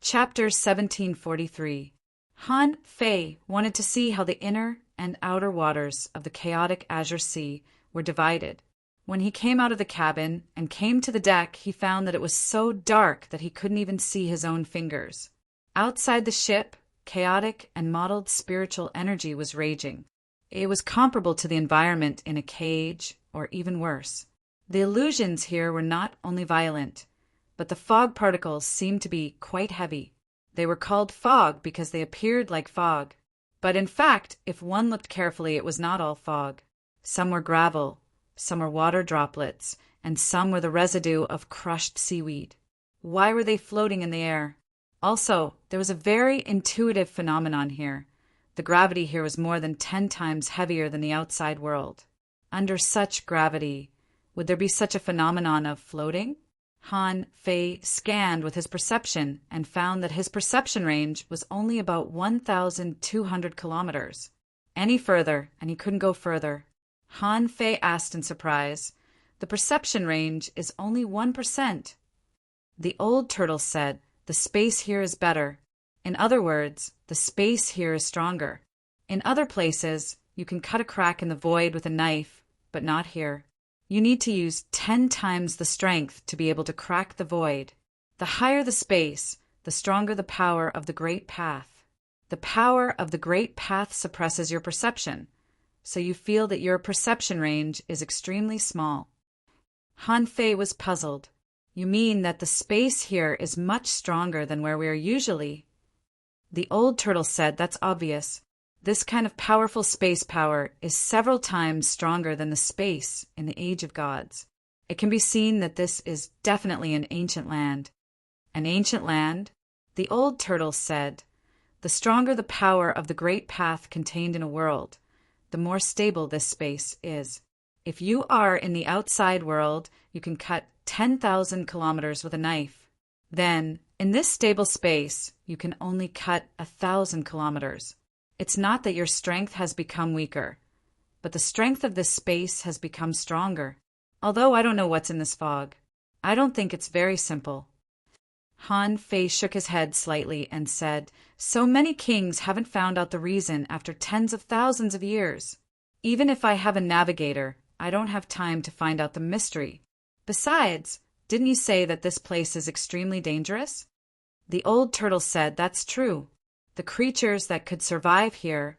Chapter 1743. Han Fei wanted to see how the inner and outer waters of the chaotic Azure Sea were divided. When he came out of the cabin and came to the deck, he found that it was so dark that he couldn't even see his own fingers. Outside the ship, chaotic and mottled spiritual energy was raging. It was comparable to the environment in a cage, or even worse. The illusions here were not only violent, but the fog particles seemed to be quite heavy. They were called fog because they appeared like fog. But in fact, if one looked carefully, it was not all fog. Some were gravel, some were water droplets, and some were the residue of crushed seaweed. Why were they floating in the air? Also, there was a very intuitive phenomenon here. The gravity here was more than 10 times heavier than the outside world. Under such gravity, would there be such a phenomenon of floating? Han Fei scanned with his perception and found that his perception range was only about 1,200 kilometers. Any further, and he couldn't go further. Han Fei asked in surprise, "The perception range is only 1%. The old turtle said, "The space here is better. In other words, the space here is stronger. In other places, you can cut a crack in the void with a knife, but not here. You need to use 10 times the strength to be able to crack the void. The higher the space, the stronger the power of the Great Path. The power of the Great Path suppresses your perception, so you feel that your perception range is extremely small." Han Fei was puzzled. "You mean that the space here is much stronger than where we are usually?" The old turtle said, "That's obvious. This kind of powerful space power is several times stronger than the space in the Age of Gods. It can be seen that this is definitely an ancient land." "An ancient land?" The old turtle said, "The stronger the power of the Great Path contained in a world, the more stable this space is. If you are in the outside world, you can cut 10,000 kilometers with a knife. Then, in this stable space, you can only cut 1,000 kilometers. It's not that your strength has become weaker, but the strength of this space has become stronger. Although I don't know what's in this fog. I don't think it's very simple." Han Fei shook his head slightly and said, "So many kings haven't found out the reason after tens of thousands of years. Even if I have a navigator, I don't have time to find out the mystery. Besides, didn't you say that this place is extremely dangerous?" The old turtle said, "That's true. The creatures that could survive here,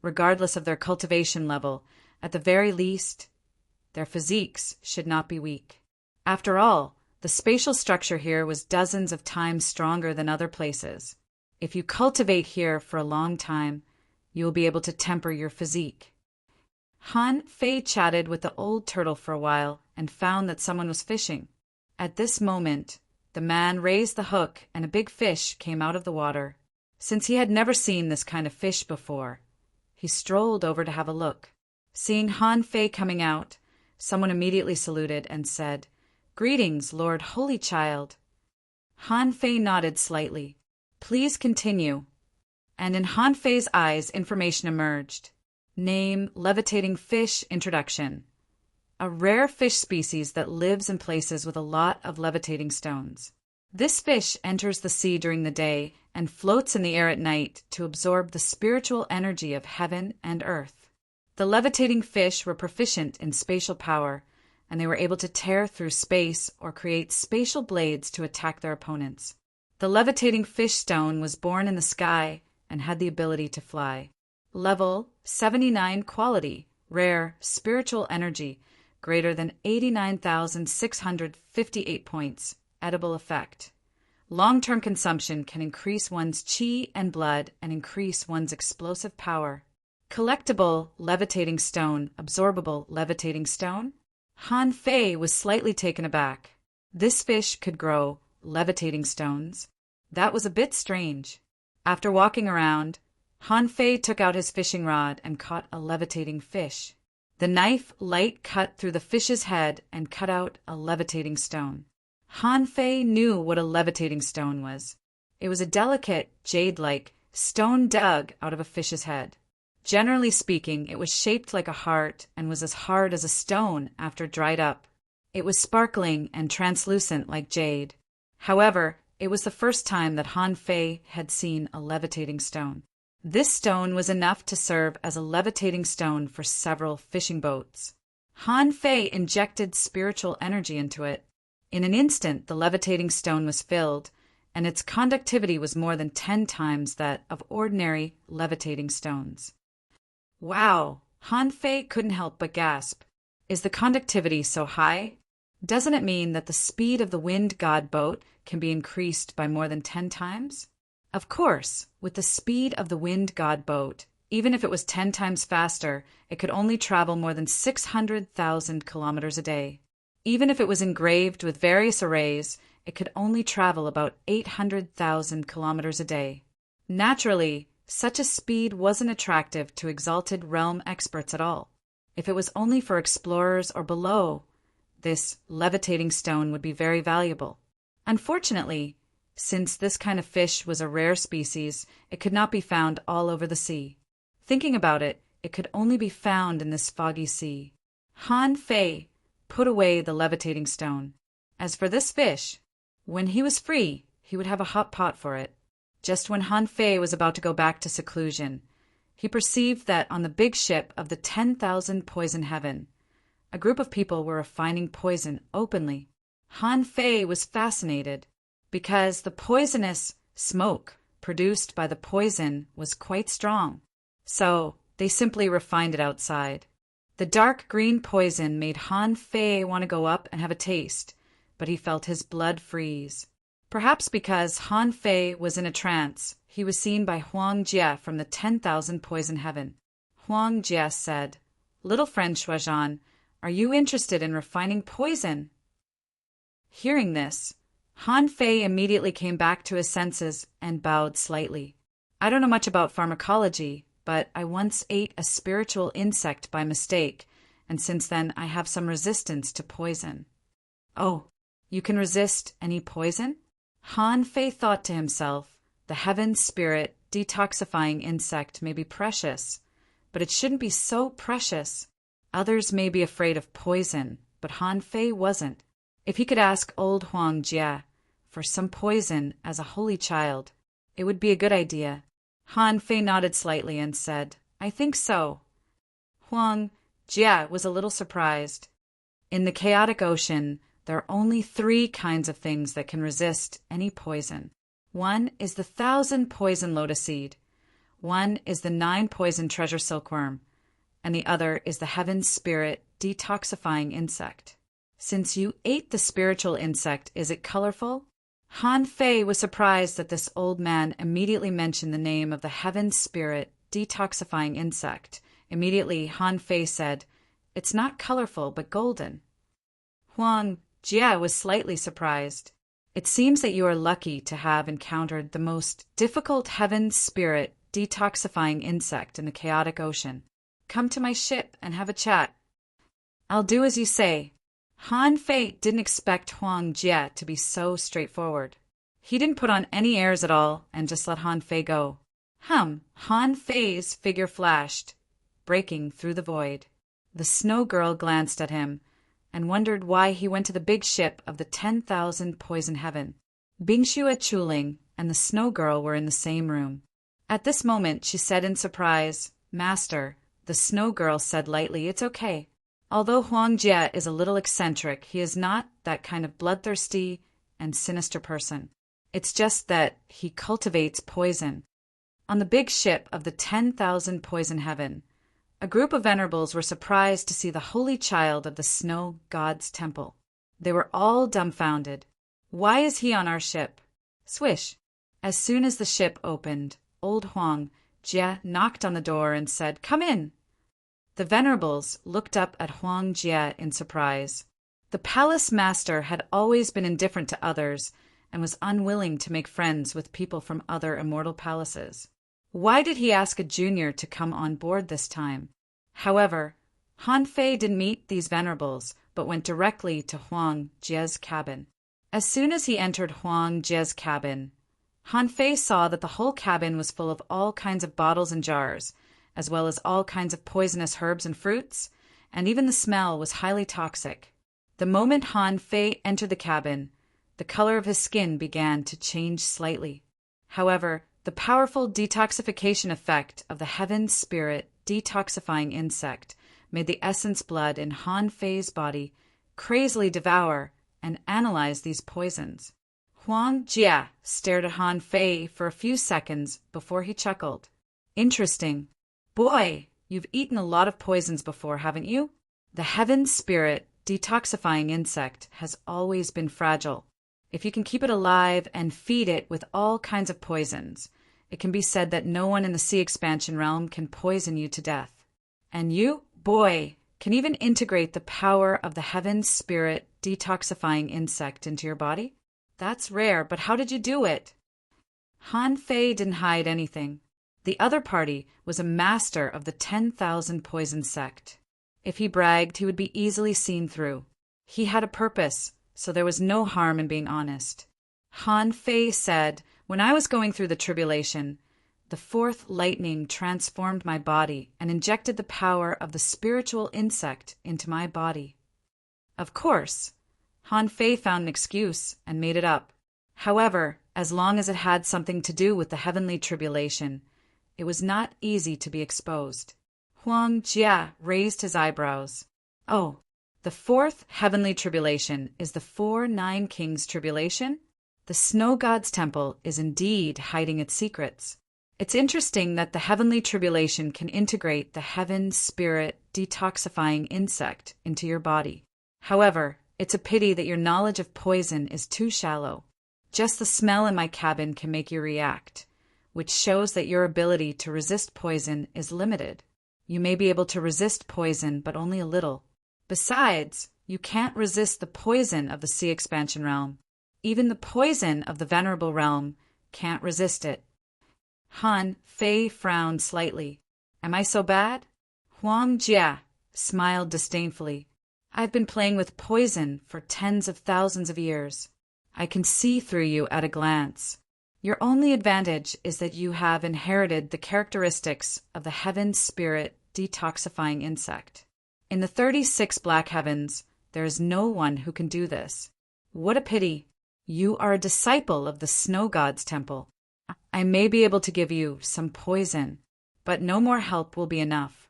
regardless of their cultivation level, at the very least, their physiques should not be weak. After all, the spatial structure here was dozens of times stronger than other places. If you cultivate here for a long time, you will be able to temper your physique." Han Fei chatted with the old turtle for a while and found that someone was fishing. At this moment, the man raised the hook and a big fish came out of the water. Since he had never seen this kind of fish before, he strolled over to have a look. Seeing Han Fei coming out, someone immediately saluted and said, "Greetings, Lord Holy Child." Han Fei nodded slightly. "Please continue." And in Han Fei's eyes, information emerged. Name, levitating fish, introduction. A rare fish species that lives in places with a lot of levitating stones. This fish enters the sea during the day and floats in the air at night to absorb the spiritual energy of heaven and earth. The levitating fish were proficient in spatial power, and they were able to tear through space or create spatial blades to attack their opponents. The levitating fish stone was born in the sky and had the ability to fly. Level 79 quality, rare, spiritual energy, greater than 89,658 points, edible effect. Long-term consumption can increase one's chi and blood and increase one's explosive power. Collectible levitating stone, absorbable levitating stone? Han Fei was slightly taken aback. This fish could grow levitating stones. That was a bit strange. After walking around, Han Fei took out his fishing rod and caught a levitating fish. The knife light cut through the fish's head and cut out a levitating stone. Han Fei knew what a levitating stone was. It was a delicate, jade-like stone dug out of a fish's head. Generally speaking, it was shaped like a heart and was as hard as a stone after dried up. It was sparkling and translucent like jade. However, It was the first time that Han Fei had seen a levitating stone. This stone was enough to serve as a levitating stone for several fishing boats. Han Fei injected spiritual energy into it. In an instant, the levitating stone was filled, and its conductivity was more than 10 times that of ordinary levitating stones. Wow! Han Fei couldn't help but gasp. Is the conductivity so high? Doesn't it mean that the speed of the wind god boat can be increased by more than 10 times? Of course, with the speed of the wind god boat, even if it was 10 times faster, it could only travel more than 600,000 kilometers a day. Even if it was engraved with various arrays, it could only travel about 800,000 kilometers a day. Naturally, such a speed wasn't attractive to exalted realm experts at all. If it was only for explorers or below, this levitating stone would be very valuable. Unfortunately, since this kind of fish was a rare species, it could not be found all over the sea. Thinking about it, it could only be found in this foggy sea. Han Fei put away the levitating stone. As for this fish, when he was free, he would have a hot pot for it. Just when Han Fei was about to go back to seclusion, he perceived that on the big ship of the 10,000 Poison Heaven, a group of people were refining poison openly. Han Fei was fascinated because the poisonous smoke produced by the poison was quite strong. So they simply refined it outside. The dark green poison made Han Fei want to go up and have a taste, but he felt his blood freeze. Perhaps because Han Fei was in a trance, he was seen by Huang Jie from the 10,000 Poison Heaven. Huang Jie said, "Little friend Shuozhan, are you interested in refining poison?" Hearing this, Han Fei immediately came back to his senses and bowed slightly. "I don't know much about pharmacology, but I once ate a spiritual insect by mistake, and since then I have some resistance to poison." "Oh, you can resist any poison?" Han Fei thought to himself, the heaven spirit detoxifying insect may be precious, but it shouldn't be so precious. Others may be afraid of poison, but Han Fei wasn't. If he could ask old Huang Jie for some poison as a holy child, it would be a good idea. Han Fei nodded slightly and said, "I think so." Huang Jie was a little surprised. In the chaotic ocean, there are only 3 kinds of things that can resist any poison. One is the 1,000 poison lotus seed, one is the 9 poison treasure silkworm, and the other is the heaven spirit detoxifying insect. Since you ate the spiritual insect, is it colorful? Han Fei was surprised that this old man immediately mentioned the name of the heaven spirit detoxifying insect. Immediately, Han Fei said, "It's not colorful, but golden." Huang Jie was slightly surprised. "It seems that you are lucky to have encountered the most difficult heaven spirit detoxifying insect in the chaotic ocean. Come to my ship and have a chat." "I'll do as you say." Han Fei didn't expect Huang Jie to be so straightforward. He didn't put on any airs at all and just let Han Fei go. Han Fei's figure flashed, breaking through the void. The snow girl glanced at him and wondered why he went to the big ship of the 10,000 Poison Heaven. Bingxue Chuling and the snow girl were in the same room. At this moment, she said in surprise, "Master." The snow girl said lightly, "It's okay. Although Huang Jie is a little eccentric, he is not that kind of bloodthirsty and sinister person. It's just that he cultivates poison." On the big ship of the 10,000 Poison Heaven, a group of venerables were surprised to see the holy child of the snow god's temple. They were all dumbfounded. "Why is he on our ship?" Swish! As soon as the ship opened, old Huang Jie knocked on the door and said, "Come in." The venerables looked up at Huang Jie in surprise. The palace master had always been indifferent to others and was unwilling to make friends with people from other immortal palaces. Why did he ask a junior to come on board this time? However, Han Fei didn't meet these venerables, but went directly to Huang Jie's cabin. As soon as he entered Huang Jie's cabin, Han Fei saw that the whole cabin was full of all kinds of bottles and jars, as well as all kinds of poisonous herbs and fruits, and even the smell was highly toxic. The moment Han Fei entered the cabin, the color of his skin began to change slightly. However, the powerful detoxification effect of the heaven spirit detoxifying insect made the essence blood in Han Fei's body crazily devour and analyze these poisons. Huang Jia stared at Han Fei for a few seconds before he chuckled. Interesting. Boy, you've eaten a lot of poisons before, haven't you? The heaven spirit detoxifying insect has always been fragile. If you can keep it alive and feed it with all kinds of poisons, it can be said that no one in the sea expansion realm can poison you to death. And you, boy, can even integrate the power of the heaven spirit detoxifying insect into your body? That's rare, but how did you do it? Han Fei didn't hide anything. The other party was a master of the 10,000 poison sect. If he bragged, he would be easily seen through. He had a purpose, so there was no harm in being honest. Han Fei said, "When I was going through the tribulation, the fourth lightning transformed my body and injected the power of the spiritual insect into my body." Of course, Han Fei found an excuse and made it up. However, as long as it had something to do with the heavenly tribulation, it was not easy to be exposed. Huang Jia raised his eyebrows. "Oh, the fourth heavenly tribulation is the 4-9 Kings tribulation? The Snow God's temple is indeed hiding its secrets. It's interesting that the heavenly tribulation can integrate the heaven spirit detoxifying insect into your body. However, it's a pity that your knowledge of poison is too shallow. Just the smell in my cabin can make you react, which shows that your ability to resist poison is limited. You may be able to resist poison, but only a little. Besides, you can't resist the poison of the sea expansion realm. Even the poison of the venerable realm can't resist it." Han Fei frowned slightly. "Am I so bad?" Huang Jia smiled disdainfully. "I've been playing with poison for tens of thousands of years. I can see through you at a glance. Your only advantage is that you have inherited the characteristics of the heaven spirit detoxifying insect. In the 36 black heavens, there is no one who can do this. What a pity. You are a disciple of the Snow God's temple. I may be able to give you some poison, but no more help will be enough."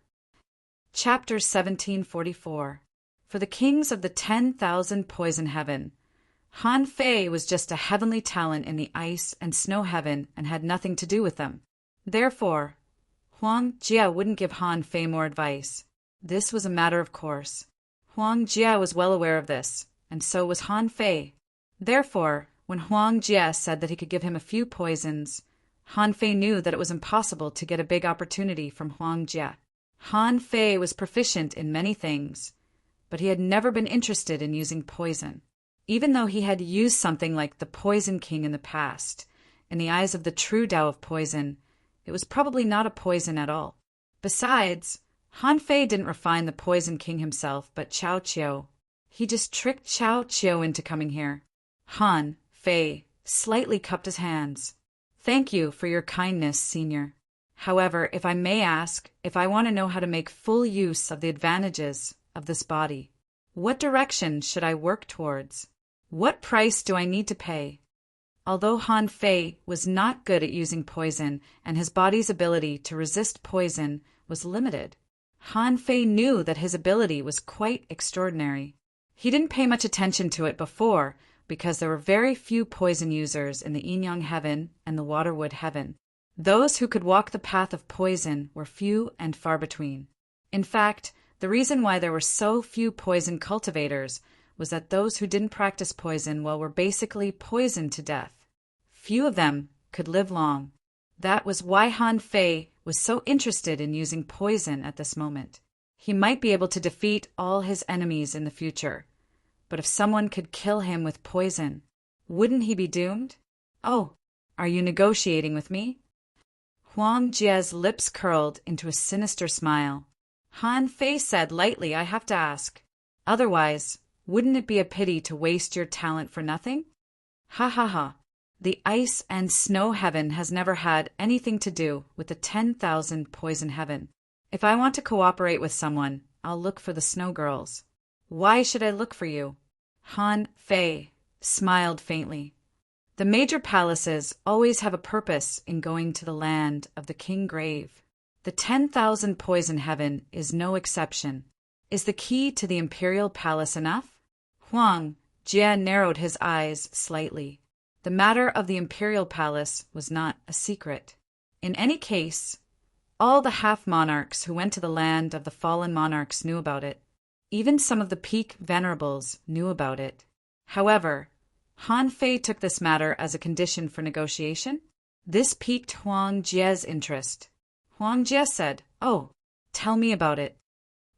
Chapter 1744. For the kings of the 10,000 poison heaven, Han Fei was just a heavenly talent in the ice and snow heaven and had nothing to do with them. Therefore, Huang Jia wouldn't give Han Fei more advice. This was a matter of course. Huang Jia was well aware of this, and so was Han Fei. Therefore, when Huang Jia said that he could give him a few poisons, Han Fei knew that it was impossible to get a big opportunity from Huang Jia. Han Fei was proficient in many things, but he had never been interested in using poison. Even though he had used something like the Poison King in the past, in the eyes of the true Tao of poison, it was probably not a poison at all. Besides, Han Fei didn't refine the Poison King himself, but Chao Qiu. He just tricked Chao Qiu into coming here. Han Fei slightly cupped his hands. "Thank you for your kindness, Senior. However, if I may ask, if I want to know how to make full use of the advantages of this body, what direction should I work towards? What price do I need to pay?" Although Han Fei was not good at using poison and his body's ability to resist poison was limited, Han Fei knew that his ability was quite extraordinary. He didn't pay much attention to it before because there were very few poison users in the Yin-Yang heaven and the Waterwood heaven. Those who could walk the path of poison were few and far between. In fact, the reason why there were so few poison cultivators was that those who didn't practice poison were basically poisoned to death. Few of them could live long. That was why Han Fei was so interested in using poison at this moment. He might be able to defeat all his enemies in the future, but if someone could kill him with poison, wouldn't he be doomed? "Oh, are you negotiating with me?" Huang Jia's lips curled into a sinister smile. Han Fei said lightly, "I have to ask. Otherwise, wouldn't it be a pity to waste your talent for nothing?" "Ha ha ha. The ice and snow heaven has never had anything to do with the 10,000 poison heaven. If I want to cooperate with someone, I'll look for the snow girls. Why should I look for you?" Han Fei smiled faintly. The major palaces always have a purpose in going to the land of the king grave. The 10,000 poison heaven is no exception. Is the key to the imperial palace enough? Huang Jie narrowed his eyes slightly. The matter of the imperial palace was not a secret. In any case, all the half-monarchs who went to the land of the fallen monarchs knew about it. Even some of the peak venerables knew about it. However, Han Fei took this matter as a condition for negotiation. This piqued Huang Jie's interest. Huang Jie said, "Oh, tell me about it.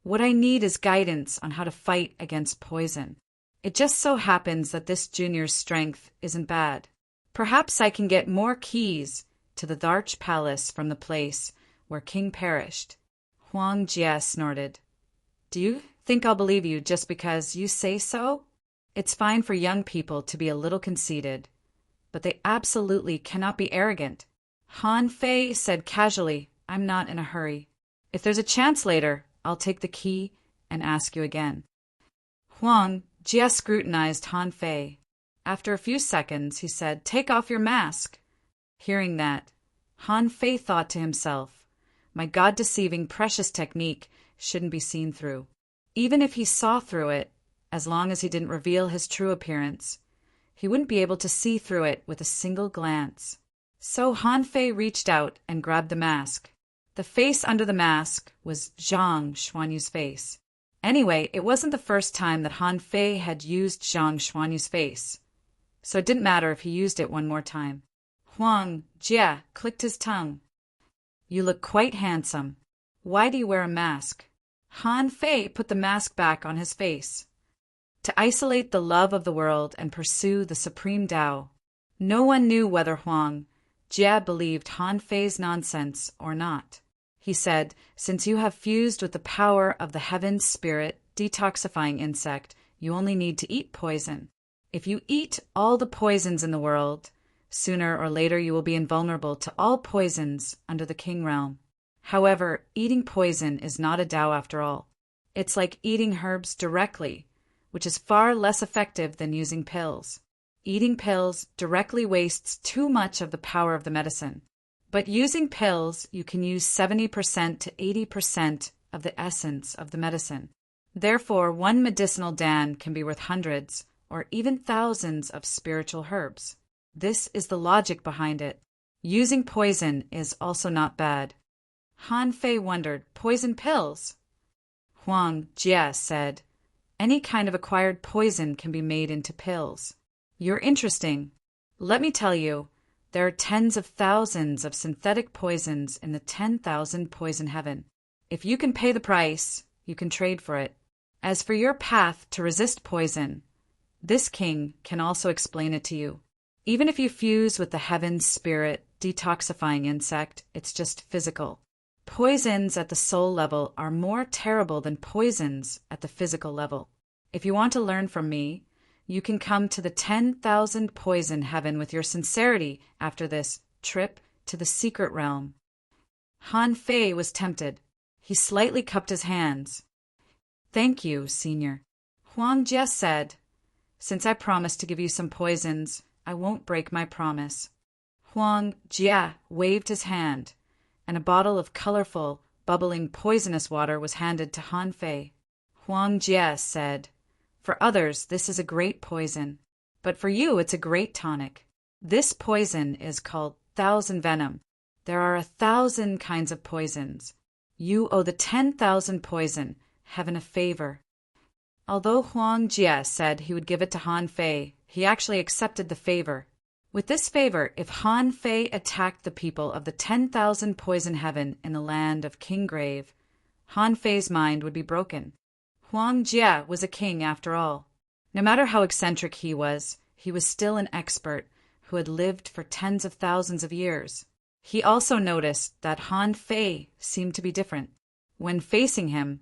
What I need is guidance on how to fight against poison. It just so happens that this junior's strength isn't bad. Perhaps I can get more keys to the Darch Palace from the place where King perished." Huang Jie snorted. "Do you think I'll believe you just because you say so? It's fine for young people to be a little conceited, but they absolutely cannot be arrogant." Han Fei said casually, "I'm not in a hurry. If there's a chance later, I'll take the key and ask you again." Huang Jie scrutinized Han Fei. After a few seconds, he said, "Take off your mask." Hearing that, Han Fei thought to himself, "My God-deceiving precious technique shouldn't be seen through." Even if he saw through it, as long as he didn't reveal his true appearance, he wouldn't be able to see through it with a single glance. So Han Fei reached out and grabbed the mask. The face under the mask was Zhang Xuanyu's face. Anyway, it wasn't the first time that Han Fei had used Zhang Xuanyu's face, so it didn't matter if he used it one more time. Huang Jie clicked his tongue. "You look quite handsome. Why do you wear a mask?" Han Fei put the mask back on his face. To isolate the love of the world and pursue the supreme Tao. No one knew whether Huang Jie believed Han Fei's nonsense or not. He said, "Since you have fused with the power of the heaven spirit detoxifying insect, you only need to eat poison. If you eat all the poisons in the world, sooner or later you will be invulnerable to all poisons under the king realm. However, eating poison is not a Tao after all. It's like eating herbs directly, which is far less effective than using pills. Eating pills directly wastes too much of the power of the medicine. But using pills, you can use 70% to 80% of the essence of the medicine. Therefore, one medicinal dan can be worth hundreds or even thousands of spiritual herbs. This is the logic behind it. Using poison is also not bad." Han Fei wondered, "Poison pills?" Huang Jie said, "Any kind of acquired poison can be made into pills. You're interesting. Let me tell you, there are tens of thousands of synthetic poisons in the 10,000 poison heaven. If you can pay the price, you can trade for it. As for your path to resist poison, this king can also explain it to you. Even if you fuse with the heaven spirit detoxifying insect, it's just physical. Poisons at the soul level are more terrible than poisons at the physical level. If you want to learn from me, you can come to the 10,000 poison heaven with your sincerity after this trip to the secret realm." Han Fei was tempted. He slightly cupped his hands. "Thank you, senior." Huang Jie said, "Since I promised to give you some poisons, I won't break my promise." Huang Jie waved his hand, and a bottle of colorful, bubbling poisonous water was handed to Han Fei. Huang Jie said, "For others, this is a great poison, but for you it's a great tonic. This poison is called thousand venom. There are 1,000 kinds of poisons. You owe the 10,000 poison heaven a favor." Although Huang Jie said he would give it to Han Fei, he actually accepted the favor. With this favor, if Han Fei attacked the people of the 10,000 poison heaven in the land of King Grave, Han Fei's mind would be broken. Huang Jie was a king after all. No matter how eccentric he was still an expert who had lived for tens of thousands of years. He also noticed that Han Fei seemed to be different. When facing him,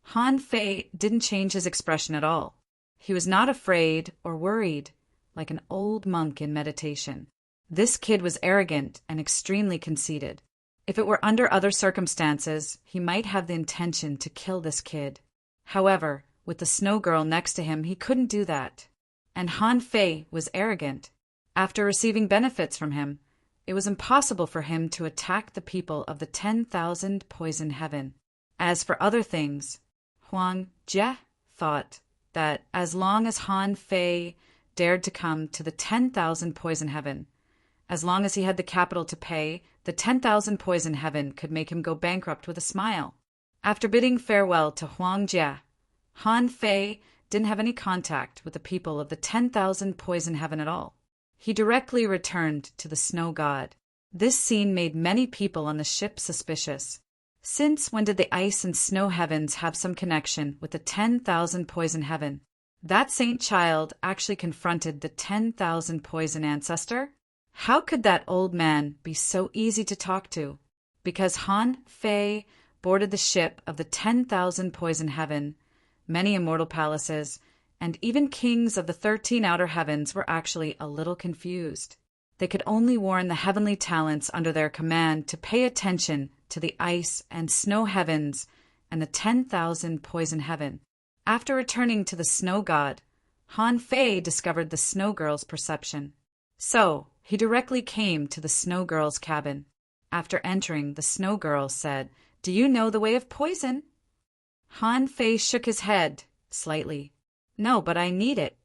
Han Fei didn't change his expression at all. He was not afraid or worried, like an old monk in meditation. This kid was arrogant and extremely conceited. If it were under other circumstances, he might have the intention to kill this kid. However, with the snow girl next to him, he couldn't do that. and Han Fei was arrogant. After receiving benefits from him, it was impossible for him to attack the people of the 10,000 poison heaven. As for other things, Huang Jie thought that as long as Han Fei dared to come to the 10,000 poison heaven, as long as he had the capital to pay, the 10,000 poison heaven could make him go bankrupt with a smile. After bidding farewell to Huang Jie, Han Fei didn't have any contact with the people of the 10,000 poison heaven at all. He directly returned to the snow god. This scene made many people on the ship suspicious. Since when did the ice and snow heavens have some connection with the 10,000 poison heaven? That saint child actually confronted the 10,000 poison ancestor? How could that old man be so easy to talk to? Because Han Fei boarded the ship of the 10,000 poison heaven, many immortal palaces, and even kings of the 13 outer heavens were actually a little confused. They could only warn the heavenly talents under their command to pay attention to the ice and snow heavens and the 10,000 poison heaven. After returning to the snow god, Han Fei discovered the snow girl's perception. So, he directly came to the snow girl's cabin. After entering, the snow girl said, "Do you know the way of poison?" Han Fei shook his head slightly. "No, but I need it."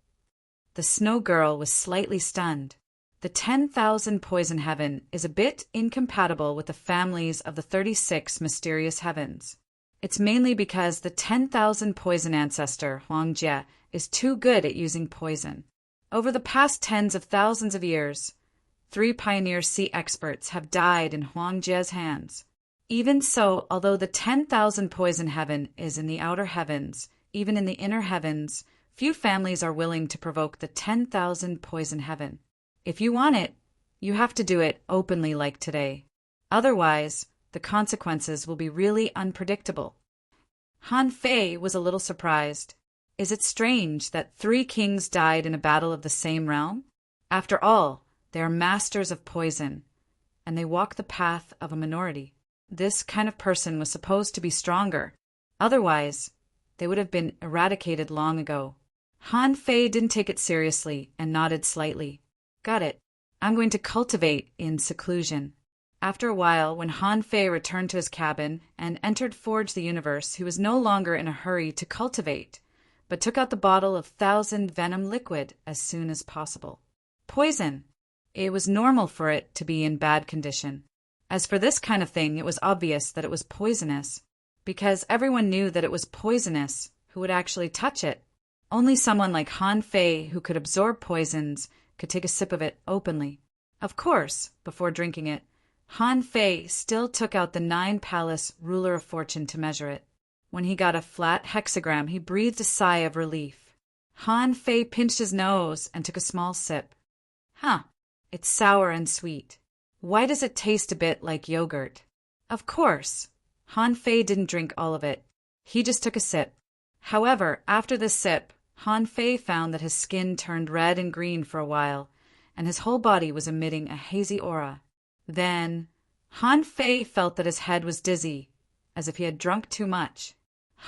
The snow girl was slightly stunned. The 10,000 poison heaven is a bit incompatible with the families of the 36 mysterious heavens. It's mainly because the 10,000 poison ancestor, Huang Jie, is too good at using poison. Over the past tens of thousands of years, 3 pioneer sea experts have died in Huang Jie's hands. Even so, although the 10,000 poison heaven is in the outer heavens, even in the inner heavens, few families are willing to provoke the 10,000 poison heaven. If you want it, you have to do it openly like today. Otherwise, the consequences will be really unpredictable. Han Fei was a little surprised. Is it strange that 3 kings died in a battle of the same realm? After all, they are masters of poison, and they walk the path of a minority. This kind of person was supposed to be stronger. Otherwise, they would have been eradicated long ago. Han Fei didn't take it seriously and nodded slightly. Got it. I'm going to cultivate in seclusion. After a while, when Han Fei returned to his cabin and entered Forge the Universe, he was no longer in a hurry to cultivate, but took out the bottle of 1,000 venom liquid as soon as possible. Poison. It was normal for it to be in bad condition. As for this kind of thing, it was obvious that it was poisonous, because everyone knew that it was poisonous who would actually touch it. Only someone like Han Fei, who could absorb poisons, could take a sip of it openly. Of course, before drinking it, Han Fei still took out the 9-palace ruler of fortune to measure it. When he got a flat hexagram, he breathed a sigh of relief. Han Fei pinched his nose and took a small sip. Huh, it's sour and sweet. Why does it taste a bit like yogurt? Of course, Han Fei didn't drink all of it. He just took a sip. However, after this sip, Han Fei found that his skin turned red and green for a while, and his whole body was emitting a hazy aura. Then, Han Fei felt that his head was dizzy, as if he had drunk too much.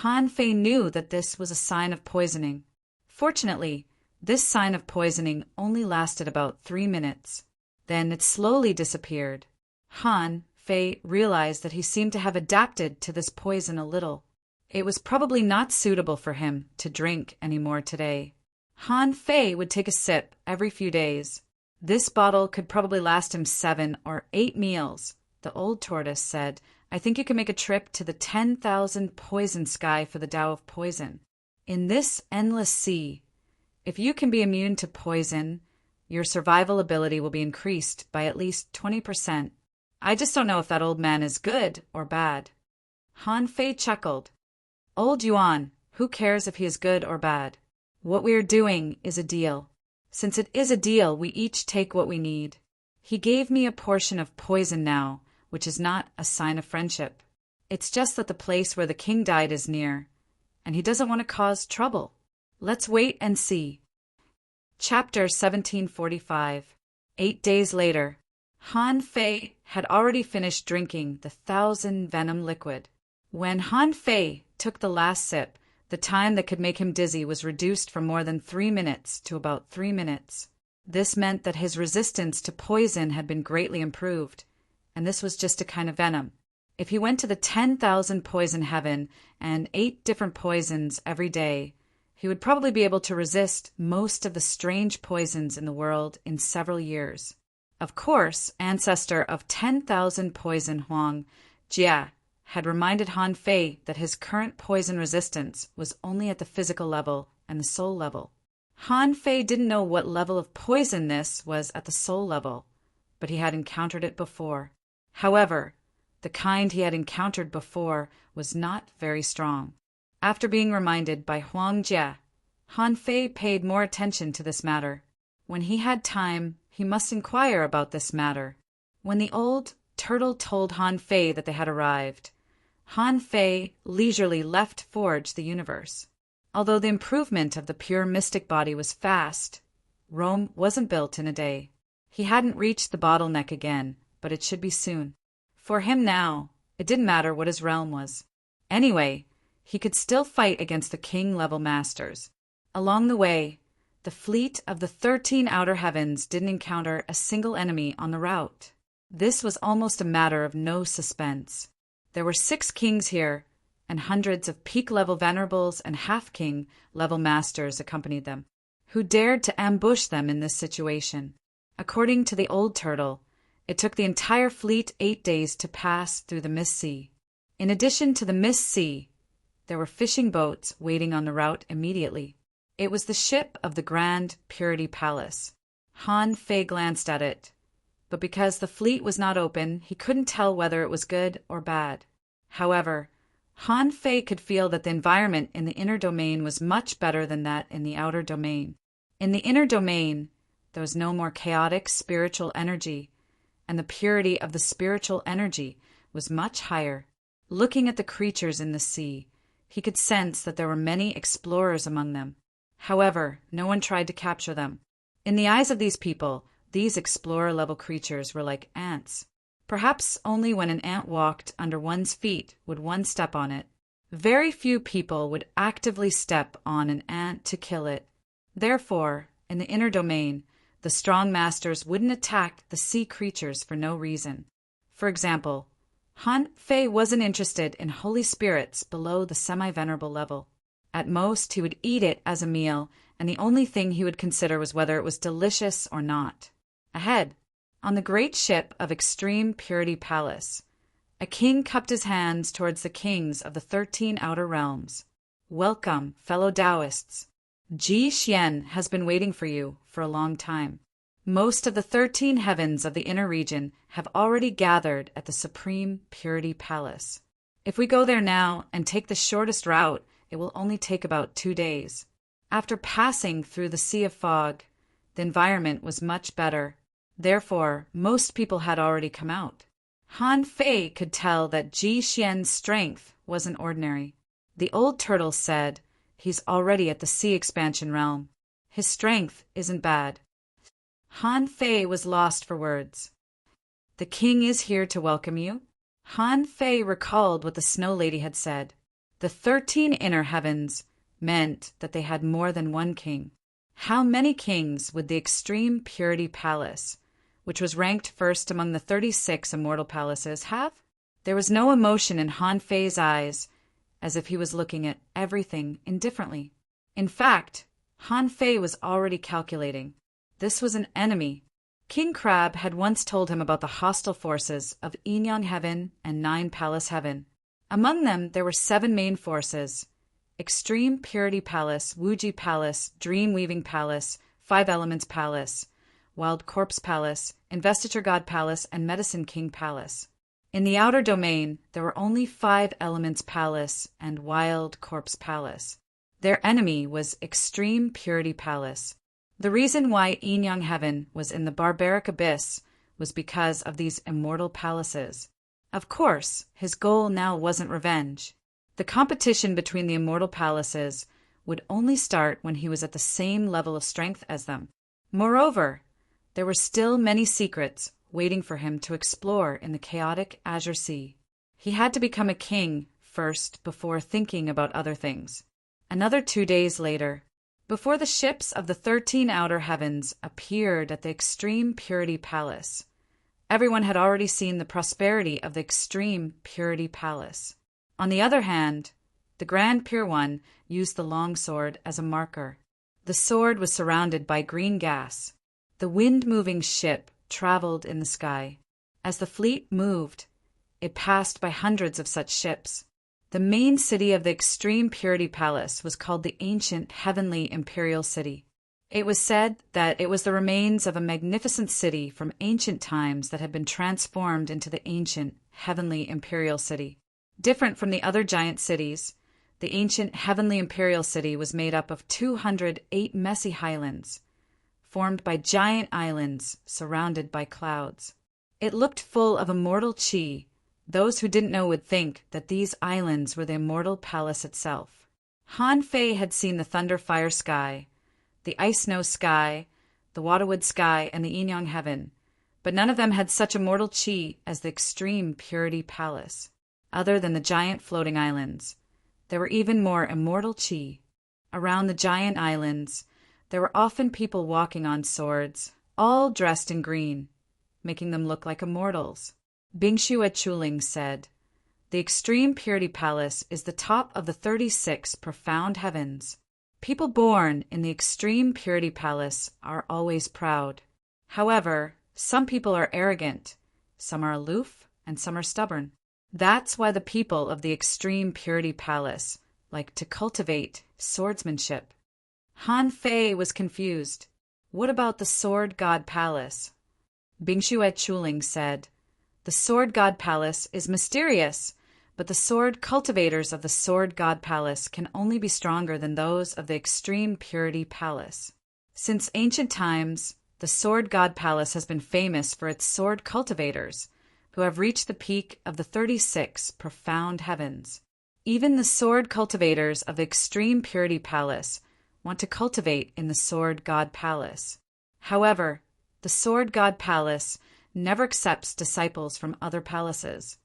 Han Fei knew that this was a sign of poisoning. Fortunately, this sign of poisoning only lasted about 3 minutes. Then it slowly disappeared. Han Fei realized that he seemed to have adapted to this poison a little. It was probably not suitable for him to drink anymore today. Han Fei would take a sip every few days. This bottle could probably last him 7 or 8 meals. The old tortoise said, "I think you can make a trip to the 10,000 poison sky for the Tao of poison. In this endless sea, if you can be immune to poison, your survival ability will be increased by at least 20%. I just don't know if that old man is good or bad." Han Fei chuckled. "Old Yuan, who cares if he is good or bad? What we are doing is a deal. Since it is a deal, we each take what we need. He gave me a portion of poison now, which is not a sign of friendship. It's just that the place where the king died is near, and he doesn't want to cause trouble. Let's wait and see." Chapter 1745. 8 days later, Han Fei had already finished drinking the 1,000 venom liquid. When Han Fei took the last sip, The time that could make him dizzy was reduced from more than 3 minutes to about 3 minutes. This meant that his resistance to poison had been greatly improved, and this was just a kind of venom. If he went to the 10,000 poison heaven and ate different poisons every day, he would probably be able to resist most of the strange poisons in the world in several years. Of course, ancestor of 10,000 poison Huang Jia had reminded Han Fei that his current poison resistance was only at the physical level and the soul level. Han Fei didn't know what level of poison this was at the soul level, but he had encountered it before. However, the kind he had encountered before was not very strong. After being reminded by Huang Jia, Han Fei paid more attention to this matter. When he had time, he must inquire about this matter. When the old turtle told Han Fei that they had arrived, Han Fei leisurely left forge the universe. Although the improvement of the pure mystic body was fast, Rome wasn't built in a day. He hadn't reached the bottleneck again, but it should be soon. For him now, it didn't matter what his realm was. Anyway, he could still fight against the king-level masters. Along the way, the fleet of the 13 outer heavens didn't encounter a single enemy on the route. This was almost a matter of no suspense. There were 6 kings here, and hundreds of peak-level venerables and half-king-level masters accompanied them, who dared to ambush them in this situation. According to the old turtle, it took the entire fleet 8 days to pass through the Mist Sea. In addition to the Mist Sea, there were fishing boats waiting on the route immediately. It was the ship of the Grand Purity Palace. Han Fei glanced at it, but because the fleet was not open, he couldn't tell whether it was good or bad. However, Han Fei could feel that the environment in the inner domain was much better than that in the outer domain. In the inner domain, there was no more chaotic spiritual energy, and the purity of the spiritual energy was much higher. Looking at the creatures in the sea, he could sense that there were many explorers among them. However, no one tried to capture them. In the eyes of these people, these explorer-level creatures were like ants. Perhaps only when an ant walked under one's feet would one step on it. Very few people would actively step on an ant to kill it. Therefore, in the inner domain, the strong masters wouldn't attack the sea creatures for no reason. For example, Han Fei wasn't interested in holy spirits below the semi-venerable level. At most, he would eat it as a meal, and the only thing he would consider was whether it was delicious or not. Ahead, on the great ship of Extreme Purity Palace, a king cupped his hands towards the kings of the 13 outer realms. Welcome, fellow Taoists. Ji Xian has been waiting for you for a long time. Most of the 13 heavens of the inner region have already gathered at the Supreme Purity Palace. If we go there now and take the shortest route, it will only take about 2 days. After passing through the sea of fog, the environment was much better. Therefore, most people had already come out. Han Fei could tell that Ji Xian's strength wasn't ordinary. The old turtle said, "He's already at the sea expansion realm. His strength isn't bad." Han Fei was lost for words. "The king is here to welcome you." Han Fei recalled what the Snow Lady had said. The 13 inner heavens meant that they had more than one king. How many kings would the Extreme Purity Palace, which was ranked first among the 36 immortal palaces, have? There was no emotion in Han Fei's eyes, as if he was looking at everything indifferently. In fact, Han Fei was already calculating. This was an enemy. King Crab had once told him about the hostile forces of Yin Yang Heaven and 9 Palace Heaven. Among them, there were 7 main forces: Extreme Purity Palace, Wuji Palace, Dream Weaving Palace, 5 Elements Palace, Wild Corpse Palace, Investiture God Palace, and Medicine King Palace. In the outer domain, there were only 5 Elements Palace and Wild Corpse Palace. Their enemy was Extreme Purity Palace. The reason why Yin Yang Heaven was in the barbaric abyss was because of these immortal palaces. Of course, his goal now wasn't revenge. The competition between the immortal palaces would only start when he was at the same level of strength as them. Moreover, there were still many secrets waiting for him to explore in the chaotic Azure Sea. He had to become a king first before thinking about other things. Another 2 days later, before the ships of the 13 outer heavens appeared at the Extreme Purity Palace, everyone had already seen the prosperity of the Extreme Purity Palace. On the other hand, the Grand Pure One used the long sword as a marker. The sword was surrounded by green gas. The wind-moving ship traveled in the sky. As the fleet moved, it passed by hundreds of such ships. The main city of the Extreme Purity Palace was called the Ancient Heavenly Imperial City. It was said that it was the remains of a magnificent city from ancient times that had been transformed into the Ancient Heavenly Imperial City. Different from the other giant cities, the Ancient Heavenly Imperial City was made up of 208 messy highlands, formed by giant islands surrounded by clouds. It looked full of immortal chi. Those who didn't know would think that these islands were the immortal palace itself. Han Fei had seen the thunder-fire sky, the ice-snow sky, the waterwood sky, and the yin-yang heaven, but none of them had such immortal chi as the Extreme Purity Palace. Other than the giant floating islands, there were even more immortal chi. Around the giant islands, there were often people walking on swords, all dressed in green, making them look like immortals. Bingxue Chuling said, "The Extreme Purity Palace is the top of the 36 profound heavens. People born in the Extreme Purity Palace are always proud. However, some people are arrogant, some are aloof, and some are stubborn. That's why the people of the Extreme Purity Palace like to cultivate swordsmanship." Han Fei was confused. What about the Sword God Palace? Bingxue Chuling said, "The Sword God Palace is mysterious, but the sword cultivators of the Sword God Palace can only be stronger than those of the Extreme Purity Palace. Since ancient times, the Sword God Palace has been famous for its sword cultivators, who have reached the peak of the 36 profound heavens. Even the sword cultivators of the Extreme Purity Palace want to cultivate in the Sword God Palace. However, the Sword God Palace never accepts disciples from other palaces."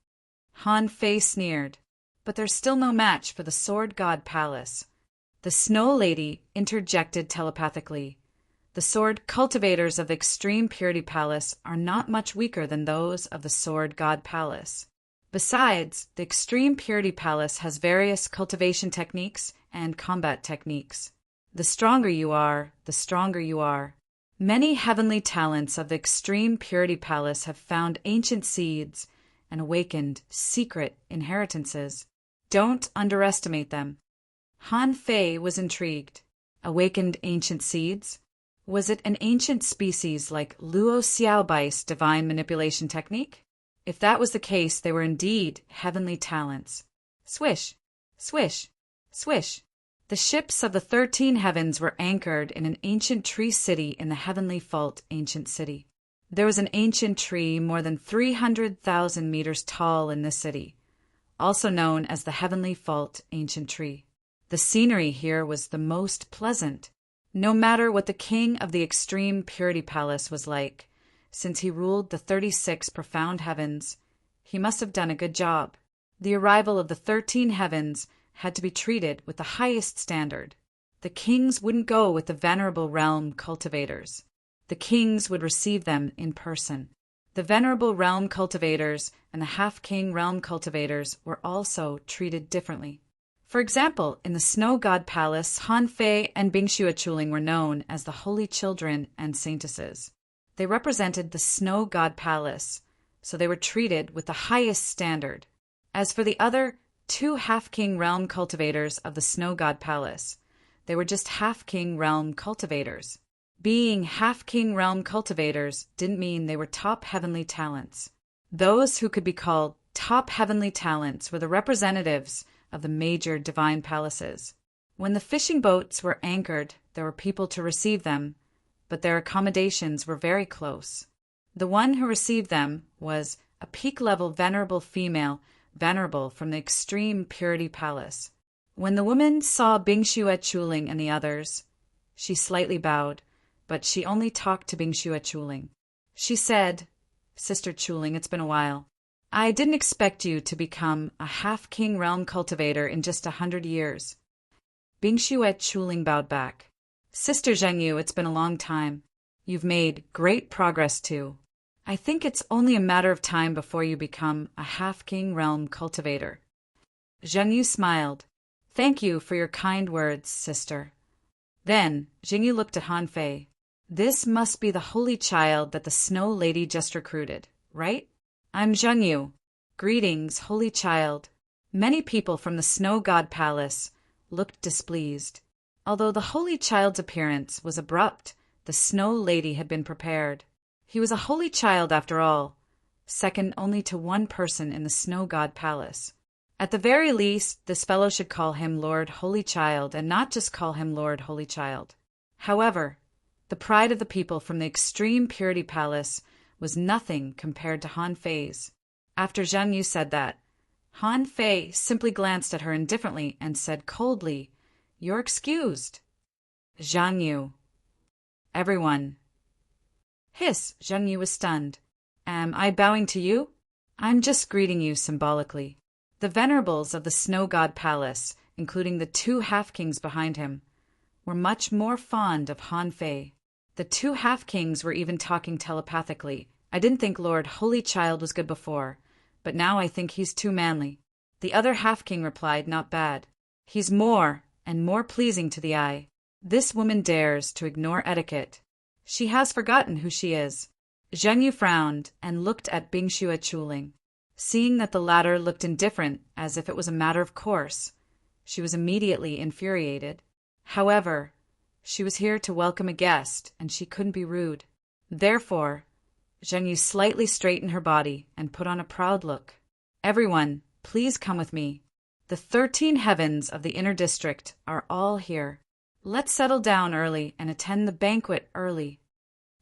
Han Fei sneered, "But there's still no match for the Sword God Palace." The Snow Lady interjected telepathically, "The sword cultivators of the Extreme Purity Palace are not much weaker than those of the Sword God Palace. Besides, the Extreme Purity Palace has various cultivation techniques and combat techniques. The stronger you are, the stronger you are. Many heavenly talents of the Extreme Purity Palace have found ancient seeds and awakened secret inheritances. Don't underestimate them." Han Fei was intrigued. Awakened ancient seeds? Was it an ancient species like Luo Xiaobai's divine manipulation technique? If that was the case, they were indeed heavenly talents. Swish, swish, swish. The ships of the 13 heavens were anchored in an ancient tree city in the Heavenly Fault Ancient City. There was an ancient tree more than 300,000 meters tall in this city, also known as the Heavenly Fault Ancient Tree. The scenery here was the most pleasant, no matter what the king of the Extreme Purity Palace was like. Since he ruled the 36 profound heavens, he must have done a good job. The arrival of the 13 heavens had to be treated with the highest standard. The kings wouldn't go with the venerable realm cultivators. The kings would receive them in person. The venerable realm cultivators and the half-king realm cultivators were also treated differently. For example, in the Snow God Palace, Han Fei and Bingxue Chuling were known as the Holy Children and Saintesses. They represented the Snow God Palace, so they were treated with the highest standard. As for the other 2 half-king realm cultivators of the Snow God Palace, they were just half-king realm cultivators. Being half-king realm cultivators didn't mean they were top heavenly talents. Those who could be called top heavenly talents were the representatives of the major divine palaces. When the fishing boats were anchored, there were people to receive them, but their accommodations were very close. The one who received them was a peak-level venerable female, venerable from the Extreme Purity Palace. When the woman saw Bingxue Chuling and the others, she slightly bowed, but she only talked to Bingxue Chuling. She said, "Sister Chuling, it's been a while. I didn't expect you to become a half-king realm cultivator in just 100 years. Bingxue Chuling bowed back. Sister Zhengyu, it's been a long time. You've made great progress too. I think it's only a matter of time before you become a half-king realm cultivator. Zhengyu smiled. Thank you for your kind words, sister. Then, Zhengyu looked at Han Fei. This must be the holy child that the Snow Lady just recruited, right? I'm Zhengyu. Greetings, holy child. Many people from the Snow God Palace looked displeased. Although the holy child's appearance was abrupt, the Snow Lady had been prepared. He was a holy child after all, second only to one person in the Snow God Palace. At the very least, this fellow should call him Lord Holy Child and not just call him Lord Holy Child. However, the pride of the people from the Extreme Purity Palace was nothing compared to Han Fei's. After Zhang Yu said that, Han Fei simply glanced at her indifferently and said coldly, "You're excused." Zhang Yu. Everyone. Hiss, Zhang Yu was stunned. Am I bowing to you? I'm just greeting you symbolically. The venerables of the Snow God Palace, including the two half-kings behind him, were much more fond of Han Fei. The two half-kings were even talking telepathically. I didn't think Lord Holy Child was good before, but now I think he's too manly. The other half-king replied, not bad. He's more and more pleasing to the eye. This woman dares to ignore etiquette. She has forgotten who she is. Zheng Yu frowned and looked at Bingxue Chuling. Seeing that the latter looked indifferent, as if it was a matter of course, she was immediately infuriated. However, she was here to welcome a guest, and she couldn't be rude. Therefore, Zheng Yu slightly straightened her body and put on a proud look. Everyone, please come with me. The 13 heavens of the inner district are all here. Let's settle down early and attend the banquet early.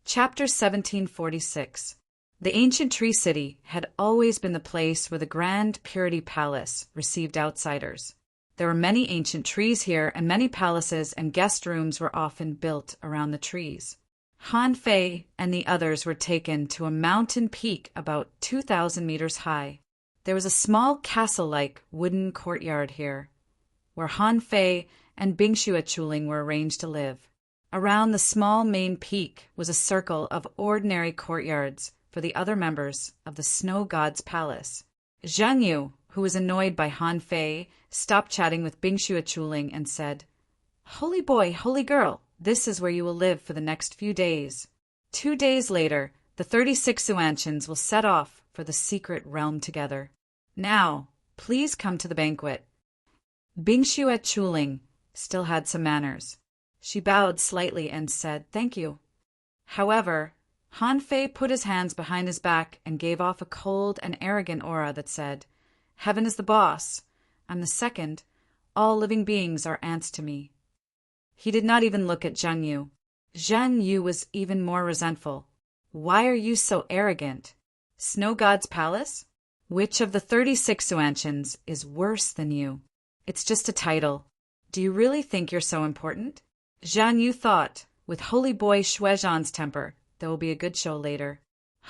Chapter 1746. The ancient tree city had always been the place where the Grand Purity Palace received outsiders. There were many ancient trees here, and many palaces and guest rooms were often built around the trees. Han Fei and the others were taken to a mountain peak about 2,000 meters high. There was a small castle-like wooden courtyard here, where Han Fei and Bingxue Chuling were arranged to live. Around the small main peak was a circle of ordinary courtyards for the other members of the Snow God's palace. Zhang Yu, who was annoyed by Han Fei, stopped chatting with Bingxue Chuling and said, "Holy boy, holy girl, this is where you will live for the next few days. 2 days later, the 36 Xuanchens will set off for the secret realm together. Now, please come to the banquet." Bingxue Chuling still had some manners. She bowed slightly and said, "Thank you." However, Han Fei put his hands behind his back and gave off a cold and arrogant aura that said, "Heaven is the boss. I'm the second. All living beings are ants to me." He did not even look at Zhang Yu. Zhang Yu was even more resentful. "Why are you so arrogant? Snow God's palace? Which of the 36 Xuanchens is worse than you? It's just a title. Do you really think you're so important?" Zhang Yu thought, with holy boy Shuizhan's temper, there will be a good show later.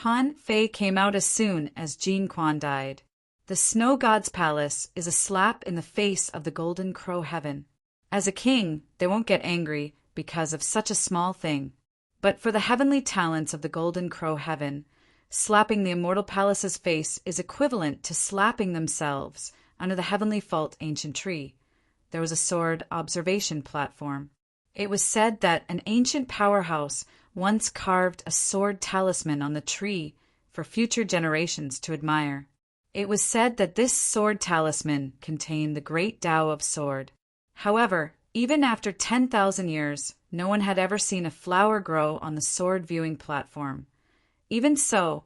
Han Fei came out as soon as Jin Quan died. The Snow God's palace is a slap in the face of the Golden Crow Heaven. As a king, they won't get angry because of such a small thing. But for the heavenly talents of the Golden Crow Heaven, slapping the Immortal Palace's face is equivalent to slapping themselves under the heavenly fault ancient tree. There was a sword observation platform. It was said that an ancient powerhouse once carved a sword talisman on the tree for future generations to admire. It was said that this sword talisman contained the great Tao of sword. However, even after 10,000 years, no one had ever seen a flower grow on the sword viewing platform. Even so,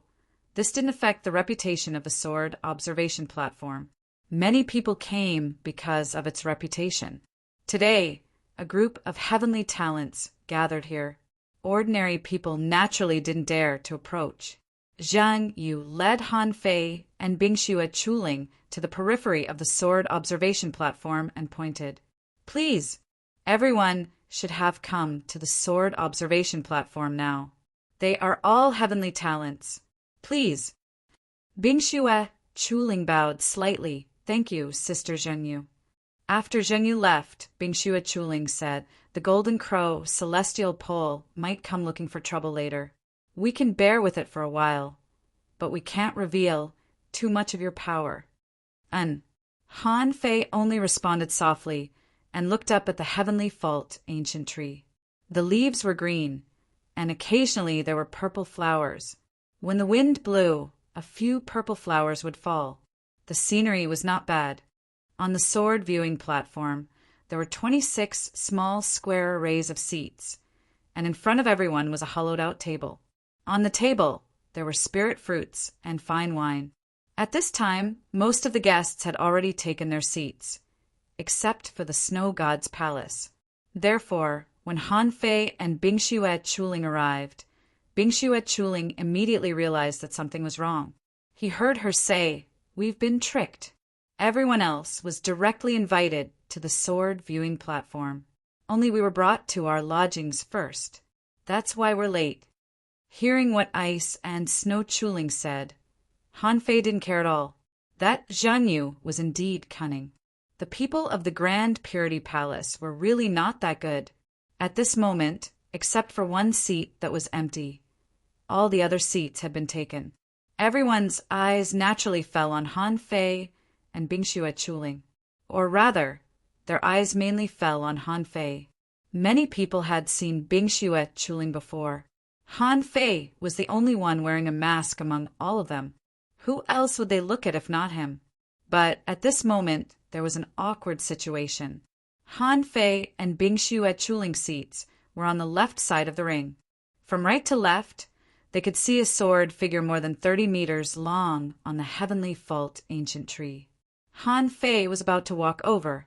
this didn't affect the reputation of the sword observation platform. Many people came because of its reputation. Today, a group of heavenly talents gathered here. Ordinary people naturally didn't dare to approach. Zhang Yu led Han Fei and Bingxue Chuling to the periphery of the sword observation platform and pointed. "Please, everyone should have come to the sword observation platform now. They are all heavenly talents. Please." Bingxue Chuling bowed slightly. "Thank you, Sister Zheng Yu." After Zhengyu left, Bingxue Chuling said, the golden crow, celestial pole, might come looking for trouble later. We can bear with it for a while, but we can't reveal too much of your power. Han Fei only responded softly and looked up at the heavenly fault ancient tree. The leaves were green, and occasionally there were purple flowers. When the wind blew, a few purple flowers would fall. The scenery was not bad. On the sword viewing platform, there were 26 small square arrays of seats, and in front of everyone was a hollowed-out table. On the table, there were spirit fruits and fine wine. At this time, most of the guests had already taken their seats, except for the snow god's palace. Therefore, when Han Fei and Bingxue Chuling arrived, Bingxue Chuling immediately realized that something was wrong. He heard her say, "We've been tricked." Everyone else was directly invited to the sword viewing platform. Only we were brought to our lodgings first. That's why we're late. Hearing what Ice and Snow Chuling said, Han Fei didn't care at all. That Zhangyu was indeed cunning. The people of the Grand Purity Palace were really not that good. At this moment, except for one seat that was empty, all the other seats had been taken. Everyone's eyes naturally fell on Han Fei and Bingxue Chuling. Or rather, their eyes mainly fell on Han Fei. Many people had seen Bingxue Chuling before. Han Fei was the only one wearing a mask among all of them. Who else would they look at if not him? But at this moment, there was an awkward situation. Han Fei and Bingxue Chuling's seats were on the left side of the ring. From right to left, they could see a sword figure more than 30 meters long on the heavenly fault ancient tree. Han Fei was about to walk over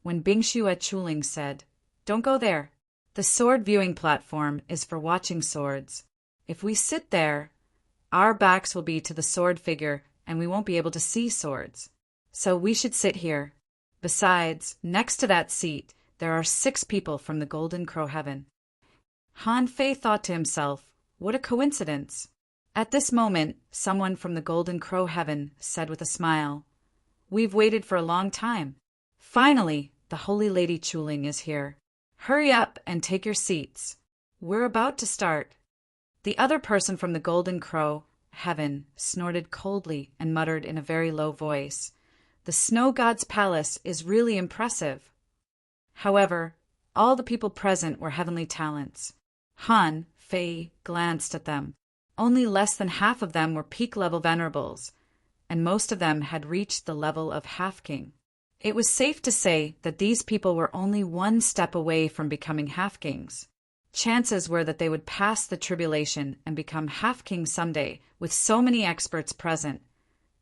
when Bingxue Chuling said, "Don't go there. The sword viewing platform is for watching swords. If we sit there, our backs will be to the sword figure and we won't be able to see swords. So we should sit here. Besides, next to that seat, there are 6 people from the Golden Crow Heaven." Han Fei thought to himself, what a coincidence. At this moment, someone from the Golden Crow Heaven said with a smile, "We've waited for a long time. Finally, the Holy Lady Chuling is here. Hurry up and take your seats. We're about to start." The other person from the Golden Crow Heaven snorted coldly and muttered in a very low voice, "The Snow God's palace is really impressive." However, all the people present were heavenly talents. Han Fei glanced at them. Only less than half of them were peak-level venerables, and most of them had reached the level of half-king. It was safe to say that these people were only one step away from becoming half-kings. Chances were that they would pass the tribulation and become half-kings someday, with so many experts present.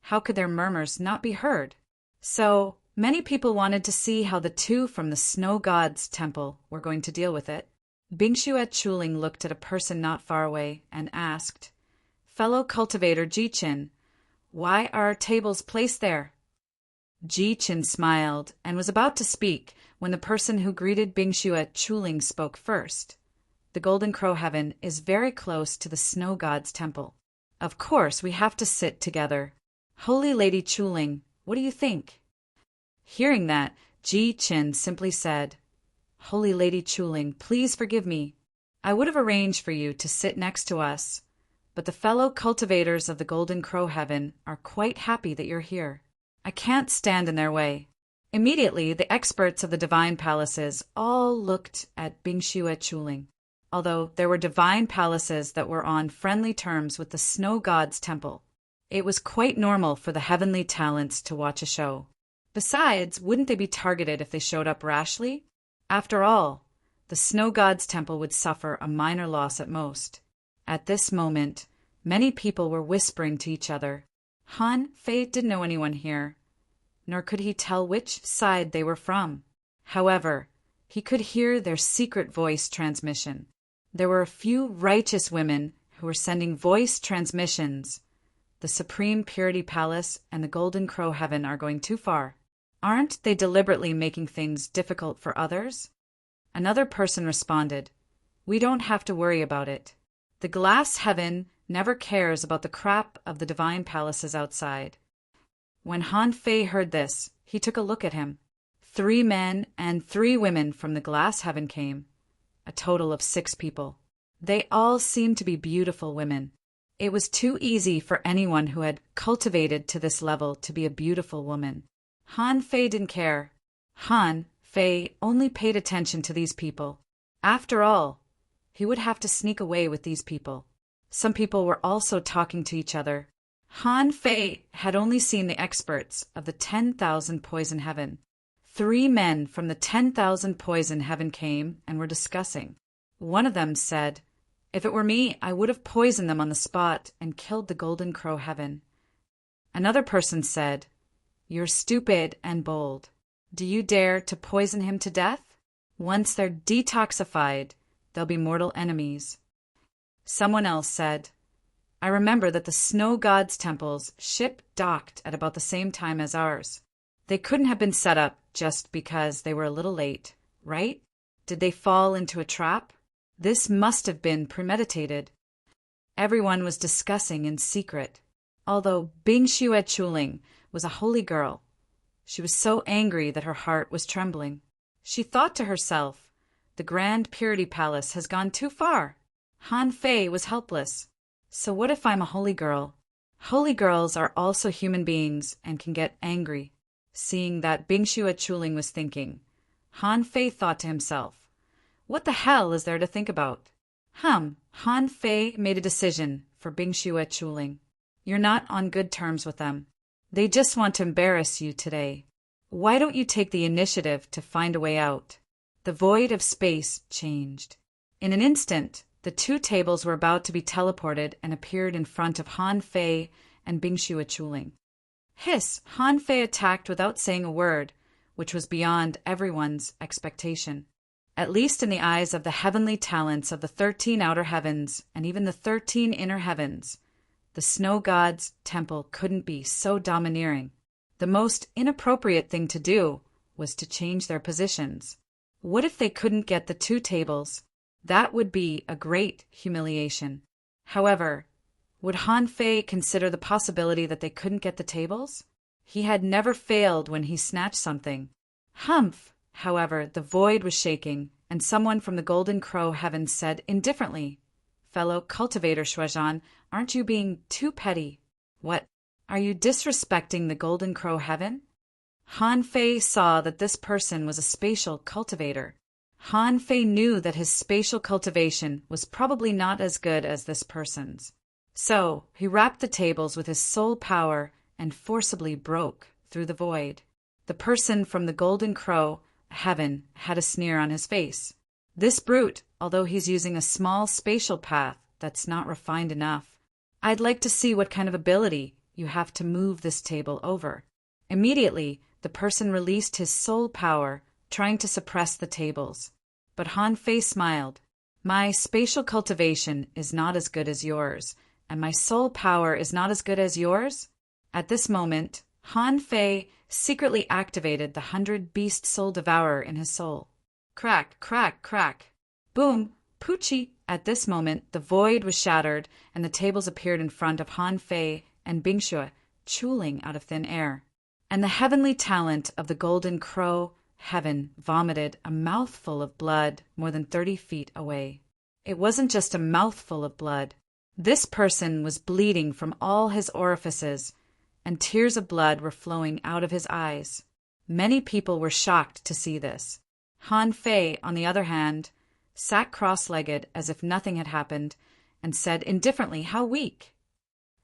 How could their murmurs not be heard? So, many people wanted to see how the 2 from the Snow God's temple were going to deal with it. Bingxue Chuling looked at a person not far away and asked, "Fellow cultivator Jichin, why are our tables placed there?" Jichin smiled and was about to speak when the person who greeted Bingxue Chuling spoke first. "The Golden Crow Heaven is very close to the Snow God's temple. Of course, we have to sit together. Holy Lady Chuling, what do you think?" Hearing that, Jichin simply said, "Holy Lady Chuling, please forgive me. I would have arranged for you to sit next to us, but the fellow cultivators of the Golden Crow Heaven are quite happy that you're here. I can't stand in their way." Immediately, the experts of the divine palaces all looked at Bingxue Chuling. Although there were divine palaces that were on friendly terms with the Snow God's temple, it was quite normal for the heavenly talents to watch a show. Besides, wouldn't they be targeted if they showed up rashly? After all, the Snow God's temple would suffer a minor loss at most. At this moment, many people were whispering to each other. Han Fei didn't know anyone here, nor could he tell which side they were from. However, he could hear their secret voice transmission. There were a few righteous women who were sending voice transmissions. The Supreme Purity Palace and the Golden Crow Heaven are going too far. Aren't they deliberately making things difficult for others? Another person responded, "We don't have to worry about it. The Glass Heaven never cares about the crap of the divine palaces outside." When Han Fei heard this, he took a look at him. 3 men and 3 women from the glass heaven came, a total of 6 people. They all seemed to be beautiful women. It was too easy for anyone who had cultivated to this level to be a beautiful woman. Han Fei didn't care. Han Fei only paid attention to these people. After all, he would have to sneak away with these people. Some people were also talking to each other. Han Fei had only seen the experts of the 10,000 poison heaven. 3 men from the 10,000 poison heaven came and were discussing. One of them said, "If it were me, I would have poisoned them on the spot and killed the golden crow heaven." Another person said, "You're stupid and bold. Do you dare to poison him to death? Once they're detoxified, they'll be mortal enemies." Someone else said, "I remember that the snow god's temple's ship docked at about the same time as ours. They couldn't have been set up just because they were a little late, right? Did they fall into a trap? This must have been premeditated." Everyone was discussing in secret. Although Bing Xue Chuling was a holy girl, she was so angry that her heart was trembling. She thought to herself, "The Grand Purity Palace has gone too far. Han Fei was helpless. So what if I'm a holy girl?" Holy girls are also human beings and can get angry. Seeing that Bing Xue Chuling was thinking, Han Fei thought to himself, "What the hell is there to think about?" Han Fei made a decision for Bing Xue Chuling. "You're not on good terms with them. They just want to embarrass you today. Why don't you take the initiative to find a way out?" The void of space changed. In an instant, the 2 tables were about to be teleported and appeared in front of Han Fei and Bing Xue Chuling. Hiss! Han Fei attacked without saying a word, which was beyond everyone's expectation. At least in the eyes of the heavenly talents of the 13 outer heavens and even the 13 inner heavens, the snow god's temple couldn't be so domineering. The most inappropriate thing to do was to change their positions. What if they couldn't get the 2 tables? That would be a great humiliation. However, would Han Fei consider the possibility that they couldn't get the tables? He had never failed when he snatched something. Humph! However, the void was shaking, and someone from the Golden Crow heaven said indifferently, "Fellow cultivator Shuozhan, aren't you being too petty?" "What? Are you disrespecting the Golden Crow heaven?" Han Fei saw that this person was a spatial cultivator. Han Fei knew that his spatial cultivation was probably not as good as this person's. So he wrapped the tables with his soul power and forcibly broke through the void. The person from the Golden Crow heaven had a sneer on his face. "This brute, although he's using a small spatial path that's not refined enough. I'd like to see what kind of ability you have to move this table over." Immediately, the person released his soul power, trying to suppress the tables. But Han Fei smiled. "My spatial cultivation is not as good as yours, and my soul power is not as good as yours?" At this moment, Han Fei secretly activated the 100-beast soul devourer in his soul. Crack, crack, crack. Boom, poochie. At this moment, the void was shattered, and the tables appeared in front of Han Fei and Bing Xue, chuling out of thin air. And the heavenly talent of the Golden Crow heaven vomited a mouthful of blood more than 30 feet away. It wasn't just a mouthful of blood. This person was bleeding from all his orifices, and tears of blood were flowing out of his eyes. Many people were shocked to see this. Han Fei, on the other hand, sat cross-legged as if nothing had happened, and said indifferently, "How weak."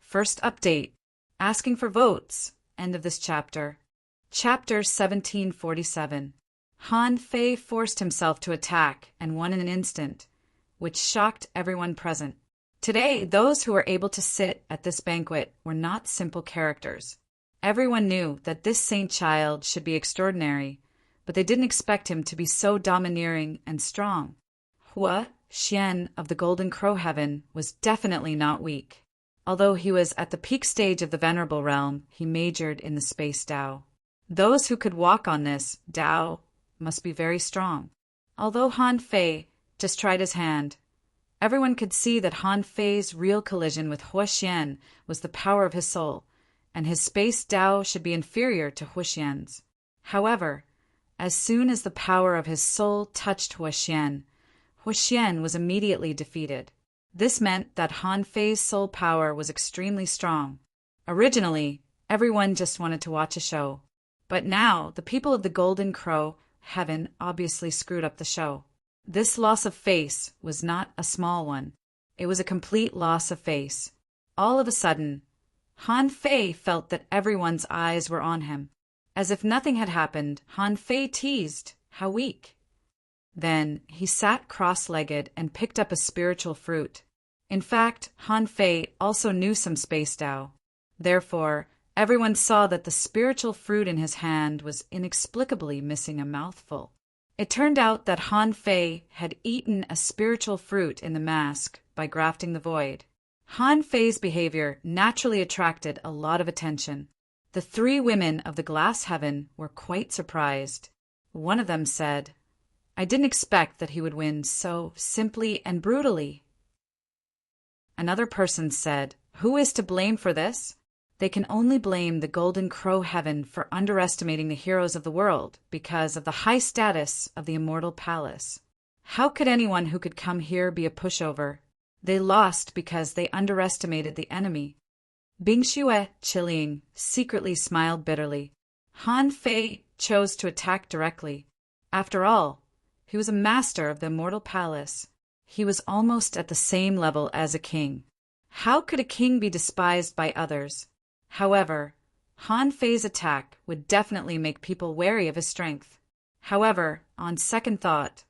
First update. Asking for votes. End of this chapter. Chapter 1747. Han Fei forced himself to attack and won in an instant, which shocked everyone present. Today, those who were able to sit at this banquet were not simple characters. Everyone knew that this saint child should be extraordinary, but they didn't expect him to be so domineering and strong. Hua Xian of the Golden Crow Heaven was definitely not weak. Although he was at the peak stage of the Venerable Realm, he majored in the Space Tao. Those who could walk on this Tao must be very strong. Although Han Fei just tried his hand, everyone could see that Han Fei's real collision with Hua Xian was the power of his soul, and his Space Tao should be inferior to Hua Xian's. However, As soon as the power of his soul touched Huaxian, Huaxian was immediately defeated. This meant that Han Fei's soul power was extremely strong. Originally, everyone just wanted to watch a show. But now, the people of the Golden Crow Heaven obviously screwed up the show. This loss of face was not a small one. It was a complete loss of face. All of a sudden, Han Fei felt that everyone's eyes were on him. As if nothing had happened, Han Fei teased, "How weak." Then he sat cross-legged and picked up a spiritual fruit. In fact, Han Fei also knew some space Tao. Therefore, everyone saw that the spiritual fruit in his hand was inexplicably missing a mouthful. It turned out that Han Fei had eaten a spiritual fruit in the mask by grafting the void. Han Fei's behavior naturally attracted a lot of attention. The three women of the glass heaven were quite surprised. One of them said, "I didn't expect that he would win so simply and brutally." Another person said, "Who is to blame for this?" They can only blame the Golden Crow Heaven for underestimating the heroes of the world because of the high status of the Immortal Palace. How could anyone who could come here be a pushover? They lost because they underestimated the enemy. Bing Xue, chilling, secretly smiled bitterly. Han Fei chose to attack directly. After all, he was a master of the Immortal Palace. He was almost at the same level as a king. How could a king be despised by others? However, Han Fei's attack would definitely make people wary of his strength. However, on second thought,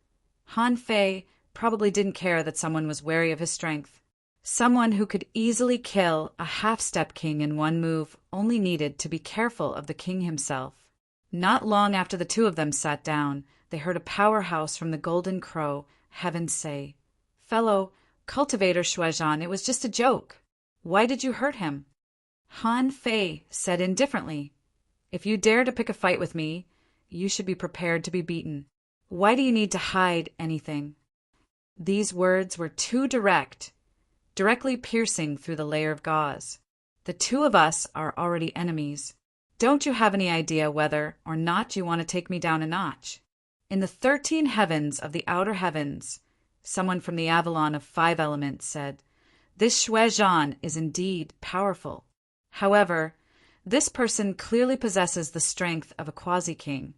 Han Fei probably didn't care that someone was wary of his strength. Someone who could easily kill a half-step king in one move only needed to be careful of the king himself. Not long after the two of them sat down, they heard a powerhouse from the Golden Crow Heaven say, "Fellow cultivator Shuaizhan, it was just a joke. Why did you hurt him?" Han Fei said indifferently, "If you dare to pick a fight with me, you should be prepared to be beaten. Why do you need to hide anything?" These words were too direct, directly piercing through the layer of gauze. The two of us are already enemies. Don't you have any idea whether or not you want to take me down a notch? In the 13 heavens of the outer heavens, someone from the Avalon of 5 elements said, "This Shuaizhan is indeed powerful. However, this person clearly possesses the strength of a quasi-king,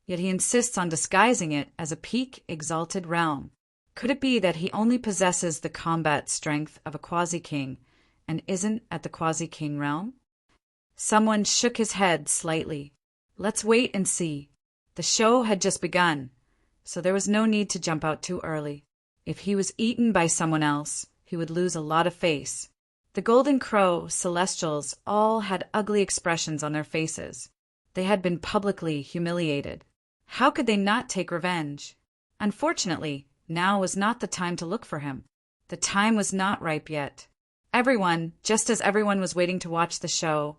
yet he insists on disguising it as a peak exalted realm. Could it be that he only possesses the combat strength of a quasi-king and isn't at the quasi-king realm?" Someone shook his head slightly. "Let's wait and see." The show had just begun, so there was no need to jump out too early. If he was eaten by someone else, he would lose a lot of face. The Golden Crow Celestials all had ugly expressions on their faces. They had been publicly humiliated. How could they not take revenge? Unfortunately, now was not the time to look for him. The time was not ripe yet. Everyone, just as everyone was waiting to watch the show,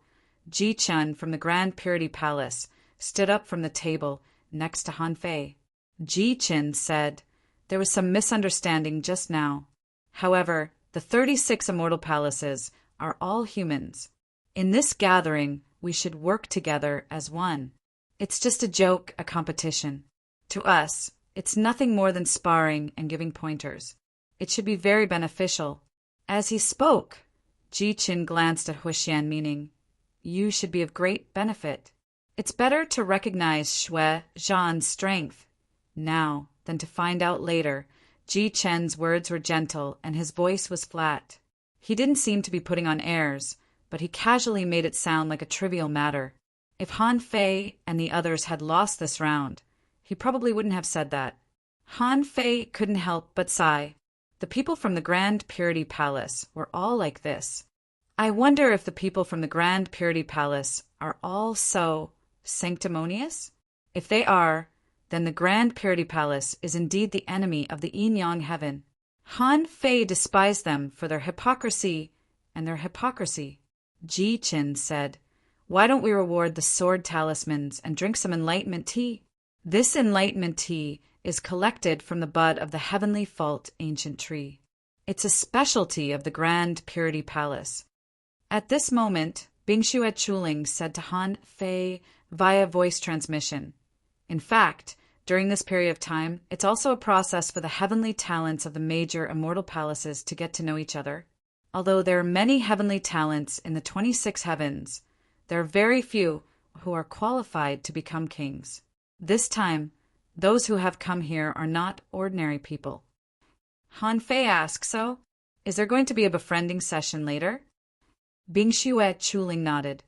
Ji Chun from the Grand Purity Palace stood up from the table next to Han Fei. Ji Chun said, "There was some misunderstanding just now. However, the 36 immortal palaces are all humans. In this gathering, we should work together as one. It's just a joke, a competition. To us, it's nothing more than sparring and giving pointers. It should be very beneficial." As he spoke, Ji Qin glanced at Huaxian, meaning, "You should be of great benefit. It's better to recognize Shui Zhan's strength now than to find out later." Ji Chen's words were gentle and his voice was flat. He didn't seem to be putting on airs, but he casually made it sound like a trivial matter. If Han Fei and the others had lost this round, he probably wouldn't have said that. Han Fei couldn't help but sigh. The people from the Grand Purity Palace were all like this. I wonder if the people from the Grand Purity Palace are all so sanctimonious? If they are, then the Grand Purity Palace is indeed the enemy of the Yin-Yang Heaven. Han Fei despised them for their hypocrisy and their hypocrisy. Ji Qin said, "Why don't we reward the sword talismans and drink some enlightenment tea?" This enlightenment tea is collected from the bud of the heavenly fault ancient tree. It's a specialty of the Grand Purity Palace. At this moment, Bingxue Chuling said to Han Fei via voice transmission, In fact, during this period of time, it's also a process for the heavenly talents of the major immortal palaces to get to know each other. Although there are many heavenly talents in the 26 heavens, there are very few who are qualified to become kings. This time, those who have come here are not ordinary people. Han Fei asks, so, is there going to be a befriending session later? Bing Xue Chuling nodded.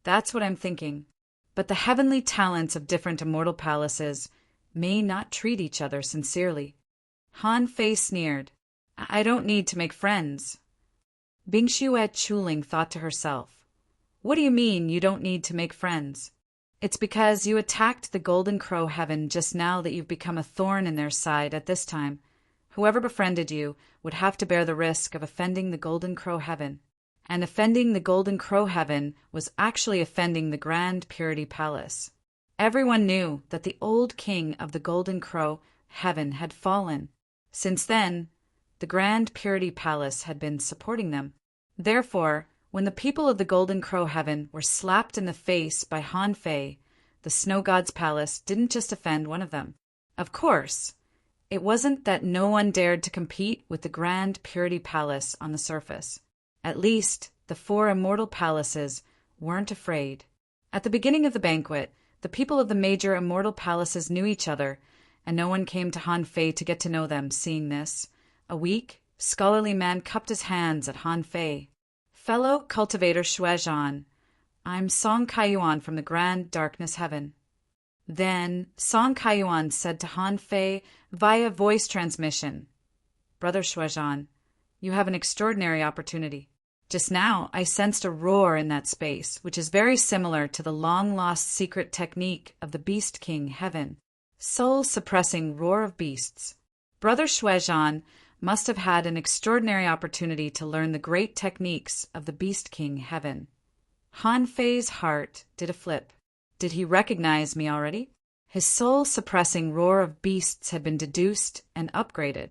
That's what I'm thinking. But the heavenly talents of different immortal palaces may not treat each other sincerely. Han Fei sneered. I don't need to make friends. Bing Xue Chuling thought to herself. What do you mean you don't need to make friends? It's because you attacked the Golden Crow Heaven just now that you've become a thorn in their side at this time. Whoever befriended you would have to bear the risk of offending the Golden Crow Heaven. And offending the Golden Crow Heaven was actually offending the Grand Purity Palace. Everyone knew that the old king of the Golden Crow Heaven had fallen. Since then, the Grand Purity Palace had been supporting them. Therefore, when the people of the Golden Crow Heaven were slapped in the face by Han Fei, the Snow God's palace didn't just offend one of them. Of course, it wasn't that no one dared to compete with the Grand Purity Palace on the surface. At least, the 4 immortal palaces weren't afraid. At the beginning of the banquet, the people of the major immortal palaces knew each other, and no one came to Han Fei to get to know them. Seeing this, a weak, scholarly man cupped his hands at Han Fei. Fellow cultivator Xuezhan, I'm Song Kaiyuan from the Grand Darkness Heaven. Then Song Kaiyuan said to Han Fei via voice transmission, Brother Xuezhan, you have an extraordinary opportunity. Just now, I sensed a roar in that space, which is very similar to the long-lost secret technique of the Beast King Heaven, soul-suppressing roar of beasts. Brother Xuezhan must have had an extraordinary opportunity to learn the great techniques of the Beast King Heaven. Han Fei's heart did a flip. Did he recognize me already? His soul-suppressing roar of beasts had been deduced and upgraded.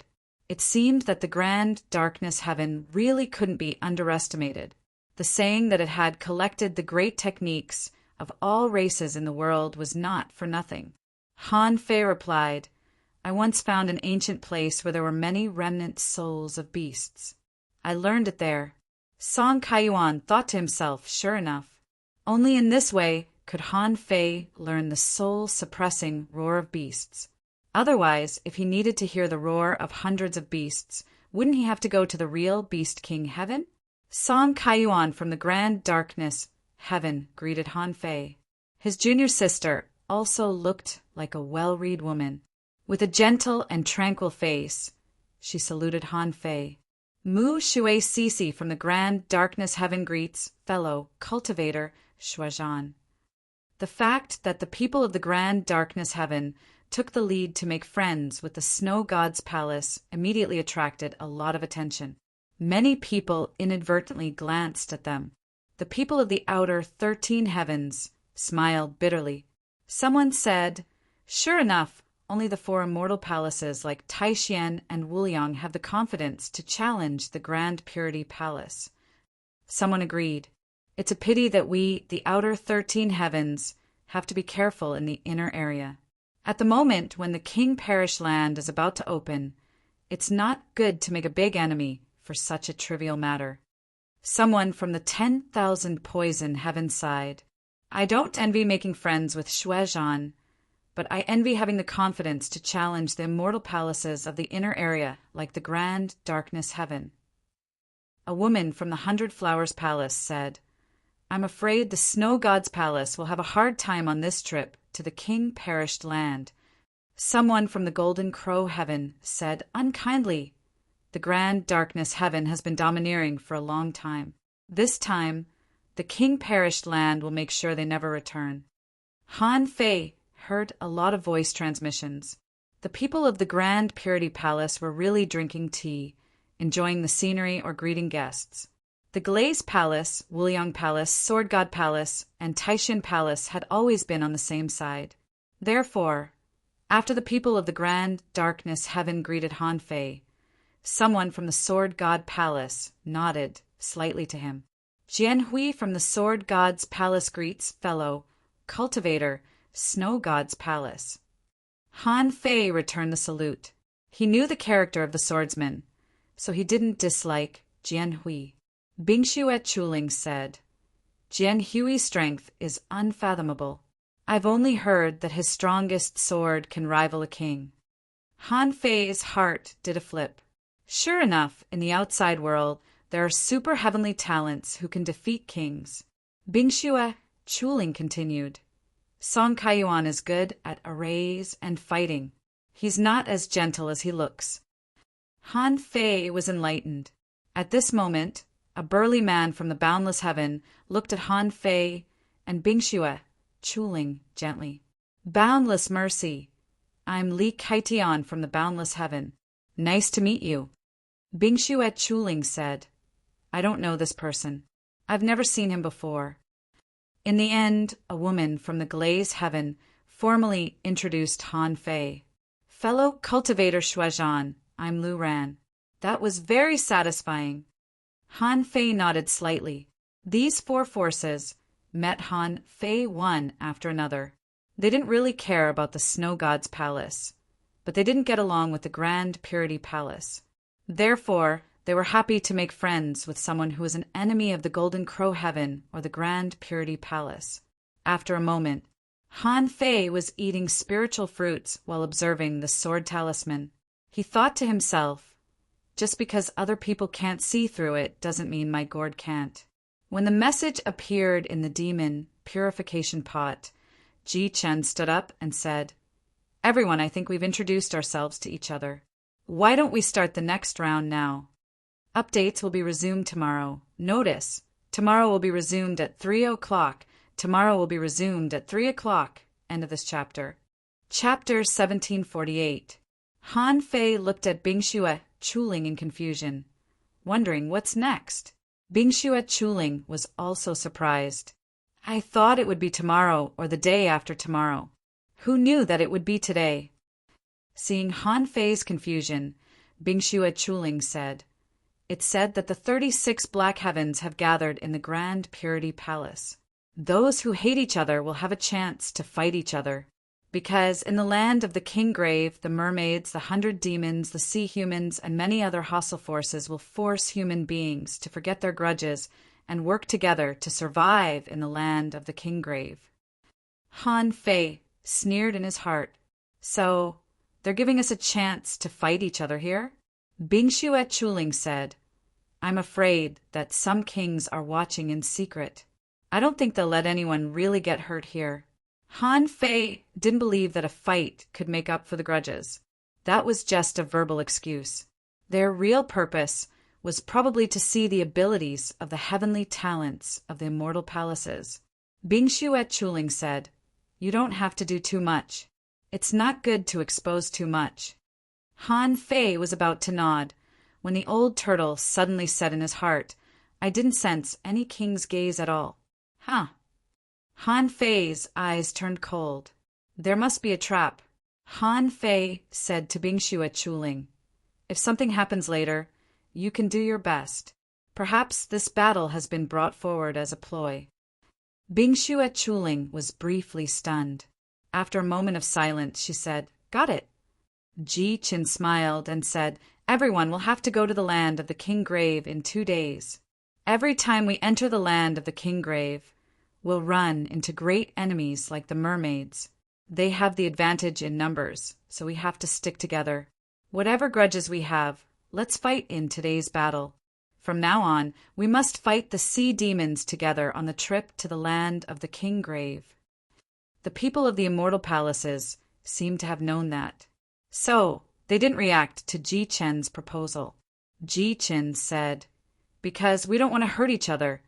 It seemed that the Grand Darkness Heaven really couldn't be underestimated. The saying that it had collected the great techniques of all races in the world was not for nothing. Han Fei replied, I once found an ancient place where there were many remnant souls of beasts. I learned it there. Song Kaiyuan thought to himself, sure enough. Only in this way could Han Fei learn the soul-suppressing roar of beasts. Otherwise, if he needed to hear the roar of hundreds of beasts, wouldn't he have to go to the real Beast King Heaven? Song Kaiyuan from the Grand Darkness Heaven greeted Han Fei. His junior sister also looked like a well-read woman. With a gentle and tranquil face, she saluted Han Fei. Mu Shui Sisi from the Grand Darkness Heaven greets fellow cultivator Xuezhan. The fact that the people of the Grand Darkness Heaven took the lead to make friends with the Snow God's palace immediately attracted a lot of attention. Many people inadvertently glanced at them. The people of the outer 13 heavens smiled bitterly. Someone said, sure enough, only the 4 immortal palaces like Taishan and Wuliang have the confidence to challenge the Grand Purity Palace. Someone agreed. It's a pity that we, the outer 13 heavens, have to be careful in the inner area. At the moment when the King Parish land is about to open, it's not good to make a big enemy for such a trivial matter. Someone from the 10,000 poison heaven sighed. I don't envy making friends with Xuezhan, but I envy having the confidence to challenge the immortal palaces of the inner area like the Grand Darkness Heaven. A woman from the 100 Flowers Palace said, I'm afraid the Snow God's palace will have a hard time on this trip to the King Perished land. Someone from the Golden Crow Heaven said unkindly, the Grand Darkness Heaven has been domineering for a long time. This time, the King Perished land will make sure they never return. Han Fei heard a lot of voice transmissions. The people of the Grand Purity Palace were really drinking tea, enjoying the scenery or greeting guests. The Glaze Palace, Wuliang Palace, Sword God Palace, and Taishan Palace had always been on the same side. Therefore, after the people of the Grand Darkness Heaven greeted Han Fei, someone from the Sword God Palace nodded slightly to him. Jian Hui from the Sword God's Palace greets fellow cultivator Snow God's palace. Han Fei returned the salute. He knew the character of the swordsman, so he didn't dislike Jian Hui. Bingshuo Chuling said, Jian Hui's strength is unfathomable. I've only heard that his strongest sword can rival a king. Han Fei's heart did a flip. Sure enough, in the outside world, there are super heavenly talents who can defeat kings. Bingshuo Chuling continued, Song Kaiyuan is good at arrays and fighting. He's not as gentle as he looks. Han Fei was enlightened. At this moment, a burly man from the boundless heaven looked at Han Fei and Bingshuo Chuling gently. Boundless mercy. I'm Li Kaitian from the boundless heaven. Nice to meet you. Bingshuo Chuling said, I don't know this person. I've never seen him before. In the end, a woman from the glaze heaven formally introduced Han Fei. Fellow cultivator Shuazhan, I'm Lu Ran. That was very satisfying. Han Fei nodded slightly. These four forces met Han Fei one after another. They didn't really care about the Snow God's palace, but they didn't get along with the Grand Purity Palace. Therefore, they were happy to make friends with someone who was an enemy of the Golden Crow Heaven or the Grand Purity Palace. After a moment, Han Fei was eating spiritual fruits while observing the sword talisman. He thought to himself, just because other people can't see through it doesn't mean my gourd can't. When the message appeared in the demon purification pot, Ji Chen stood up and said, Everyone, I think we've introduced ourselves to each other. Why don't we start the next round now? Updates will be resumed tomorrow. Notice, tomorrow will be resumed at 3 o'clock. Tomorrow will be resumed at 3 o'clock. End of this chapter. Chapter 1748. Han Fei looked at Bingshuo Chuling in confusion, wondering what's next. Bingshuo Chuling was also surprised. I thought it would be tomorrow or the day after tomorrow. Who knew that it would be today? Seeing Han Fei's confusion, Bingshuo Chuling said, It's said that the 36 black heavens have gathered in the Grand Purity Palace. Those who hate each other will have a chance to fight each other. Because in the land of the King Grave, the mermaids, the 100 demons, the sea humans, and many other hostile forces will force human beings to forget their grudges and work together to survive in the land of the King Grave. Han Fei sneered in his heart. So, they're giving us a chance to fight each other here? Bingshuo Chuling said, I'm afraid that some kings are watching in secret. I don't think they'll let anyone really get hurt here. Han Fei didn't believe that a fight could make up for the grudges. That was just a verbal excuse. Their real purpose was probably to see the abilities of the heavenly talents of the immortal palaces. Bingshuo Chuling said, You don't have to do too much. It's not good to expose too much. Han Fei was about to nod, when the old turtle suddenly said in his heart, I didn't sense any king's gaze at all. Huh. Han Fei's eyes turned cold. There must be a trap. Han Fei said to Bingshuo Chuling, If something happens later, you can do your best. Perhaps this battle has been brought forward as a ploy. Bingshuo Chuling was briefly stunned. After a moment of silence, she said, Got it. Ji Qin smiled and said, Everyone will have to go to the land of the King Grave in 2 days. Every time we enter the land of the King Grave, we'll run into great enemies like the mermaids. They have the advantage in numbers, so we have to stick together. Whatever grudges we have, let's fight in today's battle. From now on, we must fight the sea demons together on the trip to the land of the King Grave. The people of the immortal palaces seemed to have known that. So, they didn't react to Ji Chen's proposal. Ji Chen said, Because we don't want to hurt each other,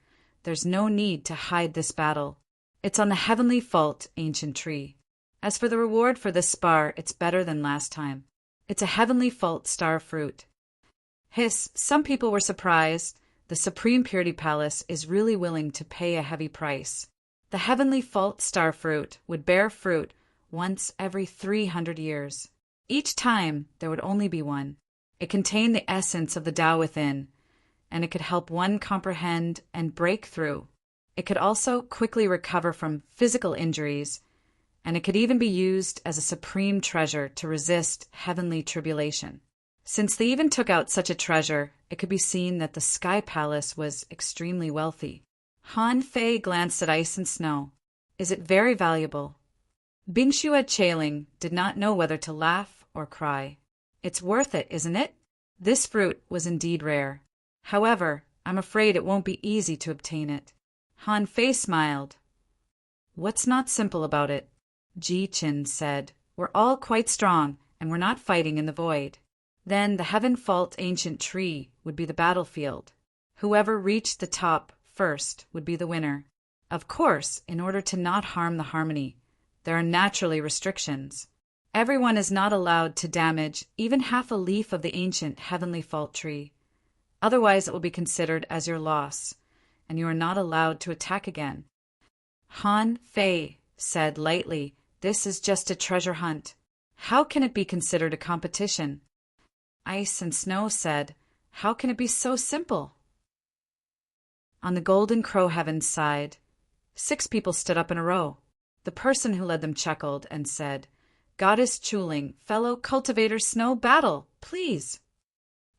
there's no need to hide this battle. It's on the heavenly fault ancient tree. As for the reward for this spar, it's better than last time. It's a heavenly fault star fruit. Hiss, some people were surprised. The Supreme Purity Palace is really willing to pay a heavy price. The heavenly fault star fruit would bear fruit once every 300 years. Each time, there would only be one. It contained the essence of the Tao within, and it could help one comprehend and break through. It could also quickly recover from physical injuries and it could even be used as a supreme treasure to resist heavenly tribulation. Since they even took out such a treasure, it could be seen that the Sky Palace was extremely wealthy. Han Fei glanced at Ice and Snow. Is it very valuable? Bingxue Chailing did not know whether to laugh or cry. It's worth it, isn't it? This fruit was indeed rare. However, I'm afraid it won't be easy to obtain it. Han Fei smiled. What's not simple about it? Ji Qin said. We're all quite strong, and we're not fighting in the void. Then the Heaven Fault Ancient Tree would be the battlefield. Whoever reached the top first would be the winner. Of course, in order to not harm the harmony, there are naturally restrictions. Everyone is not allowed to damage even half a leaf of the ancient Heavenly Fault Tree. Otherwise, it will be considered as your loss, and you are not allowed to attack again. Han Fei said lightly, this is just a treasure hunt. How can it be considered a competition? Ice and Snow said, how can it be so simple? On the Golden Crow Heaven's side, 6 people stood up in a row. The person who led them chuckled and said, Goddess Chuling, fellow cultivator Snow, battle, please.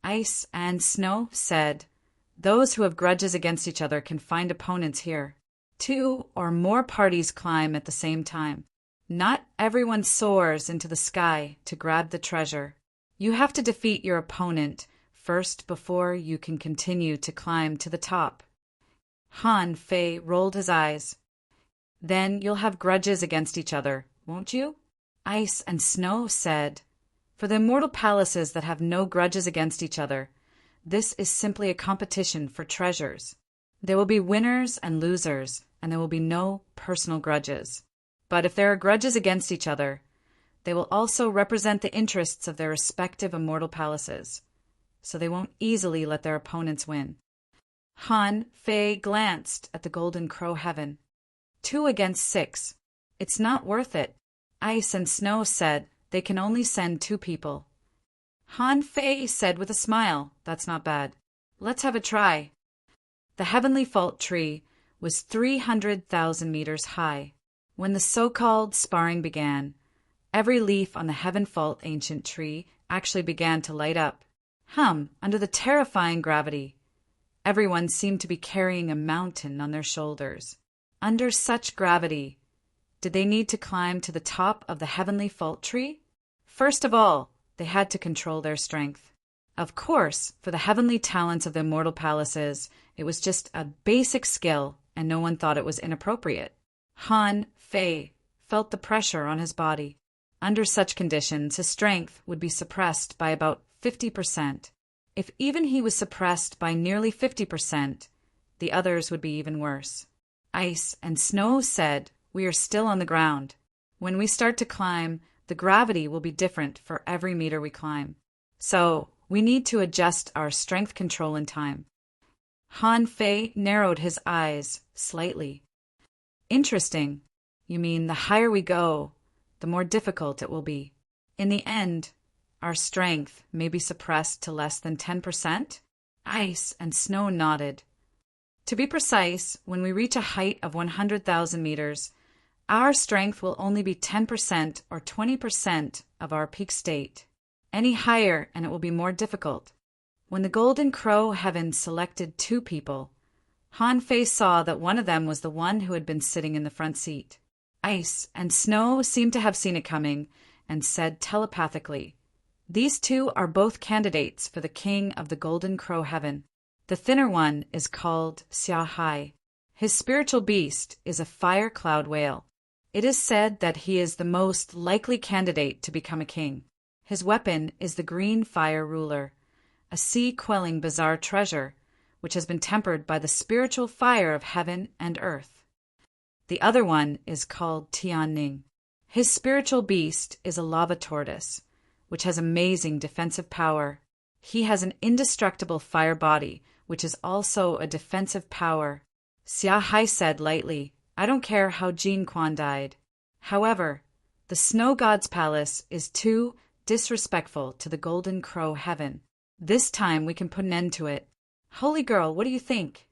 Ice and Snow said, those who have grudges against each other can find opponents here. 2 or more parties climb at the same time. Not everyone soars into the sky to grab the treasure. You have to defeat your opponent first before you can continue to climb to the top. Han Fei rolled his eyes. Then you'll have grudges against each other, won't you? Ice and Snow said, for the immortal palaces that have no grudges against each other, this is simply a competition for treasures. There will be winners and losers, and there will be no personal grudges. But if there are grudges against each other, they will also represent the interests of their respective immortal palaces, so they won't easily let their opponents win. Han Fei glanced at the Golden Crow Heaven. 2 against 6. It's not worth it. Ice and Snow said they can only send 2 people. Han Fei said with a smile, that's not bad. Let's have a try. The Heavenly Fault Tree was 300,000 meters high. When the so-called sparring began, every leaf on the Heaven Fault Ancient Tree actually began to light up. Under the terrifying gravity, everyone seemed to be carrying a mountain on their shoulders. Under such gravity, did they need to climb to the top of the Heavenly Fault Tree? First of all, they had to control their strength. Of course, for the heavenly talents of the immortal palaces, it was just a basic skill, and no one thought it was inappropriate. Han Fei felt the pressure on his body. Under such conditions, his strength would be suppressed by about 50%. If even he was suppressed by nearly 50%, the others would be even worse. Ice and Snow said, we are still on the ground. When we start to climb, the gravity will be different for every meter we climb. So, we need to adjust our strength control in time. Han Fei narrowed his eyes slightly. Interesting. You mean the higher we go, the more difficult it will be. In the end, our strength may be suppressed to less than 10%? Ice and Snow nodded. To be precise, when we reach a height of 100,000 meters, our strength will only be 10% or 20% of our peak state. Any higher and it will be more difficult. When the Golden Crow Heaven selected 2 people, Han Fei saw that one of them was the one who had been sitting in the front seat. Ice and Snow seemed to have seen it coming and said telepathically, these 2 are both candidates for the king of the Golden Crow Heaven. The thinner one is called Xia Hai. His spiritual beast is a fire cloud whale. It is said that he is the most likely candidate to become a king. His weapon is the green fire ruler, a sea-quelling bizarre treasure, which has been tempered by the spiritual fire of heaven and earth. The other one is called Tianning. His spiritual beast is a lava tortoise, which has amazing defensive power. He has an indestructible fire body, which is also a defensive power. Xia Hai said lightly, I don't care how Jin Quan died. However, the Snow God's palace is too disrespectful to the Golden Crow Heaven. This time we can put an end to it. Holy girl, what do you think?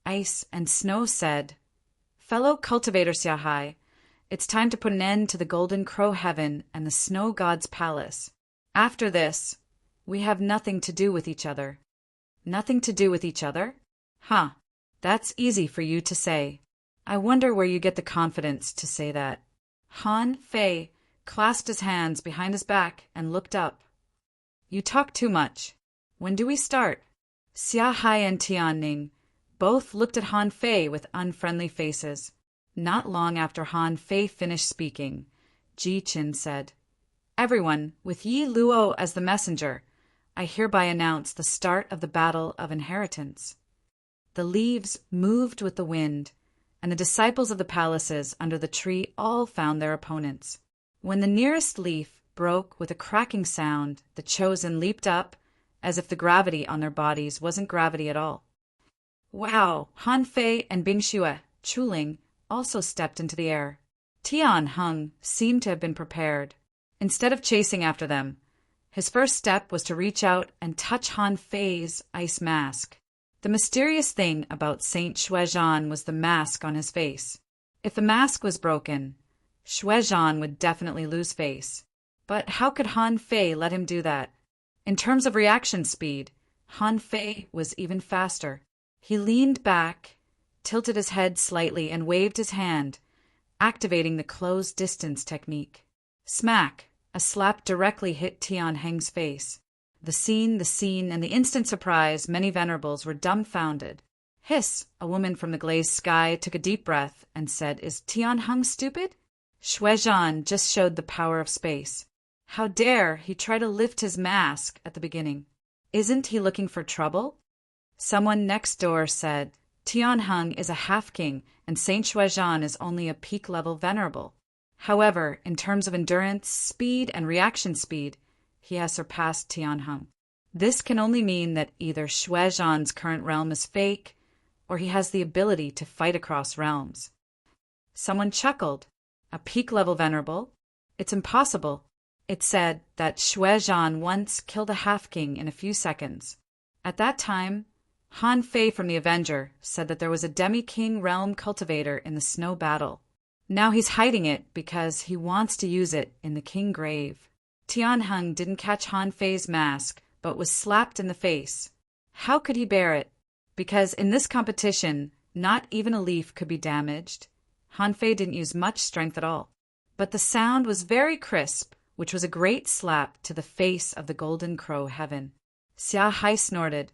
Ice and Snow said, fellow cultivator Xia Hai, It's time to put an end to the Golden Crow heaven and the Snow God's palace. After this, we have nothing to do with each other. Nothing to do with each other? Huh. That's easy for you to say. I wonder where you get the confidence to say that. Han Fei clasped his hands behind his back and looked up. You talk too much. When do we start? Xia Hai and Tianning both looked at Han Fei with unfriendly faces. Not long after Han Fei finished speaking, Ji Qin said, Everyone, with Yi Luo as the messenger, I hereby announce the start of the Battle of Inheritance. The leaves moved with the wind, and the disciples of the palaces under the tree all found their opponents. When the nearest leaf broke with a cracking sound, the chosen leaped up, as if the gravity on their bodies wasn't gravity at all. Wow! Han Fei and Bing Xue, Chuling, also stepped into the air. Tian Heng seemed to have been prepared. Instead of chasing after them, his first step was to reach out and touch Han Fei's ice mask. The mysterious thing about Saint Xuezhan was the mask on his face. If the mask was broken, Xuezhan would definitely lose face. But how could Han Fei let him do that? In terms of reaction speed, Han Fei was even faster. He leaned back, tilted his head slightly, and waved his hand, activating the closed distance technique. Smack! A slap directly hit Tian Heng's face. The scene, and the instant surprise, many venerables were dumbfounded. Hiss! A woman from the glazed sky took a deep breath and said, Is Tian Heng stupid? Xuezhan just showed the power of space. How dare he try to lift his mask at the beginning? Isn't he looking for trouble? Someone next door said, Tian Heng is a half-king and Saint Xuezhan is only a peak-level venerable. However, in terms of endurance, speed, and reaction speed, he has surpassed Tian Heng. This can only mean that either Xuezhan's current realm is fake, or he has the ability to fight across realms. Someone chuckled. A peak-level venerable? It's impossible. It said that Xuezhan once killed a half-king in a few seconds. At that time, Han Fei from the Avenger said that there was a demi-king realm cultivator in the snow battle. Now he's hiding it because he wants to use it in the king grave. Tian Heng didn't catch Han Fei's mask, but was slapped in the face. How could he bear it? Because in this competition, not even a leaf could be damaged. Han Fei didn't use much strength at all. But the sound was very crisp, which was a great slap to the face of the Golden Crow heaven. Xia Hai snorted.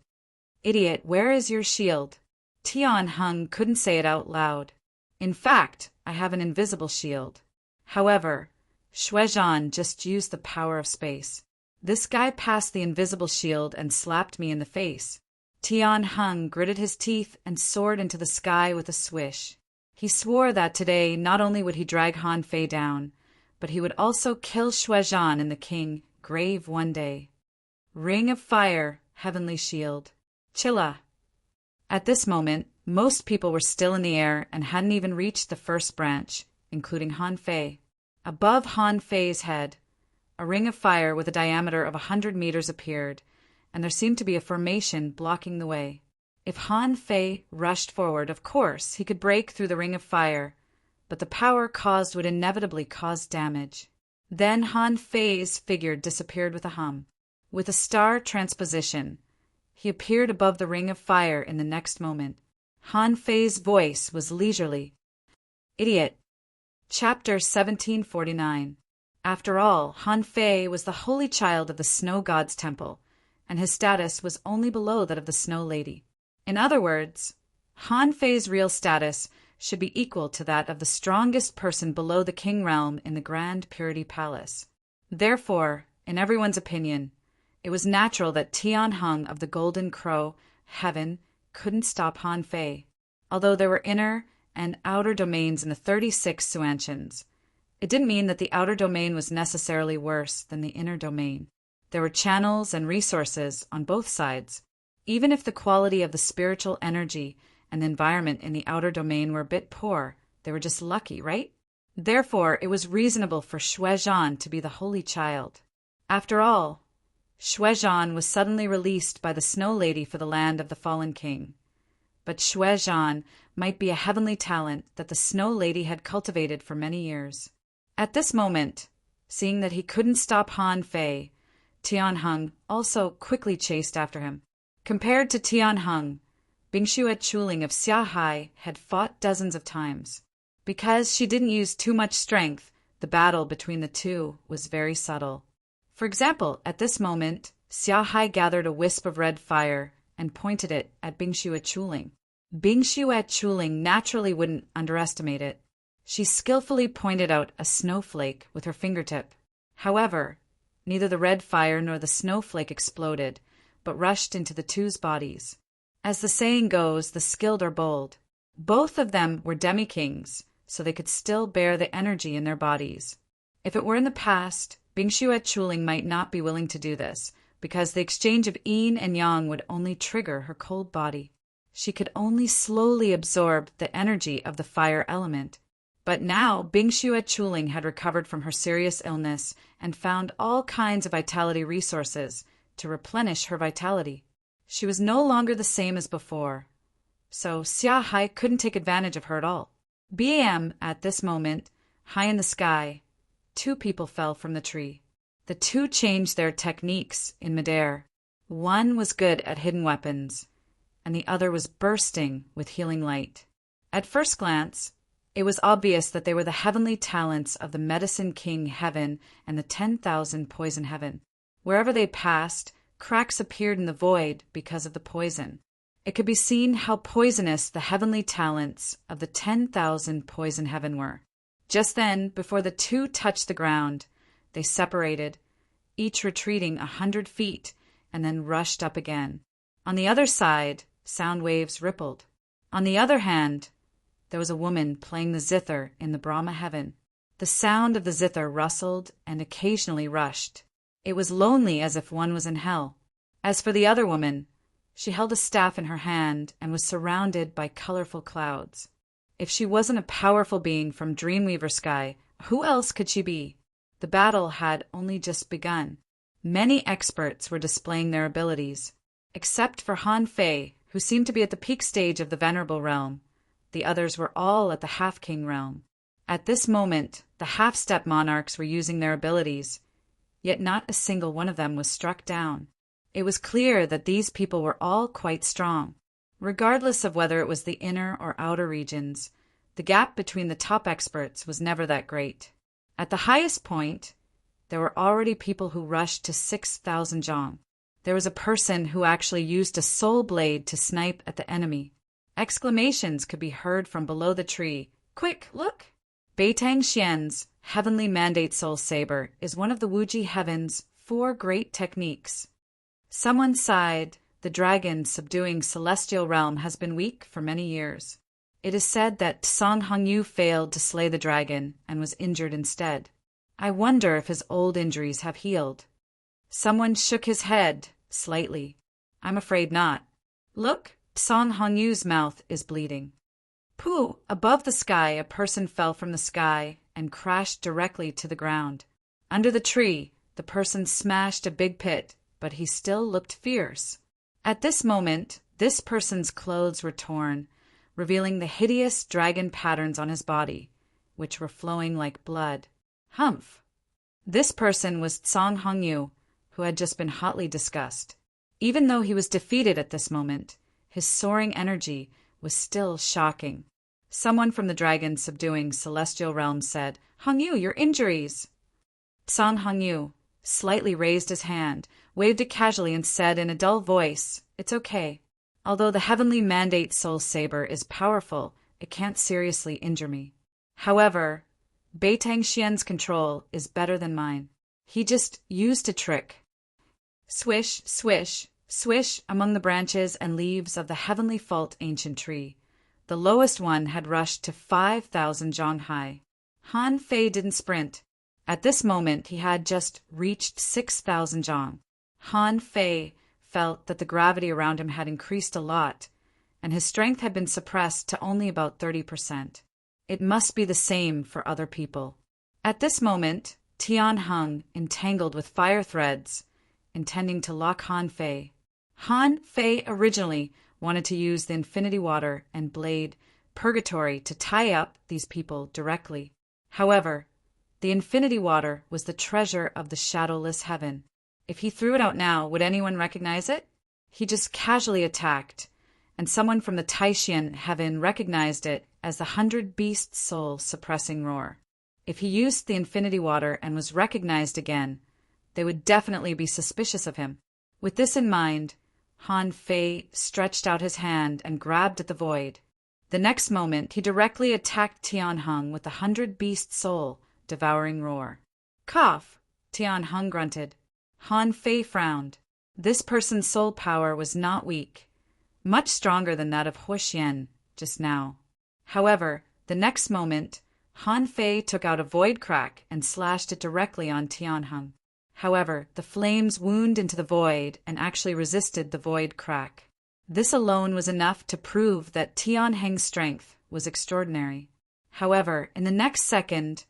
Idiot, where is your shield? Tian Heng couldn't say it out loud. In fact, I have an invisible shield. However, Xuezhan just used the power of space. This guy passed the invisible shield and slapped me in the face. Tian Heng gritted his teeth and soared into the sky with a swish. He swore that today not only would he drag Han Fei down, but he would also kill Xuezhan in the king grave one day. Ring of fire, heavenly shield. Chilla. At this moment, most people were still in the air and hadn't even reached the first branch, including Han Fei. Above Han Fei's head, a ring of fire with a diameter of 100 meters appeared, and there seemed to be a formation blocking the way. If Han Fei rushed forward, of course, he could break through the ring of fire, but the power caused would inevitably cause damage. Then Han Fei's figure disappeared with a hum. With a star transposition, he appeared above the ring of fire in the next moment. Han Fei's voice was leisurely. Idiot. Chapter 1749. After all, Han Fei was the holy child of the Snow God's temple, and his status was only below that of the Snow Lady. In other words, Han Fei's real status should be equal to that of the strongest person below the king realm in the Grand Purity Palace. Therefore, in everyone's opinion, it was natural that Tian Heng of the Golden Crow heaven couldn't stop Han Fei. Although there were inner and outer domains in the 36 Suanshans, it didn't mean that the outer domain was necessarily worse than the inner domain. There were channels and resources on both sides. Even if the quality of the spiritual energy and the environment in the outer domain were a bit poor, they were just lucky, right? Therefore, it was reasonable for Xuezhan to be the holy child. After all, Xuezhan was suddenly released by the Snow Lady for the land of the fallen king. but Shui Zhan might be a heavenly talent that the Snow Lady had cultivated for many years. At this moment, seeing that he couldn't stop Han Fei, Tianheng also quickly chased after him. Compared to Tianheng, Bingxue Chuling of Xiahai had fought dozens of times. Because she didn't use too much strength, the battle between the two was very subtle. For example, at this moment, Xiahai gathered a wisp of red fire and pointed it at Bingxue Chuling. Bingxue Chuling naturally wouldn't underestimate it. She skillfully pointed out a snowflake with her fingertip. However, neither the red fire nor the snowflake exploded, but rushed into the two's bodies. As the saying goes, the skilled are bold. Both of them were demi-kings, so they could still bear the energy in their bodies. If it were in the past, Bingxue Chuling might not be willing to do this, because the exchange of yin and yang would only trigger her cold body. She could only slowly absorb the energy of the fire element. But now Bingxue Chuling had recovered from her serious illness and found all kinds of vitality resources to replenish her vitality. She was no longer the same as before, so Xiahai couldn't take advantage of her at all. Bam! At this moment, high in the sky, two people fell from the tree. The two changed their techniques in midair. One was good at hidden weapons, and the other was bursting with healing light. At first glance, it was obvious that they were the heavenly talents of the Medicine King Heaven and the 10,000 Poison Heaven. Wherever they passed, cracks appeared in the void because of the poison. It could be seen how poisonous the heavenly talents of the 10,000 Poison Heaven were. Just then, before the two touched the ground, they separated, each retreating 100 feet, and then rushed up again. On the other side, sound waves rippled. On the other hand, there was a woman playing the zither in the Brahma heaven. The sound of the zither rustled and occasionally rushed. It was lonely, as if one was in hell. As for the other woman, she held a staff in her hand and was surrounded by colorful clouds. If she wasn't a powerful being from Dreamweaver Sky, who else could she be? The battle had only just begun. Many experts were displaying their abilities. Except for Han Fei, who seemed to be at the peak stage of the Venerable Realm, the others were all at the Half-King Realm. At this moment, the Half-Step Monarchs were using their abilities, yet not a single one of them was struck down. It was clear that these people were all quite strong. Regardless of whether it was the inner or outer regions, the gap between the top experts was never that great. At the highest point, there were already people who rushed to 6,000 zhang. There was a person who actually used a soul blade to snipe at the enemy. Exclamations could be heard from below the tree. Quick, look! Beitang Xian's Heavenly Mandate Soul Saber is one of the Wuji Heaven's 4 great techniques. Someone sighed. The dragon subduing Celestial Realm has been weak for many years. It is said that Song Hongyu failed to slay the dragon and was injured instead. I wonder if his old injuries have healed. Someone shook his head slightly. I'm afraid not. Look! Song Hongyu's mouth is bleeding. Pooh! Above the sky, a person fell from the sky and crashed directly to the ground. Under the tree, the person smashed a big pit, but he still looked fierce. At this moment, this person's clothes were torn, revealing the hideous dragon patterns on his body, which were flowing like blood. Humph! This person was Song Hongyu, who had just been hotly discussed. Even though he was defeated at this moment, his soaring energy was still shocking. Someone from the dragon subduing Celestial Realm said, Hongyu, your injuries! Song Hongyu slightly raised his hand, waved it casually, and said in a dull voice, It's okay. Although the Heavenly Mandate Soul Saber is powerful, it can't seriously injure me. However, Beitang Xian's control is better than mine. He just used a trick. Swish, swish, swish among the branches and leaves of the Heavenly Fault ancient tree. The lowest one had rushed to 5,000 zhang high. Han Fei didn't sprint. At this moment, he had just reached 6,000 zhang. Han Fei felt that the gravity around him had increased a lot, and his strength had been suppressed to only about 30%. It must be the same for other people. At this moment, Tianheng entangled with fire threads, intending to lock Han Fei. Han Fei originally wanted to use the infinity water and blade purgatory to tie up these people directly. However, the infinity water was the treasure of the shadowless heaven. If he threw it out now, would anyone recognize it? He just casually attacked, and someone from the Taishian heaven recognized it as the 100-beast soul suppressing roar. If he used the infinity water and was recognized again, they would definitely be suspicious of him. With this in mind, Han Fei stretched out his hand and grabbed at the void. The next moment, he directly attacked Tianheng with the 100-beast soul devouring roar. Cough! Tianheng grunted. Han Fei frowned. This person's soul power was not weak, much stronger than that of Huoxian just now. However, the next moment, Han Fei took out a void crack and slashed it directly on Tianheng. However, the flames wound into the void and actually resisted the void crack. This alone was enough to prove that Tianheng's strength was extraordinary. However, in the next second,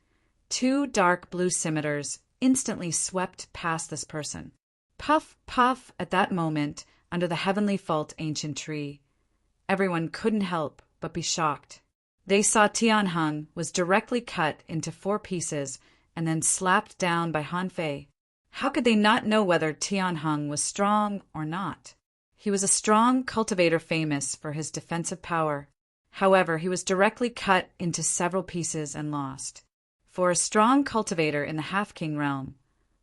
2 dark blue scimitars instantly swept past this person. Puff, puff at that moment under the heavenly fault ancient tree. Everyone couldn't help but be shocked. They saw Tianheng was directly cut into 4 pieces and then slapped down by Han Fei. How could they not know whether Tianheng was strong or not? He was a strong cultivator famous for his defensive power. However, he was directly cut into several pieces and lost. For a strong cultivator in the Half-King realm,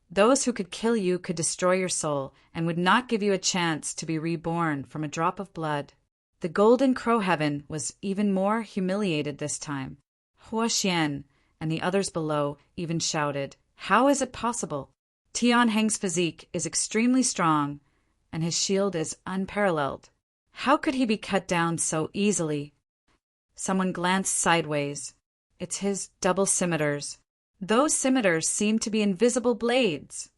those who could kill you could destroy your soul and would not give you a chance to be reborn from a drop of blood. The Golden Crow Heaven was even more humiliated this time. Huoxian and the others below even shouted, "How is it possible? Tianheng's physique is extremely strong, and his shield is unparalleled. How could he be cut down so easily?" Someone glanced sideways. It's his double scimitars. Those scimitars seemed to be invisible blades.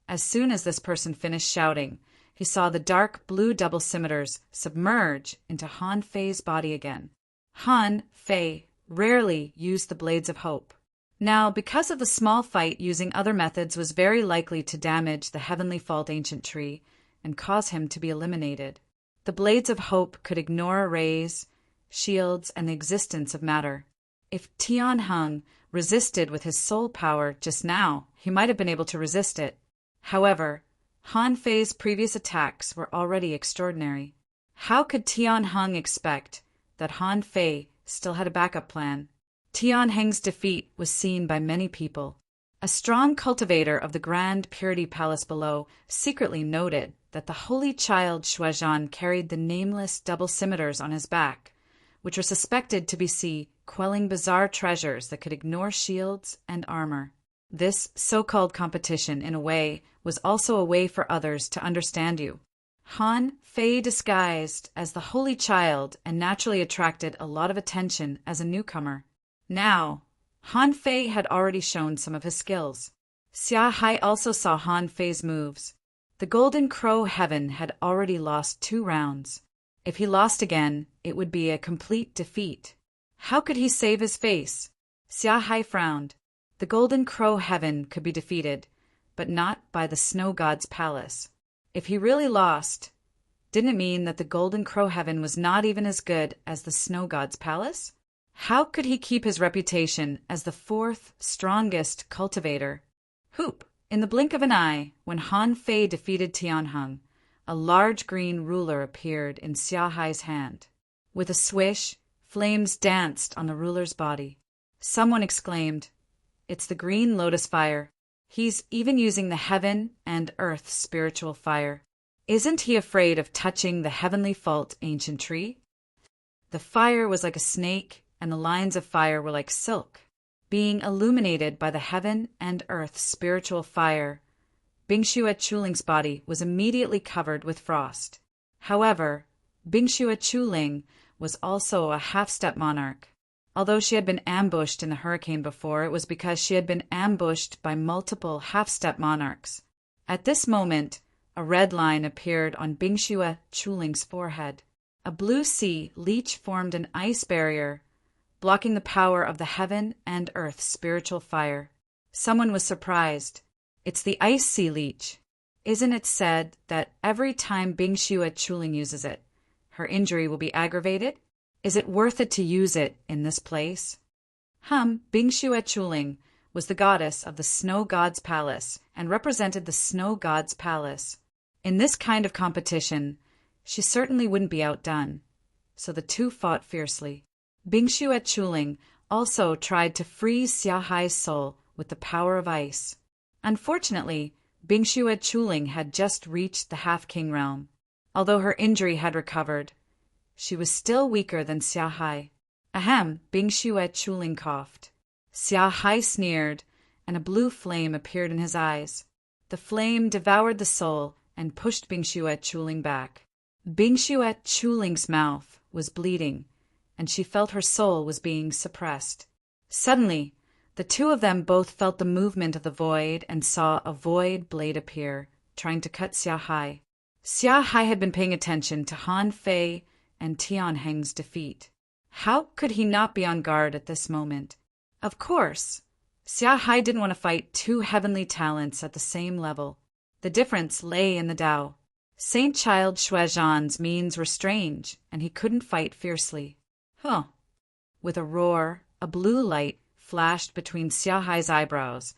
As soon as this person finished shouting, he saw the dark blue double scimitars submerge into Han Fei's body again. Han Fei rarely used the blades of hope. Now, because of the small fight, using other methods was very likely to damage the heavenly fault ancient tree and cause him to be eliminated. The blades of hope could ignore arrays, shields, and the existence of matter. If Tianheng resisted with his soul power just now, he might have been able to resist it. However, Han Fei's previous attacks were already extraordinary. How could Tianheng expect that Han Fei still had a backup plan? Tianheng's defeat was seen by many people. A strong cultivator of the Grand Purity Palace below secretly noted that the holy child Shuazhan carried the nameless double scimitars on his back, which were suspected to be quelling bizarre treasures that could ignore shields and armor. This so-called competition, in a way, was also a way for others to understand you. Han Fei disguised as the holy child and naturally attracted a lot of attention as a newcomer. Now, Han Fei had already shown some of his skills. Xia Hai also saw Han Fei's moves. The Golden Crow Heaven had already lost 2 rounds. If he lost again, it would be a complete defeat. How could he save his face? Xia Hai frowned. The Golden Crow Heaven could be defeated, but not by the Snow God's palace. If he really lost, didn't it mean that the Golden Crow Heaven was not even as good as the Snow God's palace? How could he keep his reputation as the 4th strongest cultivator? Hoop! In the blink of an eye, when Han Fei defeated Tianheng, a large green ruler appeared in Xia Hai's hand. With a swish, flames danced on the ruler's body. Someone exclaimed, "It's the green lotus fire. He's even using the heaven and earth spiritual fire. Isn't he afraid of touching the heavenly fault ancient tree?" The fire was like a snake, and the lines of fire were like silk. Being illuminated by the heaven and earth spiritual fire, Bingxue Chuling's body was immediately covered with frost. However, Bingxue Chuling was also a half-step monarch. Although she had been ambushed in the hurricane before, it was because she had been ambushed by multiple half-step monarchs. At this moment, a red line appeared on Bingxue Chuling's forehead. A blue sea leech formed an ice barrier, blocking the power of the heaven and earth spiritual fire. Someone was surprised. It's the ice sea leech. Isn't it said that every time Bingxue Chuling uses it, Her injury will be aggravated? Is it worth it to use it in this place? Bingxue Chuling was the goddess of the snow god's palace and represented the snow god's palace. In this kind of competition, she certainly wouldn't be outdone. So the two fought fiercely. Bingxue Chuling also tried to freeze Xia Hai's soul with the power of ice. Unfortunately, Bingxue Chuling had just reached the half-king realm. Although her injury had recovered, she was still weaker than Xia Hai. Bingxue Chuling coughed. Xia Hai sneered, and a blue flame appeared in his eyes. The flame devoured the soul and pushed Bingxue Chuling back. Bingxue Chuling's mouth was bleeding, and she felt her soul was being suppressed. Suddenly, the two of them both felt the movement of the void and saw a void blade appear, trying to cut Xia Hai. Xia Hai had been paying attention to Han Fei and Tian Heng's defeat. How could he not be on guard at this moment? Of course, Xia Hai didn't want to fight two heavenly talents at the same level. The difference lay in the Tao. Saint Child Shuizhan's means were strange, and he couldn't fight fiercely. With a roar, a blue light flashed between Xia Hai's eyebrows,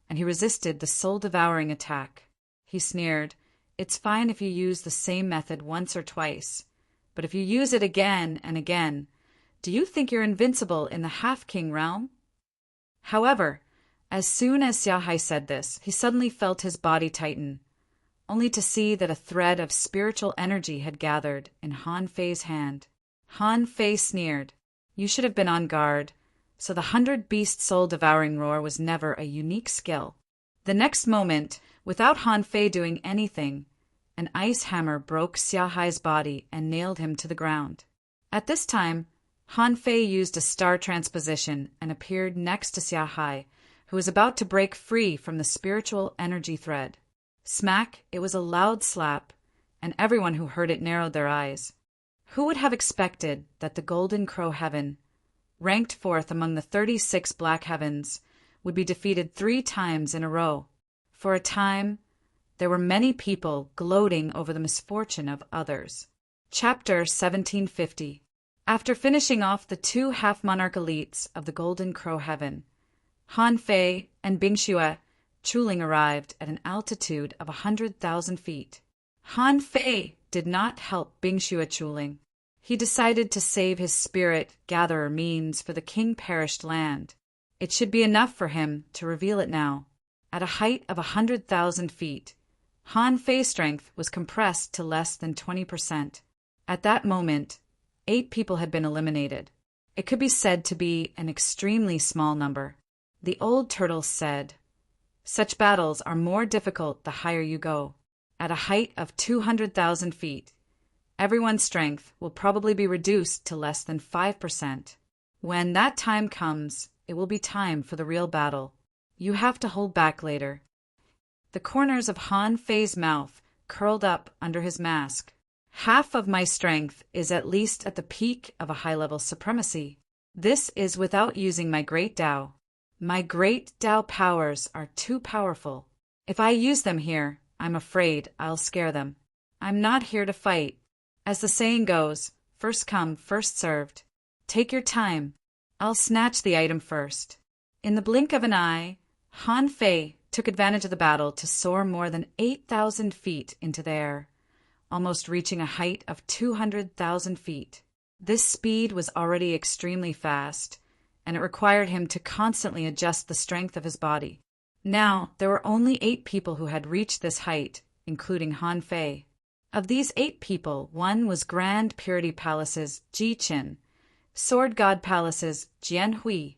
and he resisted the soul-devouring attack. He sneered, "It's fine if you use the same method once or twice, but if you use it again and again, do you think you're invincible in the half-king realm?" However, as soon as Xia Hai said this, he suddenly felt his body tighten, only to see that a thread of spiritual energy had gathered in Han Fei's hand. Han Fei sneered, "You should have been on guard, so the 100-beast soul-devouring roar was never a unique skill." The next moment, without Han Fei doing anything, an ice hammer broke Xia Hai's body and nailed him to the ground. At this time, Han Fei used a star transposition and appeared next to Xia Hai, who was about to break free from the spiritual energy thread. Smack! It was a loud slap, and everyone who heard it narrowed their eyes. Who would have expected that the Golden Crow Heaven, ranked fourth among the 36 black heavens, would be defeated 3 times in a row? For a time, there were many people gloating over the misfortune of others. Chapter 1750. After finishing off the 2 half-monarch elites of the Golden Crow Heaven, Han Fei and Bingxue Chuling arrived at an altitude of 100,000 feet. Han Fei did not help Bingxue Chuling. He decided to save his spirit-gatherer means for the king-perished land. It should be enough for him to reveal it now. At a height of 100,000 feet, Han Fei's strength was compressed to less than 20%. At that moment, 8 people had been eliminated. It could be said to be an extremely small number. The old turtle said, "Such battles are more difficult the higher you go. At a height of 200,000 feet, everyone's strength will probably be reduced to less than 5%. When that time comes, it will be time for the real battle. You have to hold back later." The corners of Han Fei's mouth curled up under his mask. "Half of my strength is at least at the peak of a high-level supremacy. This is without using my great Tao. My great Tao powers are too powerful. If I use them here, I'm afraid I'll scare them. I'm not here to fight. As the saying goes, first come, first served. Take your time. I'll snatch the item first." In the blink of an eye, Han Fei took advantage of the battle to soar more than 8,000 feet into the air, almost reaching a height of 200,000 feet. This speed was already extremely fast, and it required him to constantly adjust the strength of his body. Now, there were only 8 people who had reached this height, including Han Fei. Of these 8 people, one was Grand Purity Palace's Ji Qin, Sword God Palace's Jian Hui,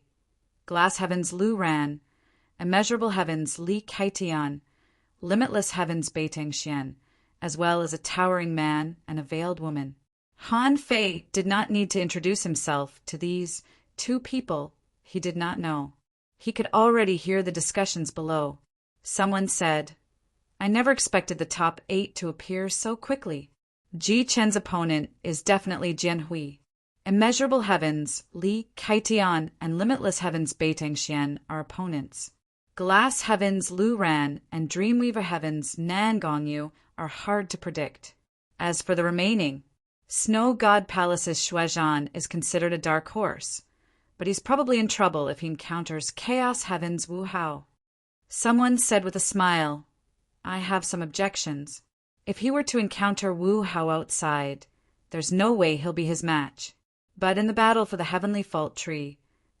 Glass Heaven's Lu Ran, Immeasurable Heaven's Li Kaitian, Limitless Heaven's Beiteng Xian, as well as a towering man and a veiled woman. Han Fei did not need to introduce himself to these 2 people he did not know. He could already hear the discussions below. Someone said, "I never expected the top 8 to appear so quickly." Ji Chen's opponent is definitely Jian Hui. Immeasurable Heavens, Li Kaitian, and Limitless Heavens Beiteng Xian are opponents. Glass Heavens Lu Ran and Dreamweaver Heavens Nan Gongyu are hard to predict. As for the remaining, Snow God Palace's Shuezhan is considered a dark horse, but he's probably in trouble if he encounters Chaos Heaven's Wu Hao. Someone said with a smile, I have some objections. If he were to encounter Wu Hao outside, there's no way he'll be his match. But in the battle for the Heavenly Fault Tree,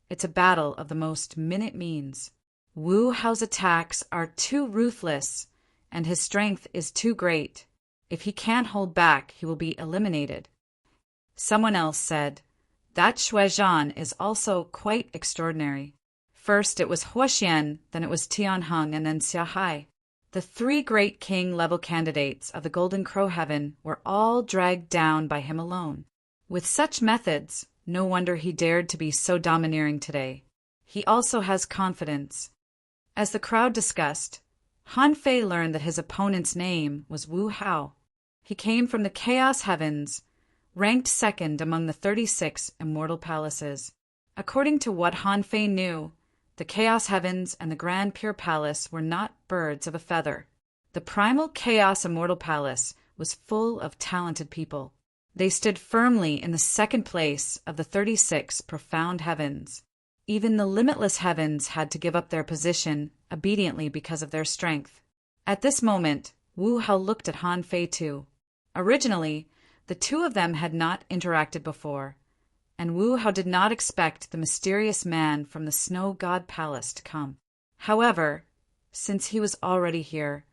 it's a battle of the most minute means. Wu Hao's attacks are too ruthless, and his strength is too great. If he can't hold back, he will be eliminated. Someone else said, that Shuezhan is also quite extraordinary. First it was Huoxian, then it was Tianheng, and then Xiahai. The three great king-level candidates of the Golden Crow Heaven were all dragged down by him alone. With such methods, no wonder he dared to be so domineering today. He also has confidence. As the crowd discussed, Han Fei learned that his opponent's name was Wu Hao. He came from the Chaos Heavens, ranked second among the 36 immortal palaces. According to what Han Fei knew, the Chaos Heavens and the Grand Pure Palace were not birds of a feather. The primal Chaos Immortal Palace was full of talented people. They stood firmly in the second place of the 36 profound heavens. Even the limitless heavens had to give up their position obediently because of their strength. At this moment, Wu Hao looked at Han Fei too. Originally, the two of them had not interacted before, and Wu Hao did not expect the mysterious man from the Snow God Palace to come. However, since he was already here,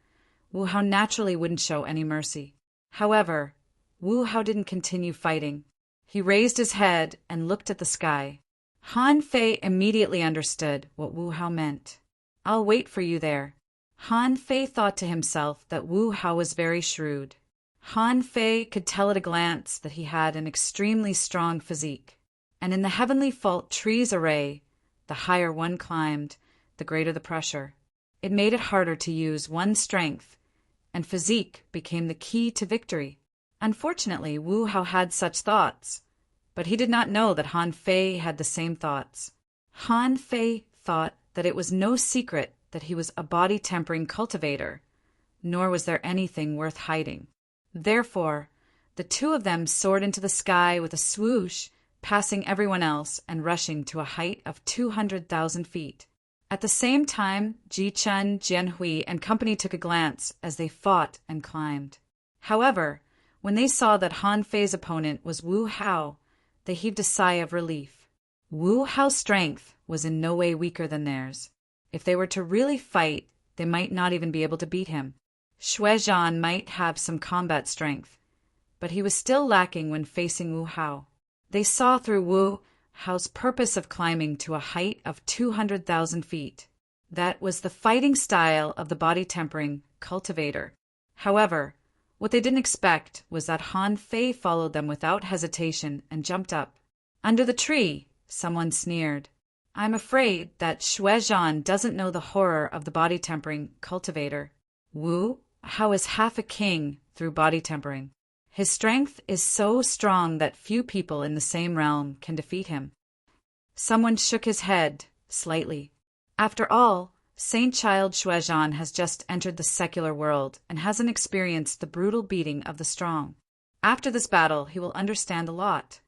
Wu Hao naturally wouldn't show any mercy. However, Wu Hao didn't continue fighting. He raised his head and looked at the sky. Han Fei immediately understood what Wu Hao meant. I'll wait for you there. Han Fei thought to himself that Wu Hao was very shrewd. Han Fei could tell at a glance that he had an extremely strong physique, and in the Heavenly Fault Tree's array, the higher one climbed, the greater the pressure. It made it harder to use one's strength, and physique became the key to victory. Unfortunately, Wu Hao had such thoughts, but he did not know that Han Fei had the same thoughts. Han Fei thought that it was no secret that he was a body-tempering cultivator, nor was there anything worth hiding. Therefore, the two of them soared into the sky with a swoosh, passing everyone else and rushing to a height of 200,000 feet. At the same time, Ji Chen, Jian Hui, and company took a glance as they fought and climbed. However, when they saw that Han Fei's opponent was Wu Hao, they heaved a sigh of relief. Wu Hao's strength was in no way weaker than theirs. If they were to really fight, they might not even be able to beat him. Shuezhan might have some combat strength, but he was still lacking when facing Wu Hao. They saw through Wu Hao's purpose of climbing to a height of 200,000 feet. That was the fighting style of the body-tempering cultivator. However, what they didn't expect was that Han Fei followed them without hesitation and jumped up. Under the tree, someone sneered. I'm afraid that Shuezhan doesn't know the horror of the body-tempering cultivator. Wu Hao is half a king through body tempering. His strength is so strong that few people in the same realm can defeat him. Someone shook his head slightly. After all, Saint Child Shuezhan has just entered the secular world and hasn't experienced the brutal beating of the strong. After this battle, he will understand a lot.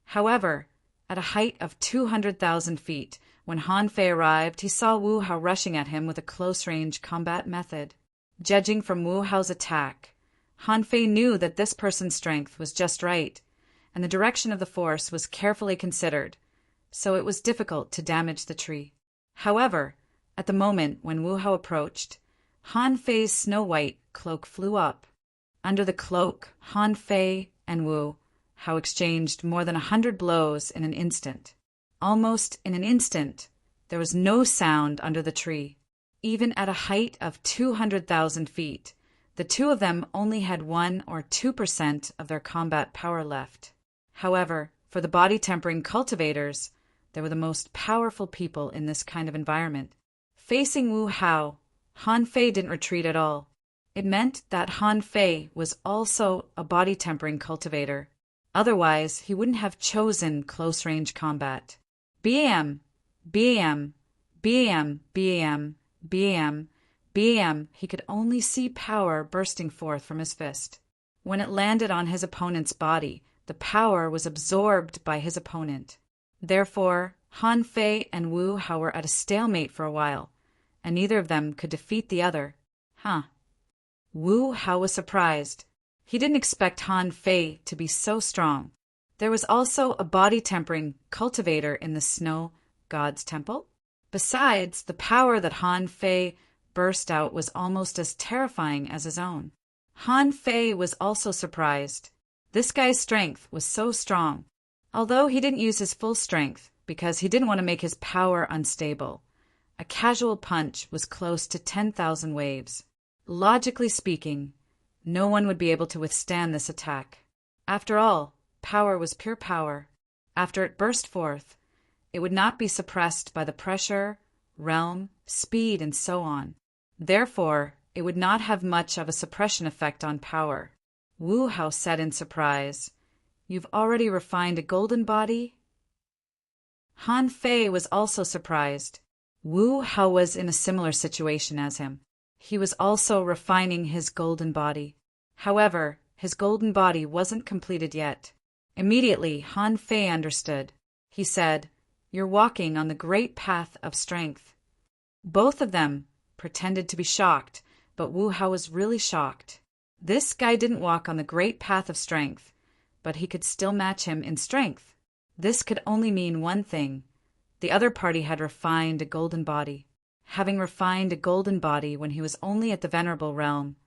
However, at a height of 200,000 feet, when Han Fei arrived, he saw Wu Hao rushing at him with a close-range combat method. Judging from Wu Hao's attack, Han Fei knew that this person's strength was just right, and the direction of the force was carefully considered, so it was difficult to damage the tree. However, at the moment when Wu Hao approached, Han Fei's snow-white cloak flew up. Under the cloak, Han Fei and Wu Hao exchanged more than 100 blows in an instant. Almost in an instant, there was no sound under the tree. Even at a height of 200,000 feet, the two of them only had 1 or 2% of their combat power left. However, for the body-tempering cultivators, they were the most powerful people in this kind of environment. Facing Wu Hao, Han Fei didn't retreat at all. It meant that Han Fei was also a body-tempering cultivator. Otherwise, he wouldn't have chosen close-range combat. BAM! BAM! BAM! BAM! BAM! BAM! He could only see power bursting forth from his fist. When it landed on his opponent's body, the power was absorbed by his opponent. Therefore, Han Fei and Wu Hao were at a stalemate for a while, and neither of them could defeat the other. Wu Hao was surprised. He didn't expect Han Fei to be so strong. There was also a body-tempering cultivator in the snow god's temple. Besides, the power that Han Fei burst out was almost as terrifying as his own. Han Fei was also surprised. This guy's strength was so strong, although he didn't use his full strength because he didn't want to make his power unstable. A casual punch was close to 10,000 waves. Logically speaking, no one would be able to withstand this attack. After all, power was pure power. After it burst forth, it would not be suppressed by the pressure, realm, speed, and so on. Therefore, it would not have much of a suppression effect on power. Wu Hao said in surprise, "You've already refined a golden body?" Han Fei was also surprised. Wu Hao was in a similar situation as him. He was also refining his golden body. However, his golden body wasn't completed yet. Immediately, Han Fei understood. He said, "You're walking on the great path of strength." Both of them pretended to be shocked, but Wu Hao was really shocked. This guy didn't walk on the great path of strength, but he could still match him in strength. This could only mean one thing. The other party had refined a golden body. Having refined a golden body when he was only at the venerable realm,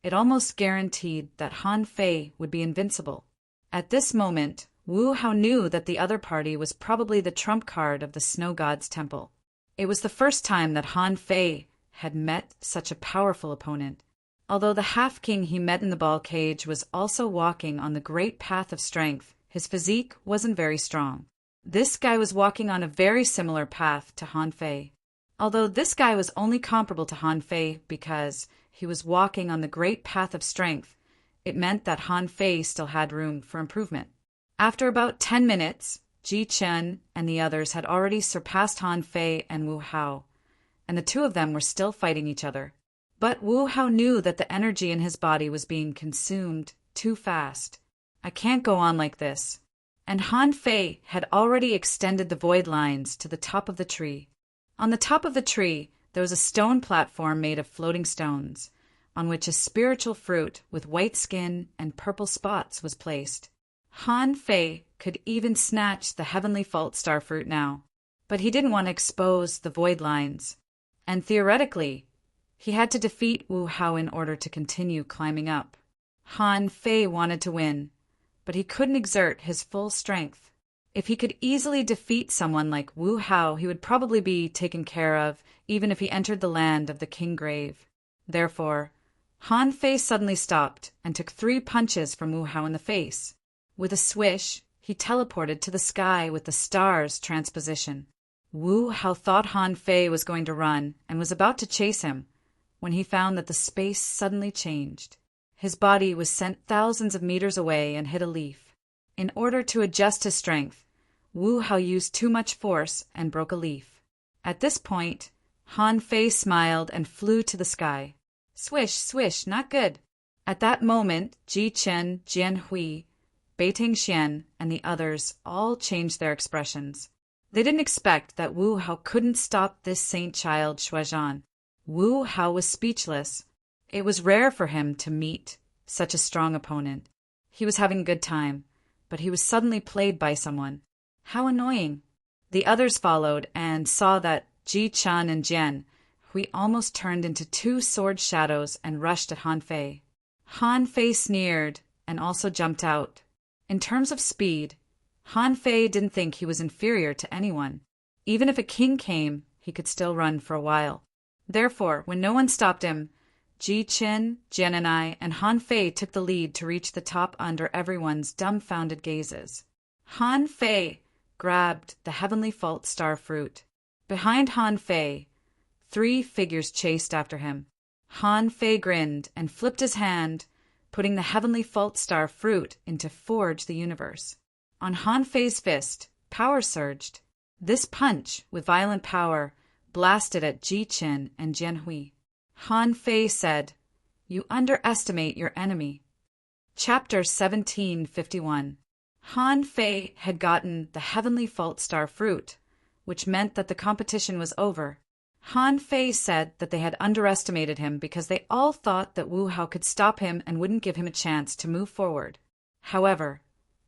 it almost guaranteed that Han Fei would be invincible. At this moment, Wu Hao knew that the other party was probably the trump card of the snow god's temple. It was the first time that Han Fei had met such a powerful opponent. Although the half-king he met in the ball cage was also walking on the great path of strength, his physique wasn't very strong. This guy was walking on a very similar path to Han Fei. Although this guy was only comparable to Han Fei because he was walking on the great path of strength, it meant that Han Fei still had room for improvement. After about 10 minutes, Ji Chen and the others had already surpassed Han Fei and Wu Hao, and the two of them were still fighting each other. But Wu Hao knew that the energy in his body was being consumed too fast. "I can't go on like this." And Han Fei had already extended the void lines to the top of the tree. On the top of the tree, there was a stone platform made of floating stones, on which a spiritual fruit with white skin and purple spots was placed. Han Fei could even snatch the heavenly fault star fruit now, but he didn't want to expose the void lines. And theoretically, he had to defeat Wu Hao in order to continue climbing up. Han Fei wanted to win, but he couldn't exert his full strength. If he could easily defeat someone like Wu Hao, he would probably be taken care of, even if he entered the land of the King Grave. Therefore, Han Fei suddenly stopped and took 3 punches from Wu Hao in the face. With a swish, he teleported to the sky with the stars transposition. Wu Hao thought Han Fei was going to run and was about to chase him when he found that the space suddenly changed. His body was sent thousands of meters away and hit a leaf. In order to adjust his strength, Wu Hao used too much force and broke a leaf. At this point, Han Fei smiled and flew to the sky. Swish, swish, not good. At that moment, Ji Chen, Jian Hui, Beiting Xian, and the others all changed their expressions. They didn't expect that Wu Hao couldn't stop this saint child Shuaizhan. Wu Hao was speechless. It was rare for him to meet such a strong opponent. He was having a good time, but he was suddenly played by someone. How annoying. The others followed and saw that Ji Chen and Jian Hui almost turned into 2 sword shadows and rushed at Han Fei. Han Fei sneered and also jumped out. In terms of speed, Han Fei didn't think he was inferior to anyone. Even if a king came, he could still run for a while. Therefore, when no one stopped him, Ji Chen, Jian and Han Fei took the lead to reach the top under everyone's dumbfounded gazes. Han Fei grabbed the heavenly fault star fruit. Behind Han Fei, 3 figures chased after him. Han Fei grinned and flipped his hand, putting the heavenly fault star fruit into Forge the Universe. On Han Fei's fist, power surged. This punch, with violent power, blasted at Ji Chen and Jian Hui. Han Fei said, "You underestimate your enemy." Chapter 1751. Han Fei had gotten the heavenly fault star fruit, which meant that the competition was over. Han Fei said that they had underestimated him because they all thought that Wu Hao could stop him and wouldn't give him a chance to move forward. However,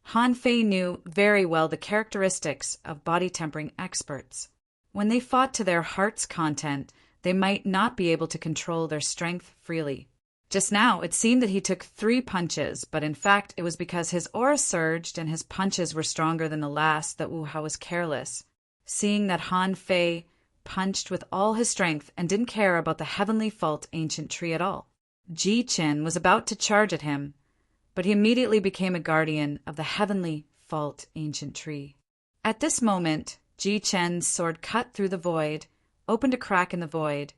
Han Fei knew very well the characteristics of body tempering experts. When they fought to their heart's content, they might not be able to control their strength freely. Just now, it seemed that he took 3 punches, but in fact it was because his aura surged and his punches were stronger than the last that Wu Hao was careless. Seeing that Han Fei punched with all his strength and didn't care about the heavenly fault ancient tree at all, Ji Qin was about to charge at him, but he immediately became a guardian of the heavenly fault ancient tree. At this moment, Ji Qin's sword cut through the void, opened a crack in the void,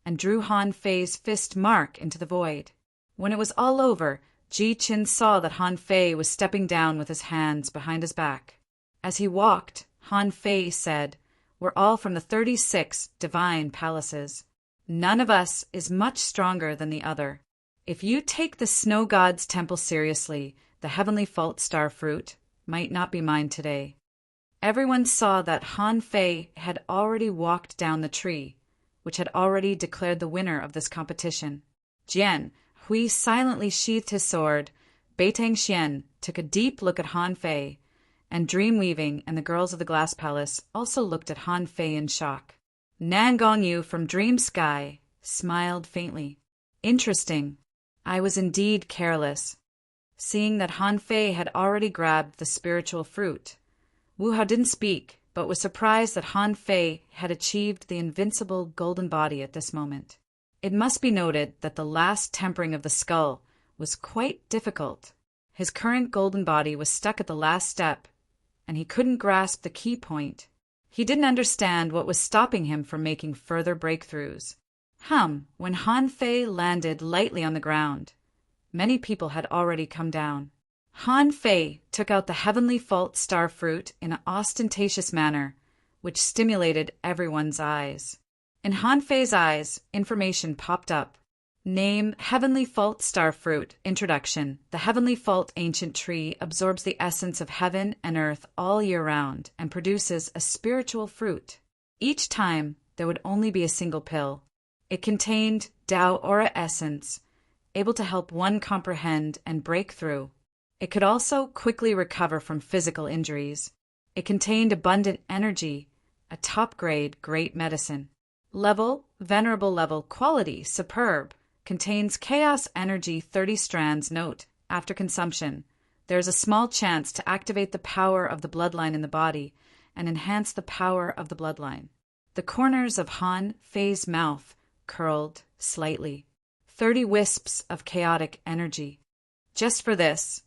and drew Han Fei's fist mark into the void. When it was all over, Ji Qin saw that Han Fei was stepping down with his hands behind his back. As he walked, Han Fei said, "We're all from the 36 divine palaces. None of us is much stronger than the other. If you take the snow god's temple seriously, the heavenly fault star fruit might not be mine today." Everyone saw that Han Fei had already walked down the tree, which had already declared the winner of this competition. Jian Hui silently sheathed his sword. Beitang Xian took a deep look at Han Fei, and Dreamweaving and the girls of the Glass Palace also looked at Han Fei in shock. Nan Gongyu from Dream Sky smiled faintly. Interesting. I was indeed careless. Seeing that Han Fei had already grabbed the spiritual fruit, Wu Hao didn't speak, but was surprised that Han Fei had achieved the invincible golden body at this moment. It must be noted that the last tempering of the skull was quite difficult. His current golden body was stuck at the last step, and he couldn't grasp the key point. He didn't understand what was stopping him from making further breakthroughs. When Han Fei landed lightly on the ground, many people had already come down. Han Fei took out the heavenly fault star fruit in an ostentatious manner, which stimulated everyone's eyes. In Han Fei's eyes, information popped up. Name Heavenly Fault Star Fruit. Introduction. The Heavenly Fault ancient tree absorbs the essence of heaven and earth all year round and produces a spiritual fruit. Each time, there would only be a single pill. It contained Tao Aura essence, able to help one comprehend and break through. It could also quickly recover from physical injuries. It contained abundant energy, a top-grade great medicine. Level, venerable level, quality, superb. Contains chaos energy 30 strands. Note, after consumption, there is a small chance to activate the power of the bloodline in the body and enhance the power of the bloodline. The corners of Han Fei's mouth curled slightly. 30 wisps of chaotic energy. Just for this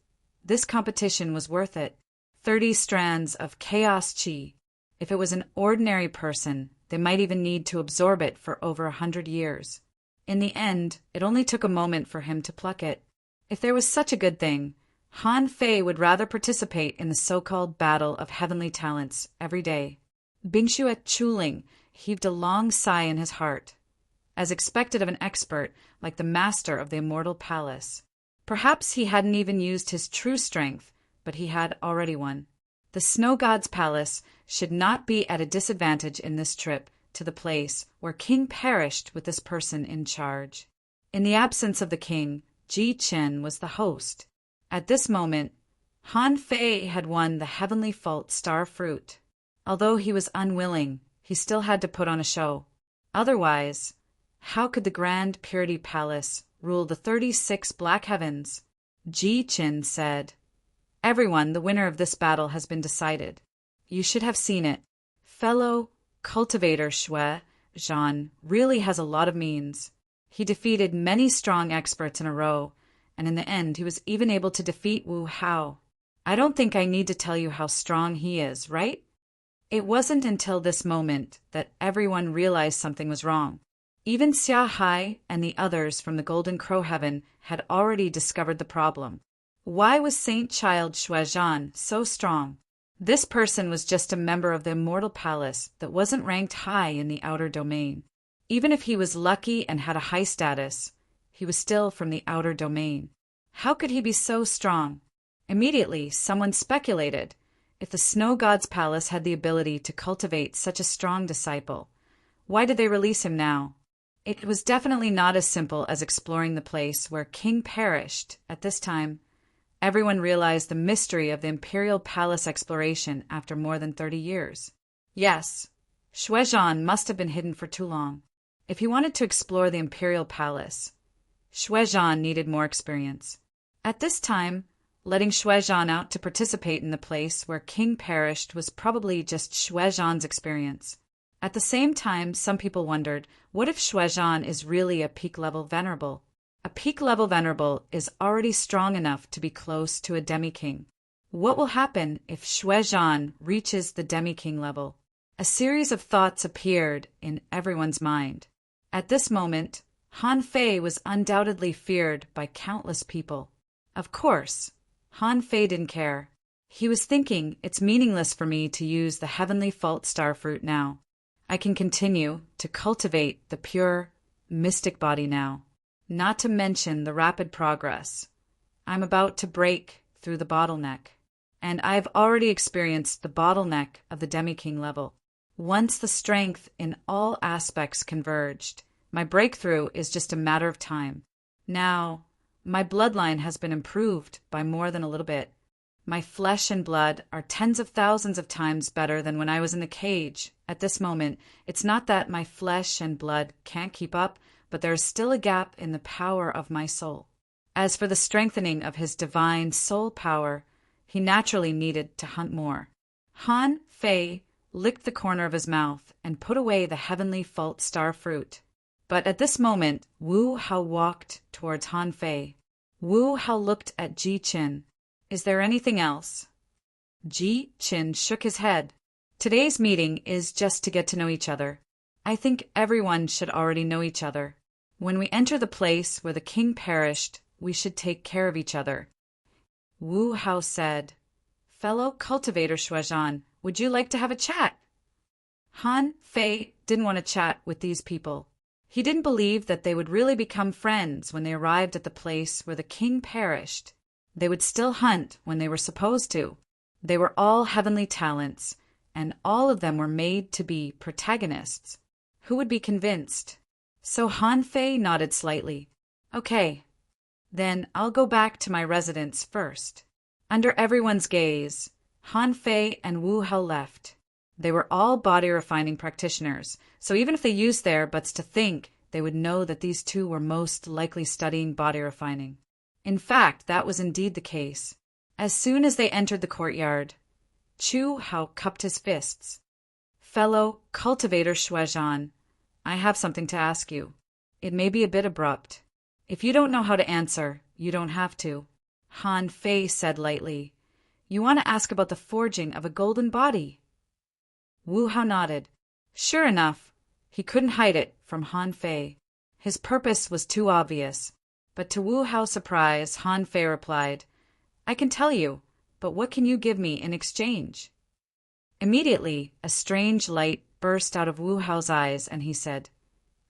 competition was worth it. 30 strands of chaos chi. If it was an ordinary person, they might even need to absorb it for over 100 years. In the end, it only took a moment for him to pluck it. If there was such a good thing, Han Fei would rather participate in the so-called battle of heavenly talents every day. Bingshuo Chuling heaved a long sigh in his heart, as expected of an expert like the master of the immortal palace. Perhaps he hadn't even used his true strength, but he had already won. The Snow God's palace should not be at a disadvantage in this trip to the place where King perished with this person in charge. In the absence of the king, Ji Qin was the host. At this moment, Han Fei had won the heavenly fault star fruit. Although he was unwilling, he still had to put on a show. Otherwise, how could the Grand Purity Palace rule the 36 black heavens? Ji Qin said, "Everyone, the winner of this battle has been decided. You should have seen it. Fellow cultivator Shui Zhan really has a lot of means. He defeated many strong experts in a row, and in the end he was even able to defeat Wu Hao. I don't think I need to tell you how strong he is, right?" It wasn't until this moment that everyone realized something was wrong. Even Xia Hai and the others from the Golden Crow Heaven had already discovered the problem. Why was Saint Child Shui Zhan so strong? This person was just a member of the Immortal Palace that wasn't ranked high in the outer domain. Even if he was lucky and had a high status, he was still from the outer domain. How could he be so strong? Immediately, someone speculated, if the snow god's palace had the ability to cultivate such a strong disciple, why did they release him now? It was definitely not as simple as exploring the place where King perished. At this time, everyone realized the mystery of the imperial palace exploration after more than 30 years. Yes, Shuezhan must have been hidden for too long. If he wanted to explore the imperial palace, Shuezhan needed more experience. At this time, letting Shuezhan out to participate in the place where King perished was probably just Shuezhan's experience. At the same time, some people wondered, what if Shuezhan is really a peak-level venerable? A peak-level venerable is already strong enough to be close to a demi-king. What will happen if Shuezhan reaches the demi-king level? A series of thoughts appeared in everyone's mind. At this moment, Han Fei was undoubtedly feared by countless people. Of course, Han Fei didn't care. He was thinking, it's meaningless for me to use the heavenly fault star fruit now. I can continue to cultivate the pure, mystic body now, not to mention the rapid progress. I'm about to break through the bottleneck, and I've already experienced the bottleneck of the demi-king level. Once the strength in all aspects converged, my breakthrough is just a matter of time. Now, my bloodline has been improved by more than a little bit. My flesh and blood are tens of thousands of times better than when I was in the cage. At this moment, it's not that my flesh and blood can't keep up, but there is still a gap in the power of my soul. As for the strengthening of his divine soul power, he naturally needed to hunt more. Han Fei licked the corner of his mouth and put away the heavenly fault star fruit. But at this moment, Wu Hao walked towards Han Fei. Wu Hao looked at Ji Qin. Is there anything else? Ji Qin shook his head. Today's meeting is just to get to know each other. I think everyone should already know each other. When we enter the place where the king perished, we should take care of each other. Wu Hao said, Fellow cultivator Shuezhan, would you like to have a chat? Han Fei didn't want to chat with these people. He didn't believe that they would really become friends when they arrived at the place where the king perished. They would still hunt when they were supposed to. They were all heavenly talents, and all of them were made to be protagonists. Who would be convinced? So Han Fei nodded slightly. Okay, then I'll go back to my residence first. Under everyone's gaze, Han Fei and Wu Hao left. They were all body-refining practitioners, so even if they used their butts to think, they would know that these two were most likely studying body refining. In fact, that was indeed the case. As soon as they entered the courtyard, Chu Hao cupped his fists. Fellow cultivator Shuezhan, I have something to ask you. It may be a bit abrupt. If you don't know how to answer, you don't have to. Han Fei said lightly. You want to ask about the forging of a golden body? Wu Hao nodded. Sure enough, he couldn't hide it from Han Fei. His purpose was too obvious. But to Wu Hao's surprise, Han Fei replied, I can tell you, but what can you give me in exchange? Immediately, a strange light burst out of Wu Hao's eyes, and he said,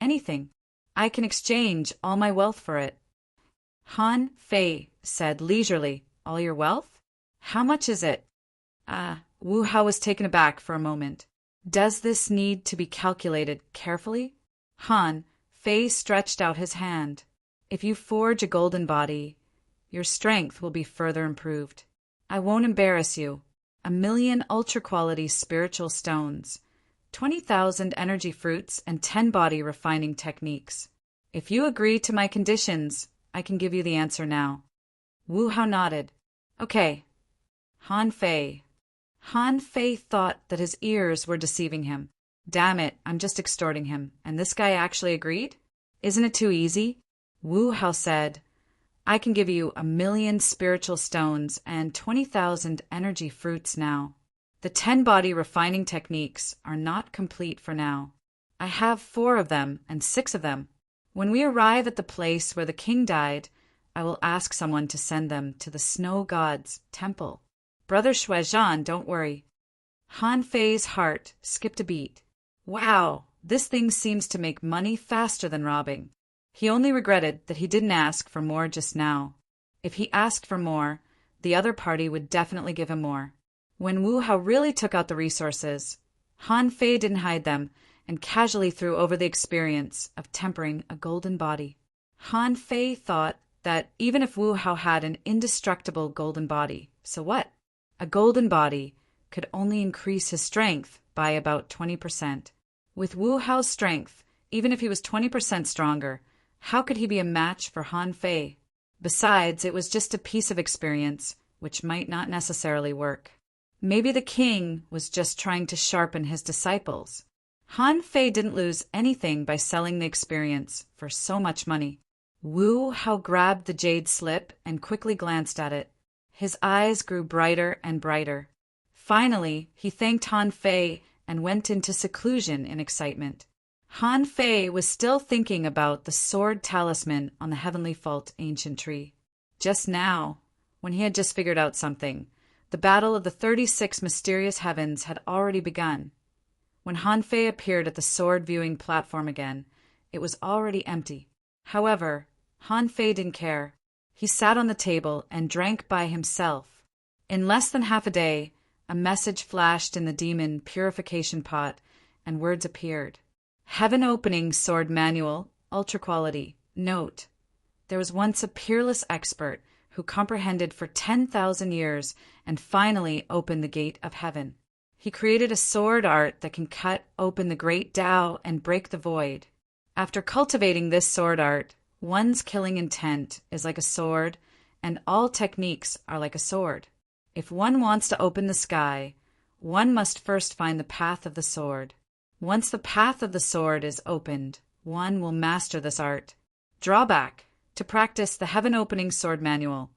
Anything. I can exchange all my wealth for it. Han Fei said leisurely, All your wealth? How much is it? Wu Hao was taken aback for a moment. Does this need to be calculated carefully? Han Fei stretched out his hand. If you forge a golden body, your strength will be further improved. I won't embarrass you. 1,000,000 ultra-quality spiritual stones, 20,000 energy fruits, and 10 body refining techniques. If you agree to my conditions, I can give you the answer now. Wu Hao nodded. Okay. Han Fei. Han Fei thought that his ears were deceiving him. Damn it, I'm just extorting him. And this guy actually agreed? Isn't it too easy? Wu Hao said, I can give you 1,000,000 spiritual stones and 20,000 energy fruits now. The 10 body refining techniques are not complete for now. I have 4 of them and 6 of them. When we arrive at the place where the king died, I will ask someone to send them to the snow god's temple. Brother Shuezhan, don't worry. Han Fei's heart skipped a beat. Wow, this thing seems to make money faster than robbing. He only regretted that he didn't ask for more just now. If he asked for more, the other party would definitely give him more. When Wu Hao really took out the resources, Han Fei didn't hide them and casually threw over the experience of tempering a golden body. Han Fei thought that even if Wu Hao had an indestructible golden body, so what? A golden body could only increase his strength by about 20%. With Wu Hao's strength, even if he was 20% stronger, how could he be a match for Han Fei? Besides, it was just a piece of experience, which might not necessarily work. Maybe the king was just trying to sharpen his disciples. Han Fei didn't lose anything by selling the experience for so much money. Wu Hao grabbed the jade slip and quickly glanced at it. His eyes grew brighter and brighter. Finally, he thanked Han Fei and went into seclusion in excitement. Han Fei was still thinking about the sword talisman on the heavenly fault ancient tree. Just now, when he had just figured out something, the battle of the 36 mysterious heavens had already begun. When Han Fei appeared at the sword viewing platform again, it was already empty. However, Han Fei didn't care. He sat on the table and drank by himself. In less than half a day, a message flashed in the demon purification pot, and words appeared. Heaven Opening Sword Manual, Ultra Quality. Note: there was once a peerless expert who comprehended for 10,000 years and finally opened the gate of heaven. He created a sword art that can cut open the great Tao and break the void. After cultivating this sword art, one's killing intent is like a sword, and all techniques are like a sword. If one wants to open the sky, one must first find the path of the sword. Once the path of the sword is opened, one will master this art. Drawback: to practice the Heaven Opening Sword Manual,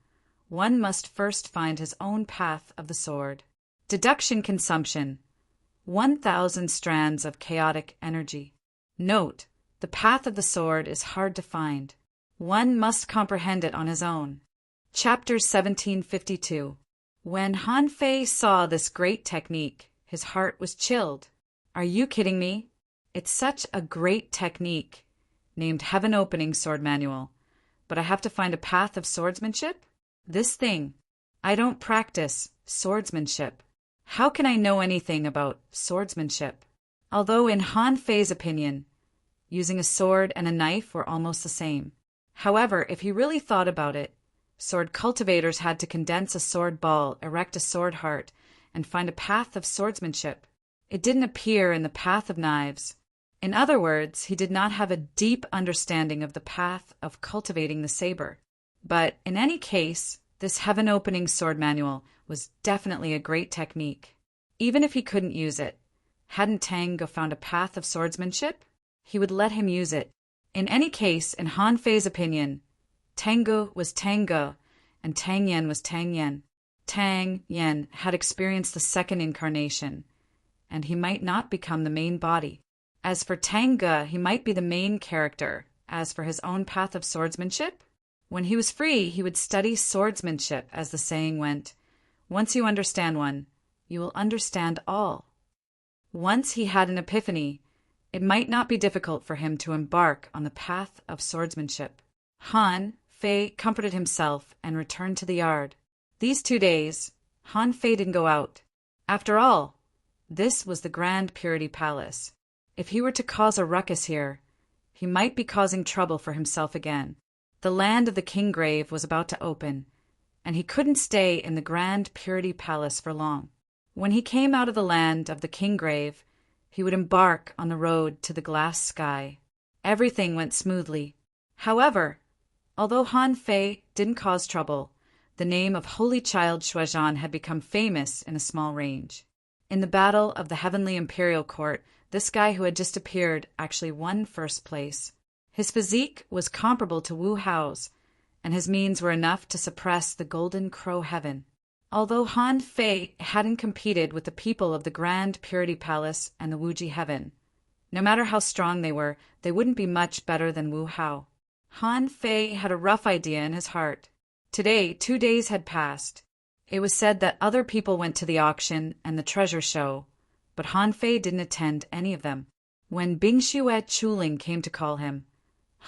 one must first find his own path of the sword. Deduction consumption: 1,000 strands of chaotic energy. Note: the path of the sword is hard to find. One must comprehend it on his own. Chapter 1752. When Han Fei saw this great technique, his heart was chilled. Are you kidding me? It's such a great technique, named Heaven Opening Sword Manual. But I have to find a path of swordsmanship? This thing. I don't practice swordsmanship. How can I know anything about swordsmanship? Although in Han Fei's opinion, using a sword and a knife were almost the same. However, if he really thought about it, sword cultivators had to condense a sword ball, erect a sword heart, and find a path of swordsmanship. It didn't appear in the path of knives. In other words, he did not have a deep understanding of the path of cultivating the saber. But in any case, this heaven-opening sword manual was definitely a great technique. Even if he couldn't use it, hadn't Tango found a path of swordsmanship? He would let him use it. In any case, in Han Fei's opinion, Tango was Tango, and Tang Yen was Tang Yen. Tang Yen had experienced the second incarnation, and he might not become the main body. As for Tango, he might be the main character. As for his own path of swordsmanship, when he was free, he would study swordsmanship, as the saying went. Once you understand one, you will understand all. Once he had an epiphany, it might not be difficult for him to embark on the path of swordsmanship. Han Fei comforted himself and returned to the yard. These 2 days, Han Fei didn't go out. After all, this was the Grand Purity Palace. If he were to cause a ruckus here, he might be causing trouble for himself again. The land of the King Grave was about to open, and he couldn't stay in the Grand Purity Palace for long. When he came out of the land of the King Grave, he would embark on the road to the glass sky. Everything went smoothly. However, although Han Fei didn't cause trouble, the name of Holy Child Shuozhan had become famous in a small range. In the battle of the Heavenly Imperial Court, this guy who had just appeared actually won first place. His physique was comparable to Wu Hao's, and his means were enough to suppress the Golden Crow Heaven. Although Han Fei hadn't competed with the people of the Grand Purity Palace and the Wuji Heaven, no matter how strong they were, they wouldn't be much better than Wu Hao. Han Fei had a rough idea in his heart. Today, 2 days had passed. It was said that other people went to the auction and the treasure show, but Han Fei didn't attend any of them. When Bing Xue Chuling came to call him,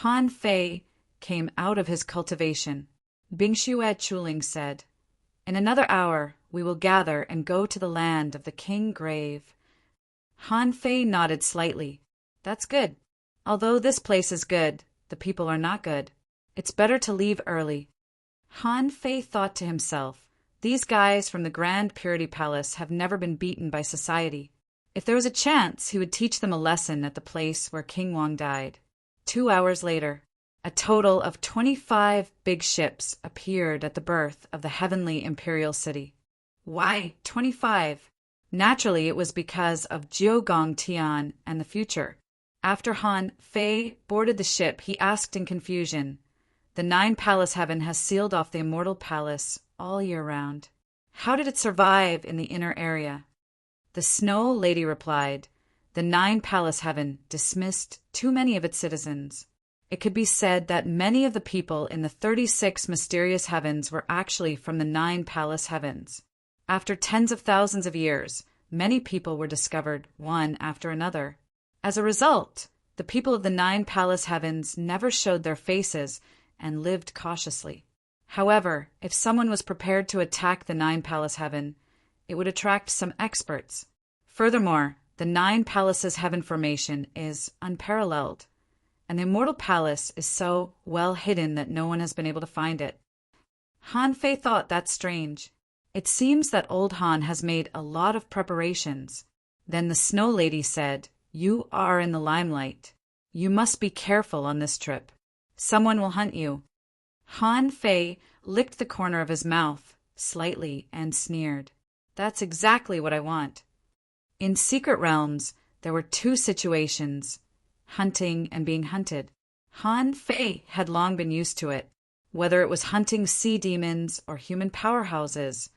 Han Fei came out of his cultivation. Bingshue Chuling said, "In another hour we will gather and go to the land of the king grave." Han Fei nodded slightly. "That's good. Although this place is good, the people are not good. It's better to leave early." Han Fei thought to himself, "These guys from the Grand Purity Palace have never been beaten by society. If there was a chance, he would teach them a lesson at the place where King Wang died." 2 hours later, a total of 25 big ships appeared at the birth of the heavenly imperial city. Why 25? Naturally, it was because of Jiugong Tian and the future. After Han Fei boarded the ship, he asked in confusion, "The Nine Palace Heaven has sealed off the Immortal Palace all year round. How did it survive in the inner area?" The Snow Lady replied, "The Nine Palace Heaven dismissed too many of its citizens." It could be said that many of the people in the 36 mysterious heavens were actually from the Nine Palace Heavens. After tens of thousands of years, many people were discovered, one after another. As a result, the people of the Nine Palace Heavens never showed their faces and lived cautiously. However, if someone was prepared to attack the Nine Palace Heaven, it would attract some experts. Furthermore, the Nine Palaces Heaven formation is unparalleled, and the Immortal Palace is so well hidden that no one has been able to find it. Han Fei thought that strange. It seems that old Han has made a lot of preparations. Then the Snow Lady said, "You are in the limelight. You must be careful on this trip. Someone will hunt you." Han Fei licked the corner of his mouth slightly and sneered. "That's exactly what I want." In Secret Realms, there were two situations, hunting and being hunted. Han Fei had long been used to it. Whether it was hunting sea demons or human powerhouses,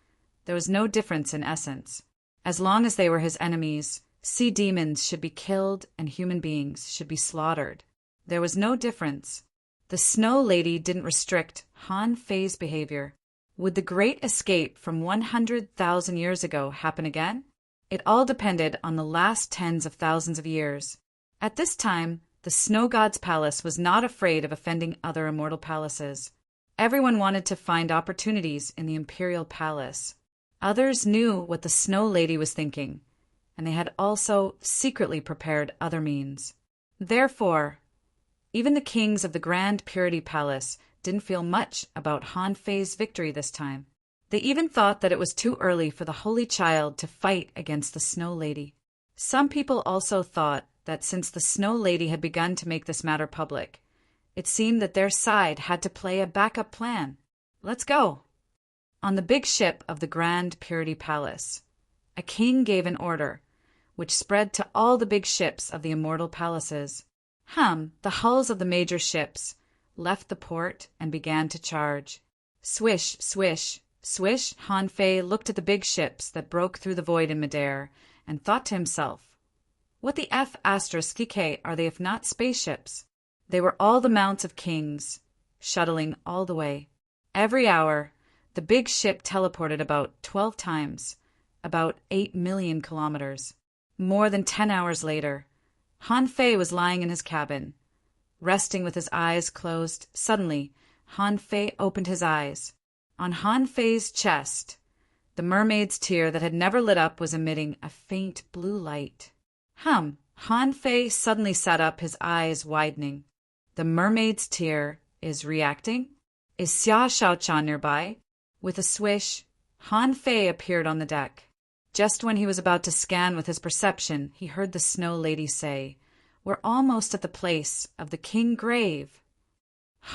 there was no difference in essence. As long as they were his enemies, sea demons should be killed and human beings should be slaughtered. There was no difference. The Snow Lady didn't restrict Han Fei's behavior. Would the great escape from 100,000 years ago happen again? It all depended on the last tens of thousands of years. At this time, the Snow God's palace was not afraid of offending other immortal palaces. Everyone wanted to find opportunities in the imperial palace. Others knew what the Snow Lady was thinking, and they had also secretly prepared other means. Therefore, even the kings of the Grand Purity Palace didn't feel much about Han Fei's victory this time. They even thought that it was too early for the Holy Child to fight against the Snow Lady. Some people also thought that since the Snow Lady had begun to make this matter public, it seemed that their side had to play a backup plan. Let's go. On the big ship of the Grand Purity Palace, a king gave an order, which spread to all the big ships of the immortal palaces. The hulls of the major ships left the port and began to charge. Swish, swish, swish. Han Fei looked at the big ships that broke through the void in midair and thought to himself, "What the F*** are they if not spaceships?" They were all the mounts of kings, shuttling all the way. Every hour, the big ship teleported about 12 times, about 8 million kilometers. More than 10 hours later, Han Fei was lying in his cabin, resting with his eyes closed. Suddenly, Han Fei opened his eyes. On Han Fei's chest, the mermaid's tear that had never lit up was emitting a faint blue light. Han Fei suddenly sat up, his eyes widening. The mermaid's tear is reacting? Is Xia Shaochan nearby? With a swish, Han Fei appeared on the deck. Just when he was about to scan with his perception, he heard the Snow Lady say, "We're almost at the place of the King Grave."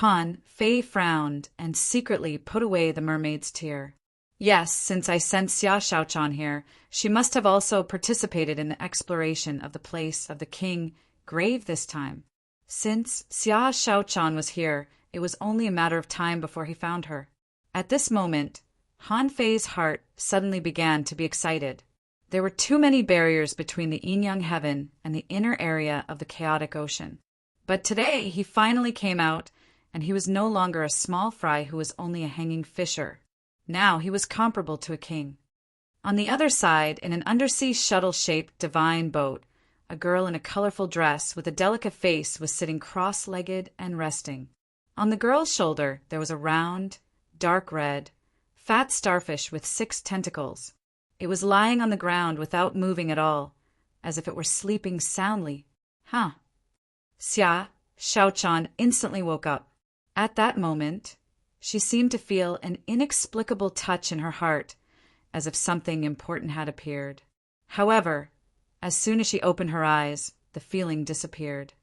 Han Fei frowned and secretly put away the mermaid's tear. Yes, since I sent Xia Shaochan here, she must have also participated in the exploration of the place of the King Grave this time. Since Xia Shaochan was here, it was only a matter of time before he found her. At this moment, Han Fei's heart suddenly began to be excited. There were too many barriers between the Yin-Yang Heaven and the inner area of the chaotic ocean. But today he finally came out, and he was no longer a small fry who was only a hanging fisher. Now he was comparable to a king. On the other side, in an undersea shuttle-shaped divine boat, a girl in a colorful dress with a delicate face was sitting cross-legged and resting. On the girl's shoulder there was a round, dark red, fat starfish with 6 tentacles. It was lying on the ground without moving at all, as if it were sleeping soundly. Huh. Xia Xiaochan instantly woke up. At that moment, she seemed to feel an inexplicable touch in her heart, as if something important had appeared. However, as soon as she opened her eyes, the feeling disappeared.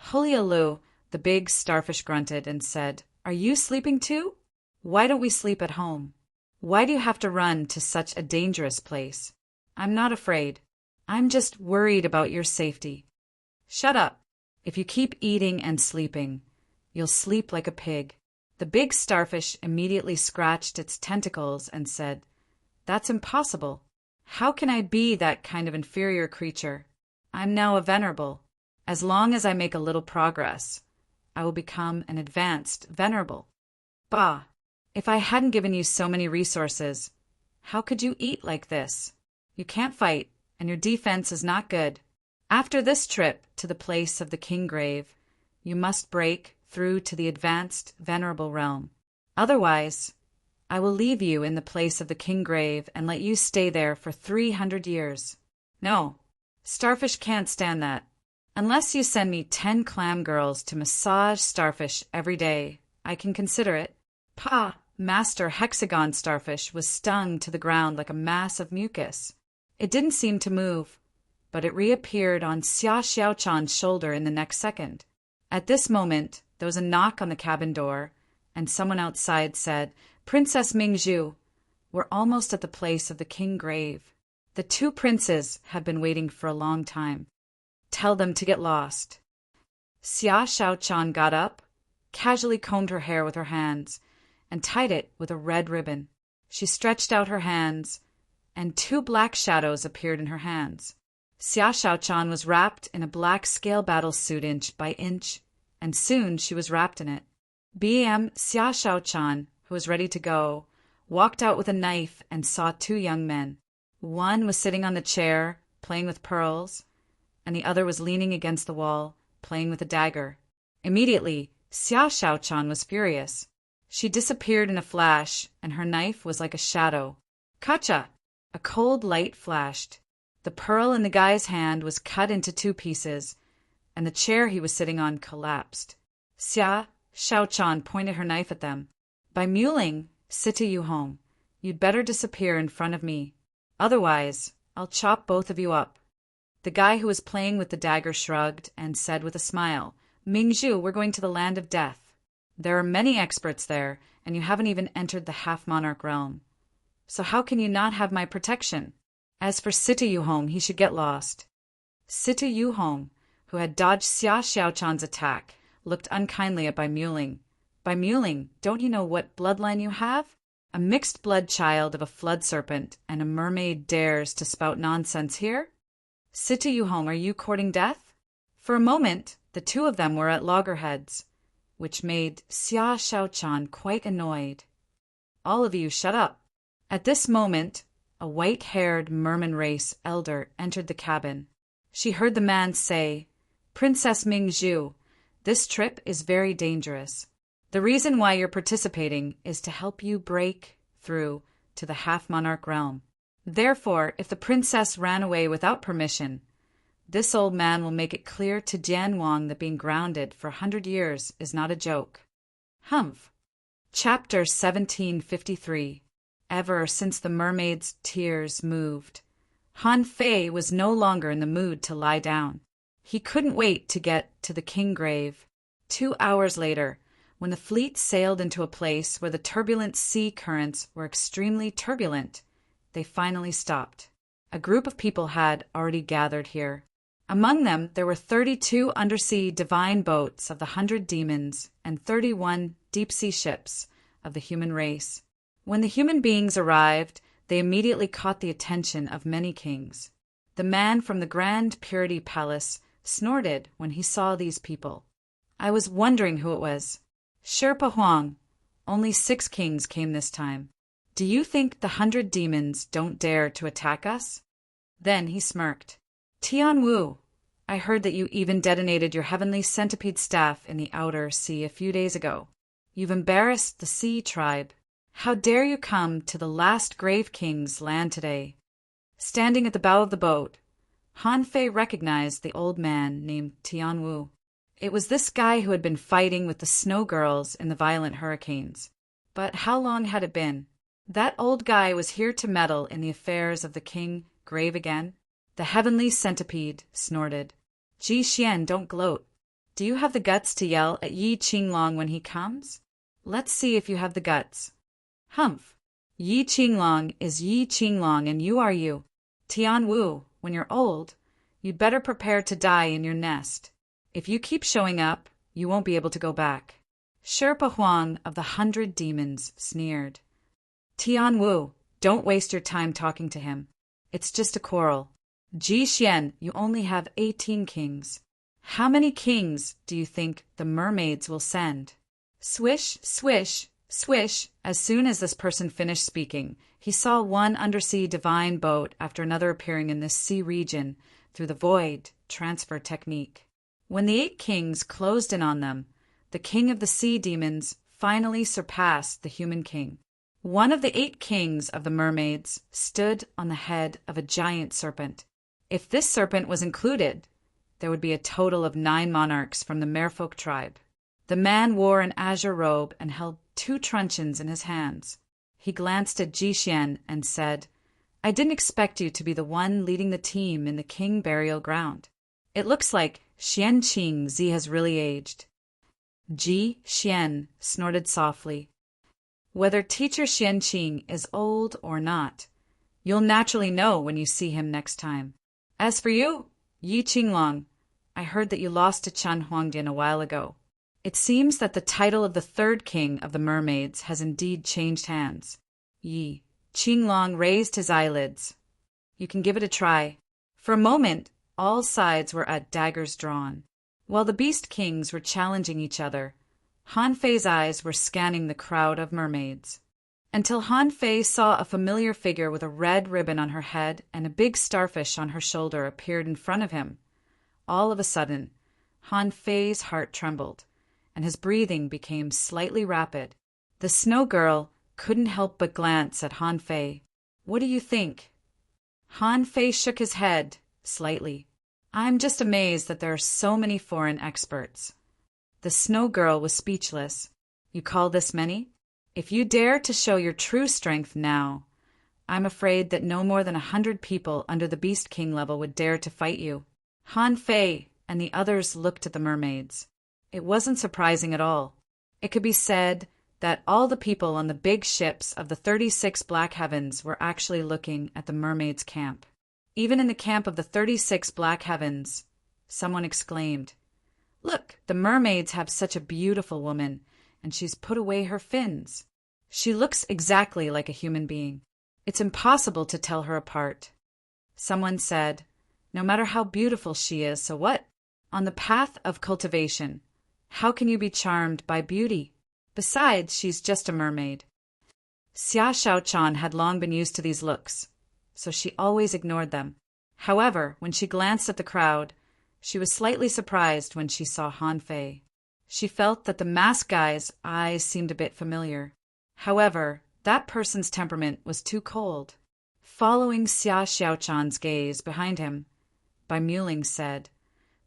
Hulialu, the big starfish grunted and said, "Are you sleeping too? Why don't we sleep at home? Why do you have to run to such a dangerous place? I'm not afraid. I'm just worried about your safety." "Shut up. If you keep eating and sleeping, you'll sleep like a pig." The big starfish immediately scratched its tentacles and said, "That's impossible. How can I be that kind of inferior creature? I'm now a venerable. As long as I make a little progress, I will become an advanced venerable." "Bah! If I hadn't given you so many resources, how could you eat like this? You can't fight, and your defense is not good. After this trip to the place of the king grave, you must break through to the advanced venerable realm. Otherwise, I will leave you in the place of the king grave and let you stay there for 300 years. No, starfish can't stand that. Unless you send me 10 clam girls to massage starfish every day, I can consider it." "Pah!" Master hexagon starfish was stung to the ground like a mass of mucus. It didn't seem to move, but it reappeared on Xia Xiaochan's shoulder in the next second. At this moment, there was a knock on the cabin door, and someone outside said, "Princess Mingzhu, we're almost at the place of the king grave. The 2 princes have been waiting for a long time. Tell them to get lost." Xia Xiaochan got up, casually combed her hair with her hands, and tied it with a red ribbon. She stretched out her hands, and 2 black shadows appeared in her hands. Xia Xiaochan was wrapped in a black scale battle suit inch by inch, and soon she was wrapped in it. B.M. Xia Xiaochan, who was ready to go, walked out with a knife and saw 2 young men. One was sitting on the chair, playing with pearls, and the other was leaning against the wall, playing with a dagger. Immediately, Xia Xiaochan was furious. She disappeared in a flash, and her knife was like a shadow. Kacha! A cold light flashed. The pearl in the guy's hand was cut into 2 pieces, and the chair he was sitting on collapsed. Xia Xiaochan pointed her knife at them. "By Muling, Sita you home, you'd better disappear in front of me. Otherwise, I'll chop both of you up." The guy who was playing with the dagger shrugged and said with a smile, "Mingzhu, we're going to the land of death. There are many experts there, and you haven't even entered the half-monarch realm. So how can you not have my protection? As for Sita Yuhong, he should get lost." Sita Yuhong, who had dodged Xia Xiaochan's attack, looked unkindly at Bai Muling. "Bai Muling, don't you know what bloodline you have? A mixed-blood child of a flood serpent and a mermaid dares to spout nonsense here? Sita Yuhong, are you courting death?" For a moment, the 2 of them were at loggerheads, which made Xia Xiaochan quite annoyed. "All of you shut up." At this moment, a white-haired merman race elder entered the cabin. She heard the man say, "Princess Mingzhu, this trip is very dangerous. The reason why you're participating is to help you break through to the half-monarch realm. Therefore, if the princess ran away without permission, this old man will make it clear to Jian Wang that being grounded for 100 years is not a joke." Humph. Chapter 1753. Ever since the mermaid's tears moved, Han Fei was no longer in the mood to lie down. He couldn't wait to get to the king grave. 2 hours later, when the fleet sailed into a place where the turbulent sea currents were extremely turbulent, they finally stopped. A group of people had already gathered here. Among them, there were 32 undersea divine boats of the 100 demons and 31 deep-sea ships of the human race. When the human beings arrived, they immediately caught the attention of many kings. The man from the Grand Purity Palace snorted when he saw these people. "I was wondering who it was. Sherpa Huang, only 6 kings came this time. Do you think the 100 demons don't dare to attack us?" Then he smirked. "Tian Wu, I heard that you even detonated your heavenly centipede staff in the outer sea a few days ago. You've embarrassed the sea tribe. How dare you come to the last grave king's land today? Standing at the bow of the boat, Han Fei recognized the old man named Tian Wu. It was this guy who had been fighting with the snow girls in the violent hurricanes. But how long had it been? That old guy was here to meddle in the affairs of the king grave again? The heavenly centipede snorted. Ji Xian, don't gloat. Do you have the guts to yell at Yi Qinglong when he comes? Let's see if you have the guts. Humph. Yi Qinglong is Yi Qinglong and you are you. Tian Wu, when you're old, you'd better prepare to die in your nest. If you keep showing up, you won't be able to go back. Sherpa Huang of the 100 Demons sneered. Tian Wu, don't waste your time talking to him. It's just a quarrel. Ji Xian, you only have 18 kings. How many kings do you think the mermaids will send? Swish, swish, swish. As soon as this person finished speaking, he saw one undersea divine boat after another appearing in this sea region through the void transfer technique. When the 8 kings closed in on them, the king of the sea demons finally surpassed the human king. One of the 8 kings of the mermaids stood on the head of a giant serpent. If this serpent was included, there would be a total of 9 monarchs from the merfolk tribe. The man wore an azure robe and held 2 truncheons in his hands. He glanced at Ji Xian and said, I didn't expect you to be the one leading the team in the king burial ground. It looks like Xian Qing Zi has really aged. Ji Xian snorted softly. Whether teacher Xian Qing is old or not, you'll naturally know when you see him next time. As for you, Yi Qinglong, I heard that you lost to Chen Huangdian a while ago. It seems that the title of the 3rd king of the mermaids has indeed changed hands. Yi Qinglong raised his eyelids. You can give it a try. For a moment, all sides were at daggers drawn. While the beast kings were challenging each other, Han Fei's eyes were scanning the crowd of mermaids. Until Han Fei saw a familiar figure with a red ribbon on her head and a big starfish on her shoulder appeared in front of him. All of a sudden, Han Fei's heart trembled, and his breathing became slightly rapid. The snow girl couldn't help but glance at Han Fei. What do you think? Han Fei shook his head slightly. I'm just amazed that there are so many foreign experts. The snow girl was speechless. You call this many? If you dare to show your true strength now, I'm afraid that no more than 100 people under the Beast King level would dare to fight you. Han Fei and the others looked at the mermaids. It wasn't surprising at all. It could be said that all the people on the big ships of the 36 Black Heavens were actually looking at the mermaids' camp. Even in the camp of the 36 Black Heavens, someone exclaimed, Look, the mermaids have such a beautiful woman, and she's put away her fins. She looks exactly like a human being. It's impossible to tell her apart. Someone said, No matter how beautiful she is, so what? On the path of cultivation, how can you be charmed by beauty? Besides, she's just a mermaid. Xia Shaochan had long been used to these looks, so she always ignored them. However, when she glanced at the crowd, she was slightly surprised when she saw Han Fei. She felt that the masked guy's eyes seemed a bit familiar. However, that person's temperament was too cold. Following Xia Xiaochan's gaze behind him, Bai Muling said,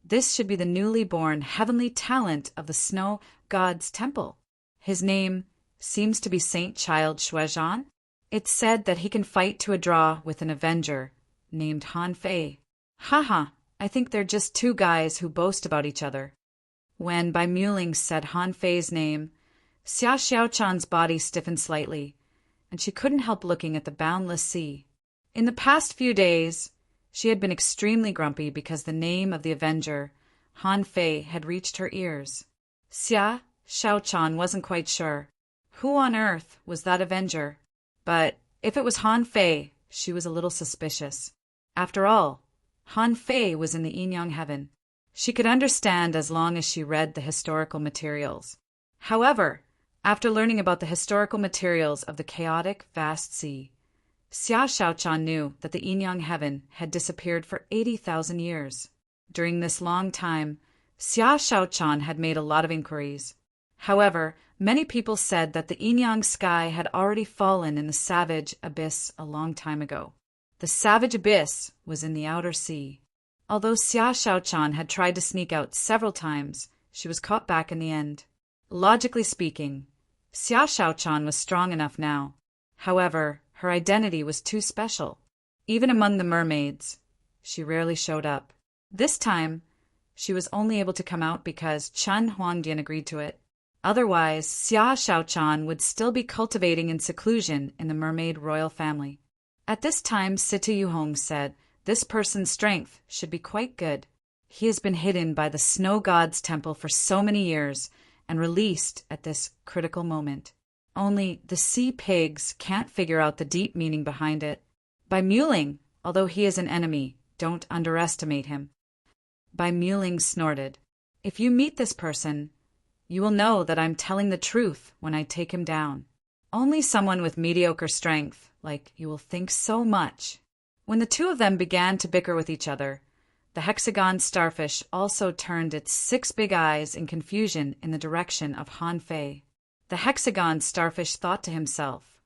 This should be the newly born heavenly talent of the Snow God's Temple. His name seems to be Saint Child Xuezhan. It's said that he can fight to a draw with an avenger named Han Fei. Haha, I think they're just 2 guys who boast about each other. When Bai Muling said Han Fei's name, Xia Xiaochan's body stiffened slightly, and she couldn't help looking at the boundless sea. In the past few days, she had been extremely grumpy because the name of the avenger, Han Fei, had reached her ears. Xia Xiaochan wasn't quite sure. Who on earth was that avenger? But if it was Han Fei, she was a little suspicious. After all, Han Fei was in the Yin-Yang heaven. She could understand as long as she read the historical materials. However, after learning about the historical materials of the chaotic vast sea, Xia Shaochan knew that the Yin-Yang heaven had disappeared for 80,000 years. During this long time, Xia Shaochan had made a lot of inquiries. However, many people said that the Inyang sky had already fallen in the savage abyss a long time ago. The savage abyss was in the outer sea. Although Xia Xiaochan had tried to sneak out several times, she was caught back in the end. Logically speaking, Xia Xiaochan was strong enough now. However, her identity was too special. Even among the mermaids, she rarely showed up. This time, she was only able to come out because Chen Huangdian agreed to it. Otherwise, Xia Xiaochan would still be cultivating in seclusion in the mermaid royal family. At this time, Sita Yuhong said, "This person's strength should be quite good. He has been hidden by the snow god's temple for so many years and released at this critical moment. Only the sea pigs can't figure out the deep meaning behind it. Bai Muling, although he is an enemy, don't underestimate him." Bai Muling snorted. "If you meet this person, you will know that I'm telling the truth when I take him down. Only someone with mediocre strength, like you, will think so much." When the two of them began to bicker with each other, the hexagon starfish also turned its 6 big eyes in confusion in the direction of Han Fei. The hexagon starfish thought to himself,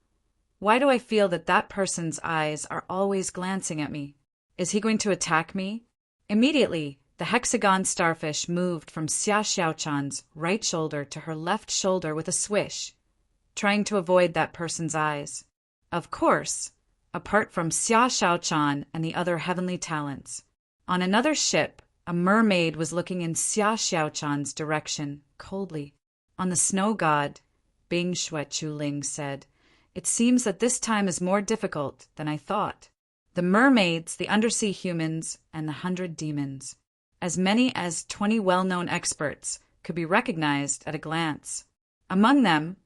"Why do I feel that that person's eyes are always glancing at me? Is he going to attack me?" Immediately, the hexagon starfish moved from Xia Xiaochan's right shoulder to her left shoulder with a swish, trying to avoid that person's eyes. Of course, apart from Xia Xiaochan and the other heavenly talents. On another ship, a mermaid was looking in Xia Xiaochan's direction, coldly. On the snow god, Bing Shui Chuling said, "It seems that this time is more difficult than I thought. The mermaids, the undersea humans, and the 100 demons. As many as 20 well-known experts could be recognized at a glance. Among them,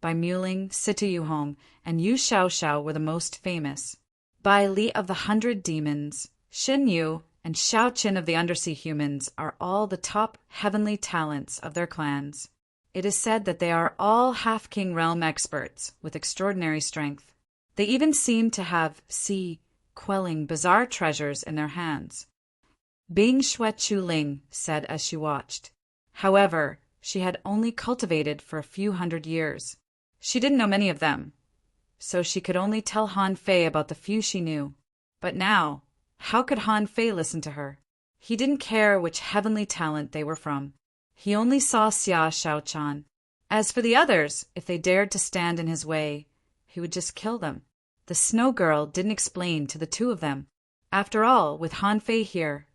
Bai Muling, Sita Yuhong, and Yu Xiaoxiao were the most famous. Bai Li of the 100 demons, Xin Yu, and Xiao Qin of the undersea humans are all the top heavenly talents of their clans. It is said that they are all half-king realm experts with extraordinary strength. They even seem to have sea-quelling bizarre treasures in their hands." Bing Shui Chuling said as she watched. However, she had only cultivated for a few hundred years. She didn't know many of them, so she could only tell Han Fei about the few she knew. But now, how could Han Fei listen to her? He didn't care which heavenly talent they were from. He only saw Xia Xiaochan. As for the others, if they dared to stand in his way, he would just kill them. The snow girl didn't explain to the two of them. After all, with Han Fei here,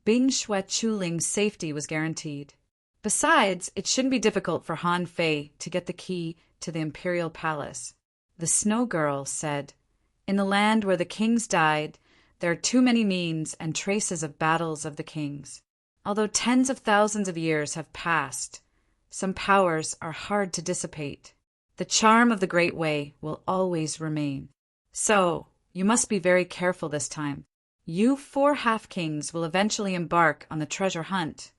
Bing Shui Chuling's safety was guaranteed. Besides, it shouldn't be difficult for Han Fei to get the key to the imperial palace. The snow girl said, "In the land where the kings died, there are too many means and traces of battles of the kings. Although tens of thousands of years have passed, some powers are hard to dissipate. The charm of the Great Way will always remain. So, you must be very careful this time. You 4 half-kings will eventually embark on the treasure hunt,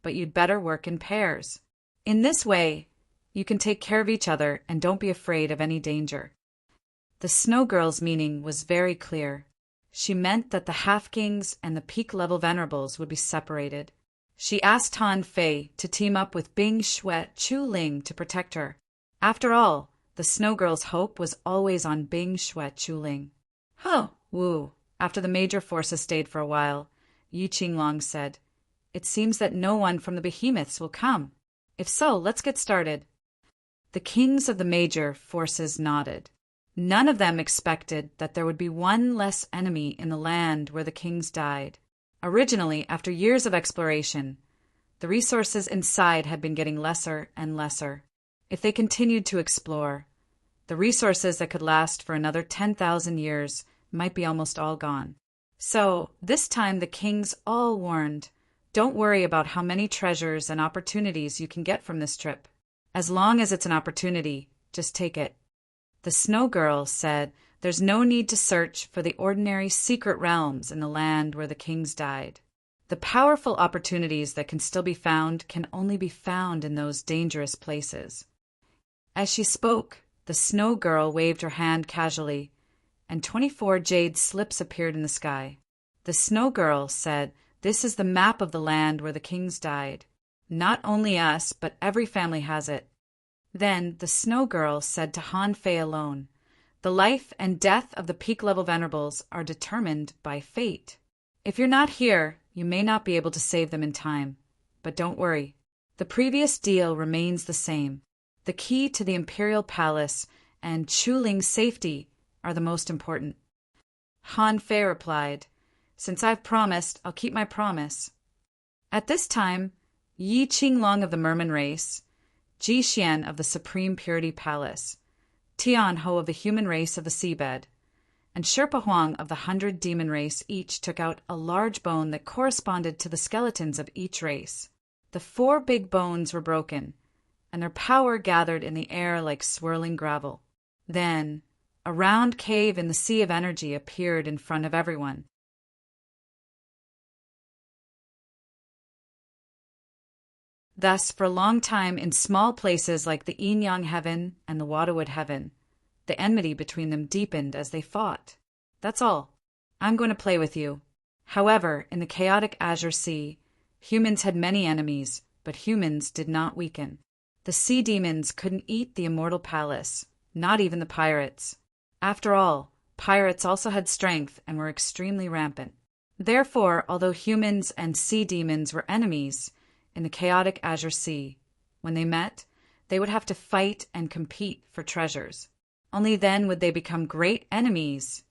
but you'd better work in pairs. In this way, you can take care of each other and don't be afraid of any danger." The snow girl's meaning was very clear. She meant that the half-kings and the peak-level venerables would be separated. She asked Han Fei to team up with Bing Shui Chuling to protect her. After all, the snow girl's hope was always on Bing Shui Chuling. Woo. After the major forces stayed for a while, Yi Qinglong said, "It seems that no one from the behemoths will come. If so, let's get started." The kings of the major forces nodded. None of them expected that there would be one less enemy in the land where the kings died. Originally, after years of exploration, the resources inside had been getting lesser and lesser. If they continued to explore, the resources that could last for another 10,000 years might be almost all gone. So, this time the kings all warned, "Don't worry about how many treasures and opportunities you can get from this trip. As long as it's an opportunity, just take it." The snow girl said, "There's no need to search for the ordinary secret realms in the land where the kings died. The powerful opportunities that can still be found can only be found in those dangerous places." As she spoke, the snow girl waved her hand casually, and 24 jade slips appeared in the sky. The snow girl said, "This is the map of the land where the kings died. Not only us, but every family has it. Then the Snow Girl said to Han Fei alone, "The life and death of the peak-level venerables are determined by fate. If you're not here, you may not be able to save them in time. But don't worry. The previous deal remains the same. The key to the Imperial Palace and Chuling's safety are the most important." Han Fei replied, "Since I've promised, I'll keep my promise." At this time, Yi Qinglong of the Merman race, Ji Xian of the Supreme Purity Palace, Tian Ho of the human race of the seabed, and Sherpa Huang of the 100 demon race each took out a large bone that corresponded to the skeletons of each race. The 4 big bones were broken, and their power gathered in the air like swirling gravel. Then, a round cave in the sea of energy appeared in front of everyone. Thus, for a long time, in small places like the Yin-Yang Heaven and the Wadawood Heaven, the enmity between them deepened as they fought. That's all. I'm going to play with you. However, in the chaotic Azure Sea, humans had many enemies, but humans did not weaken. The sea demons couldn't eat the immortal palace, not even the pirates. After all, pirates also had strength and were extremely rampant. Therefore, although humans and sea demons were enemies, in the chaotic Azure Sea, when they met, they would have to fight and compete for treasures. Only then would they become great enemies.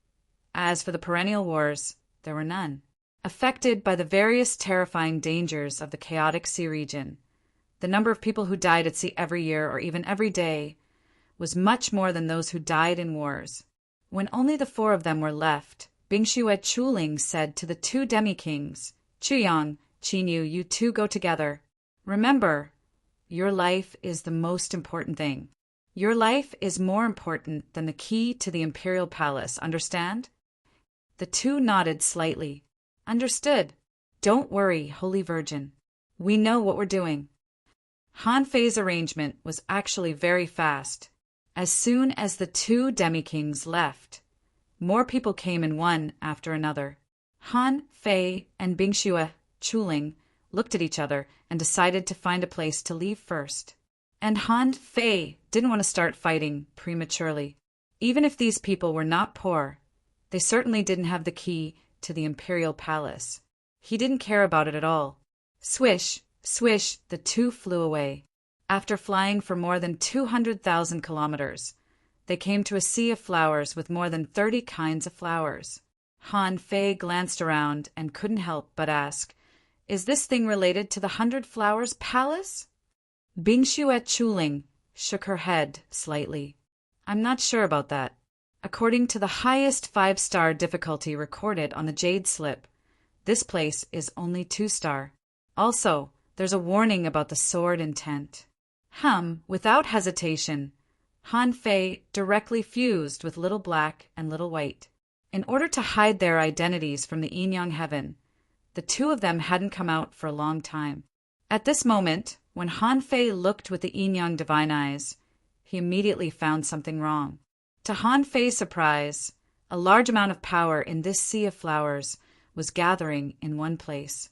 As for the perennial wars, there were none. Affected by the various terrifying dangers of the chaotic sea region, the number of people who died at sea every year or even every day was much more than those who died in wars. When only the 4 of them were left, Bingxue Chuling said to the 2 demi-kings, "Chuyang, Qinyu, you 2 go together. Remember, your life is the most important thing. Your life is more important than the key to the Imperial Palace, understand?" The 2 nodded slightly. "Understood. Don't worry, Holy Virgin. We know what we're doing." Han Fei's arrangement was actually very fast. As soon as the 2 demi-kings left, more people came in one after another. Han Fei and Bingxue Chuling looked at each other and decided to find a place to leave first. And Han Fei didn't want to start fighting prematurely. Even if these people were not poor, they certainly didn't have the key to the Imperial Palace. He didn't care about it at all. Swish, swish, the 2 flew away. After flying for more than 200,000 kilometers, they came to a sea of flowers with more than 30 kinds of flowers. Han Fei glanced around and couldn't help but ask, "Is this thing related to the 100 Flowers Palace?" Bingxue Chuling shook her head slightly. "I'm not sure about that. According to the highest 5-star difficulty recorded on the Jade Slip, this place is only 2-star. Also, there's a warning about the sword intent." Without hesitation, Han Fei directly fused with Little Black and Little White. In order to hide their identities from the Yin-Yang Heaven, the 2 of them hadn't come out for a long time. At this moment, when Han Fei looked with the Yin-Yang divine eyes, he immediately found something wrong. To Han Fei's surprise, a large amount of power in this sea of flowers was gathering in one place.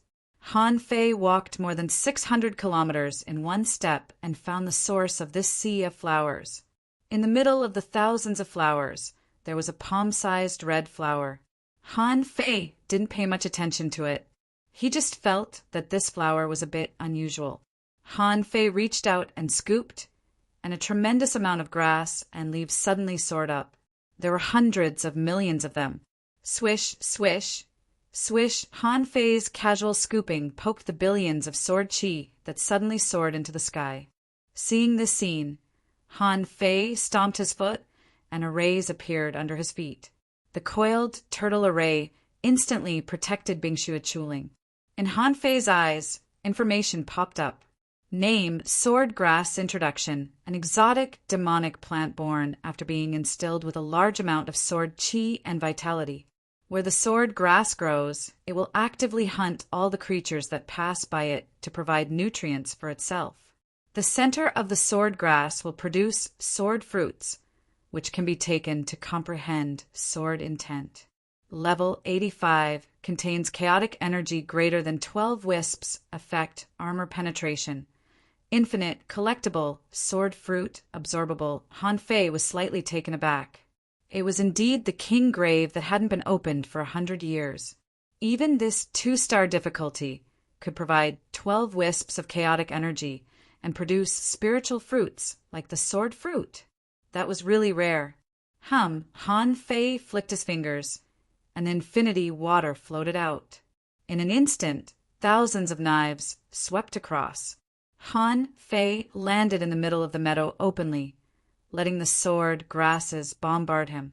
Han Fei walked more than 600 kilometers in one step and found the source of this sea of flowers. In the middle of the thousands of flowers, there was a palm-sized red flower. Han Fei didn't pay much attention to it. He just felt that this flower was a bit unusual. Han Fei reached out and scooped, and a tremendous amount of grass and leaves suddenly soared up. There were hundreds of millions of them. Swish, swish, swish. Han Fei's casual scooping poked the billions of sword chi that suddenly soared into the sky. Seeing this scene, Han Fei stomped his foot, and arrays appeared under his feet. The coiled turtle array instantly protected Bingxue Chuling. In Han Fei's eyes, information popped up. Name: sword grass introduction, an exotic demonic plant born after being instilled with a large amount of sword chi and vitality. Where the sword grass grows, it will actively hunt all the creatures that pass by it to provide nutrients for itself. The center of the sword grass will produce sword fruits, which can be taken to comprehend sword intent. Level 85 contains chaotic energy greater than 12 wisps, effect, armor penetration. Infinite, collectible, sword fruit, absorbable. Han Fei was slightly taken aback. It was indeed the king grave that hadn't been opened for 100 years. Even this 2-star difficulty could provide 12 wisps of chaotic energy and produce spiritual fruits like the sword fruit. That was really rare. Han Fei flicked his fingers, and infinity water floated out. In an instant, thousands of knives swept across. Han Fei landed in the middle of the meadow openly, letting the sword grasses bombard him.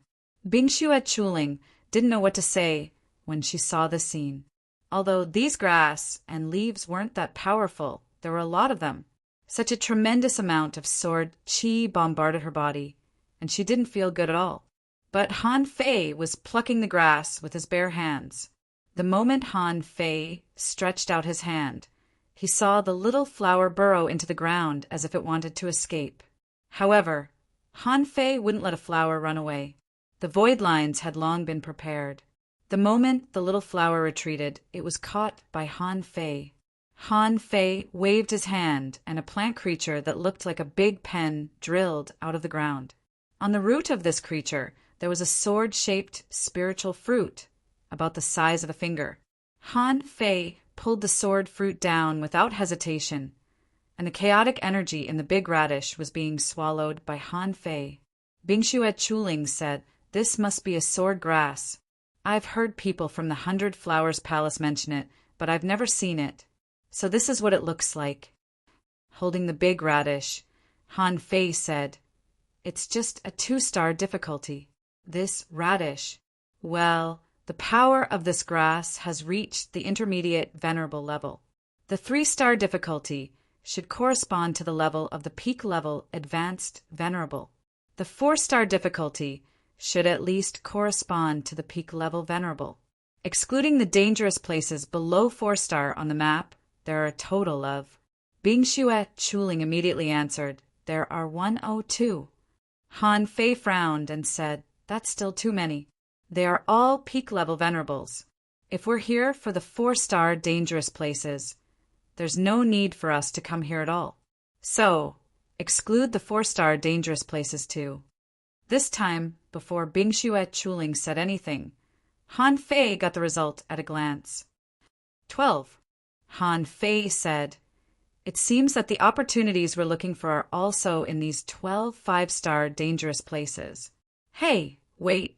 Bingxue Chuling didn't know what to say when she saw the scene. Although these grass and leaves weren't that powerful, there were a lot of them. Such a tremendous amount of sword qi bombarded her body, and she didn't feel good at all. But Han Fei was plucking the grass with his bare hands. The moment Han Fei stretched out his hand, he saw the little flower burrow into the ground as if it wanted to escape. However, Han Fei wouldn't let a flower run away. The void lines had long been prepared. The moment the little flower retreated, it was caught by Han Fei. Han Fei waved his hand, and a plant creature that looked like a big pen drilled out of the ground. On the root of this creature, there was a sword-shaped spiritual fruit, about the size of a finger. Han Fei pulled the sword fruit down without hesitation, and the chaotic energy in the big radish was being swallowed by Han Fei. Bingxue Chuling said, "This must be a sword grass. I've heard people from the 100 Flowers Palace mention it, but I've never seen it. So this is what it looks like." Holding the big radish, Han Fei said, "It's just a 2-star difficulty. This radish, well, the power of this grass has reached the intermediate venerable level. The 3-star difficulty should correspond to the level of the peak level advanced venerable. The 4-star difficulty should at least correspond to the peak level venerable. Excluding the dangerous places below 4-star on the map, there are a total of..." Bingxue Chuling immediately answered, "There are 102. Han Fei frowned and said, "That's still too many. They are all peak-level venerables. If we're here for the 4-star dangerous places, there's no need for us to come here at all. So, exclude the 4-star dangerous places too." This time, before Bingxue Chuling said anything, Han Fei got the result at a glance. 12. Han Fei said, "It seems that the opportunities we're looking for are also in these 12 5-star dangerous places. Hey, wait,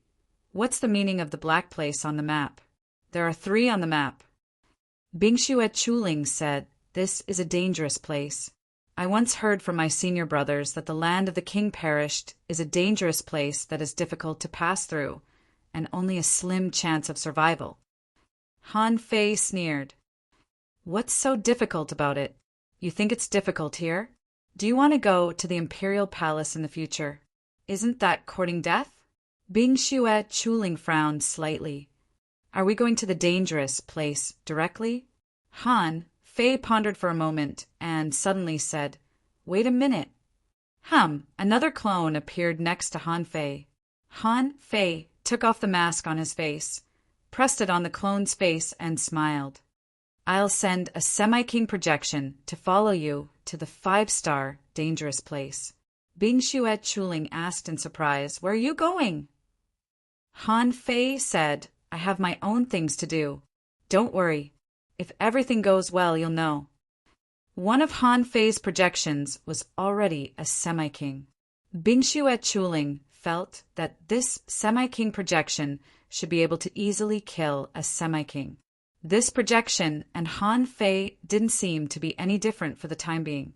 what's the meaning of the black place on the map? There are 3 on the map." Bingxue Chuling said, "This is a dangerous place. I once heard from my senior brothers that the land of the king perished is a dangerous place that is difficult to pass through, and only a slim chance of survival." Han Fei sneered. "What's so difficult about it? You think it's difficult here? Do you want to go to the imperial palace in the future? Isn't that courting death?" Bingxue Chuling frowned slightly. "Are we going to the dangerous place directly?" Han Fei pondered for a moment and suddenly said, "Wait a minute." Another clone appeared next to Han Fei. Han Fei took off the mask on his face, pressed it on the clone's face, and smiled. "I'll send a semi-king projection to follow you to the 5-star dangerous place." Bingxue Chuling asked in surprise, "Where are you going?" Han Fei said, "I have my own things to do. Don't worry. If everything goes well, you'll know." One of Han Fei's projections was already a semi-king. Bingxue Chuling felt that this semi-king projection should be able to easily kill a semi-king. This projection and Han Fei didn't seem to be any different for the time being.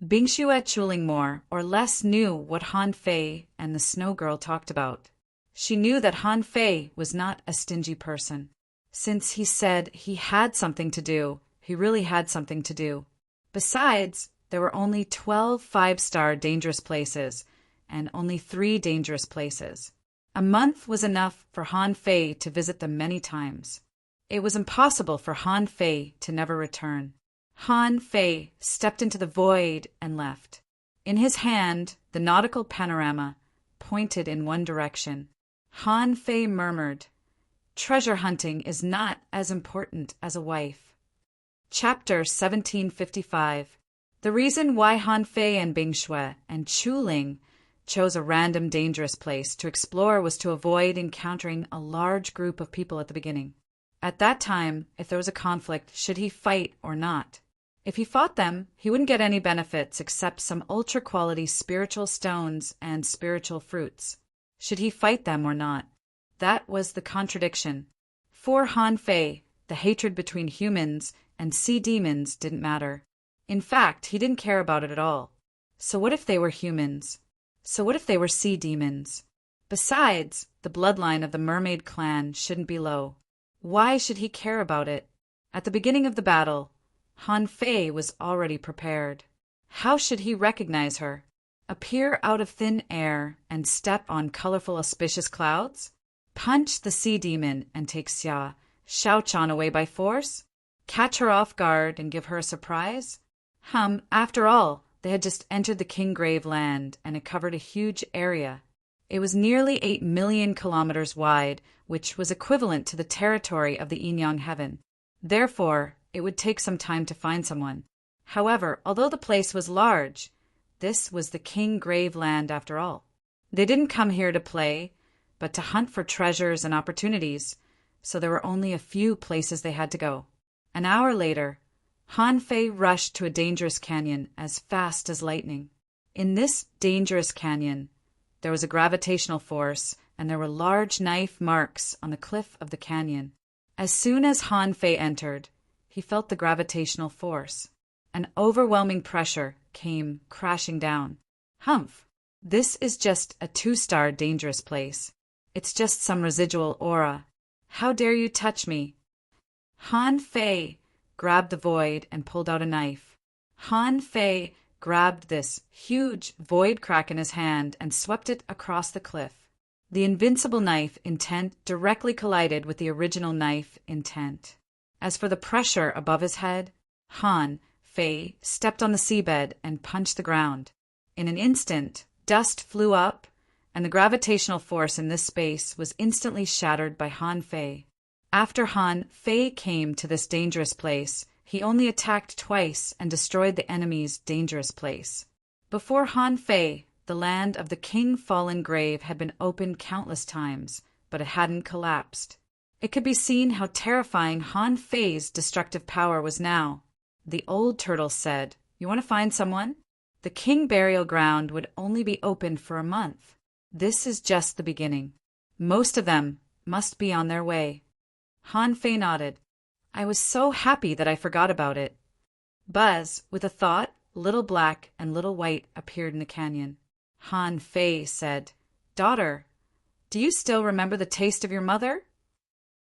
Bingxue Chuling more or less knew what Han Fei and the Snow Girl talked about. She knew that Han Fei was not a stingy person. Since he said he had something to do, he really had something to do. Besides, there were only 12 5-star dangerous places and only 3 dangerous places. A month was enough for Han Fei to visit them many times. It was impossible for Han Fei to never return. Han Fei stepped into the void and left. In his hand, the nautical panorama pointed in one direction. Han Fei murmured, treasure hunting is not as important as a wife. Chapter 1755. The reason why Han Fei and Bing Shui and Chu Ling chose a random dangerous place to explore was to avoid encountering a large group of people at the beginning. At that time, if there was a conflict, should he fight or not? If he fought them, he wouldn't get any benefits except some ultra-quality spiritual stones and spiritual fruits. Should he fight them or not? That was the contradiction. For Han Fei, the hatred between humans and sea demons didn't matter. In fact, he didn't care about it at all. So what if they were humans? So what if they were sea demons? Besides, the bloodline of the mermaid clan shouldn't be low. Why should he care about it? At the beginning of the battle, Han Fei was already prepared. How should he recognize her? Appear out of thin air and step on colorful auspicious clouds? Punch the sea demon and take Xia, Shaochan away by force? Catch her off guard and give her a surprise? After all, they had just entered the Kinggrave land and it covered a huge area. It was nearly 8 million kilometers wide, which was equivalent to the territory of the Yin-Yang Heaven. Therefore, it would take some time to find someone. However, although the place was large, this was the Kinggrave land after all. They didn't come here to play, but to hunt for treasures and opportunities, so there were only a few places they had to go. An hour later, Han Fei rushed to a dangerous canyon as fast as lightning. In this dangerous canyon, there was a gravitational force, and there were large knife marks on the cliff of the canyon. As soon as Han Fei entered, he felt the gravitational force. An overwhelming pressure came crashing down. Humph! This is just a 2-star dangerous place. It's just some residual aura. How dare you touch me? Han Fei grabbed the void and pulled out a knife. Han Fei grabbed this huge void crack in his hand and swept it across the cliff. The invincible knife intent directly collided with the original knife intent. As for the pressure above his head, Han Fei stepped on the seabed and punched the ground. In an instant, dust flew up, and the gravitational force in this space was instantly shattered by Han Fei. After Han Fei came to this dangerous place, he only attacked twice and destroyed the enemy's dangerous place. Before Han Fei, the land of the King-Fallen Grave had been opened countless times, but it hadn't collapsed. It could be seen how terrifying Han Fei's destructive power was now. The old turtle said, "You want to find someone? The King burial ground would only be opened for a month. This is just the beginning. Most of them must be on their way." Han Fei nodded. "I was so happy that I forgot about it." Buzz, with a thought, Little Black and Little White appeared in the canyon. Han Fei said, "Daughter, do you still remember the taste of your mother?"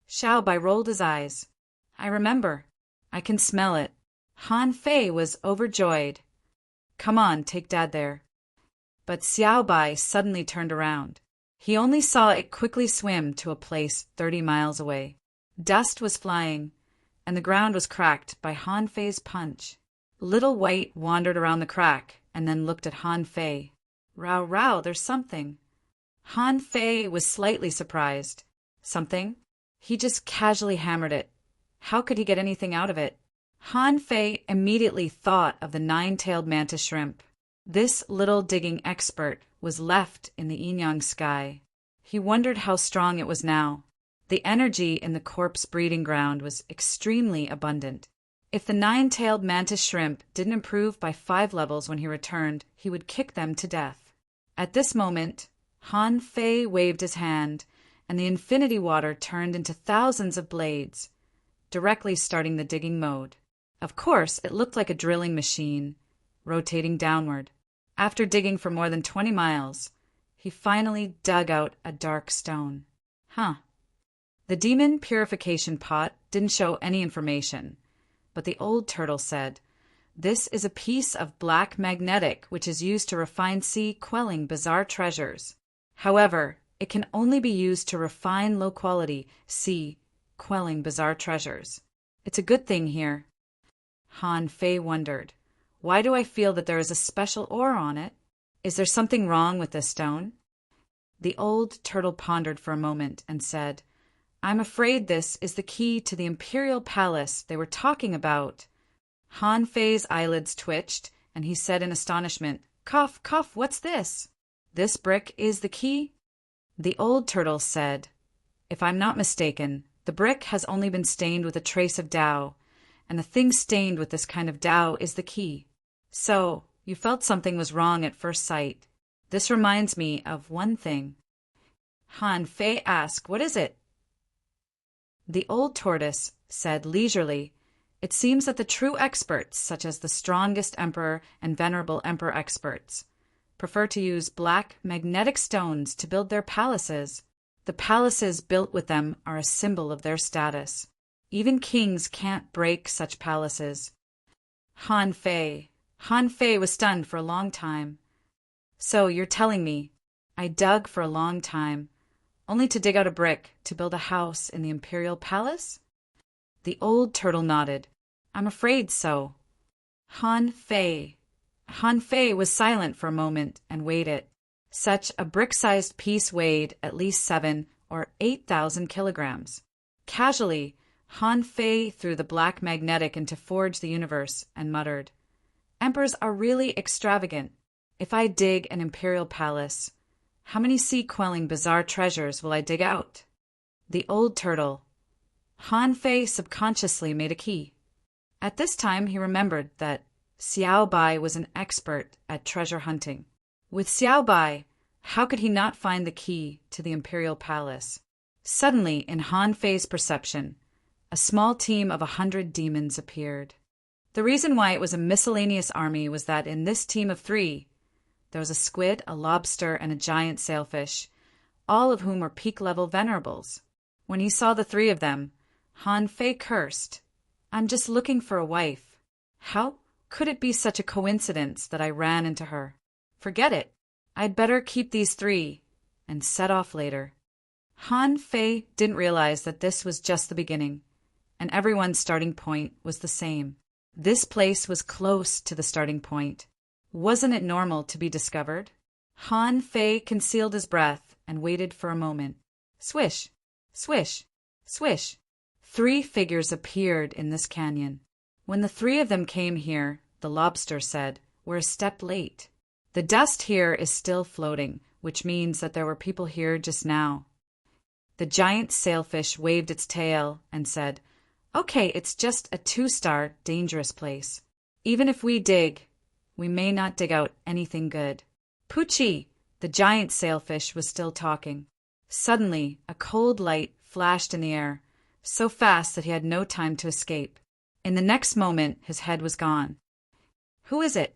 Xiao Bai rolled his eyes. "I remember. I can smell it." Han Fei was overjoyed. "Come on, take Dad there." But Xiao Bai suddenly turned around. He only saw it quickly swim to a place 30 miles away. Dust was flying, and the ground was cracked by Han Fei's punch. Little White wandered around the crack and then looked at Han Fei. "Row, row, there's something." Han Fei was slightly surprised. Something? He just casually hammered it. How could he get anything out of it? Han Fei immediately thought of the 9-tailed mantis shrimp. This little digging expert was left in the Yin-Yang sky. He wondered how strong it was now. The energy in the corpse breeding ground was extremely abundant. If the 9-tailed mantis shrimp didn't improve by 5 levels when he returned, he would kick them to death. At this moment, Han Fei waved his hand, and the infinity water turned into thousands of blades, directly starting the digging mode. Of course, it looked like a drilling machine, rotating downward. After digging for more than 20 miles, he finally dug out a dark stone. The demon purification pot didn't show any information, but the old turtle said, "This is a piece of black magnetic which is used to refine sea quelling bizarre treasures. However, it can only be used to refine low-quality sea quelling bizarre treasures. It's a good thing here." Han Fei wondered, "Why do I feel that there is a special ore on it? Is there something wrong with this stone?" The old turtle pondered for a moment and said, I'm afraid this is the key to the imperial palace they were talking about. Han Fei's eyelids twitched, and he said in astonishment, "Cough, cough, what's this? This brick is the key?" The old turtle said, "If I'm not mistaken, the brick has only been stained with a trace of Tao, and a thing stained with this kind of Tao is the key. So, you felt something was wrong at first sight. This reminds me of one thing." Han Fei asked, "What is it?" The old tortoise said leisurely, "It seems that the true experts, such as the strongest emperor and venerable emperor experts, prefer to use black magnetic stones to build their palaces. The palaces built with them are a symbol of their status. Even kings can't break such palaces." Han Fei was stunned for a long time. "So you're telling me I dug for a long time, only to dig out a brick to build a house in the imperial palace?" The old turtle nodded. "I'm afraid so." Han Fei was silent for a moment and weighed it. Such a brick-sized piece weighed at least 7 or 8,000 kilograms. Casually, Han Fei threw the black magnetic into Forge the Universe and muttered, "Emperors are really extravagant. If I dig an imperial palace, how many sea-quelling bizarre treasures will I dig out?" The old turtle. Han Fei subconsciously made a key. At this time he remembered that Xiao Bai was an expert at treasure hunting. With Xiao Bai, how could he not find the key to the imperial palace? Suddenly, in Han Fei's perception, a small team of 100 demons appeared. The reason why it was a miscellaneous army was that in this team of 3, there was a squid, a lobster, and a giant sailfish, all of whom were peak-level venerables. When he saw the 3 of them, Han Fei cursed, "I'm just looking for a wife. How could it be such a coincidence that I ran into her? Forget it. I'd better keep these 3 and set off later." Han Fei didn't realize that this was just the beginning, and everyone's starting point was the same. This place was close to the starting point. Wasn't it normal to be discovered? Han Fei concealed his breath and waited for a moment. Swish, swish, swish. 3 figures appeared in this canyon. When the 3 of them came here, the lobster said, "We're a step late. The dust here is still floating, which means that there were people here just now." The giant sailfish waved its tail and said, "Okay, it's just a 2-star dangerous place. Even if we dig, we may not dig out anything good." Poochie, the giant sailfish, was still talking. Suddenly, a cold light flashed in the air, so fast that he had no time to escape. In the next moment, his head was gone. "Who is it?"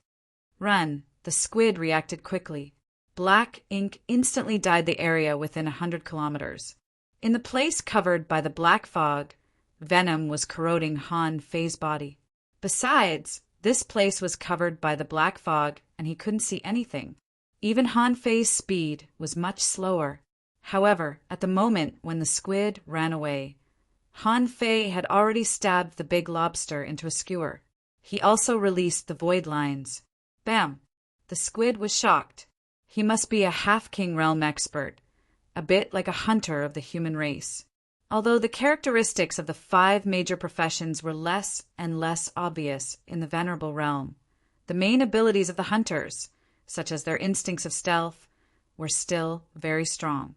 "Run." The squid reacted quickly. Black ink instantly dyed the area within 100 kilometers. In the place covered by the black fog, venom was corroding Han Fei's body. Besides, this place was covered by the black fog and he couldn't see anything. Even Han Fei's speed was much slower. However, at the moment when the squid ran away, Han Fei had already stabbed the big lobster into a skewer. He also released the void lines. Bam! The squid was shocked. He must be a half-king realm expert, a bit like a hunter of the human race. Although the characteristics of the 5 major professions were less and less obvious in the venerable realm, the main abilities of the hunters, such as their instincts of stealth, were still very strong.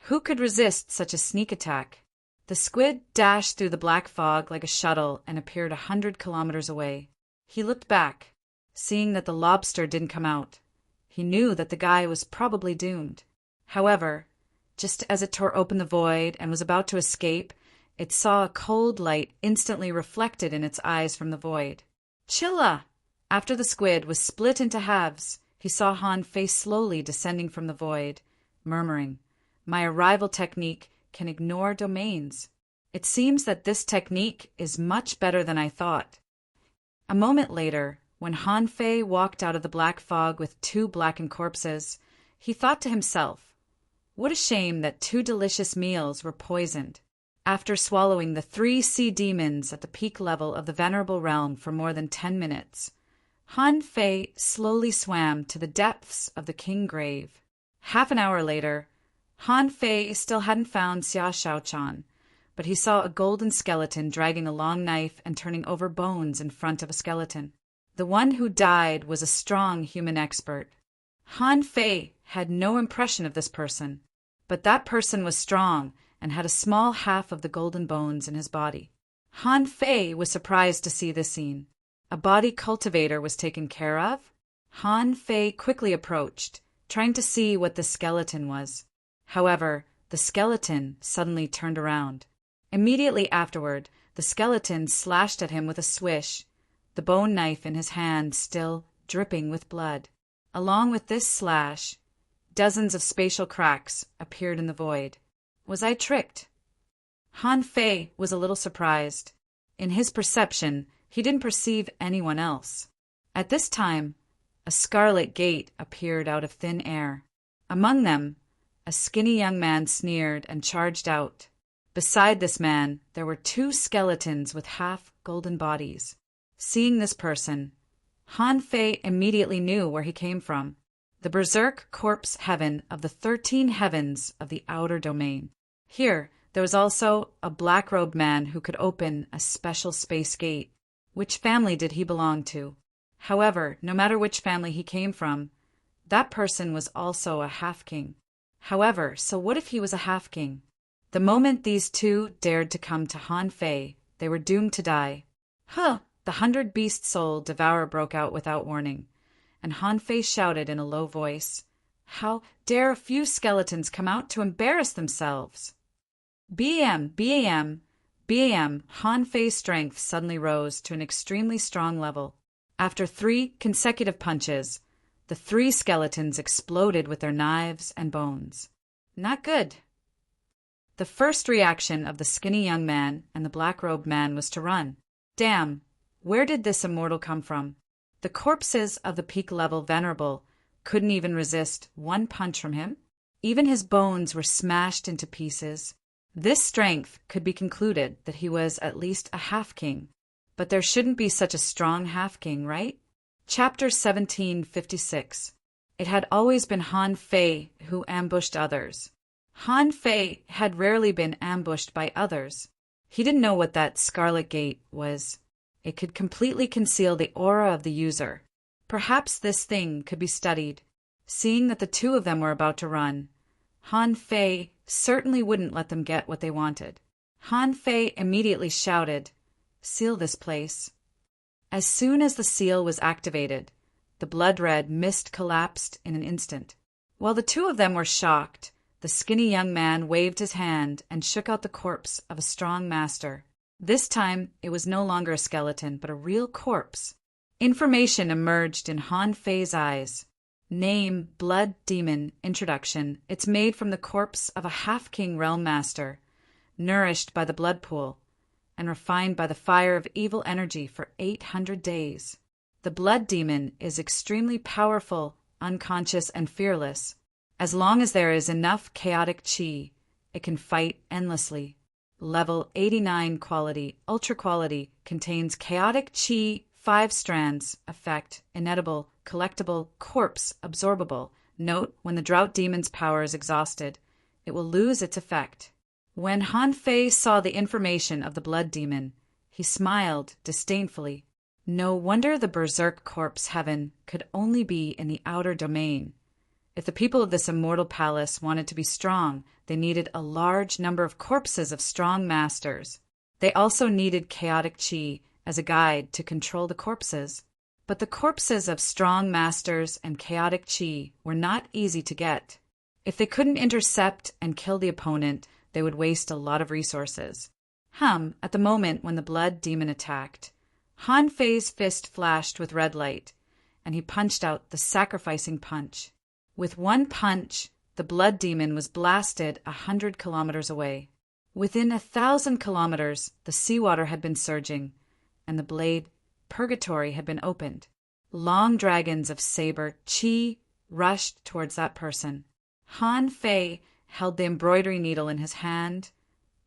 Who could resist such a sneak attack? The squid dashed through the black fog like a shuttle and appeared 100 kilometers away. He looked back, seeing that the lobster didn't come out. He knew that the guy was probably doomed. However, just as it tore open the void and was about to escape, it saw a cold light instantly reflected in its eyes from the void. Chilla! After the squid was split into halves, he saw Han Fei slowly descending from the void, murmuring, "My arrival technique can ignore domains. It seems that this technique is much better than I thought." A moment later, when Han Fei walked out of the black fog with 2 blackened corpses, he thought to himself, what a shame that 2 delicious meals were poisoned. After swallowing the 3 sea demons at the peak level of the venerable realm for more than 10 minutes, Han Fei slowly swam to the depths of the king grave. Half an hour later, Han Fei still hadn't found Xia Shaochan, but he saw a golden skeleton dragging a long knife and turning over bones in front of a skeleton. The one who died was a strong human expert. Han Fei had no impression of this person, but that person was strong and had a small half of the golden bones in his body. Han Fei was surprised to see this scene. A body cultivator was taken care of. Han Fei quickly approached, trying to see what the skeleton was. However, the skeleton suddenly turned around. Immediately afterward, the skeleton slashed at him with a swish, the bone knife in his hand still dripping with blood. Along with this slash, dozens of spatial cracks appeared in the void. Was I tricked? Han Fei was a little surprised. In his perception, he didn't perceive anyone else. At this time, a scarlet gate appeared out of thin air. Among them, a skinny young man sneered and charged out. Beside this man, there were two skeletons with half-golden bodies. Seeing this person, Han Fei immediately knew where he came from. The berserk corpse heaven of the 13 heavens of the outer domain. Here, there was also a black-robed man who could open a special space gate. Which family did he belong to? However, no matter which family he came from, that person was also a half-king. However, so what if he was a half-king? The moment these two dared to come to Han Fei, they were doomed to die. Huh! The 100-beast soul devourer broke out without warning, and Han Fei shouted in a low voice, "How dare a few skeletons come out to embarrass themselves?" BAM! BAM! BAM! Han Fei's strength suddenly rose to an extremely strong level. After 3 consecutive punches, the 3 skeletons exploded with their knives and bones. Not good. The first reaction of the skinny young man and the black-robed man was to run. Damn! Where did this immortal come from? The corpses of the peak-level venerable couldn't even resist 1 punch from him. Even his bones were smashed into pieces. This strength could be concluded that he was at least a half-king. But there shouldn't be such a strong half-king, right? Chapter 1756. It had always been Han Fei who ambushed others. Han Fei had rarely been ambushed by others. He didn't know what that scarlet gate was. It could completely conceal the aura of the user. Perhaps this thing could be studied. Seeing that the two of them were about to run, Han Fei certainly wouldn't let them get what they wanted. Han Fei immediately shouted, "Seal this place." As soon as the seal was activated, the blood-red mist collapsed in an instant. While the two of them were shocked, the skinny young man waved his hand and shook out the corpse of a strong master. This time, it was no longer a skeleton, but a real corpse. Information emerged in Han Fei's eyes. Name, Blood Demon, Introduction. It's made from the corpse of a half-king realm master, nourished by the blood pool, and refined by the fire of evil energy for 800 days. The Blood Demon is extremely powerful, unconscious, and fearless. As long as there is enough chaotic chi, it can fight endlessly. Level 89 quality, ultra quality, contains chaotic chi, 5 strands, effect, inedible, collectible, corpse, absorbable. Note, when the drought demon's power is exhausted, it will lose its effect. When Han Fei saw the information of the blood demon, he smiled disdainfully. No wonder the berserk corpse heaven could only be in the outer domain. If the people of this immortal palace wanted to be strong, they needed a large number of corpses of strong masters. They also needed chaotic chi as a guide to control the corpses. But the corpses of strong masters and chaotic chi were not easy to get. If they couldn't intercept and kill the opponent, they would waste a lot of resources. At the moment when the blood demon attacked, Han Fei's fist flashed with red light, and he punched out the sacrificing punch. With 1 punch, the blood demon was blasted 100 kilometers away. Within 1,000 kilometers, the seawater had been surging, and the blade purgatory had been opened. Long dragons of saber chi rushed towards that person. Han Fei held the embroidery needle in his hand,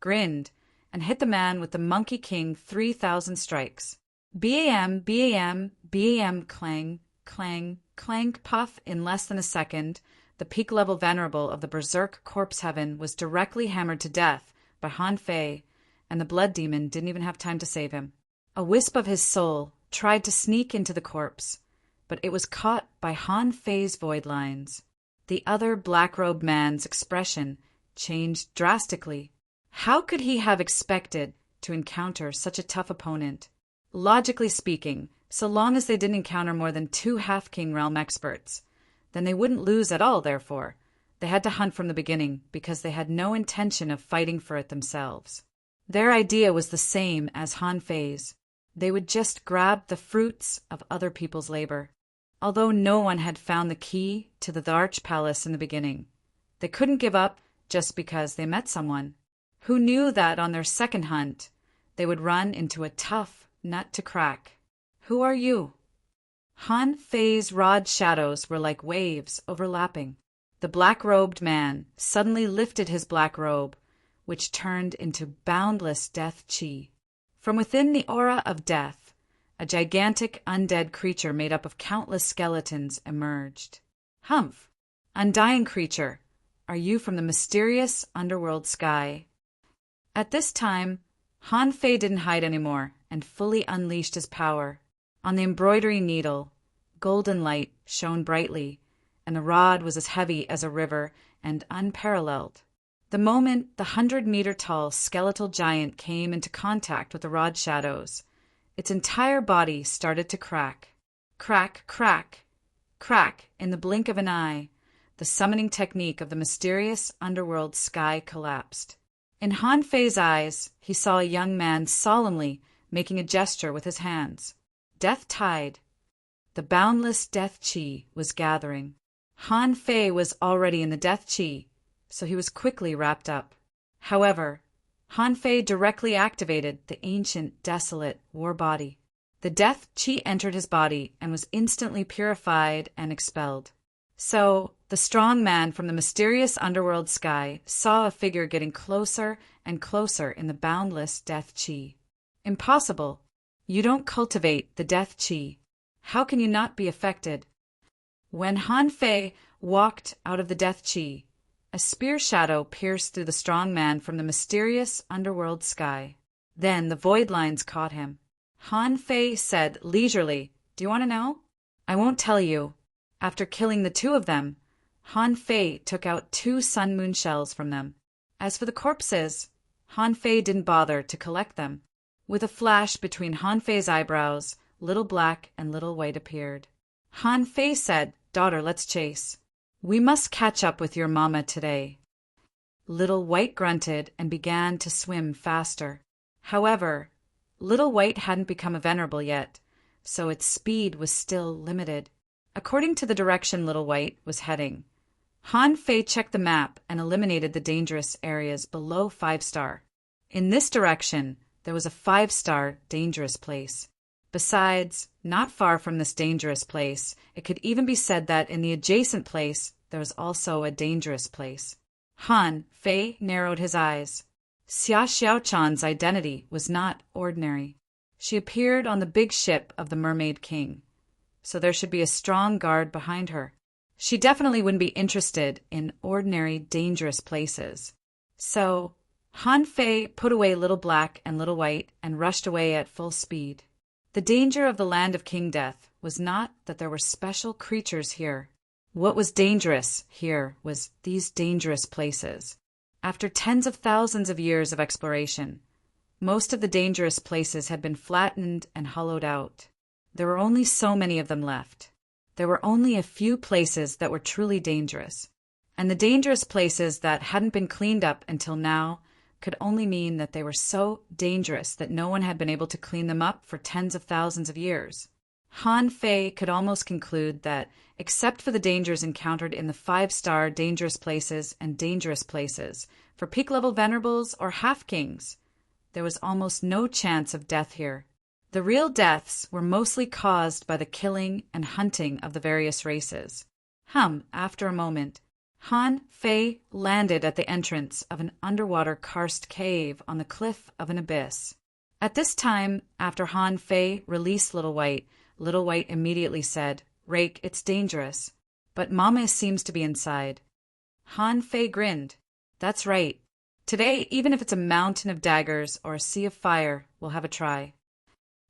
grinned, and hit the man with the Monkey King 3,000 strikes. BAM, BAM, BAM, clang, clang, clang, puff. In less than a second, the peak-level venerable of the berserk corpse heaven was directly hammered to death by Han Fei and the blood demon didn't even have time to save him. A wisp of his soul tried to sneak into the corpse, but it was caught by Han Fei's void lines. The other black-robed man's expression changed drastically. How could he have expected to encounter such a tough opponent? Logically speaking, so long as they didn't encounter more than 2 Half-King Realm experts, then they wouldn't lose at all, therefore. They had to hunt from the beginning because they had no intention of fighting for it themselves. Their idea was the same as Han Fei's. They would just grab the fruits of other people's labor. Although no one had found the key to the Arch Palace in the beginning, they couldn't give up just because they met someone who knew that on their second hunt they would run into a tough nut to crack. Who are you? Han Fei's rod shadows were like waves overlapping. The black-robed man suddenly lifted his black robe, which turned into boundless death chi. From within the aura of death, a gigantic undead creature made up of countless skeletons emerged. Humph! Undying creature, are you from the mysterious underworld sky? At this time, Han Fei didn't hide anymore and fully unleashed his power. On the embroidery needle, golden light shone brightly, and the rod was as heavy as a river and unparalleled. The moment the 100-meter-tall skeletal giant came into contact with the rod shadows, its entire body started to crack. Crack, crack, crack, in the blink of an eye, the summoning technique of the mysterious underworld sky collapsed. In Han Fei's eyes, he saw a young man solemnly making a gesture with his hands. Death tide. The boundless death chi was gathering. Han Fei was already in the death chi, so he was quickly wrapped up. However, Han Fei directly activated the ancient, desolate war body. The death chi entered his body and was instantly purified and expelled. So, the strong man from the mysterious underworld sky saw a figure getting closer and closer in the boundless death chi. Impossible. You don't cultivate the death chi. How can you not be affected? When Han Fei walked out of the death chi, a spear shadow pierced through the strong man from the mysterious underworld sky. Then the void lines caught him. Han Fei said leisurely, "Do you want to know?" "I won't tell you." After killing the 2 of them, Han Fei took out 2 sun moon shells from them. As for the corpses, Han Fei didn't bother to collect them. With a flash between Han Fei's eyebrows, Little Black and Little White appeared. Han Fei said, "Daughter, let's chase. We must catch up with your mama today." Little White grunted and began to swim faster. However, Little White hadn't become a venerable yet, so its speed was still limited. According to the direction Little White was heading, Han Fei checked the map and eliminated the dangerous areas below 5-star. In this direction, there was a 5-star dangerous place. Besides, not far from this dangerous place, it could even be said that in the adjacent place, there was also a dangerous place. Han Fei narrowed his eyes. Xia Xiaochan's identity was not ordinary. She appeared on the big ship of the Mermaid King, so there should be a strong guard behind her. She definitely wouldn't be interested in ordinary, dangerous places. So, Han Fei put away Little Black and Little White and rushed away at full speed. The danger of the land of King Death was not that there were special creatures here. What was dangerous here was these dangerous places. After tens of thousands of years of exploration, most of the dangerous places had been flattened and hollowed out. There were only so many of them left. There were only a few places that were truly dangerous, and the dangerous places that hadn't been cleaned up until now could only mean that they were so dangerous that no one had been able to clean them up for tens of thousands of years. Han Fei could almost conclude that, except for the dangers encountered in the 5-star dangerous places and dangerous places, for peak-level venerables or half-kings, there was almost no chance of death here. The real deaths were mostly caused by the killing and hunting of the various races. After a moment, Han Fei landed at the entrance of an underwater karst cave on the cliff of an abyss. At this time, after Han Fei released Little White immediately said, "Rake, it's dangerous, but Mama seems to be inside." Han Fei grinned. "That's right. Today, even if it's a mountain of daggers or a sea of fire, we'll have a try.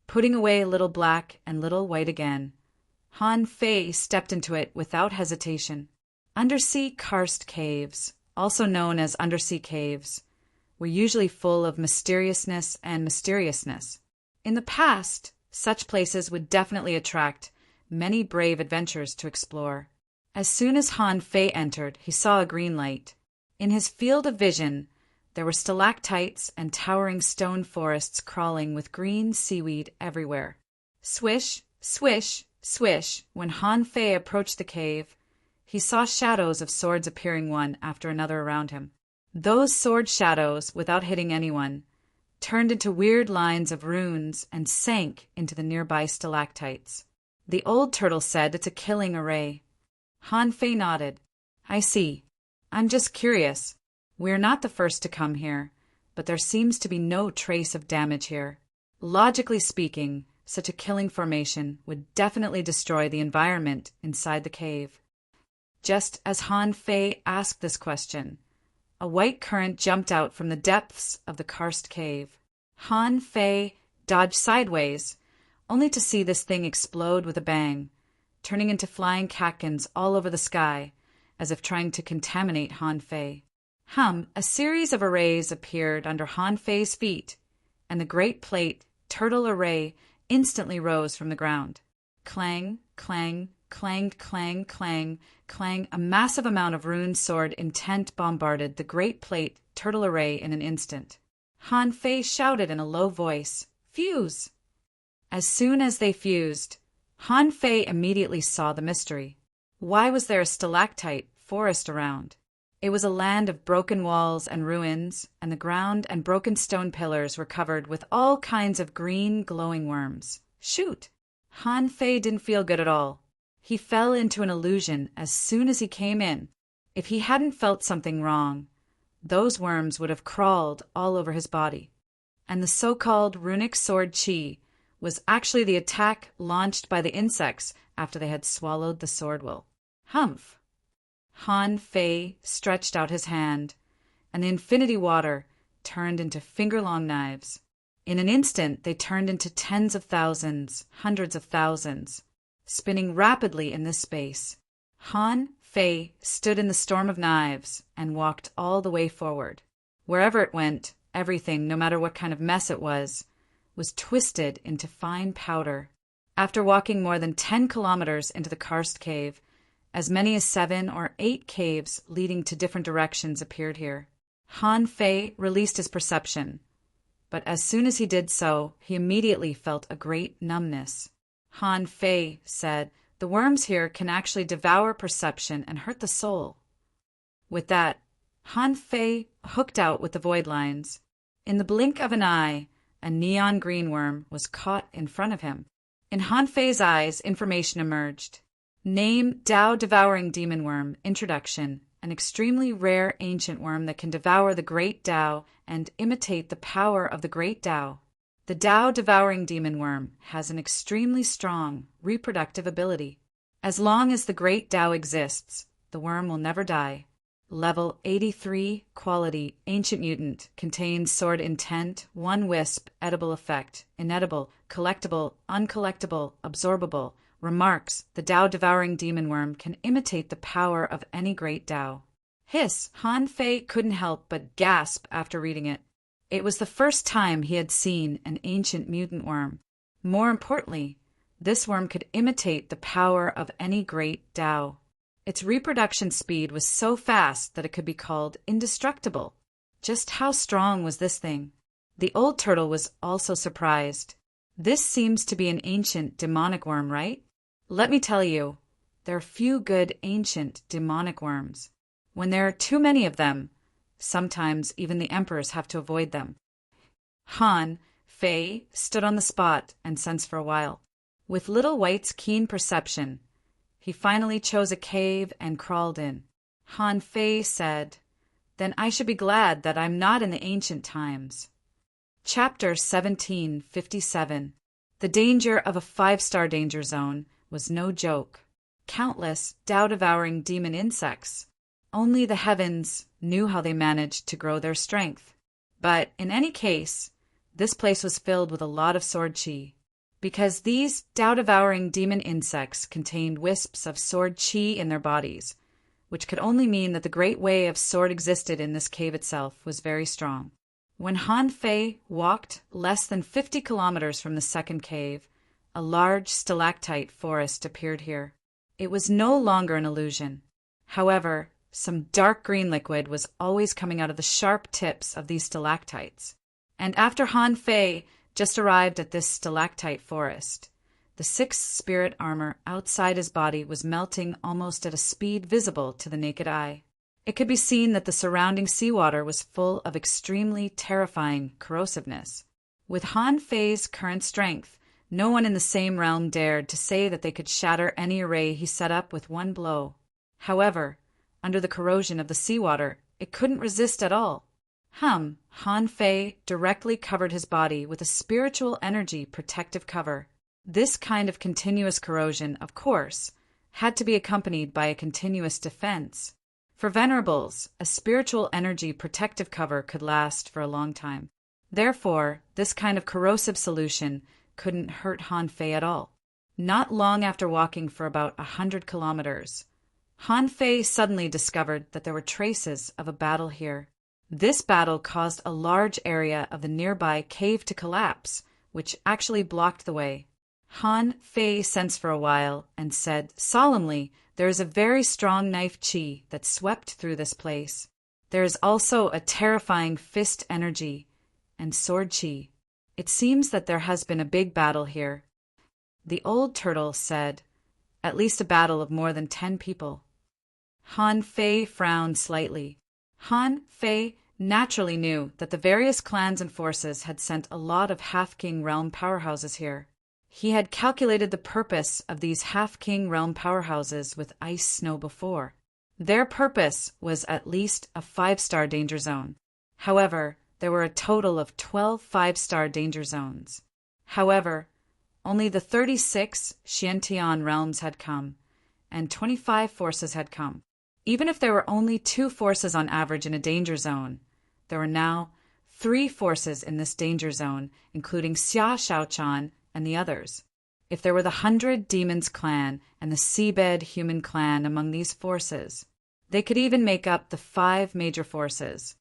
Putting away Little Black and Little White again, Han Fei stepped into it without hesitation. Undersea karst caves, also known as undersea caves, were usually full of mysteriousness and mysteriousness. In the past, such places would definitely attract many brave adventurers to explore. As soon as Han Fei entered, he saw a green light. In his field of vision, there were stalactites and towering stone forests crawling with green seaweed everywhere. Swish, swish, swish. When Han Fei approached the cave, he saw shadows of swords appearing one after another around him. Those sword shadows, without hitting anyone, turned into weird lines of runes and sank into the nearby stalactites. The old turtle said it's a killing array. Han Fei nodded. I see. I'm just curious. We're not the first to come here, but there seems to be no trace of damage here. Logically speaking, such a killing formation would definitely destroy the environment inside the cave. Just as Han Fei asked this question, a white current jumped out from the depths of the karst cave. Han Fei dodged sideways, only to see this thing explode with a bang, turning into flying catkins all over the sky, as if trying to contaminate Han Fei. A series of arrays appeared under Han Fei's feet, and the great plate turtle array instantly rose from the ground. Clang, clang, clanged, clang, clang, clang. A massive amount of rune sword intent bombarded the great plate turtle array in an instant. Han Fei shouted in a low voice, "Fuse!" As soon as they fused, Han Fei immediately saw the mystery. Why was there a stalactite forest around? It was a land of broken walls and ruins, and the ground and broken stone pillars were covered with all kinds of green glowing worms. Shoot! Han Fei didn't feel good at all. He fell into an illusion as soon as he came in. If he hadn't felt something wrong, those worms would have crawled all over his body. And the so-called runic sword chi was actually the attack launched by the insects after they had swallowed the sword wool. Humph! Han Fei stretched out his hand, and the infinity water turned into finger-long knives. In an instant, they turned into tens of thousands, hundreds of thousands, spinning rapidly in this space. Han Fei stood in the storm of knives and walked all the way forward. Wherever it went, everything, no matter what kind of mess it was twisted into fine powder. After walking more than 10 kilometers into the karst cave, as many as 7 or 8 caves leading to different directions appeared here. Han Fei released his perception, but as soon as he did so, he immediately felt a great numbness. Han Fei said, "The worms here can actually devour perception and hurt the soul." With that, Han Fei hooked out with the void lines. In the blink of an eye, a neon green worm was caught in front of him. In Han Fei's eyes, information emerged. Name: Tao-devouring demon worm. Introduction: an extremely rare ancient worm that can devour the great Tao and imitate the power of the great Tao. The Tao-devouring demon worm has an extremely strong reproductive ability. As long as the great Tao exists, the worm will never die. Level 83, quality, ancient mutant, contains sword intent, 1 wisp, edible effect, inedible, collectible, uncollectible, absorbable. Remarks: the Tao-devouring demon worm can imitate the power of any great Tao. Hiss! Han Fei couldn't help but gasp after reading it. It was the first time he had seen an ancient mutant worm. More importantly, this worm could imitate the power of any great Tao. Its reproduction speed was so fast that it could be called indestructible. Just how strong was this thing? The old turtle was also surprised. This seems to be an ancient demonic worm, right? Let me tell you, there are few good ancient demonic worms. When there are too many of them, sometimes even the emperors have to avoid them. Han Fei stood on the spot and sensed for a while. With Little White's keen perception, he finally chose a cave and crawled in. Han Fei said, "Then I should be glad that I'm not in the ancient times." Chapter 1757. The danger of a 5-star danger zone was no joke. Countless Tao-devouring demon insects, Only the heavens knew how they managed to grow their strength. But in any case, this place was filled with a lot of sword chi, because these doubt-devouring demon insects contained wisps of sword chi in their bodies, which could only mean that the great way of sword existed in this cave itself was very strong. When Han Fei walked less than 50 kilometers from the second cave, a large stalactite forest appeared here. It was no longer an illusion. However, some dark green liquid was always coming out of the sharp tips of these stalactites. And after Han Fei just arrived at this stalactite forest, the sixth spirit armor outside his body was melting almost at a speed visible to the naked eye. It could be seen that the surrounding seawater was full of extremely terrifying corrosiveness. With Han Fei's current strength, no one in the same realm dared to say that they could shatter any array he set up with one blow. However, under the corrosion of the seawater, it couldn't resist at all. Han Fei directly covered his body with a spiritual energy protective cover. This kind of continuous corrosion, of course, had to be accompanied by a continuous defense. For venerables, a spiritual energy protective cover could last for a long time. Therefore, this kind of corrosive solution couldn't hurt Han Fei at all. Not long after walking for about 100 kilometers, Han Fei suddenly discovered that there were traces of a battle here. This battle caused a large area of the nearby cave to collapse, which actually blocked the way. Han Fei sensed for a while and said solemnly, "There is a very strong knife chi that swept through this place. There is also a terrifying fist energy and sword chi. It seems that there has been a big battle here." The old turtle said, "At least a battle of more than 10 people." Han Fei frowned slightly. Han Fei naturally knew that the various clans and forces had sent a lot of half-king realm powerhouses here. He had calculated the purpose of these half-king realm powerhouses with ice snow before. Their purpose was at least a 5-star danger zone. However, there were a total of 12 5-star danger zones. However, only the 36 Xiantian realms had come, and 25 forces had come. Even if there were only 2 forces on average in a danger zone, there were now 3 forces in this danger zone, including Xia Shaochan and the others. If there were the 100 Demons clan and the Seabed Human clan among these forces, they could even make up the 5 major forces.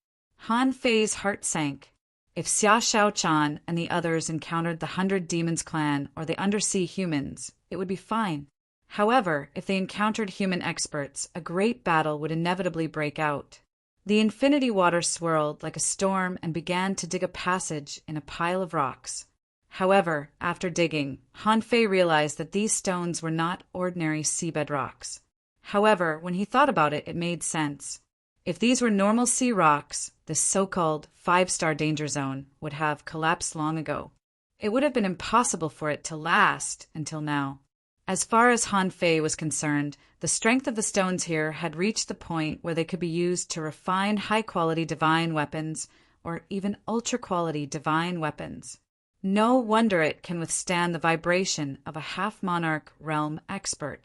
Han Fei's heart sank. If Xia Shaochan and the others encountered the 100 Demons clan or the Undersea Humans, it would be fine. However, if they encountered human experts, a great battle would inevitably break out. The infinity water swirled like a storm and began to dig a passage in a pile of rocks. However, after digging, Han Fei realized that these stones were not ordinary seabed rocks. However, when he thought about it, it made sense. If these were normal sea rocks, this so-called 5-star danger zone would have collapsed long ago. It would have been impossible for it to last until now. As far as Han Fei was concerned, the strength of the stones here had reached the point where they could be used to refine high-quality divine weapons or even ultra-quality divine weapons. No wonder it can withstand the vibration of a half-monarch realm expert.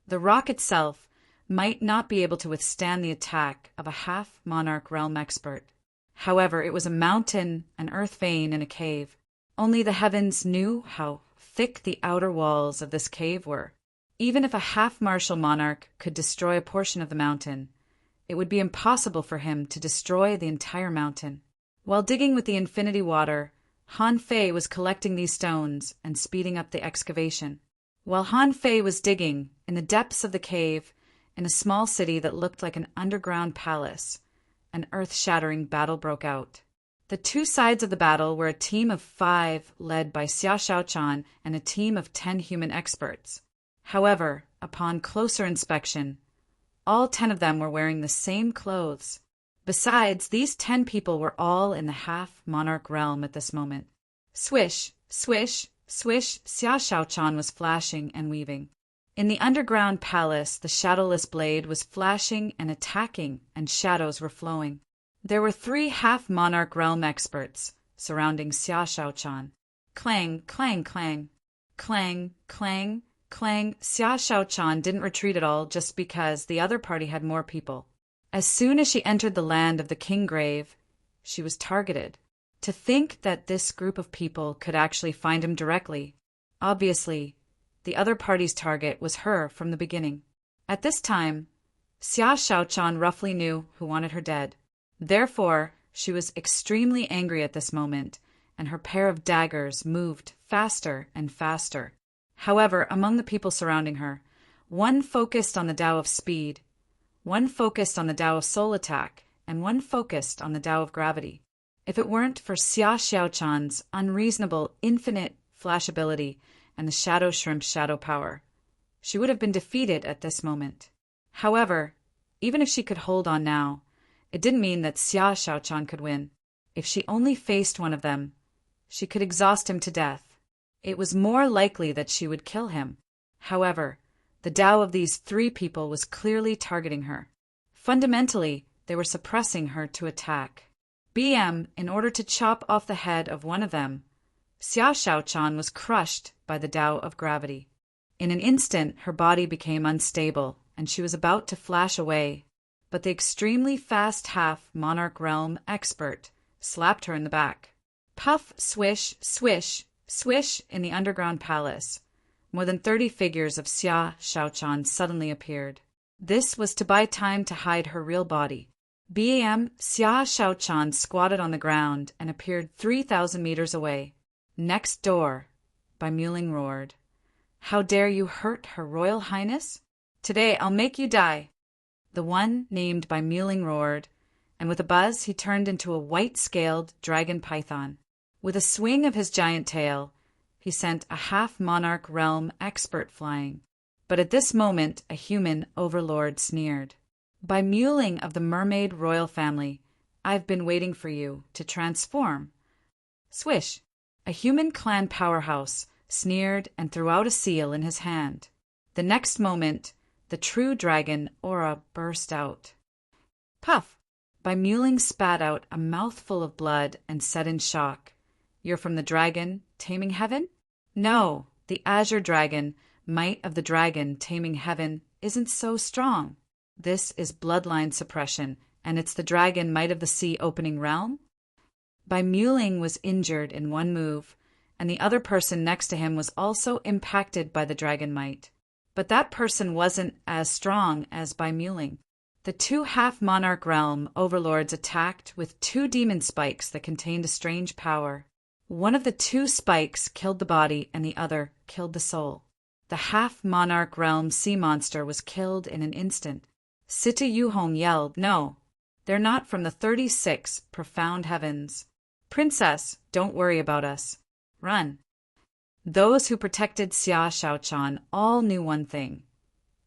The rock itself might not be able to withstand the attack of a half-monarch realm expert. However, it was a mountain, an earth vein, and a cave. Only the heavens knew how thick the outer walls of this cave were. Even if a half-martial monarch could destroy a portion of the mountain, it would be impossible for him to destroy the entire mountain. While digging with the infinity water, Han Fei was collecting these stones and speeding up the excavation. While Han Fei was digging, in the depths of the cave, in a small city that looked like an underground palace, an earth-shattering battle broke out. The 2 sides of the battle were a team of 5 led by Xia Shaochan and a team of 10 human experts. However, upon closer inspection, all 10 of them were wearing the same clothes. Besides, these 10 people were all in the half-monarch realm at this moment. Swish, swish, swish, Xia Shaochan was flashing and weaving. In the underground palace, the shadowless blade was flashing and attacking, and shadows were flowing. There were 3 half-monarch realm experts surrounding Xia Shaochan. Clang, clang, clang. Clang, clang, clang. Xia Shaochan didn't retreat at all just because the other party had more people. As soon as she entered the land of the king grave, she was targeted. To think that this group of people could actually find him directly. Obviously, the other party's target was her from the beginning. At this time, Xia Xiaochan roughly knew who wanted her dead. Therefore, she was extremely angry at this moment, and her pair of daggers moved faster and faster. However, among the people surrounding her, one focused on the Tao of speed, one focused on the Tao of soul attack, and one focused on the Tao of gravity. If it weren't for Xia Xiaochan's unreasonable infinite flash ability and the Shadow Shrimp's shadow power, she would have been defeated at this moment. However, even if she could hold on now, it didn't mean that Xia Xiaochan could win. If she only faced one of them, she could exhaust him to death. It was more likely that she would kill him. However, the Tao of these three people was clearly targeting her. Fundamentally, they were suppressing her to attack. In order to chop off the head of one of them, Xia Xiaochan was crushed by the Tao of gravity. In an instant, her body became unstable, and she was about to flash away. But the extremely fast half-monarch realm expert slapped her in the back. Puff, swish, swish, swish in the underground palace. More than 30 figures of Xia Xiaochan suddenly appeared. This was to buy time to hide her real body. Xia Xiaochan squatted on the ground and appeared 3,000 meters away. Next door, Bai Muling roared. How dare you hurt Her Royal Highness? Today I'll make you die. The one named Bai Muling roared, and with a buzz he turned into a white-scaled dragon python. With a swing of his giant tail, he sent a half-monarch realm expert flying. But at this moment a human overlord sneered. Bai Muling of the mermaid royal family, I've been waiting for you to transform. Swish! A human clan powerhouse sneered and threw out a seal in his hand. The next moment, the true dragon aura burst out. Puff! Bai Muling spat out a mouthful of blood and said in shock, You're from the dragon, taming heaven? No, the azure dragon, might of the dragon, taming heaven, isn't so strong. This is bloodline suppression, and it's the dragon might of the sea opening realm? Bai Muling was injured in one move, and the other person next to him was also impacted by the dragon might. But that person wasn't as strong as Bai Muling. The two half-monarch realm overlords attacked with 2 demon spikes that contained a strange power. One of the 2 spikes killed the body and the other killed the soul. The half-monarch realm sea monster was killed in an instant. Sita Yuhong yelled, No, they're not from the 36 profound heavens. Princess, don't worry about us. Run. Those who protected Xia Xiaochan all knew one thing.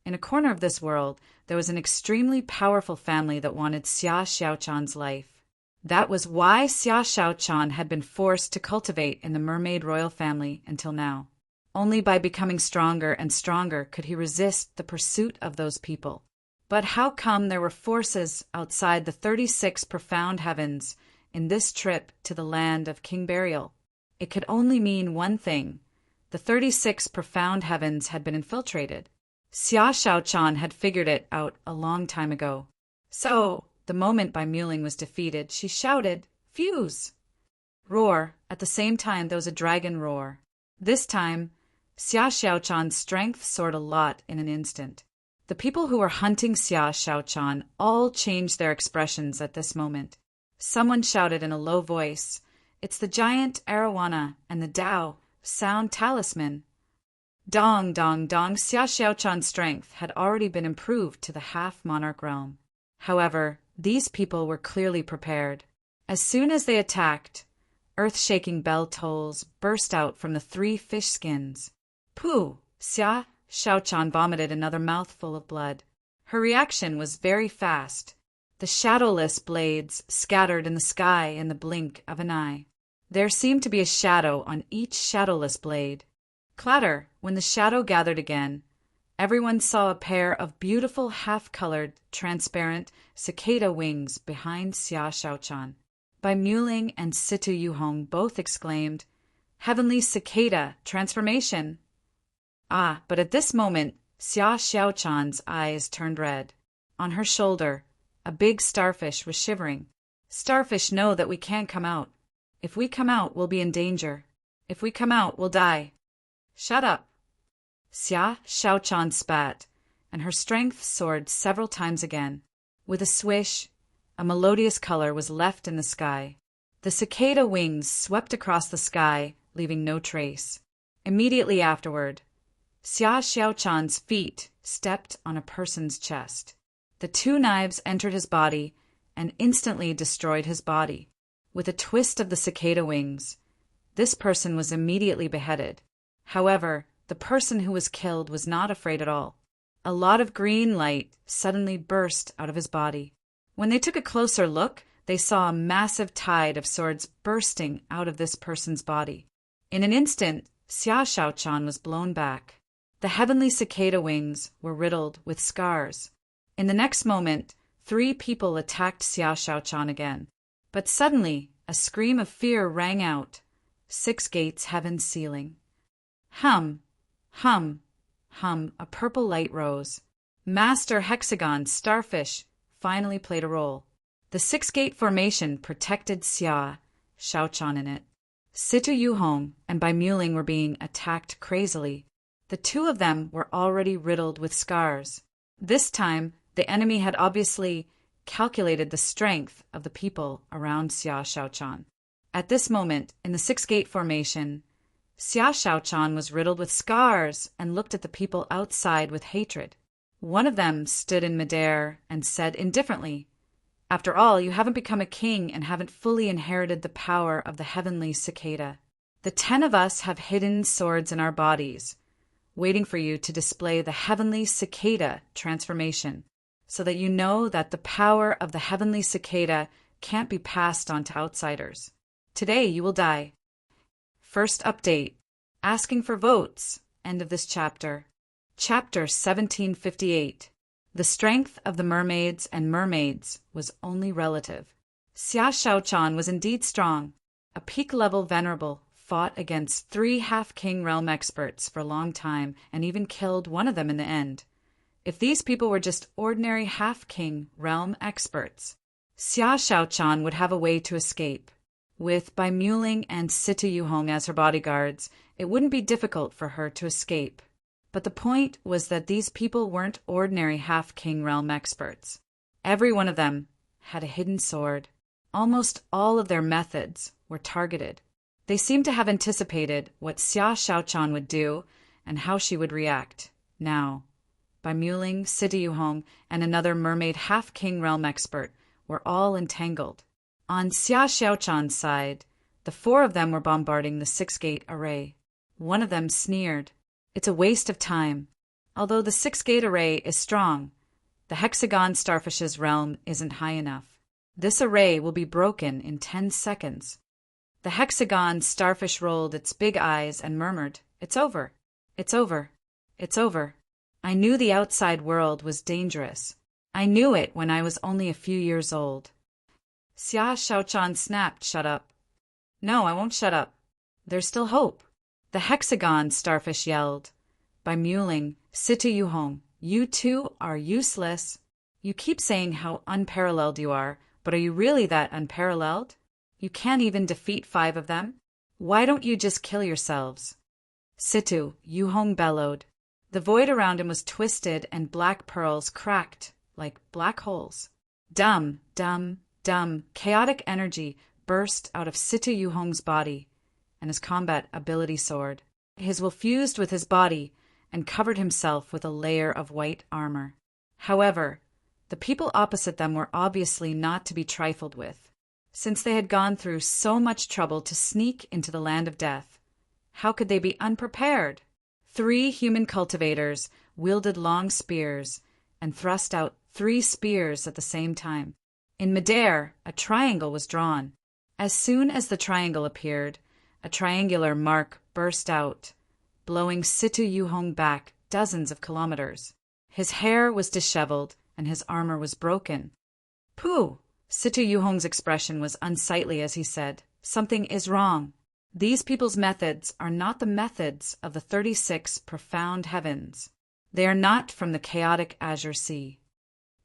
In a corner of this world, there was an extremely powerful family that wanted Xia Xiaochan's life. That was why Xia Xiaochan had been forced to cultivate in the mermaid royal family until now. Only by becoming stronger and stronger could he resist the pursuit of those people. But how come there were forces outside the 36 profound heavens in this trip to the land of King Burial? It could only mean one thing. The 36 profound heavens had been infiltrated. Xia Xiaochan had figured it out a long time ago. So, the moment Bai Muling was defeated, she shouted, Fuse! Roar. At the same time, there was a dragon roar. This time, Xia Xiaochan's strength soared a lot in an instant. The people who were hunting Xia Xiaochan all changed their expressions at this moment. Someone shouted in a low voice, It's the giant arowana and the Tao, sound talisman. Dong, dong, dong, Xia Xiaochan's strength had already been improved to the half-monarch realm. However, these people were clearly prepared. As soon as they attacked, earth-shaking bell tolls burst out from the 3 fish skins. Pooh! Xia Xiaochan vomited another mouthful of blood. Her reaction was very fast. The shadowless blades scattered in the sky in the blink of an eye. There seemed to be a shadow on each shadowless blade. Clatter! When the shadow gathered again, everyone saw a pair of beautiful half-colored, transparent cicada wings behind Xia Xiaochan. Bai Muling and Situ Yuhong both exclaimed, Heavenly cicada transformation! Ah, but at this moment, Xia Xiaochan's eyes turned red. On her shoulder, a big starfish, was shivering. Starfish know that we can't come out. If we come out, we'll be in danger. If we come out, we'll die. Shut up. Xia Shaochan spat, and her strength soared several times again. With a swish, a melodious color was left in the sky. The cicada wings swept across the sky, leaving no trace. Immediately afterward, Xia Xiaochan's feet stepped on a person's chest. The two knives entered his body and instantly destroyed his body. With a twist of the cicada wings, this person was immediately beheaded. However, the person who was killed was not afraid at all. A lot of green light suddenly burst out of his body. When they took a closer look, they saw a massive tide of swords bursting out of this person's body. In an instant, Xia Shaochan was blown back. The heavenly cicada wings were riddled with scars. In the next moment, 3 people attacked Xia Shaochan again. But suddenly, a scream of fear rang out. 6 gates heaven's ceiling. Hum, hum, hum, a purple light rose. Master Hexagon Starfish finally played a role. The 6-gate formation protected Xia Shaochan in it. Situ Yuhong and Bai Muling were being attacked crazily. The 2 of them were already riddled with scars. This time, the enemy had obviously calculated the strength of the people around Xia Shaochan. At this moment, in the 6-gate formation, Xia Shaochan was riddled with scars and looked at the people outside with hatred. One of them stood in midair and said indifferently, "After all, you haven't become a king and haven't fully inherited the power of the heavenly cicada. The 10 of us have hidden swords in our bodies, waiting for you to display the heavenly cicada transformation, so that you know that the power of the heavenly cicada can't be passed on to outsiders. Today you will die." First update. Asking for votes. End of this chapter. Chapter 1758. The strength of the mermaids and mermaids was only relative. Xia Shaochan was indeed strong. A peak-level venerable fought against 3 half-king realm experts for a long time and even killed one of them in the end. If these people were just ordinary half-king realm experts, Xia Shaochan would have a way to escape. With Bai Muling and Situ Yuhong as her bodyguards, it wouldn't be difficult for her to escape. But the point was that these people weren't ordinary half-king realm experts. Every one of them had a hidden sword. Almost all of their methods were targeted. They seemed to have anticipated what Xia Shaochan would do and how she would react. Now, Bai Muling, Situ Yuhong, and another mermaid half-king realm expert were all entangled. On Xia Shaochan's side, the 4 of them were bombarding the 6-gate array. One of them sneered, "It's a waste of time. Although the 6-gate array is strong, the hexagon starfish's realm isn't high enough. This array will be broken in 10 seconds. The hexagon starfish rolled its big eyes and murmured, "It's over. It's over. It's over. I knew the outside world was dangerous. I knew it when I was only a few years old." Xia Shaochan snapped, "Shut up." "No, I won't shut up. There's still hope." The hexagon starfish yelled, "Bai Muling, Situ Yuhong, you 2 are useless. You keep saying how unparalleled you are, but are you really that unparalleled? You can't even defeat 5 of them? Why don't you just kill yourselves?" Situ Yuhong bellowed. The void around him was twisted and black pearls cracked like black holes. Dumb, dumb, dumb, chaotic energy burst out of Situ Yuhong's body, and his combat ability soared. His will fused with his body and covered himself with a layer of white armor. However, the people opposite them were obviously not to be trifled with. Since they had gone through so much trouble to sneak into the land of death, how could they be unprepared? 3 human cultivators wielded long spears and thrust out 3 spears at the same time. In midair, a triangle was drawn. As soon as the triangle appeared, a triangular mark burst out, blowing Situ Yuhong back dozens of kilometers. His hair was disheveled and his armor was broken. "Pooh!" Situ Yuhong's expression was unsightly as he said, "Something is wrong. These people's methods are not the methods of the 36 profound heavens. They are not from the chaotic azure sea."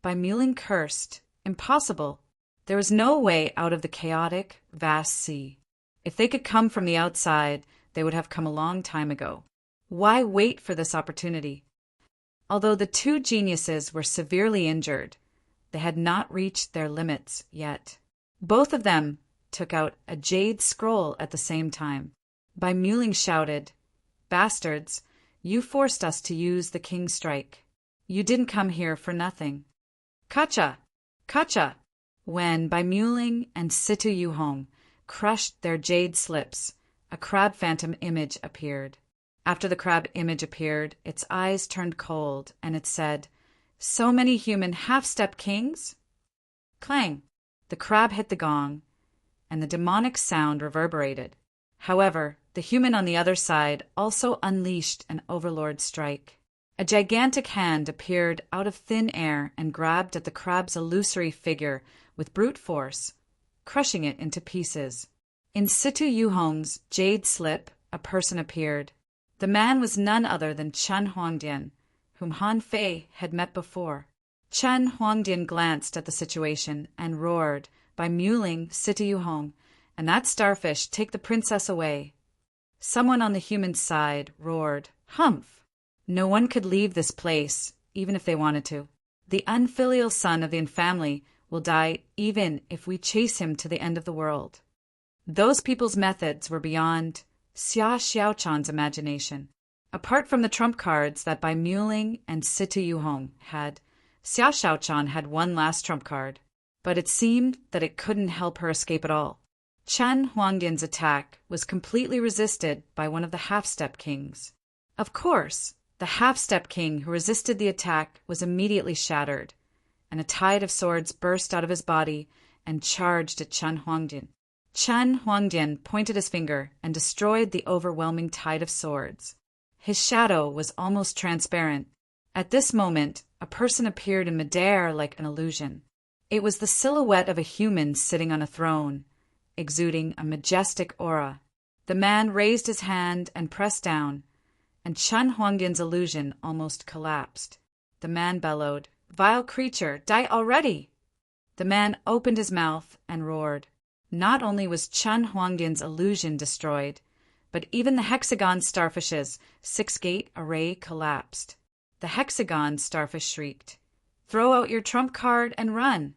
Bai Muling cursed Impossible. There was no way out of the chaotic, vast sea. If they could come from the outside, they would have come a long time ago. Why wait for this opportunity? Although the two geniuses were severely injured, they had not reached their limits yet. Both of them took out a jade scroll at the same time. Bai Muling shouted, "Bastards, you forced us to use the king's strike. You didn't come here for nothing." "Kacha! Kacha!" When Bai Muling and Situ Yuhong crushed their jade slips, a crab phantom image appeared. After the crab image appeared, its eyes turned cold, and it said, "So many human half-step kings?" Clang! The crab hit the gong, and the demonic sound reverberated. However, the human on the other side also unleashed an overlord strike. A gigantic hand appeared out of thin air and grabbed at the crab's illusory figure with brute force, crushing it into pieces. In Situ Yuhong's jade slip, a person appeared. The man was none other than Chen Huangdian, whom Han Fei had met before. Chen Huangdian glanced at the situation and roared, "Bai Muling, Situ Yuhong, and that starfish, take the princess away." Someone on the human side roared, "Humph! No one could leave this place, even if they wanted to. The unfilial son of the infamily will die even if we chase him to the end of the world." Those people's methods were beyond Xia Xiaochan's imagination. Apart from the trump cards that Bai Muling and Situ Yuhong had, Xia Xiaochan had one last trump card, but it seemed that it couldn't help her escape at all. Chen Huangdian's attack was completely resisted by one of the half-step kings. Of course, the half-step king who resisted the attack was immediately shattered, and a tide of swords burst out of his body and charged at Chen Huangdian. Chen Huangdian pointed his finger and destroyed the overwhelming tide of swords. His shadow was almost transparent. At this moment, a person appeared in midair like an illusion. It was the silhouette of a human sitting on a throne, exuding a majestic aura. The man raised his hand and pressed down, and Chen Huangdian's illusion almost collapsed. The man bellowed, "Vile creature, die already!" The man opened his mouth and roared. Not only was Chen Huangdian's illusion destroyed, but even the hexagon starfish's six-gate array collapsed. The hexagon starfish shrieked, "Throw out your trump card and run!"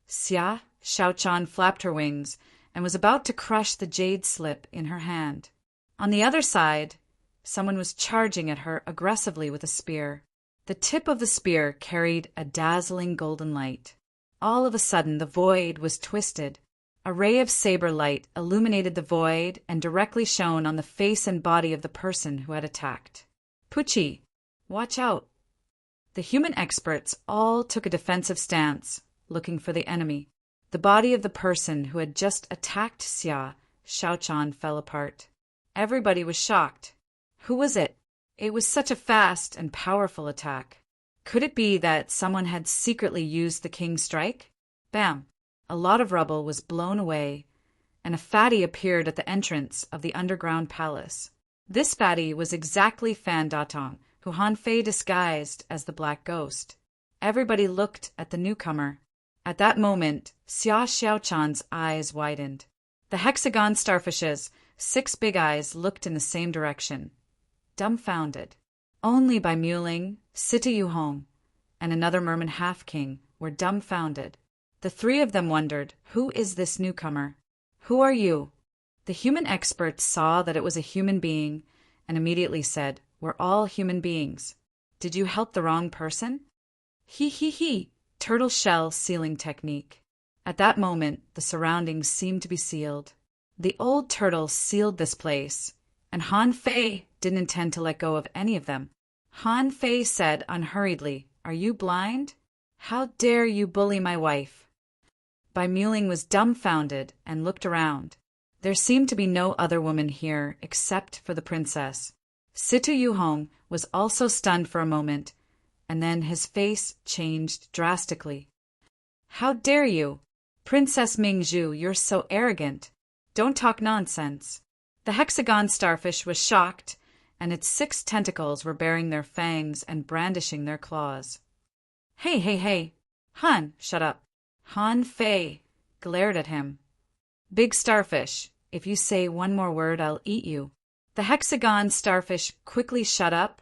Xia Xiaochan flapped her wings and was about to crush the jade slip in her hand. On the other side, someone was charging at her aggressively with a spear. The tip of the spear carried a dazzling golden light. All of a sudden, the void was twisted. A ray of saber light illuminated the void and directly shone on the face and body of the person who had attacked. "Pucci, watch out!" The human experts all took a defensive stance, looking for the enemy. The body of the person who had just attacked Xia Xiaochan fell apart. Everybody was shocked. Who was it? It was such a fast and powerful attack. Could it be that someone had secretly used the king's strike? Bam! A lot of rubble was blown away, and a fatty appeared at the entrance of the underground palace. This fatty was exactly Fan Datong, who Han Fei disguised as the Black Ghost. Everybody looked at the newcomer. At that moment, Xia Xiaochan's eyes widened. The hexagon starfish's 6 big eyes looked in the same direction, dumbfounded. Only Bai Muling, Situ Yuhong, and another merman half-king were dumbfounded. The three of them wondered, "Who is this newcomer? Who are you?" The human experts saw that it was a human being and immediately said, "We're all human beings. Did you help the wrong person?" He, turtle shell sealing technique. At that moment, the surroundings seemed to be sealed. The old turtle sealed this place, and Han Fei didn't intend to let go of any of them. Han Fei said unhurriedly, "Are you blind? How dare you bully my wife?" Bai Muling was dumbfounded and looked around. There seemed to be no other woman here except for the princess. Situ Yuhong was also stunned for a moment, and then his face changed drastically. "How dare you? Princess Mingzhu, you're so arrogant. Don't talk nonsense." The hexagon starfish was shocked, and its 6 tentacles were baring their fangs and brandishing their claws. Hey, Han, shut up. Han Fei glared at him. Big starfish, if you say one more word, I'll eat you. The hexagon starfish quickly shut up,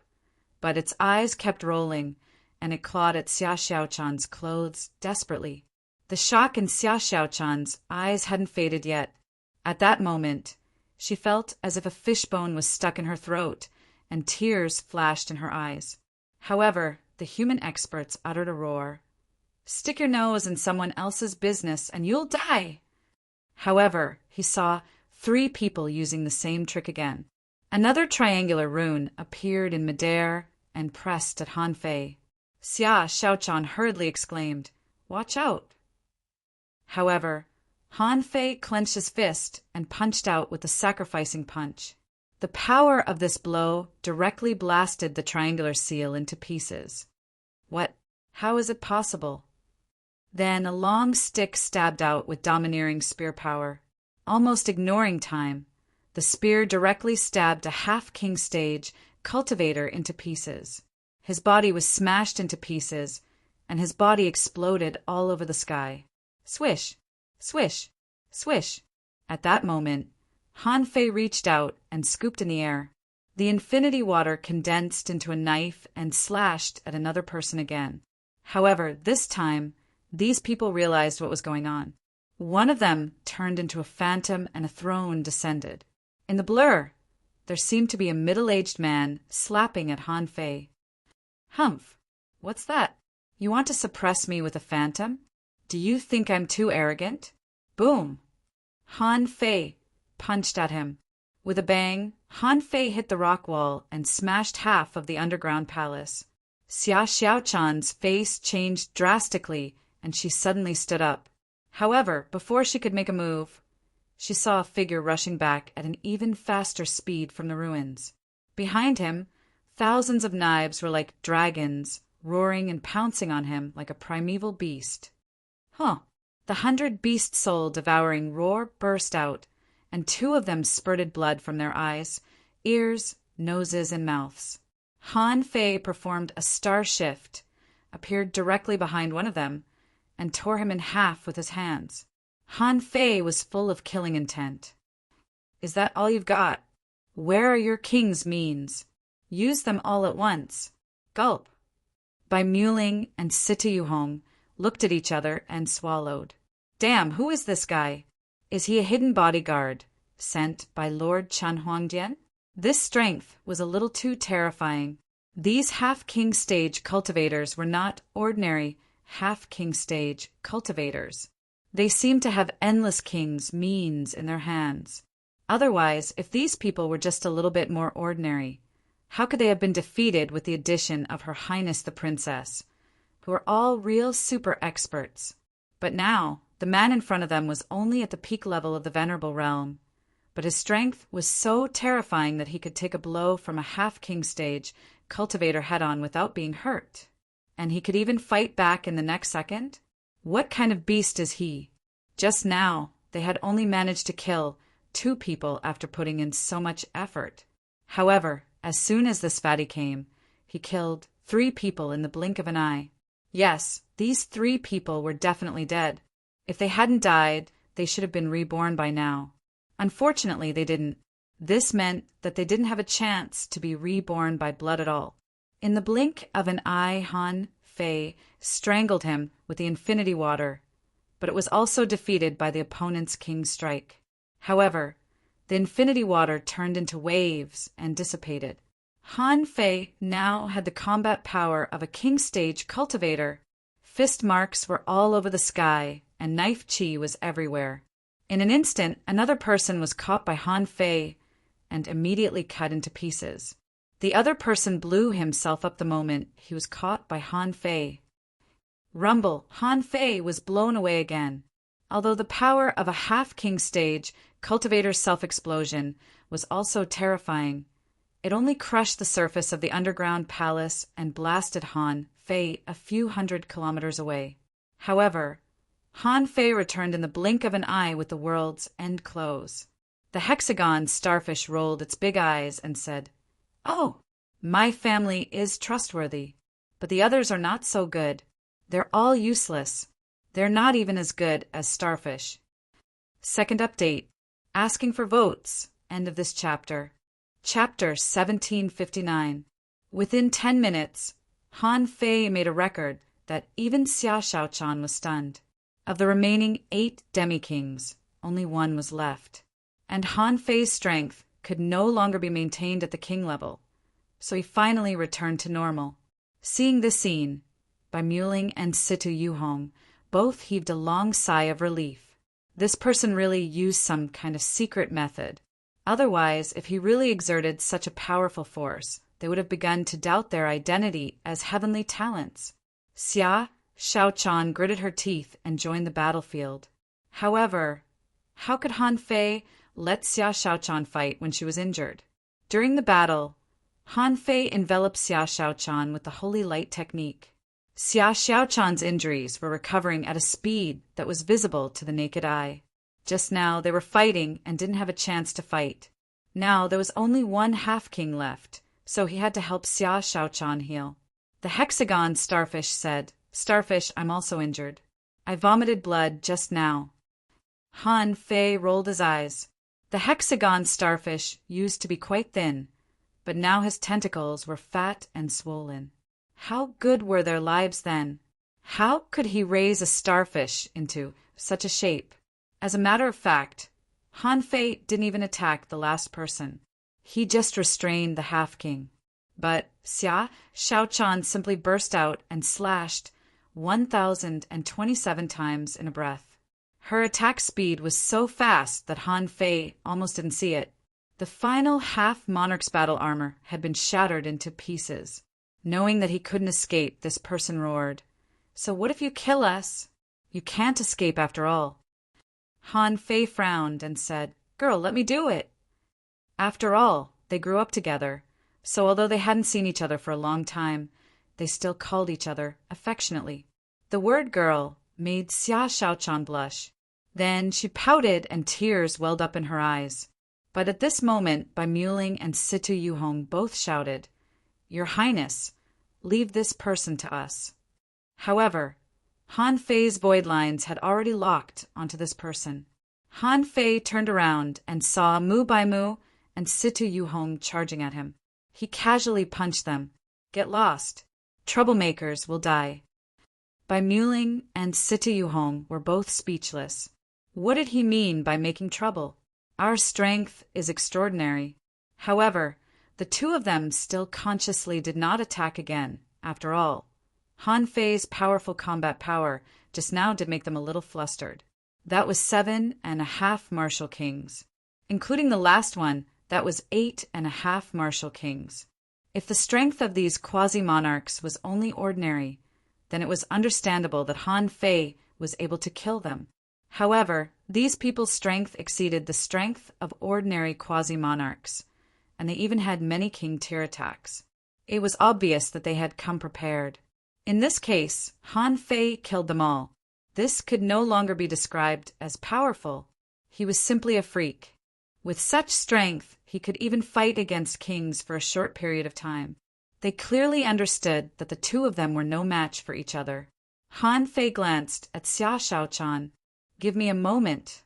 but its eyes kept rolling, and it clawed at Xia Xiaochan's clothes desperately. The shock in Xia Xiaochan's eyes hadn't faded yet. At that moment, she felt as if a fishbone was stuck in her throat, and tears flashed in her eyes. However, the human experts uttered a roar. Stick your nose in someone else's business and you'll die! However, he saw 3 people using the same trick again. Another triangular rune appeared in midair and pressed at Han Fei. Xia Xiaochan hurriedly exclaimed, "Watch out!" However, Han Fei clenched his fist and punched out with a sacrificing punch. The power of this blow directly blasted the triangular seal into pieces. What? How is it possible? Then a long stick stabbed out with domineering spear power. Almost ignoring time, the spear directly stabbed a half-king stage cultivator into pieces. His body was smashed into pieces, and his body exploded all over the sky. Swish, swish, swish. At that moment, Han Fei reached out and scooped in the air. The infinity water condensed into a knife and slashed at another person again. However, this time, these people realized what was going on. One of them turned into a phantom and a throne descended. In the blur, there seemed to be a middle-aged man slapping at Han Fei. Humph, what's that? You want to suppress me with a phantom? Do you think I'm too arrogant? Boom! Han Fei punched at him. With a bang, Han Fei hit the rock wall and smashed half of the underground palace. Xia Xiaochan's face changed drastically and she suddenly stood up. However, before she could make a move, she saw a figure rushing back at an even faster speed from the ruins. Behind him, thousands of knives were like dragons, roaring and pouncing on him like a primeval beast. Huh! The 100 beast soul devouring roar burst out, and 2 of them spurted blood from their eyes, ears, noses, and mouths. Han Fei performed a star shift, appeared directly behind one of them, and tore him in half with his hands. Han Fei was full of killing intent. Is that all you've got? Where are your king's means? Use them all at once. Gulp. Bai Muling and Sita Hong looked at each other and swallowed. Damn, who is this guy? Is he a hidden bodyguard, sent by Lord Chan Huangdian? This strength was a little too terrifying. These half-king stage cultivators were not ordinary half-king stage cultivators. They seemed to have endless king's means in their hands. Otherwise, if these people were just a little bit more ordinary, how could they have been defeated with the addition of Her Highness the Princess, who are all real super experts? But now, the man in front of them was only at the peak level of the Venerable Realm, but his strength was so terrifying that he could take a blow from a half-king stage cultivator head-on without being hurt. And he could even fight back in the next second? What kind of beast is he? Just now, they had only managed to kill 2 people after putting in so much effort. However, as soon as this fatty came, he killed 3 people in the blink of an eye. Yes, these 3 people were definitely dead. If they hadn't died, they should have been reborn by now. Unfortunately, they didn't. This meant that they didn't have a chance to be reborn by blood at all. In the blink of an eye, Han Fei strangled him with the infinity water, but it was also defeated by the opponent's king strike. However, the infinity water turned into waves and dissipated. Han Fei now had the combat power of a king stage cultivator. Fist marks were all over the sky, and knife chi was everywhere. In an instant, another person was caught by Han Fei and immediately cut into pieces. The other person blew himself up the moment he was caught by Han Fei. Rumble, Han Fei was blown away again. Although the power of a half-king stage cultivator's self-explosion was also terrifying, it only crushed the surface of the underground palace and blasted Han Fei a few 100 kilometers away. However, Han Fei returned in the blink of an eye with the world's end close. The hexagon starfish rolled its big eyes and said, "Oh, my family is trustworthy, but the others are not so good. They're all useless. They're not even as good as starfish. Second update. Asking for votes. End of this chapter. Chapter 1759. Within 10 minutes, Han Fei made a record that even Xia Shaochan was stunned. Of the remaining 8 demi-kings, only 1 was left. And Han Fei's strength could no longer be maintained at the king level, so he finally returned to normal. Seeing this scene, Bai Muling and Situ Yuhong both heaved a long sigh of relief. This person really used some kind of secret method. Otherwise, if he really exerted such a powerful force, they would have begun to doubt their identity as heavenly talents. Xia Shaochan gritted her teeth and joined the battlefield. However, how could Han Fei let Xia Shaochan fight when she was injured? During the battle, Han Fei enveloped Xia Shaochan with the holy light technique. Xia Shaochan's injuries were recovering at a speed that was visible to the naked eye. Just now they were fighting and didn't have a chance to fight. Now there was only 1 half-king left, so he had to help Xia Shaochan heal. The hexagon starfish said, "Starfish, I'm also injured. I vomited blood just now." Han Fei rolled his eyes. The hexagon starfish used to be quite thin, but now his tentacles were fat and swollen. How good were their lives then? How could he raise a starfish into such a shape? As a matter of fact, Han Fei didn't even attack the last person. He just restrained the half-king. But Xia Shaochan simply burst out and slashed 1,027 times in a breath. Her attack speed was so fast that Han Fei almost didn't see it. The final half-monarch's battle armor had been shattered into pieces. Knowing that he couldn't escape, this person roared, "So what if you kill us? You can't escape after all." Han Fei frowned and said, "Girl, let me do it." After all, they grew up together, so although they hadn't seen each other for a long time, they still called each other affectionately. The word girl made Xia Shaochan blush. Then she pouted and tears welled up in her eyes. But at this moment, Bai Muling and Situ Yuhong both shouted, "Your Highness, leave this person to us." However, Han Fei's void lines had already locked onto this person. Han Fei turned around and saw Mu Bai Mu and Situ Yuhong charging at him. He casually punched them. "Get lost. Troublemakers will die." Bai Muling and Situ Yuhong were both speechless. What did he mean by making trouble? Our strength is extraordinary. However, the 2 of them still consciously did not attack again. After all, Han Fei's powerful combat power just now did make them a little flustered. That was 7.5 martial kings. Including the last one, that was 8.5 martial kings. If the strength of these quasi-monarchs was only ordinary, then it was understandable that Han Fei was able to kill them. However, these people's strength exceeded the strength of ordinary quasi-monarchs, and they even had many king-tier attacks. It was obvious that they had come prepared. In this case, Han Fei killed them all. This could no longer be described as powerful. He was simply a freak. With such strength, he could even fight against kings for a short period of time. They clearly understood that the 2 of them were no match for each other. Han Fei glanced at Xia Shaochan. "Give me a moment."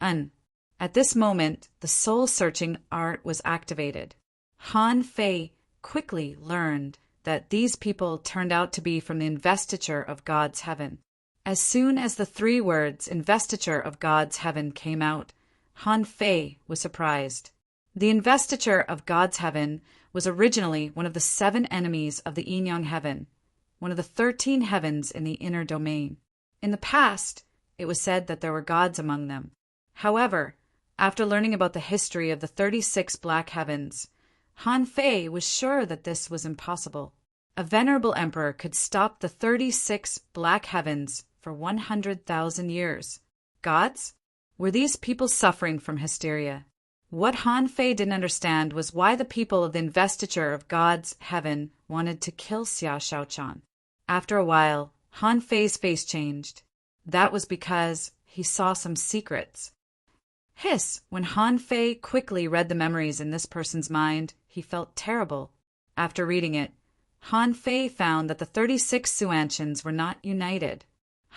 At this moment, the soul-searching art was activated. Han Fei quickly learned that these people turned out to be from the investiture of God's heaven. As soon as the 3 words investiture of God's heaven came out, Han Fei was surprised. The investiture of God's heaven was originally one of the 7 enemies of the Yin-Yang heaven, one of the 13 heavens in the inner domain. In the past, it was said that there were gods among them. However, after learning about the history of the 36 black heavens, Han Fei was sure that this was impossible. A venerable emperor could stop the 36 black heavens for 100,000 years. Gods? Were these people suffering from hysteria? What Han Fei didn't understand was why the people of the investiture of God's heaven wanted to kill Xia Shaochan. After a while, Han Fei's face changed. That was because he saw some secrets. Hiss! When Han Fei quickly read the memories in this person's mind, he felt terrible. After reading it, Han Fei found that the 36 Suantians were not united.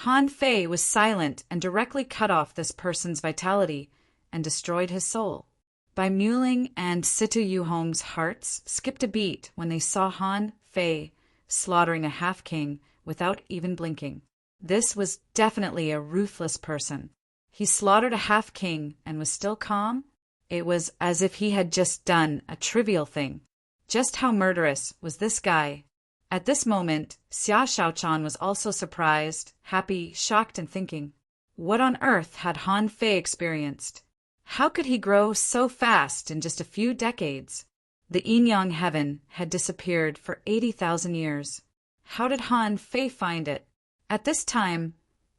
Han Fei was silent and directly cut off this person's vitality and destroyed his soul. Bai Muling and Situ Yuhong's hearts skipped a beat when they saw Han Fei slaughtering a half-king without even blinking. This was definitely a ruthless person. He slaughtered a half-king and was still calm? It was as if he had just done a trivial thing. Just how murderous was this guy? At this moment, Xia Shaochan was also surprised, happy, shocked, and thinking, what on earth had Han Fei experienced? How could he grow so fast in just a few decades? The yin-yang heaven had disappeared for 80,000 years. How did Han Fei find it? At this time,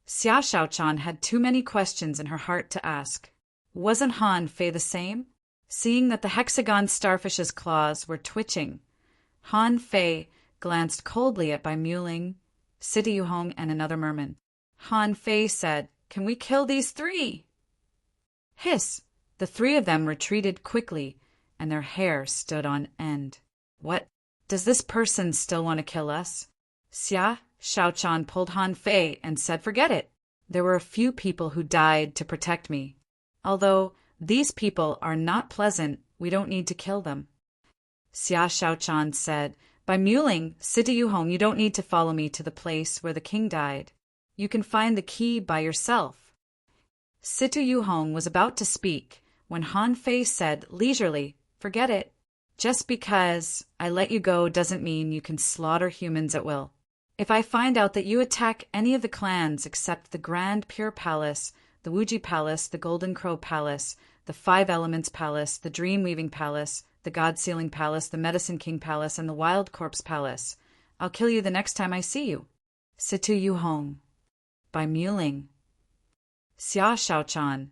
Xia Shaochan had too many questions in her heart to ask. Wasn't Han Fei the same? Seeing that the hexagon starfish's claws were twitching, Han Fei glanced coldly at Bai Muling, Situ Yuhong, and another merman. Han Fei said, "Can we kill these three?" Hiss! The three of them retreated quickly, and their hair stood on end. What? Does this person still want to kill us? Xia Shaochan pulled Han Fei and said, "Forget it. There were a few people who died to protect me. Although these people are not pleasant, we don't need to kill them." Xia Shaochan said, "Bai Muling, Situ Yuhong, you don't need to follow me to the place where the king died. You can find the key by yourself." Situ Yuhong was about to speak when Han Fei said leisurely, "Forget it. Just because I let you go doesn't mean you can slaughter humans at will. If I find out that you attack any of the clans except the Grand Pure Palace, the Wuji Palace, the Golden Crow Palace, the Five Elements Palace, the Dream Weaving Palace, the God Sealing Palace, the Medicine King Palace, and the Wild Corpse Palace, I'll kill you the next time I see you." Situ Yuhong. Bai Muling. Xia Shaochan.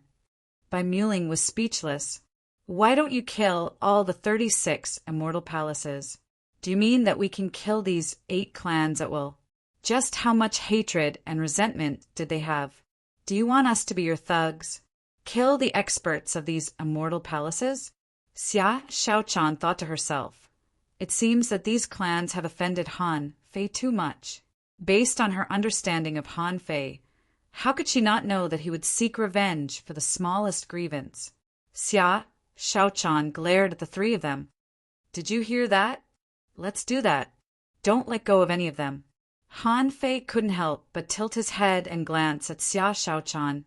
Bai Muling was speechless. "Why don't you kill all the 36 immortal palaces? Do you mean that we can kill these 8 clans at will? Just how much hatred and resentment did they have? Do you want us to be your thugs? Kill the experts of these immortal palaces?" Xia Shaochan thought to herself, "It seems that these clans have offended Han Fei too much." Based on her understanding of Han Fei, how could she not know that he would seek revenge for the smallest grievance? Xia Shaochan glared at the 3 of them. "Did you hear that? Let's do that. Don't let go of any of them." Han Fei couldn't help but tilt his head and glance at Xia Shaochan,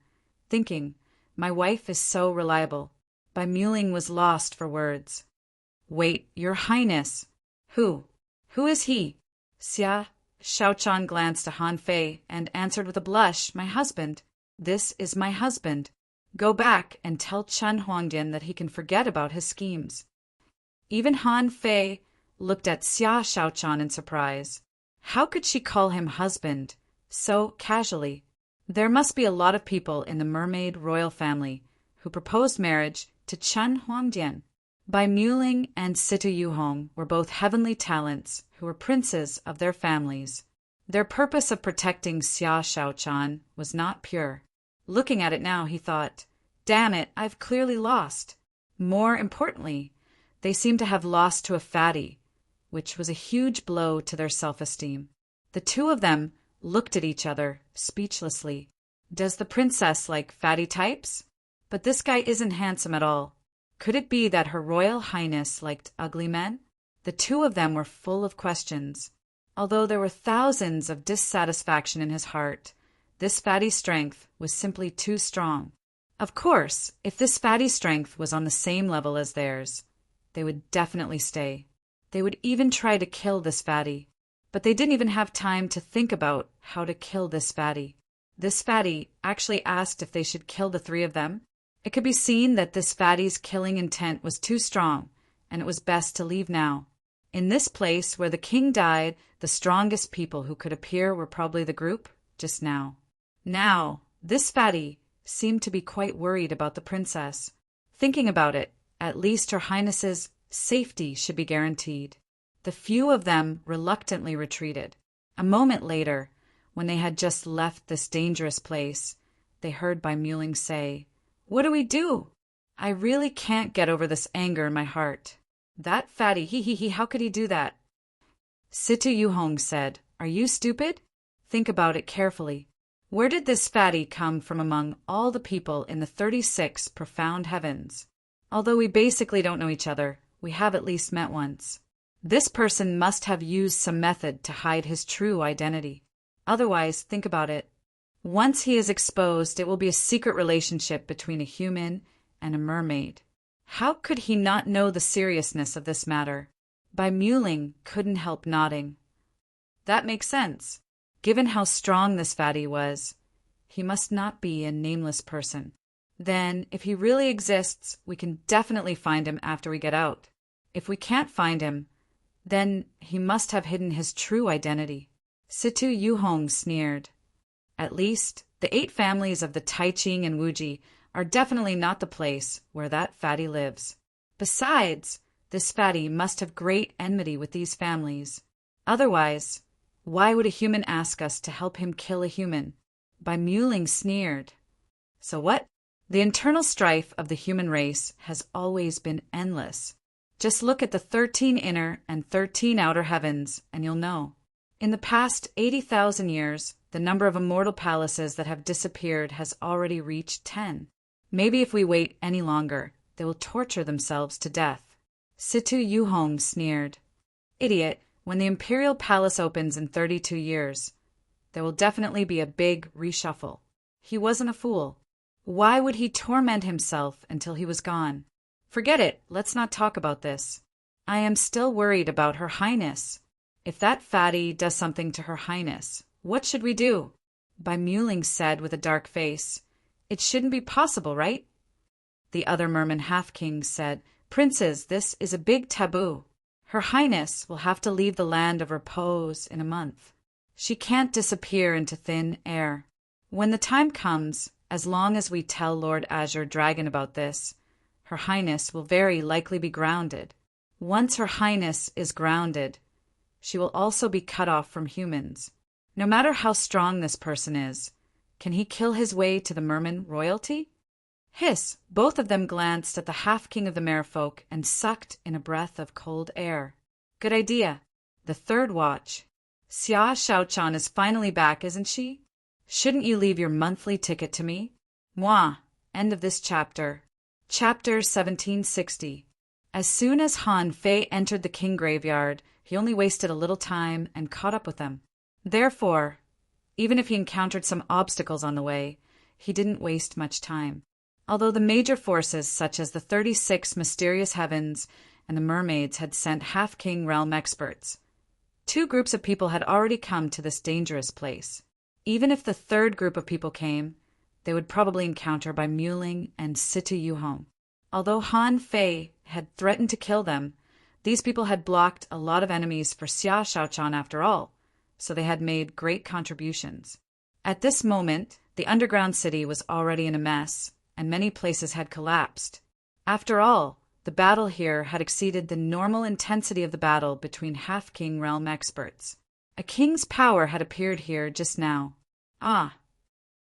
thinking, my wife is so reliable. Bai Muling was lost for words. "Wait, your highness. Who is he?" Xia Shaochan glanced at Han Fei and answered with a blush, "My husband. This is my husband. Go back and tell Chen Huangdian that he can forget about his schemes." Even Han Fei looked at Xia Shaochan in surprise. How could she call him husband so casually? There must be a lot of people in the mermaid royal family who proposed marriage to Chen Huangdian. Bai Muling and Situ Yuhong were both heavenly talents who were princes of their families. Their purpose of protecting Xia Shaochan was not pure. Looking at it now, he thought, "Damn it, I've clearly lost." More importantly, they seemed to have lost to a fatty, which was a huge blow to their self-esteem. The 2 of them looked at each other speechlessly. Does the princess like fatty types? But this guy isn't handsome at all. Could it be that Her Royal Highness liked ugly men? The 2 of them were full of questions. Although there were thousands of dissatisfaction in his heart, this fatty strength was simply too strong. Of course, if this fatty strength was on the same level as theirs, they would definitely stay. They would even try to kill this fatty. But they didn't even have time to think about how to kill this fatty. This fatty actually asked if they should kill the 3 of them. It could be seen that this fatty's killing intent was too strong, and it was best to leave now. In this place where the king died, the strongest people who could appear were probably the group just now. Now, this fatty seemed to be quite worried about the princess. Thinking about it, at least Her Highness's safety should be guaranteed. The few of them reluctantly retreated. A moment later, when they had just left this dangerous place, they heard Bai Muling say, "What do we do? I really can't get over this anger in my heart. That fatty, how could he do that?" Situ Yuhong said, "Are you stupid? Think about it carefully. Where did this fatty come from among all the people in the 36 profound heavens? Although we basically don't know each other, we have at least met once. This person must have used some method to hide his true identity. Otherwise, think about it. Once he is exposed, it will be a secret relationship between a human and a mermaid. How could he not know the seriousness of this matter? By Mewling couldn't help nodding. That makes sense. Given how strong this fatty was, he must not be a nameless person. Then, if he really exists, we can definitely find him after we get out. If we can't find him, then he must have hidden his true identity. Situ Yuhong sneered. At least, the 8 families of the Taiching and Wuji are definitely not the place where that fatty lives. Besides, this fatty must have great enmity with these families. Otherwise, why would a human ask us to help him kill a human? By Mewling sneered. So what? The internal strife of the human race has always been endless. Just look at the 13 inner and 13 outer heavens, and you'll know. In the past 80,000 years, the number of immortal palaces that have disappeared has already reached 10. Maybe if we wait any longer, they will torture themselves to death. Situ Yuhong sneered. Idiot, when the imperial palace opens in 32 years, there will definitely be a big reshuffle. He wasn't a fool. Why would he torment himself until he was gone? Forget it, let's not talk about this. I am still worried about Her Highness. If that fatty does something to Her Highness, what should we do? By Mewling said with a dark face. It shouldn't be possible, right? The other merman half-king said, Princes, this is a big taboo. Her Highness will have to leave the land of repose in a month. She can't disappear into thin air. When the time comes, as long as we tell Lord Azure Dragon about this, Her Highness will very likely be grounded. Once Her Highness is grounded, she will also be cut off from humans. No matter how strong this person is, can he kill his way to the merman royalty? Hiss! Both of them glanced at the half-king of the merfolk and sucked in a breath of cold air. Good idea. The third watch. Xia Shaochan is finally back, isn't she? Shouldn't you leave your monthly ticket to me? Moi. End of this chapter. Chapter 1760. As soon as Han Fei entered the king graveyard, he only wasted a little time and caught up with them. Therefore, even if he encountered some obstacles on the way, he didn't waste much time. Although the major forces such as the 36 mysterious heavens and the mermaids had sent half-king realm experts, 2 groups of people had already come to this dangerous place. Even if the third group of people came, they would probably encounter by Mewling and Situ Yuhong. Although Han Fei had threatened to kill them, these people had blocked a lot of enemies for Xia Shaochan after all, so they had made great contributions. At this moment, the underground city was already in a mess, and many places had collapsed. After all, the battle here had exceeded the normal intensity of the battle between half-king realm experts. A king's power had appeared here just now.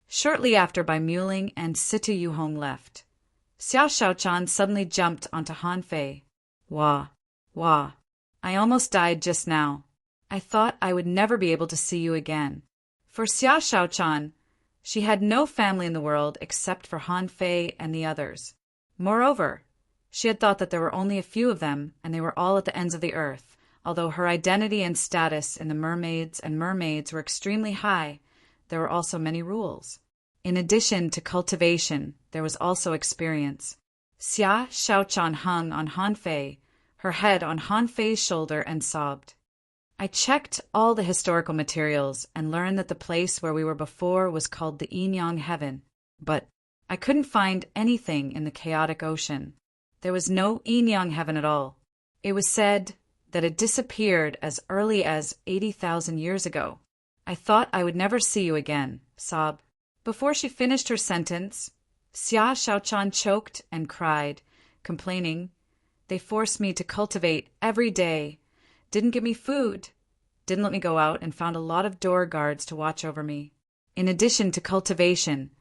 Shortly after Bai Mewling and Situ Yuhong left, Xia Shaochan suddenly jumped onto Han Fei. Wah, I almost died just now. I thought I would never be able to see you again. For Xia Shaochan, she had no family in the world except for Han Fei and the others. Moreover, she had thought that there were only a few of them, and they were all at the ends of the earth. Although her identity and status in the mermaids and mermaids were extremely high, there were also many rules. In addition to cultivation, there was also experience. Xia Shaochan hung on Han Fei, her head on Han Fei's shoulder, and sobbed. I checked all the historical materials and learned that the place where we were before was called the Yin-Yang Heaven, but I couldn't find anything in the chaotic ocean. There was no Yin-Yang Heaven at all. It was said that it disappeared as early as 80,000 years ago. I thought I would never see you again, sob. Before she finished her sentence, Xia Shaochan choked and cried, complaining, They forced me to cultivate every day, didn't give me food, didn't let me go out, and found a lot of door guards to watch over me. In addition to cultivation,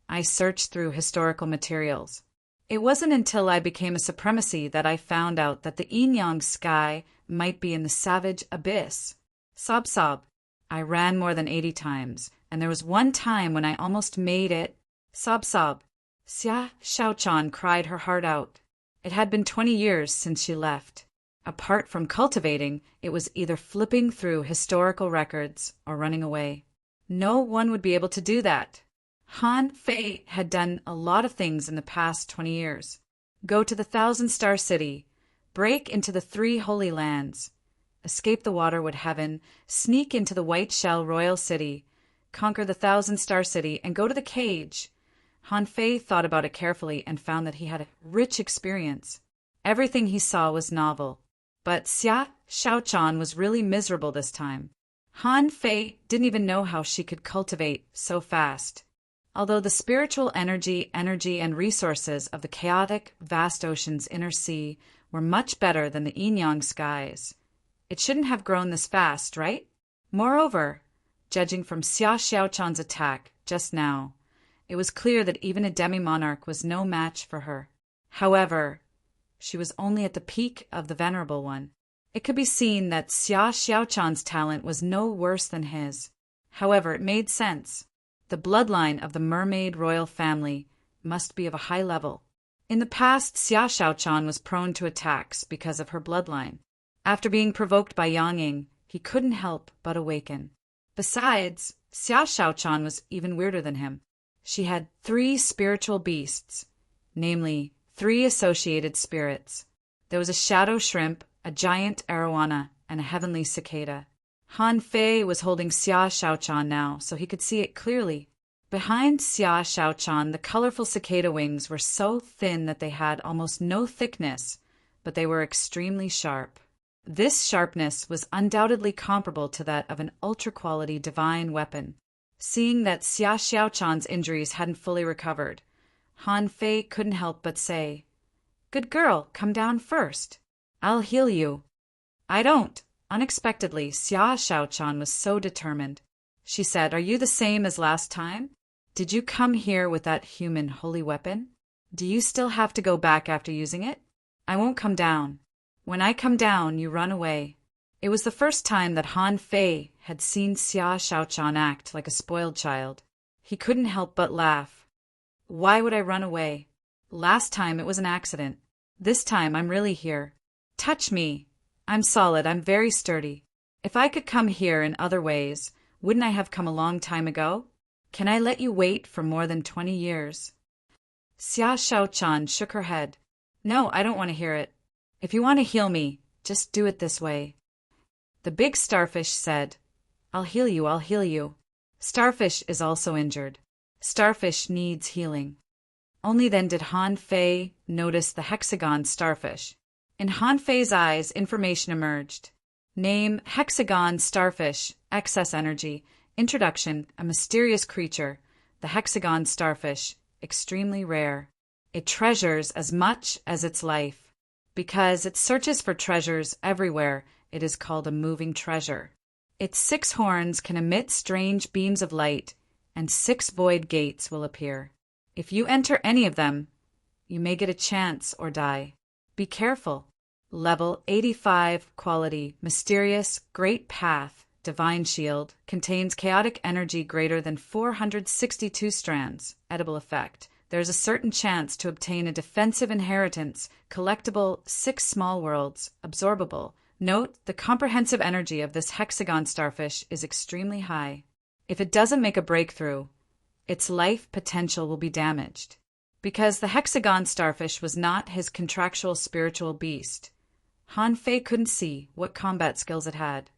I searched through historical materials. It wasn't until I became a supremacy that I found out that the yin-yang sky might be in the savage abyss. Sob. I ran more than 80 times, and there was one time when I almost made it. Sob sob. Xia Xiaochan cried her heart out. It had been 20 years since she left. Apart from cultivating, it was either flipping through historical records or running away. No one would be able to do that. Han Fei had done a lot of things in the past 20 years. Go to the Thousand-Star City, break into the 3 Holy Lands, escape the Waterwood Heaven, sneak into the White Shell Royal City, conquer the Thousand-Star City, and go to the cage. Han Fei thought about it carefully and found that he had a rich experience. Everything he saw was novel. But Xia Xiaochan was really miserable this time. Han Fei didn't even know how she could cultivate so fast. Although the spiritual energy, and resources of the chaotic, vast ocean's inner sea were much better than the yin-yang skies, it shouldn't have grown this fast, right? Moreover, judging from Xia Xiaochan's attack just now, it was clear that even a demi-monarch was no match for her. However, she was only at the peak of the Venerable One. It could be seen that Xia Xiaochan's talent was no worse than his. However, it made sense. The bloodline of the mermaid royal family must be of a high level. In the past, Xia Xiaochan was prone to attacks because of her bloodline. After being provoked by Yang Ying, he couldn't help but awaken. Besides, Xia Xiaochan was even weirder than him. She had 3 spiritual beasts, namely 3 associated spirits. There was a shadow shrimp, a giant arowana, and a heavenly cicada. Han Fei was holding Xia Xiaochan now, so he could see it clearly. Behind Xia Xiaochan, the colorful cicada wings were so thin that they had almost no thickness, but they were extremely sharp. This sharpness was undoubtedly comparable to that of an ultra-quality divine weapon. Seeing that Xia Xiaochan's injuries hadn't fully recovered, Han Fei couldn't help but say, "Good girl, come down first. I'll heal you." "I don't." Unexpectedly, Xia Xiaochan was so determined. She said, "Are you the same as last time? Did you come here with that human holy weapon? Do you still have to go back after using it? I won't come down. When I come down, you run away." It was the first time that Han Fei had seen Xia Xiaochan act like a spoiled child. He couldn't help but laugh. "Why would I run away? Last time it was an accident. This time I'm really here. Touch me. I'm solid, I'm very sturdy. If I could come here in other ways, wouldn't I have come a long time ago? Can I let you wait for more than 20 years? Xia Xiaochan shook her head. "No, I don't want to hear it. If you want to heal me, just do it this way." The big starfish said, "I'll heal you, I'll heal you." Starfish is also injured. Starfish needs healing. Only then did Han Fei notice the hexagon starfish. In Han Fei's eyes, information emerged. Name, hexagon starfish, excess energy. Introduction, a mysterious creature, the hexagon starfish, extremely rare. It treasures as much as its life. Because it searches for treasures everywhere, it is called a moving treasure. Its 6 horns can emit strange beams of light, and 6 void gates will appear. If you enter any of them, you may get a chance or die. Be careful. Level 85 quality, mysterious, great path, divine shield, contains chaotic energy greater than 462 strands, edible effect. There is a certain chance to obtain a defensive inheritance, collectible 6 small worlds, absorbable. Note, the comprehensive energy of this hexagon starfish is extremely high. If it doesn't make a breakthrough, its life potential will be damaged. Because the hexagon starfish was not his contractual spiritual beast, Han Fei couldn't see what combat skills it had.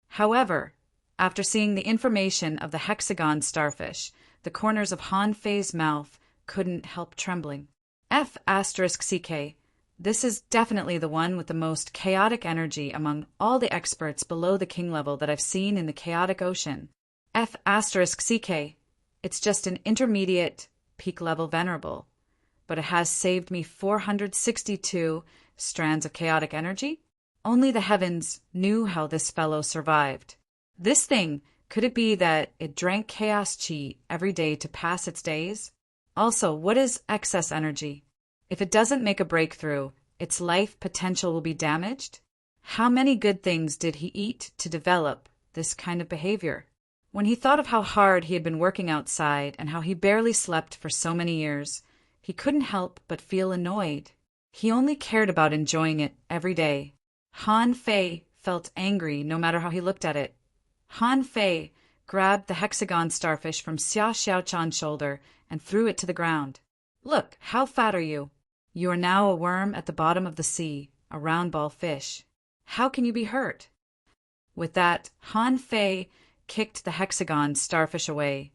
However, after seeing the information of the hexagon starfish, the corners of Han Fei's mouth couldn't help trembling. F*CK. This is definitely the one with the most chaotic energy among all the experts below the king level that I've seen in the chaotic ocean. F*CK. It's just an intermediate, peak level venerable, but it has saved me 462 strands of chaotic energy? Only the heavens knew how this fellow survived. This thing, could it be that it drank chaos chi every day to pass its days? Also, what is excess energy? If it doesn't make a breakthrough, its life potential will be damaged? How many good things did he eat to develop this kind of behavior? When he thought of how hard he had been working outside and how he barely slept for so many years, he couldn't help but feel annoyed. He only cared about enjoying it every day. Han Fei felt angry no matter how he looked at it. Han Fei grabbed the hexagon starfish from Xia Xiaochan's shoulder and threw it to the ground. "Look, how fat are you? You are now a worm at the bottom of the sea, a round ball fish. How can you be hurt?" With that, Han Fei kicked the hexagon starfish away,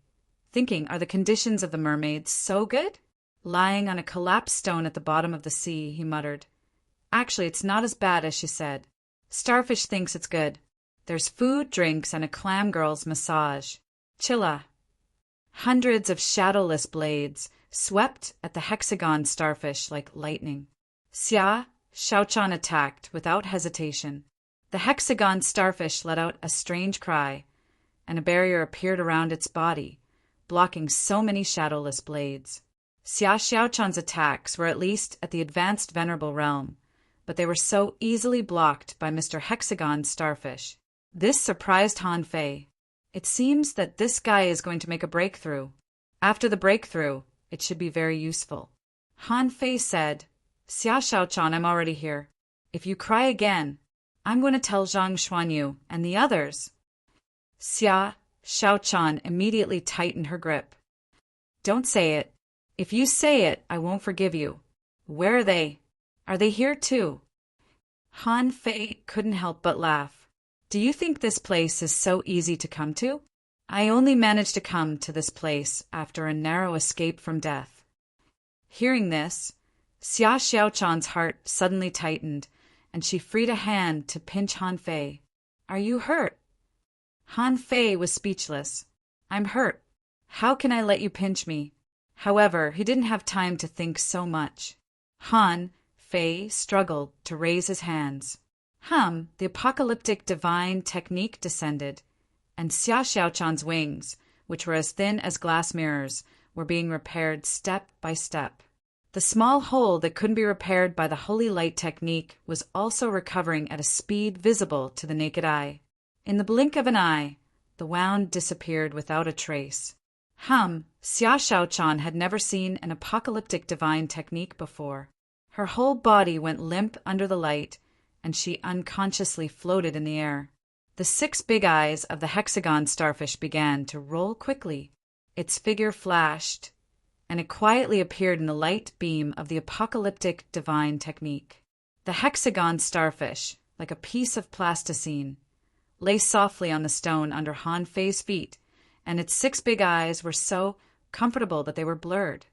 thinking, are the conditions of the mermaids so good? Lying on a collapsed stone at the bottom of the sea, he muttered, "Actually, it's not as bad as she said. Starfish thinks it's good. There's food, drinks, and a clam girl's massage. Chilla." Hundreds of shadowless blades swept at the hexagon starfish like lightning. Xia Xiaochan attacked without hesitation. The hexagon starfish let out a strange cry, and a barrier appeared around its body, blocking so many shadowless blades. Xia Xiaochan's attacks were at least at the advanced venerable realm, but they were so easily blocked by Mr. Hexagon Starfish. This surprised Han Fei. It seems that this guy is going to make a breakthrough. After the breakthrough, it should be very useful. Han Fei said, "Xia Xiaochan, I'm already here. If you cry again, I'm going to tell Zhang Xuanyu and the others." Xia Xiaochan immediately tightened her grip. "Don't say it. If you say it, I won't forgive you. Where are they? Are they here too?" Han Fei couldn't help but laugh. "Do you think this place is so easy to come to? I only managed to come to this place after a narrow escape from death." Hearing this, Xia Xiaochan's heart suddenly tightened, and she freed a hand to pinch Han Fei. "Are you hurt?" Han Fei was speechless. "I'm hurt. How can I let you pinch me?" However, he didn't have time to think so much. Han Fei struggled to raise his hands. The apocalyptic divine technique descended, and Xia Xiaochan's wings, which were as thin as glass mirrors, were being repaired step by step. The small hole that couldn't be repaired by the holy light technique was also recovering at a speed visible to the naked eye. In the blink of an eye, the wound disappeared without a trace. Xia Xiaochan had never seen an apocalyptic divine technique before. Her whole body went limp under the light, and she unconsciously floated in the air. The 6 big eyes of the hexagon starfish began to roll quickly. Its figure flashed, and it quietly appeared in the light beam of the apocalyptic divine technique. The hexagon starfish, like a piece of plasticine, lay softly on the stone under Han Fei's feet, and its 6 big eyes were so comfortable that they were blurred.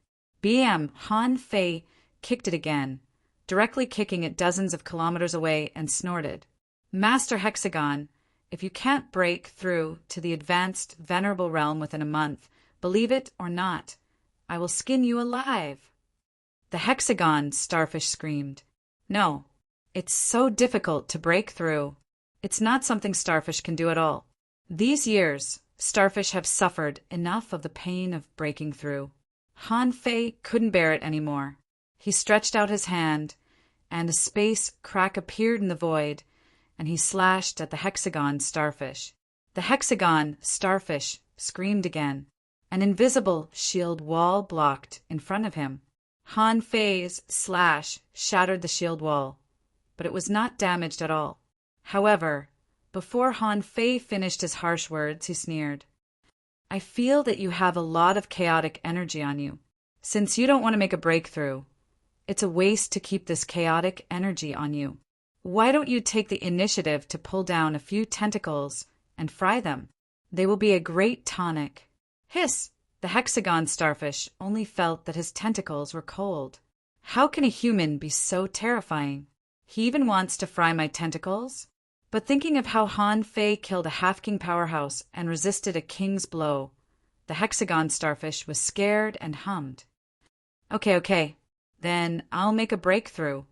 Han Fei kicked it again, directly kicking it dozens of kilometers away, and snorted, "Master Hexagon, if you can't break through to the advanced venerable realm within a month, believe it or not, I will skin you alive." The hexagon starfish screamed, "No, it's so difficult to break through. It's not something starfish can do at all. These years, starfish have suffered enough of the pain of breaking through." Han Fei couldn't bear it anymore. He stretched out his hand, and a space crack appeared in the void, and he slashed at the hexagon starfish. The hexagon starfish screamed again. An invisible shield wall blocked in front of him. Han Fei's slash shattered the shield wall, but it was not damaged at all. However, before Han Fei finished his harsh words, he sneered, "I feel that you have a lot of chaotic energy on you. Since you don't want to make a breakthrough, it's a waste to keep this chaotic energy on you. Why don't you take the initiative to pull down a few tentacles and fry them? They will be a great tonic." Hiss! The hexagon starfish only felt that his tentacles were cold. How can a human be so terrifying? He even wants to fry my tentacles? But thinking of how Han Fei killed a half-king powerhouse and resisted a king's blow, the hexagon starfish was scared and hummed. Okay, then I'll make a breakthrough."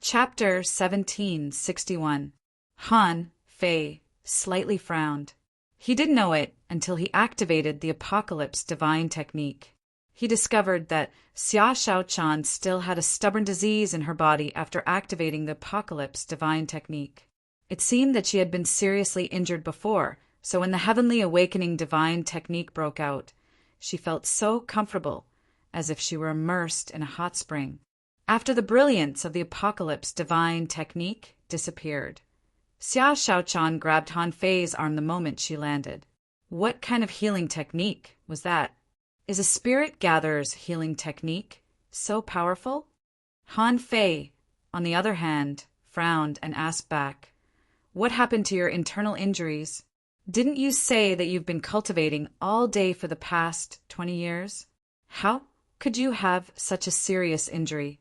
Chapter 1761. Han Fei slightly frowned. He didn't know it until he activated the Apocalypse Divine Technique. He discovered that Xia Xiaochan still had a stubborn disease in her body after activating the Apocalypse Divine Technique. It seemed that she had been seriously injured before, So when the heavenly awakening divine technique broke out, she felt so comfortable, as if she were immersed in a hot spring. After the brilliance of the apocalypse divine technique disappeared, Xia Shaochan grabbed Han Fei's arm the moment she landed. What kind of healing technique was that? Is a spirit gatherer's healing technique so powerful? Han Fei, on the other hand, frowned and asked back, "What happened to your internal injuries? Didn't you say that you've been cultivating all day for the past 20 years? How could you have such a serious injury?"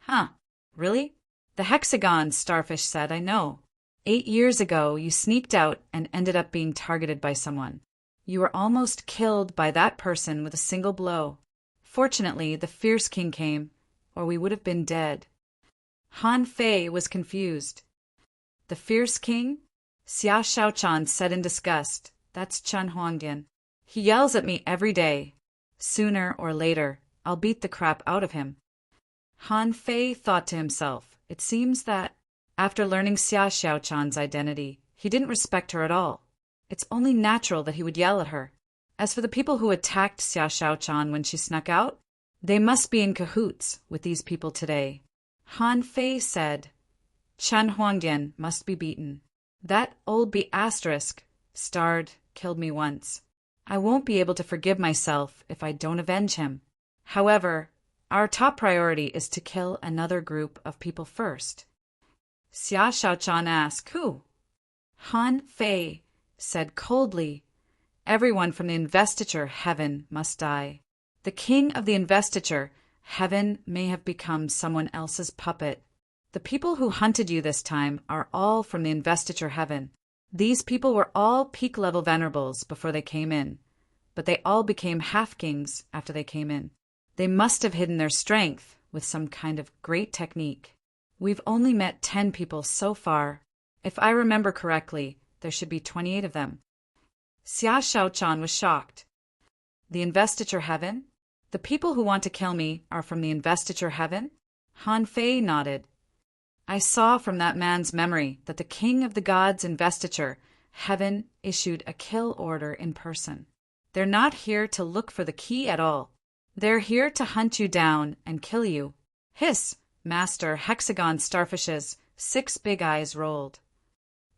"Huh, really?" The hexagon starfish said, "I know. 8 years ago, you sneaked out and ended up being targeted by someone. You were almost killed by that person with a single blow. Fortunately, the Fierce King came, or we would have been dead." Han Fei was confused. "The Fierce King?" Xia Shaochan said in disgust. "That's Chen Huangdian. He yells at me every day. Sooner or later, I'll beat the crap out of him." Han Fei thought to himself, it seems that, after learning Xia Shaochan's identity, he didn't respect her at all. It's only natural that he would yell at her. As for the people who attacked Xia Shaochan when she snuck out, they must be in cahoots with these people today. Han Fei said, "Chen Huangdian must be beaten. That old *** killed me once. I won't be able to forgive myself if I don't avenge him. However, our top priority is to kill another group of people first." Xia Shaochan asked, "Who?" Han Fei said coldly, "Everyone from the investiture heaven must die. The king of the investiture heaven may have become someone else's puppet. The people who hunted you this time are all from the investiture heaven. These people were all peak-level venerables before they came in, but they all became half-kings after they came in. They must have hidden their strength with some kind of great technique. We've only met 10 people so far. If I remember correctly, there should be 28 of them." Xia Shaochan was shocked. "The investiture heaven? The people who want to kill me are from the investiture heaven?" Han Fei nodded. "I saw from that man's memory that the king of the gods' investiture heaven issued a kill order in person. They're not here to look for the key at all. They're here to hunt you down and kill you." Hiss! Master hexagon starfish's 6 big eyes rolled.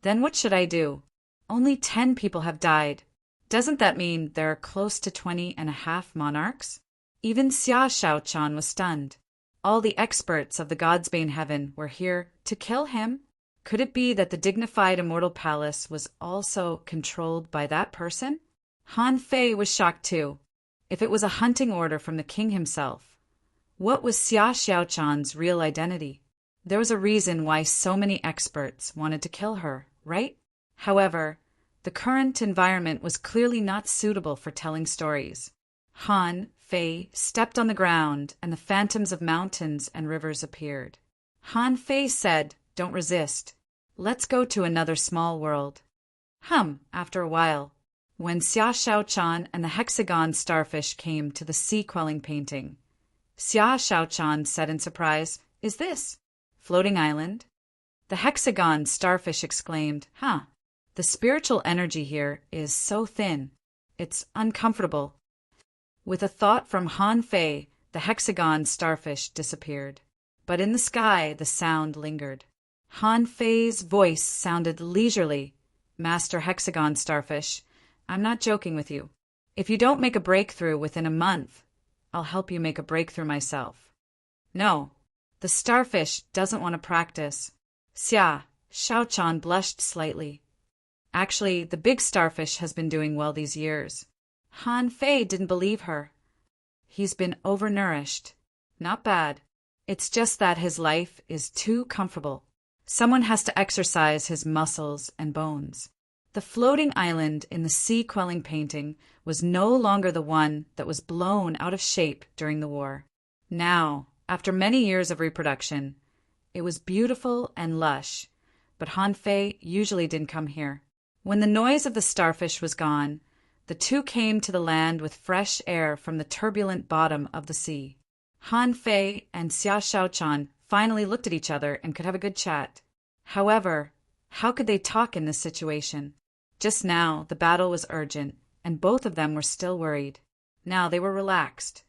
"Then what should I do? Only 10 people have died. Doesn't that mean there are close to 20.5 monarchs?" Even Xia Shaochan was stunned. All the experts of the Godsbane heaven were here to kill him. Could it be that the dignified immortal palace was also controlled by that person? Han Fei was shocked too. If it was a hunting order from the king himself, what was Xia Shaochan's real identity? There was a reason why so many experts wanted to kill her, right? However, the current environment was clearly not suitable for telling stories. Han Fei stepped on the ground, and the phantoms of mountains and rivers appeared. Han Fei said, "Don't resist. Let's go to another small world." After a while, when Xia Shaochan and the hexagon starfish came to the sea-quelling painting, Xia Shaochan said in surprise, "Is this floating island?" The hexagon starfish exclaimed, "The spiritual energy here is so thin. It's uncomfortable." With a thought from Han Fei, the hexagon starfish disappeared. But in the sky, the sound lingered. Han Fei's voice sounded leisurely. "Master hexagon starfish, I'm not joking with you. If you don't make a breakthrough within a month, I'll help you make a breakthrough myself." "No, the starfish doesn't want to practice." Xia Shaochan blushed slightly. "Actually, the big starfish has been doing well these years." Han Fei didn't believe her. "He's been overnourished. Not bad. It's just that his life is too comfortable. Someone has to exercise his muscles and bones." The floating island in the sea-quelling painting was no longer the one that was blown out of shape during the war. Now, after many years of reproduction, it was beautiful and lush, but Han Fei usually didn't come here. When the noise of the starfish was gone, the two came to the land with fresh air from the turbulent bottom of the sea. Han Fei and Xia Shaochan finally looked at each other and could have a good chat. However, how could they talk in this situation? Just now, the battle was urgent, and both of them were still worried. Now they were relaxed.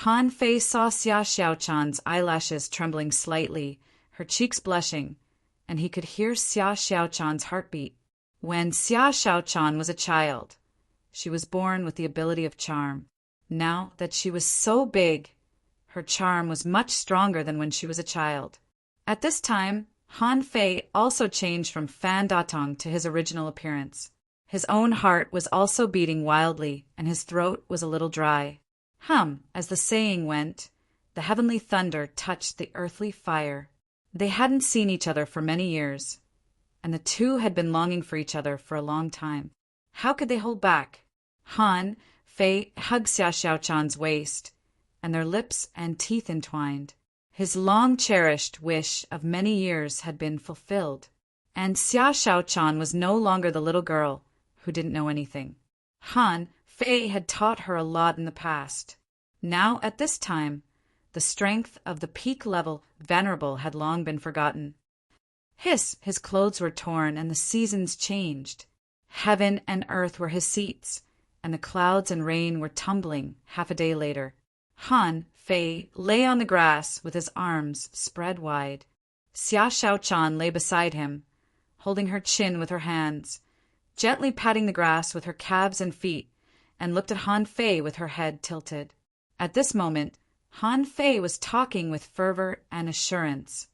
Han Fei saw Xia Xiaochan's eyelashes trembling slightly, her cheeks blushing, and he could hear Xia Xiaochan's heartbeat. When Xia Xiaochan was a child, she was born with the ability of charm. Now that she was so big, her charm was much stronger than when she was a child. At this time, Han Fei also changed from Fan Datong to his original appearance. His own heart was also beating wildly, and his throat was a little dry. As the saying went, the heavenly thunder touched the earthly fire. They hadn't seen each other for many years, and the two had been longing for each other for a long time. How could they hold back? Han Fei hugged Xia Xiaochan's waist, and their lips and teeth entwined. His long-cherished wish of many years had been fulfilled, and Xia Xiaochan was no longer the little girl who didn't know anything. Han Fei had taught her a lot in the past. Now, at this time, the strength of the peak-level venerable had long been forgotten. His clothes were torn, and the seasons changed. Heaven and earth were his seats, and the clouds and rain were tumbling half a day later. Han Fei lay on the grass with his arms spread wide. Xia Xiaochan lay beside him, holding her chin with her hands, gently patting the grass with her calves and feet, and looked at Han Fei with her head tilted. At this moment, Han Fei was talking with fervor and assurance.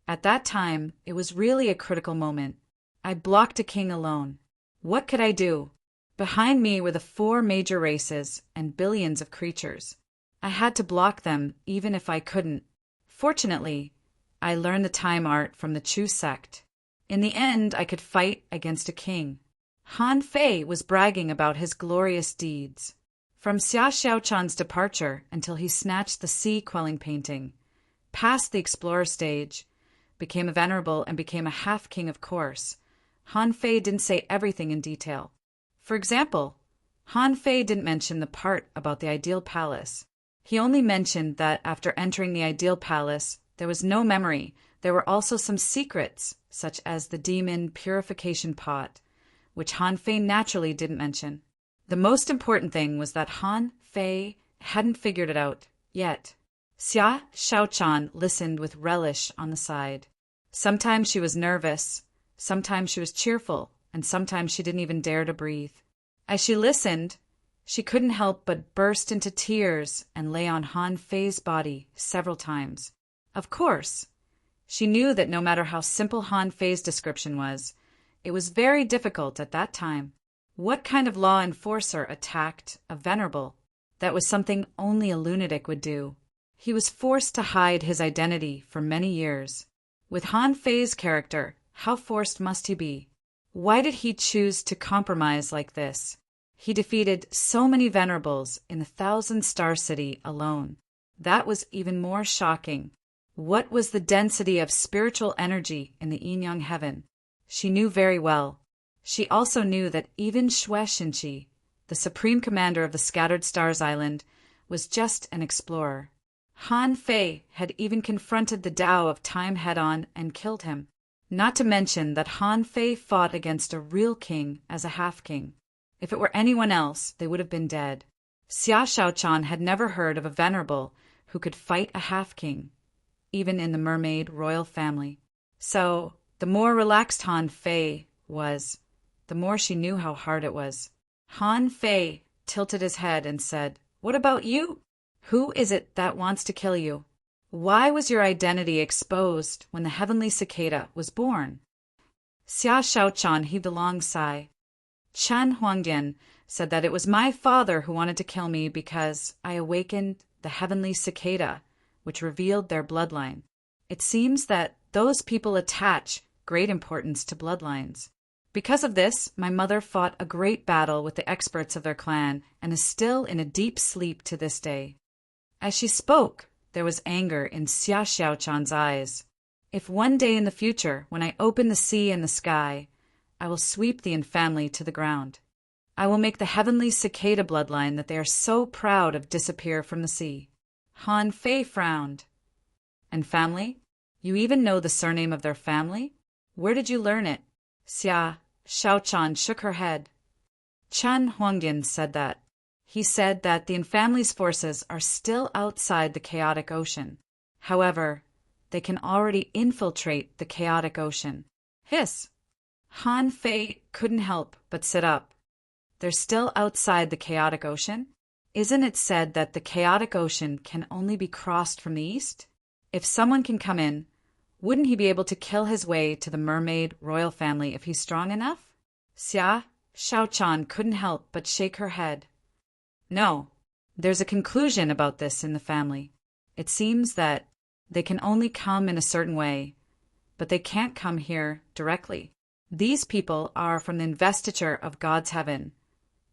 At that time, it was really a critical moment. I blocked a king alone. What could I do? Behind me were the 4 major races and billions of creatures. I had to block them even if I couldn't. Fortunately, I learned the time art from the Chu sect. In the end, I could fight against a king. Han Fei was bragging about his glorious deeds. From Xia Xiaochan's departure until he snatched the sea-quelling painting, passed the explorer stage, became a venerable, and became a half-king, of course, Han Fei didn't say everything in detail. For example, Han Fei didn't mention the part about the ideal palace. He only mentioned that after entering the ideal palace, there was no memory. There were also some secrets, such as the demon purification pot, which Han Fei naturally didn't mention. The most important thing was that Han Fei hadn't figured it out yet. Xia Xiaochan listened with relish on the side. Sometimes she was nervous, sometimes she was cheerful, and sometimes she didn't even dare to breathe. As she listened, she couldn't help but burst into tears and lay on Han Fei's body several times. Of course, she knew that no matter how simple Han Fei's description was, it was very difficult at that time. What kind of law enforcer attacked a venerable? That was something only a lunatic would do. He was forced to hide his identity for many years. With Han Fei's character, how forced must he be? Why did he choose to compromise like this? He defeated so many venerables in the 1,000-star city alone. That was even more shocking. What was the density of spiritual energy in the Yin-Yang heaven? She knew very well. She also knew that even Xue Xinqi, the supreme commander of the Scattered Stars Island, was just an explorer. Han Fei had even confronted the Tao of Time head-on and killed him. Not to mention that Han Fei fought against a real king as a half-king. If it were anyone else, they would have been dead. Xia Xiaochan had never heard of a venerable who could fight a half-king, even in the mermaid royal family. So, the more relaxed Han Fei was, the more she knew how hard it was. Han Fei tilted his head and said, "What about you? Who is it that wants to kill you? Why was your identity exposed when the heavenly cicada was born?" Xia Xiaochan heaved a long sigh. Chen Huangdian said that it was my father who wanted to kill me because I awakened the heavenly cicada, which revealed their bloodline. It seems that those people attach great importance to bloodlines. Because of this, my mother fought a great battle with the experts of their clan and is still in a deep sleep to this day. As she spoke, there was anger in Xia Xiaochan's eyes. If one day in the future, when I open the sea and the sky, I will sweep the family to the ground. I will make the heavenly cicada bloodline that they are so proud of disappear from the sea. Han Fei frowned. And family? You even know the surname of their family? Where did you learn it? Xia Xiaochan shook her head. Chen Huangdian said that. He said that the family's forces are still outside the chaotic ocean. However, they can already infiltrate the chaotic ocean. Hiss! Han Fei couldn't help but sit up. They're still outside the chaotic ocean? Isn't it said that the chaotic ocean can only be crossed from the east? If someone can come in, wouldn't he be able to kill his way to the mermaid royal family if he's strong enough? Xiaochan couldn't help but shake her head. No, there's a conclusion about this in the family. It seems that they can only come in a certain way, but they can't come here directly. These people are from the investiture of God's heaven,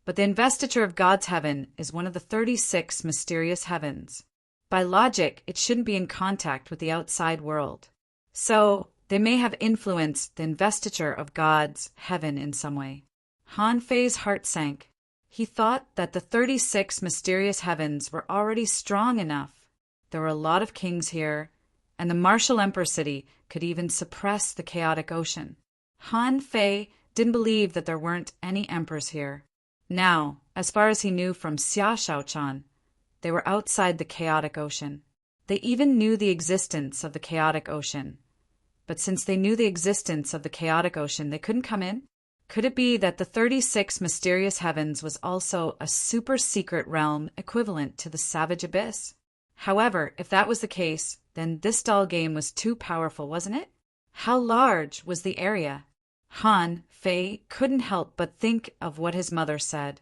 but the investiture of God's heaven is one of the 36 mysterious heavens. By logic, it shouldn't be in contact with the outside world. So, they may have influenced the investiture of God's heaven in some way. Han Fei's heart sank. He thought that the 36 mysterious heavens were already strong enough. There were a lot of kings here, and the martial emperor city could even suppress the chaotic ocean. Han Fei didn't believe that there weren't any emperors here. Now, as far as he knew from Xiaochan, they were outside the chaotic ocean. They even knew the existence of the chaotic ocean. But since they knew the existence of the chaotic ocean, they couldn't come in? Could it be that the 36 mysterious heavens was also a super-secret realm equivalent to the savage abyss? However, if that was the case, then this doll game was too powerful, wasn't it? How large was the area? Han Fei couldn't help but think of what his mother said.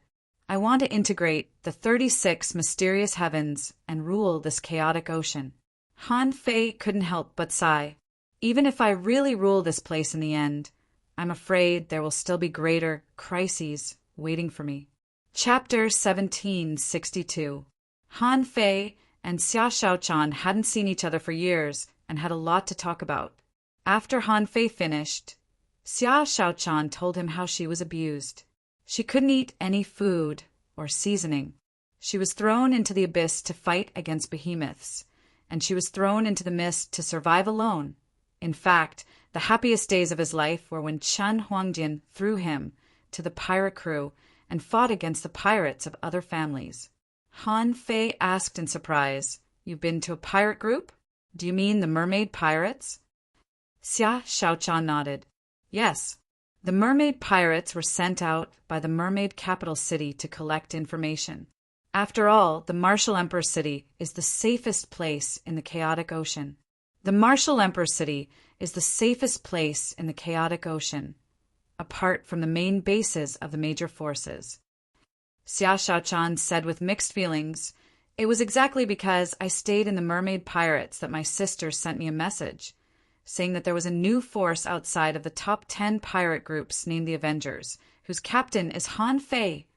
I want to integrate the 36 mysterious heavens and rule this chaotic ocean. Han Fei couldn't help but sigh. Even if I really rule this place in the end, I'm afraid there will still be greater crises waiting for me. Chapter 1762. Han Fei and Xiaochan hadn't seen each other for years and had a lot to talk about. After Han Fei finished, Xiaochan told him how she was abused. She couldn't eat any food or seasoning. She was thrown into the abyss to fight against behemoths, and she was thrown into the mist to survive alone. In fact, the happiest days of his life were when Chen Huangdian threw him to the pirate crew and fought against the pirates of other families. Han Fei asked in surprise, "You've been to a pirate group? Do you mean the mermaid pirates?" Xiaochan nodded. Yes. The mermaid pirates were sent out by the mermaid capital city to collect information. After all, the martial emperor city is the safest place in the chaotic ocean. The martial emperor city is the safest place in the chaotic ocean, apart from the main bases of the major forces. Xiaochan said with mixed feelings, "It was exactly because I stayed in the mermaid pirates that my sister sent me a message, saying that there was a new force outside of the top 10 pirate groups named the Avengers, whose captain is Han Fei."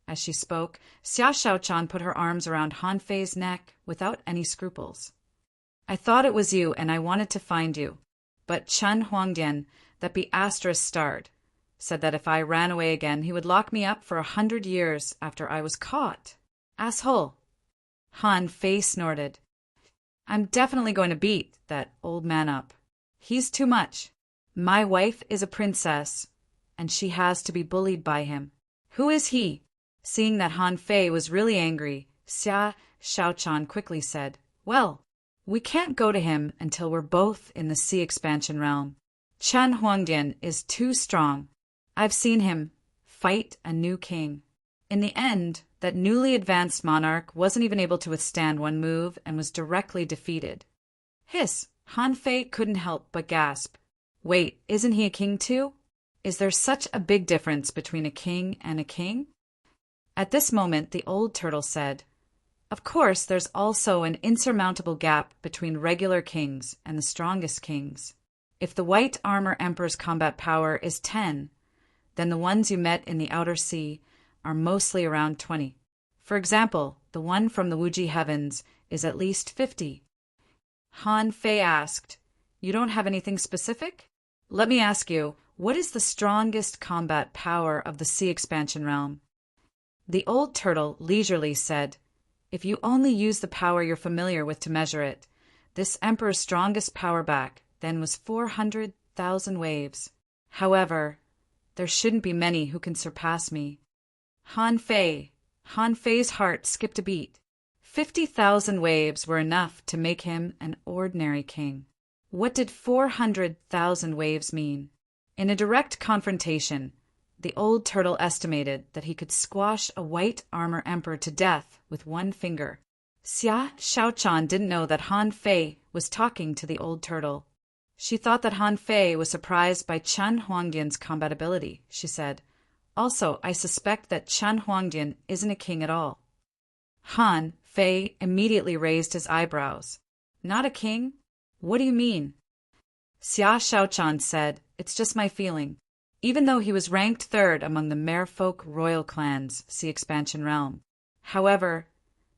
As she spoke, Xiaochan put her arms around Han Fei's neck without any scruples. "I thought it was you, and I wanted to find you. But Chen Huangdian, that be ****, said that if I ran away again, he would lock me up for 100 years after I was caught. Asshole." Han Fei snorted. "I'm definitely going to beat that old man up. He's too much. My wife is a princess, and she has to be bullied by him. Who is he?" Seeing that Han Fei was really angry, Xiaochan quickly said, "Well, we can't go to him until we're both in the sea expansion realm. Chen Huangdian is too strong. I've seen him fight a new king. In the end, that newly advanced monarch wasn't even able to withstand one move and was directly defeated." Hiss! Han Fei couldn't help but gasp. Wait, isn't he a king too? Is there such a big difference between a king and a king? At this moment, the old turtle said, "Of course, there's also an insurmountable gap between regular kings and the strongest kings. If the white armor emperor's combat power is 10, then the ones you met in the outer sea are mostly around 20. For example, the one from the Wuji heavens is at least 50. Han Fei asked, "You don't have anything specific? Let me ask you, what is the strongest combat power of the sea expansion realm?" The old turtle leisurely said, "If you only use the power you're familiar with to measure it, this emperor's strongest power back then was 400,000 waves. However, There shouldn't be many who can surpass me. Han Fei's heart skipped a beat. 50,000 waves were enough to make him an ordinary king. What did 400,000 waves mean? In a direct confrontation, the old turtle estimated that he could squash a white armor emperor to death with one finger. Xia Shaochan didn't know that Han Fei was talking to the old turtle. She thought that Han Fei was surprised by Chen Huangdian's combat ability, she said. Also, I suspect that Chen Huangdian isn't a king at all. Han Fei immediately raised his eyebrows. Not a king? What do you mean? Xia Shaochan said, it's just my feeling. Even though he was ranked third among the merfolk royal clans, Sea Expansion Realm. However,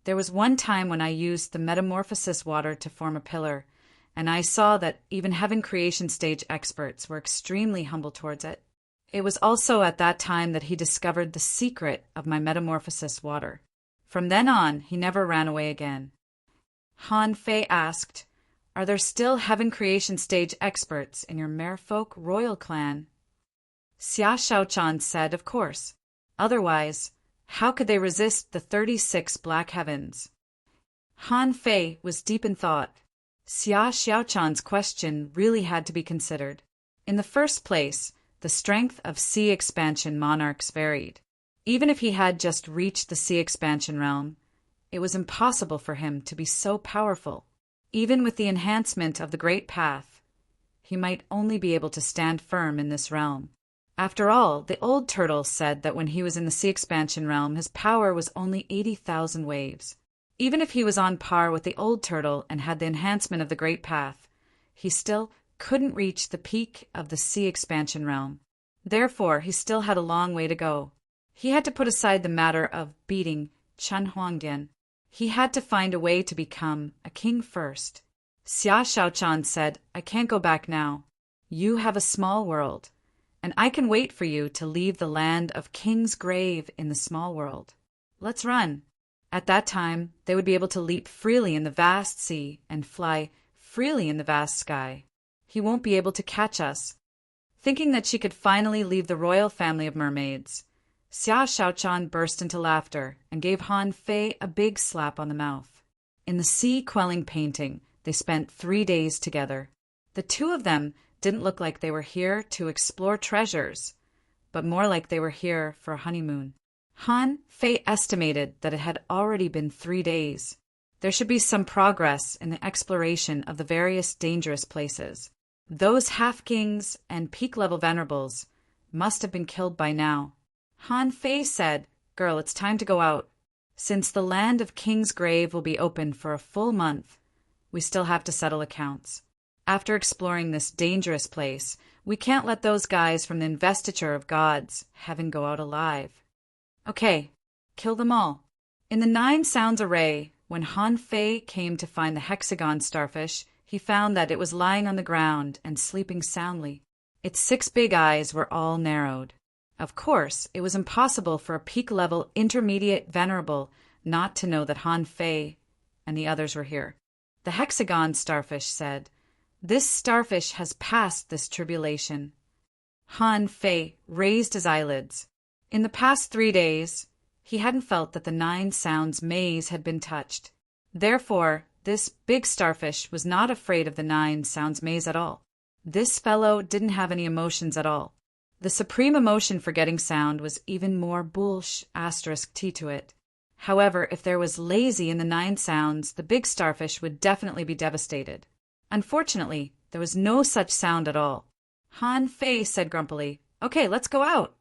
there was one time when I used the metamorphosis water to form a pillar, and I saw that even heaven creation stage experts were extremely humble towards it. It was also at that time that he discovered the secret of my metamorphosis water. From then on, he never ran away again. Han Fei asked, are there still heaven creation stage experts in your merfolk royal clan? Xia Shaochan said, of course. Otherwise, how could they resist the 36 black heavens? Han Fei was deep in thought. Xia Shaochan's question really had to be considered. In the first place, the strength of sea expansion monarchs varied. Even if he had just reached the sea expansion realm, it was impossible for him to be so powerful. Even with the enhancement of the Great Path, he might only be able to stand firm in this realm. After all, the old turtle said that when he was in the sea expansion realm, his power was only 80,000 waves. Even if he was on par with the old turtle and had the enhancement of the Great Path, he still couldn't reach the peak of the sea expansion realm. Therefore, he still had a long way to go. He had to put aside the matter of beating Chen Huangdian. He had to find a way to become a king first. Xia Shaochan said, I can't go back now. You have a small world, and I can wait for you to leave the land of King's Grave in the small world. Let's run. At that time, they would be able to leap freely in the vast sea and fly freely in the vast sky. He won't be able to catch us. Thinking that she could finally leave the royal family of mermaids, Xia Shaochan burst into laughter and gave Han Fei a big slap on the mouth. In the sea-quelling painting, they spent 3 days together. The two of them didn't look like they were here to explore treasures, but more like they were here for a honeymoon. Han Fei estimated that it had already been 3 days. There should be some progress in the exploration of the various dangerous places. Those half-kings and peak-level venerables must have been killed by now. Han Fei said, Girl, it's time to go out. Since the land of King's Grave will be open for a full month, we still have to settle accounts. After exploring this dangerous place, we can't let those guys from the Investiture of Gods heaven go out alive. Okay, kill them all. In the 9 sounds array, when Han Fei came to find the hexagon starfish, he found that it was lying on the ground and sleeping soundly. Its 6 big eyes were all narrowed. Of course, it was impossible for a peak-level intermediate venerable not to know that Han Fei and the others were here. The hexagon starfish said, This starfish has passed this tribulation. Han Fei raised his eyelids. In the past 3 days, he hadn't felt that the 9 sounds maze had been touched. Therefore, this big starfish was not afraid of the 9 sounds maze at all. This fellow didn't have any emotions at all. The supreme emotion for getting sound was even more *T to it. However, if there was lazy in the 9 sounds, the big starfish would definitely be devastated. Unfortunately, there was no such sound at all. Han Fei said grumpily, Okay, let's go out.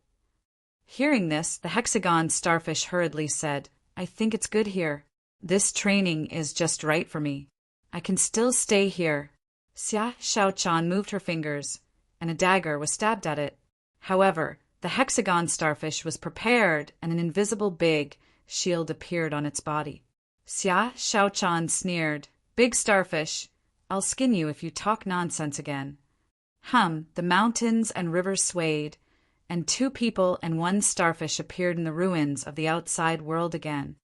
Hearing this, the hexagon starfish hurriedly said, I think it's good here. This training is just right for me. I can still stay here. Xia Shaochan moved her fingers, and a dagger was stabbed at it. However, the hexagon starfish was prepared, and an invisible big shield appeared on its body. Xia Shaochan sneered, Big starfish, I'll skin you if you talk nonsense again. The mountains and rivers swayed, and 2 people and 1 starfish appeared in the ruins of the outside world again.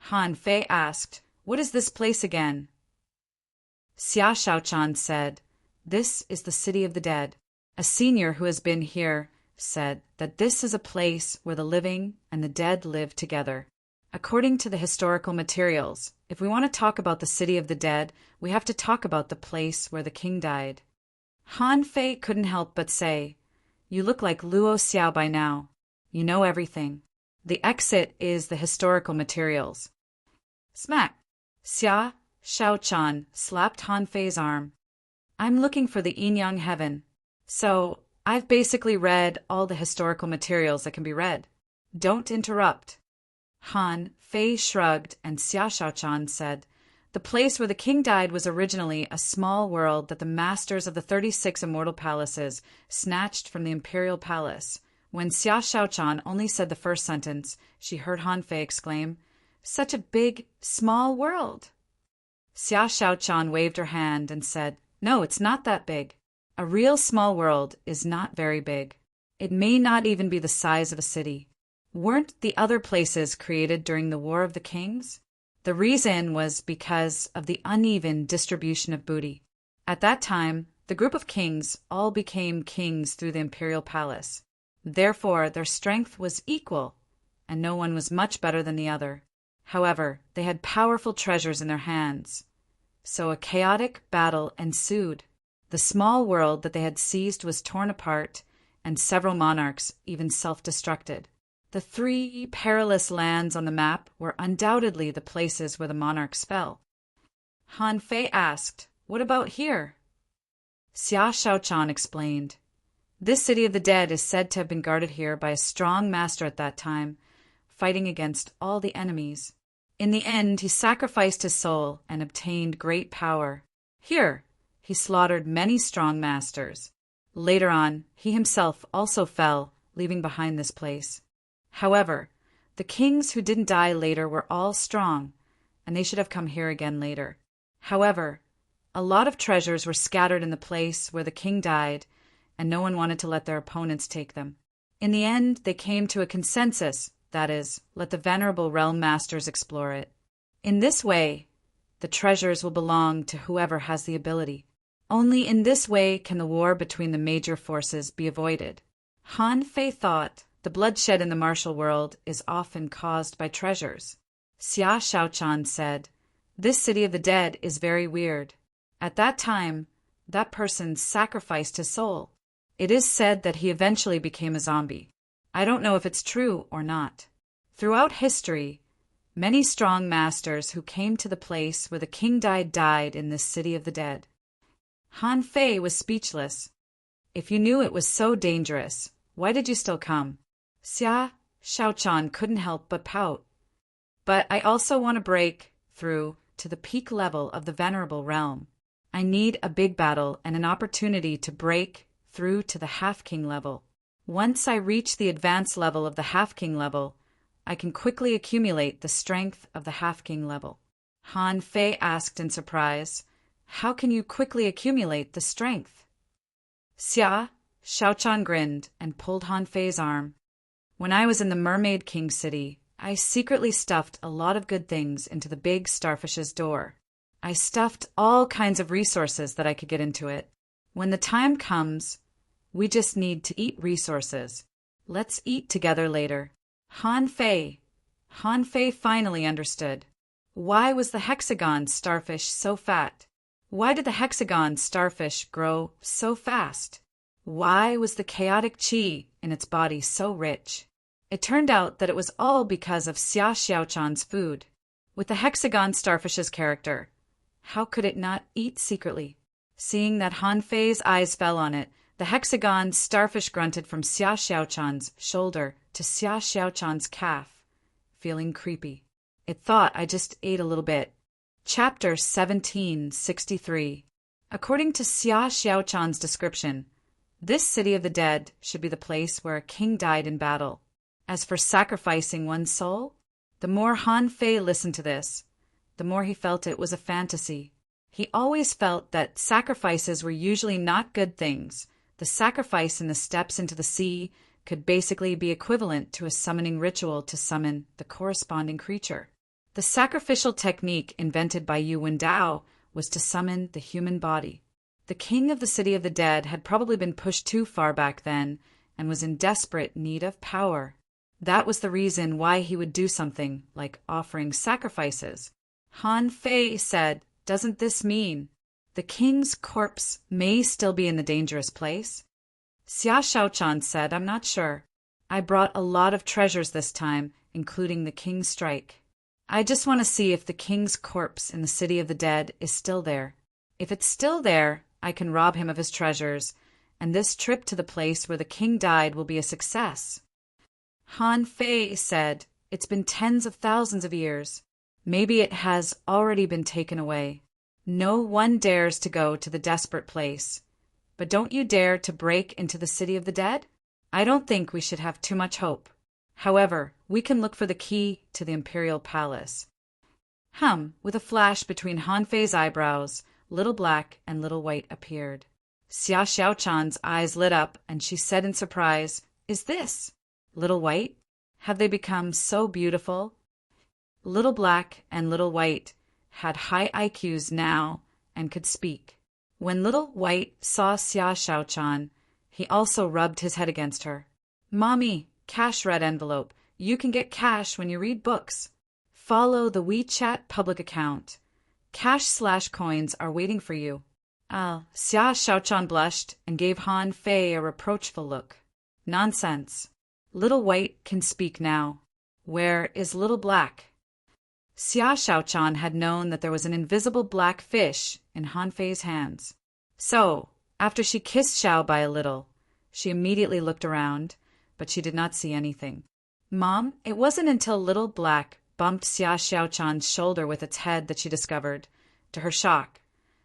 Han Fei asked, What is this place again? Xia Shaochan said, This is the city of the dead. A senior who has been here said that this is a place where the living and the dead live together. According to the historical materials, if we want to talk about the city of the dead, we have to talk about the place where the king died. Han Fei couldn't help but say, "You look like Luo Xiao by now. You know everything." The exit is the historical materials. Smack! Xia Shaochan slapped Han Fei's arm. "I'm looking for the yin-yang heaven. So, I've basically read all the historical materials that can be read. Don't interrupt." Han Fei shrugged and Xia Shaochan said, "The place where the king died was originally a small world that the masters of the 36 immortal palaces snatched from the imperial palace." When Xia Shaochan only said the first sentence, she heard Han Fei exclaim, "Such a big, small world!" Xia Shaochan waved her hand and said, "No, it's not that big. A real small world is not very big. It may not even be the size of a city. Weren't the other places created during the War of the Kings? The reason was because of the uneven distribution of booty. At that time, the group of kings all became kings through the imperial palace. Therefore, their strength was equal, and no one was much better than the other. However, they had powerful treasures in their hands. So a chaotic battle ensued. The small world that they had seized was torn apart, and several monarchs even self-destructed. The 3 perilous lands on the map were undoubtedly the places where the monarchs fell. Han Fei asked, "What about here?" Xia Shaochan explained, "This city of the dead is said to have been guarded here by a strong master at that time, fighting against all the enemies. In the end, he sacrificed his soul and obtained great power. Here, he slaughtered many strong masters. Later on, he himself also fell, leaving behind this place. However, the kings who didn't die later were all strong, and they should have come here again later. However, a lot of treasures were scattered in the place where the king died, and no one wanted to let their opponents take them. In the end, they came to a consensus, that is, let the venerable realm masters explore it. In this way, the treasures will belong to whoever has the ability. Only in this way can the war between the major forces be avoided." Han Fei thought, the bloodshed in the martial world is often caused by treasures. Xia Shaochan said, "This city of the dead is very weird. At that time, that person sacrificed his soul. It is said that he eventually became a zombie. I don't know if it's true or not. Throughout history, many strong masters who came to the place where the king died in this city of the dead." Han Fei was speechless. "If you knew it was so dangerous, why did you still come?" Xia Shaochan couldn't help but pout. "But I also want to break through to the peak level of the venerable realm. I need a big battle and an opportunity to break through to the half-king level. Once I reach the advanced level of the half-king level, I can quickly accumulate the strength of the half-king level." Han Fei asked in surprise, "How can you quickly accumulate the strength?" Xia Shaochan grinned and pulled Han Fei's arm. "When I was in the Mermaid King city, I secretly stuffed a lot of good things into the big starfish's door. I stuffed all kinds of resources that I could get into it. When the time comes, we just need to eat resources. Let's eat together later." Han Fei finally understood. Why was the hexagon starfish so fat? Why did the hexagon starfish grow so fast? Why was the chaotic qi in its body so rich? It turned out that it was all because of Xia Xiaochan's food. With the hexagon starfish's character, how could it not eat secretly? Seeing that Han Fei's eyes fell on it, the hexagon starfish grunted from Xia Xiaochan's shoulder to Xia Xiaochan's calf, feeling creepy. It thought, "I just ate a little bit." Chapter 1763. According to Xia Xiaochan's description, this city of the dead should be the place where a king died in battle. As for sacrificing one's soul, the more Han Fei listened to this, the more he felt it was a fantasy. He always felt that sacrifices were usually not good things. The sacrifice in the steps into the sea could basically be equivalent to a summoning ritual to summon the corresponding creature. The sacrificial technique invented by Yu Wendao was to summon the human body. The king of the city of the dead had probably been pushed too far back then, and was in desperate need of power. That was the reason why he would do something like offering sacrifices. Han Fei said, "Doesn't this mean the king's corpse may still be in the dangerous place?" Xia Shaochan said, "I'm not sure. I brought a lot of treasures this time, including the king's strike. I just want to see if the king's corpse in the city of the dead is still there. If it's still there, I can rob him of his treasures, and this trip to the place where the king died will be a success." Han Fei said, "It's been tens of thousands of years. Maybe it has already been taken away. No one dares to go to the desperate place. But don't you dare to break into the city of the dead? I don't think we should have too much hope. However, we can look for the key to the imperial palace." With a flash between Han Fei's eyebrows, Little Black and Little White appeared. Xia Xiaochan's eyes lit up, and she said in surprise, "Is this Little White? Have they become so beautiful?" Little Black and Little White had high IQs now and could speak. When Little White saw Xia Xiaochan, he also rubbed his head against her. "Mommy, cash red envelope. You can get cash when you read books. Follow the WeChat public account. Cash/coins are waiting for you." Xia Xiaochan blushed and gave Han Fei a reproachful look. "Nonsense. Little White can speak now. Where is Little Black?" Xia Xiaochan had known that there was an invisible black fish in Han Fei's hands. So, after she kissed Xiao Bai a little, she immediately looked around, but she did not see anything. "Mom, it wasn't until Little Black bumped Xia Xiaochan's shoulder with its head that she discovered, to her shock,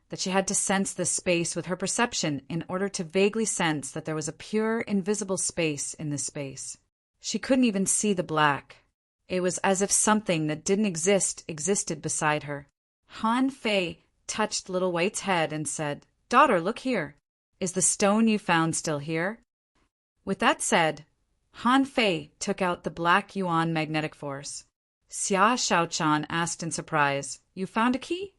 that she had to sense this space with her perception in order to vaguely sense that there was a pure, invisible space in this space. She couldn't even see the black. It was as if something that didn't exist existed beside her. Han Fei touched Little White's head and said, "Daughter, look here. Is the stone you found still here?" With that said, Han Fei took out the black yuan magnetic force. Xia Xiaochan asked in surprise, "You found a key?"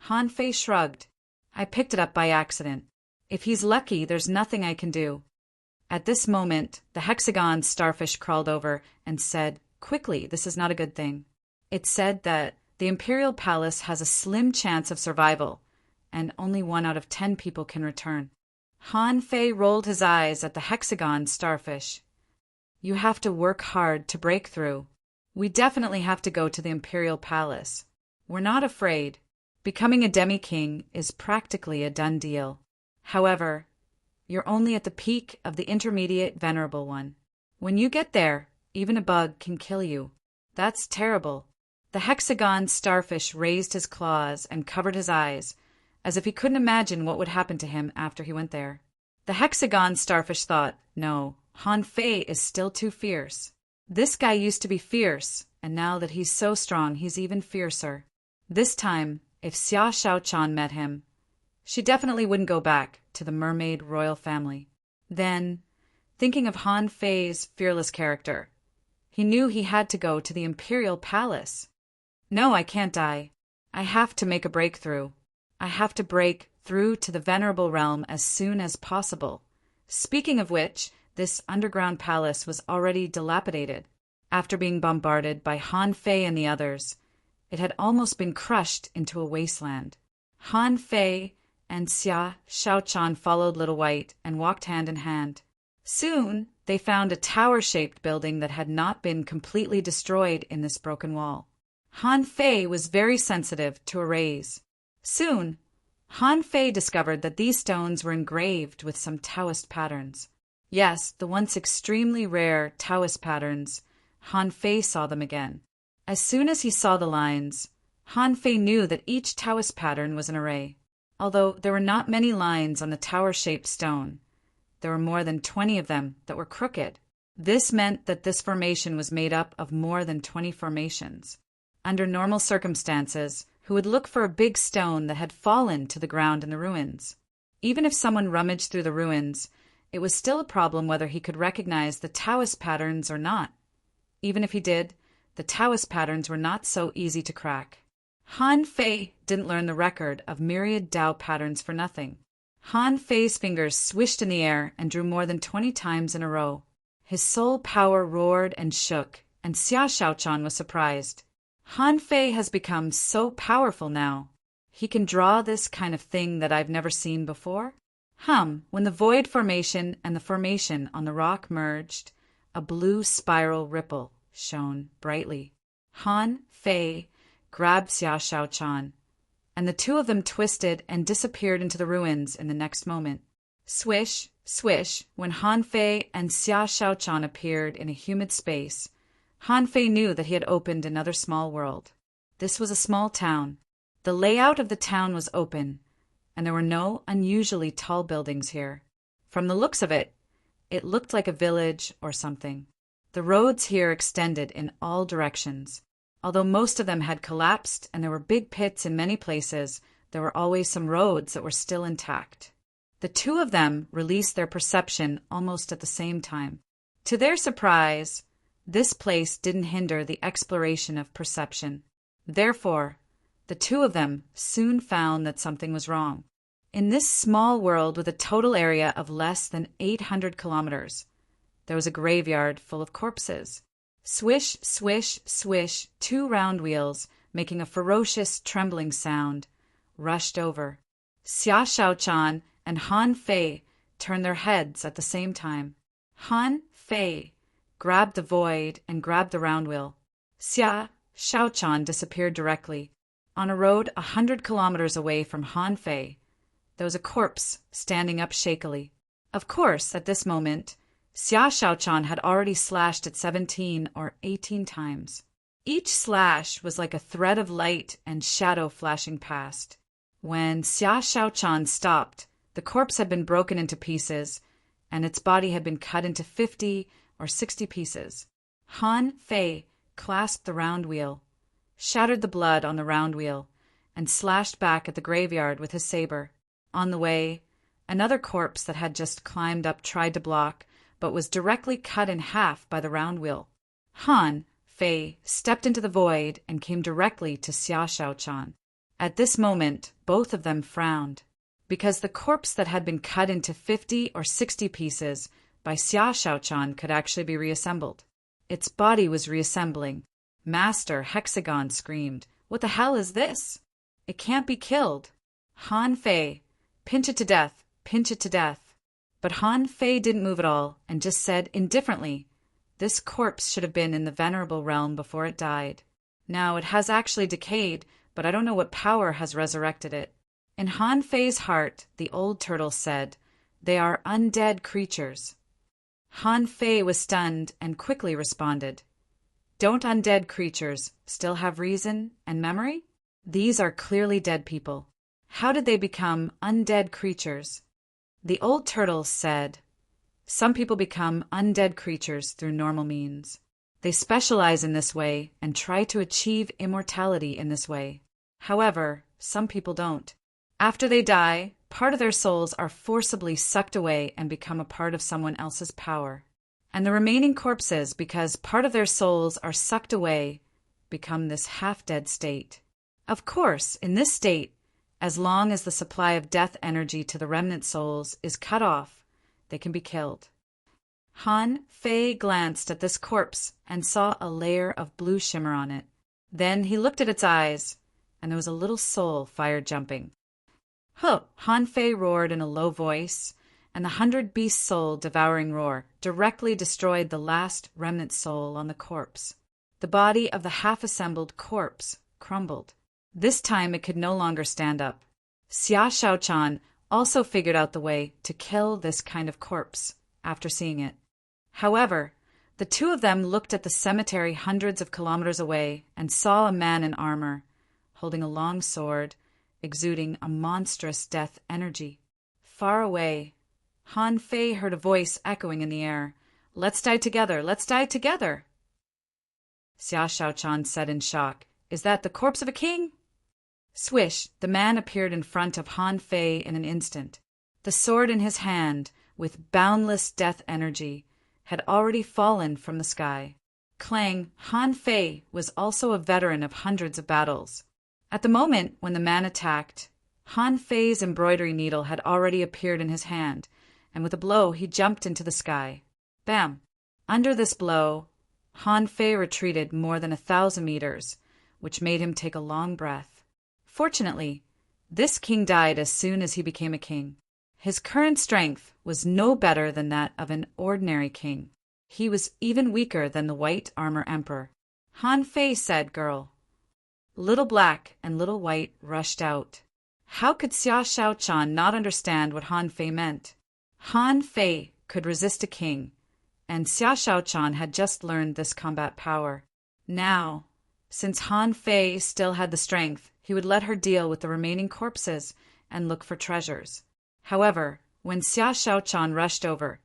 Han Fei shrugged. "I picked it up by accident. If he's lucky, there's nothing I can do." At this moment, the hexagon starfish crawled over and said, "Quickly, this is not a good thing." It said that the imperial palace has a slim chance of survival, and only 1 out of 10 people can return. Han Fei rolled his eyes at the hexagon starfish. "You have to work hard to break through. We definitely have to go to the imperial palace. We're not afraid. Becoming a demi-king is practically a done deal. However, you're only at the peak of the intermediate venerable one. When you get there, even a bug can kill you. That's terrible." The hexagon starfish raised his claws and covered his eyes, as if he couldn't imagine what would happen to him after he went there. The hexagon starfish thought, "No, Han Fei is still too fierce. This guy used to be fierce, and now that he's so strong, he's even fiercer. This time, if Xia Xiaochan met him, she definitely wouldn't go back to the mermaid royal family." Then, thinking of Han Fei's fearless character, he knew he had to go to the imperial palace. "No, I can't die. I have to make a breakthrough. I have to break through to the venerable realm as soon as possible." Speaking of which, this underground palace was already dilapidated. After being bombarded by Han Fei and the others, it had almost been crushed into a wasteland. Han Fei and Xia Xiaochan followed Little White and walked hand in hand. Soon, they found a tower-shaped building that had not been completely destroyed in this broken wall. Han Fei was very sensitive to arrays. Soon, Han Fei discovered that these stones were engraved with some Taoist patterns. Yes, the once extremely rare Taoist patterns. Han Fei saw them again. As soon as he saw the lines, Han Fei knew that each Taoist pattern was an array. Although there were not many lines on the tower-shaped stone, there were more than 20 of them that were crooked. This meant that this formation was made up of more than 20 formations. Under normal circumstances, who would look for a big stone that had fallen to the ground in the ruins? Even if someone rummaged through the ruins, it was still a problem whether he could recognize the Taoist patterns or not. Even if he did, the Taoist patterns were not so easy to crack. Han Fei didn't learn the record of myriad Tao patterns for nothing. Han Fei's fingers swished in the air and drew more than 20 times in a row. His soul power roared and shook, and Xia Shaochan was surprised. Han Fei has become so powerful now. He can draw this kind of thing that I've never seen before? When the void formation and the formation on the rock merged, a blue spiral ripple shone brightly. Han Fei grabbed Xia Shaochan, and the two of them twisted and disappeared into the ruins in the next moment. Swish, swish, when Han Fei and Xia Shaochan appeared in a humid space, Han Fei knew that he had opened another small world. This was a small town. The layout of the town was open, and there were no unusually tall buildings here. From the looks of it, it looked like a village or something. The roads here extended in all directions. Although most of them had collapsed and there were big pits in many places, there were always some roads that were still intact. The two of them released their perception almost at the same time. To their surprise, this place didn't hinder the exploration of perception. Therefore, the two of them soon found that something was wrong. In this small world with a total area of less than 800 kilometers, there was a graveyard full of corpses. Swish, swish, swish, two round wheels, making a ferocious, trembling sound, rushed over. Xia Shaochan and Han Fei turned their heads at the same time. Han Fei grabbed the void and grabbed the round wheel. Xia Shaochan disappeared directly. On a road 100 kilometers away from Han Fei, there was a corpse standing up shakily. Of course, at this moment, Xia Shaochan had already slashed it 17 or 18 times. Each slash was like a thread of light and shadow flashing past. When Xia Shaochan stopped, the corpse had been broken into pieces, and its body had been cut into 50 or 60 pieces. Han Fei clasped the round wheel, shattered the blood on the round wheel, and slashed back at the graveyard with his saber. On the way, another corpse that had just climbed up tried to block, but was directly cut in half by the round wheel. Han Fei stepped into the void and came directly to Xia Shaochan. At this moment, both of them frowned, because the corpse that had been cut into 50 or 60 pieces by Xia Shaochan could actually be reassembled. Its body was reassembling. Master Hexagon screamed, "What the hell is this? It can't be killed." Han Fei, pinch it to death, pinch it to death. But Han Fei didn't move at all and just said indifferently, "This corpse should have been in the venerable realm before it died. Now it has actually decayed, but I don't know what power has resurrected it." In Han Fei's heart, the old turtle said, "They are undead creatures." Han Fei was stunned and quickly responded, "Don't undead creatures still have reason and memory? These are clearly dead people. How did they become undead creatures?" The old turtle said, "Some people become undead creatures through normal means. They specialize in this way and try to achieve immortality in this way. However, some people don't. After they die, part of their souls are forcibly sucked away and become a part of someone else's power. And the remaining corpses, because part of their souls are sucked away, become this half-dead state. Of course, in this state, as long as the supply of death energy to the remnant souls is cut off, they can be killed." Han Fei glanced at this corpse and saw a layer of blue shimmer on it. Then he looked at its eyes, and there was a little soul fire jumping. "Huh!" Han Fei roared in a low voice, and the 100-beast soul devouring roar directly destroyed the last remnant soul on the corpse. The body of the half-assembled corpse crumbled. This time it could no longer stand up. Xia Shaochan also figured out the way to kill this kind of corpse after seeing it. However, the two of them looked at the cemetery hundreds of kilometers away and saw a man in armor, holding a long sword, exuding a monstrous death energy. Far away, Han Fei heard a voice echoing in the air, "Let's die together, let's die together." Xia Shaochan said in shock, "Is that the corpse of a king?" Swish, the man appeared in front of Han Fei in an instant. The sword in his hand, with boundless death energy, had already fallen from the sky. Clang, Han Fei was also a veteran of hundreds of battles. At the moment when the man attacked, Han Fei's embroidery needle had already appeared in his hand, and with a blow he jumped into the sky. Bam! Under this blow, Han Fei retreated more than 1,000 meters, which made him take a long breath. Fortunately, this king died as soon as he became a king. His current strength was no better than that of an ordinary king. He was even weaker than the white armor emperor. Han Fei said, "Girl." Little Black and Little White rushed out. How could Xia Shaochan not understand what Han Fei meant? Han Fei could resist a king, and Xia Shaochan had just learned this combat power. Now, since Han Fei still had the strength, he would let her deal with the remaining corpses and look for treasures. However, when Xia Shaochan rushed over,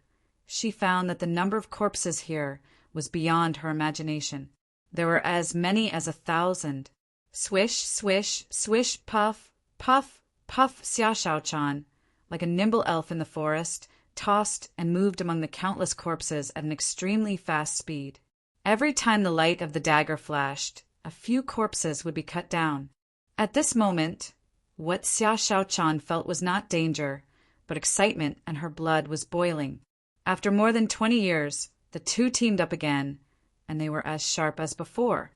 she found that the number of corpses here was beyond her imagination. There were as many as 1,000. Swish, swish, swish, puff, puff, puff. Xia Shaochan, like a nimble elf in the forest, tossed and moved among the countless corpses at an extremely fast speed. Every time the light of the dagger flashed, a few corpses would be cut down. At this moment, what Xia Shaochan felt was not danger, but excitement, and her blood was boiling. After more than 20 years, the two teamed up again, and they were as sharp as before.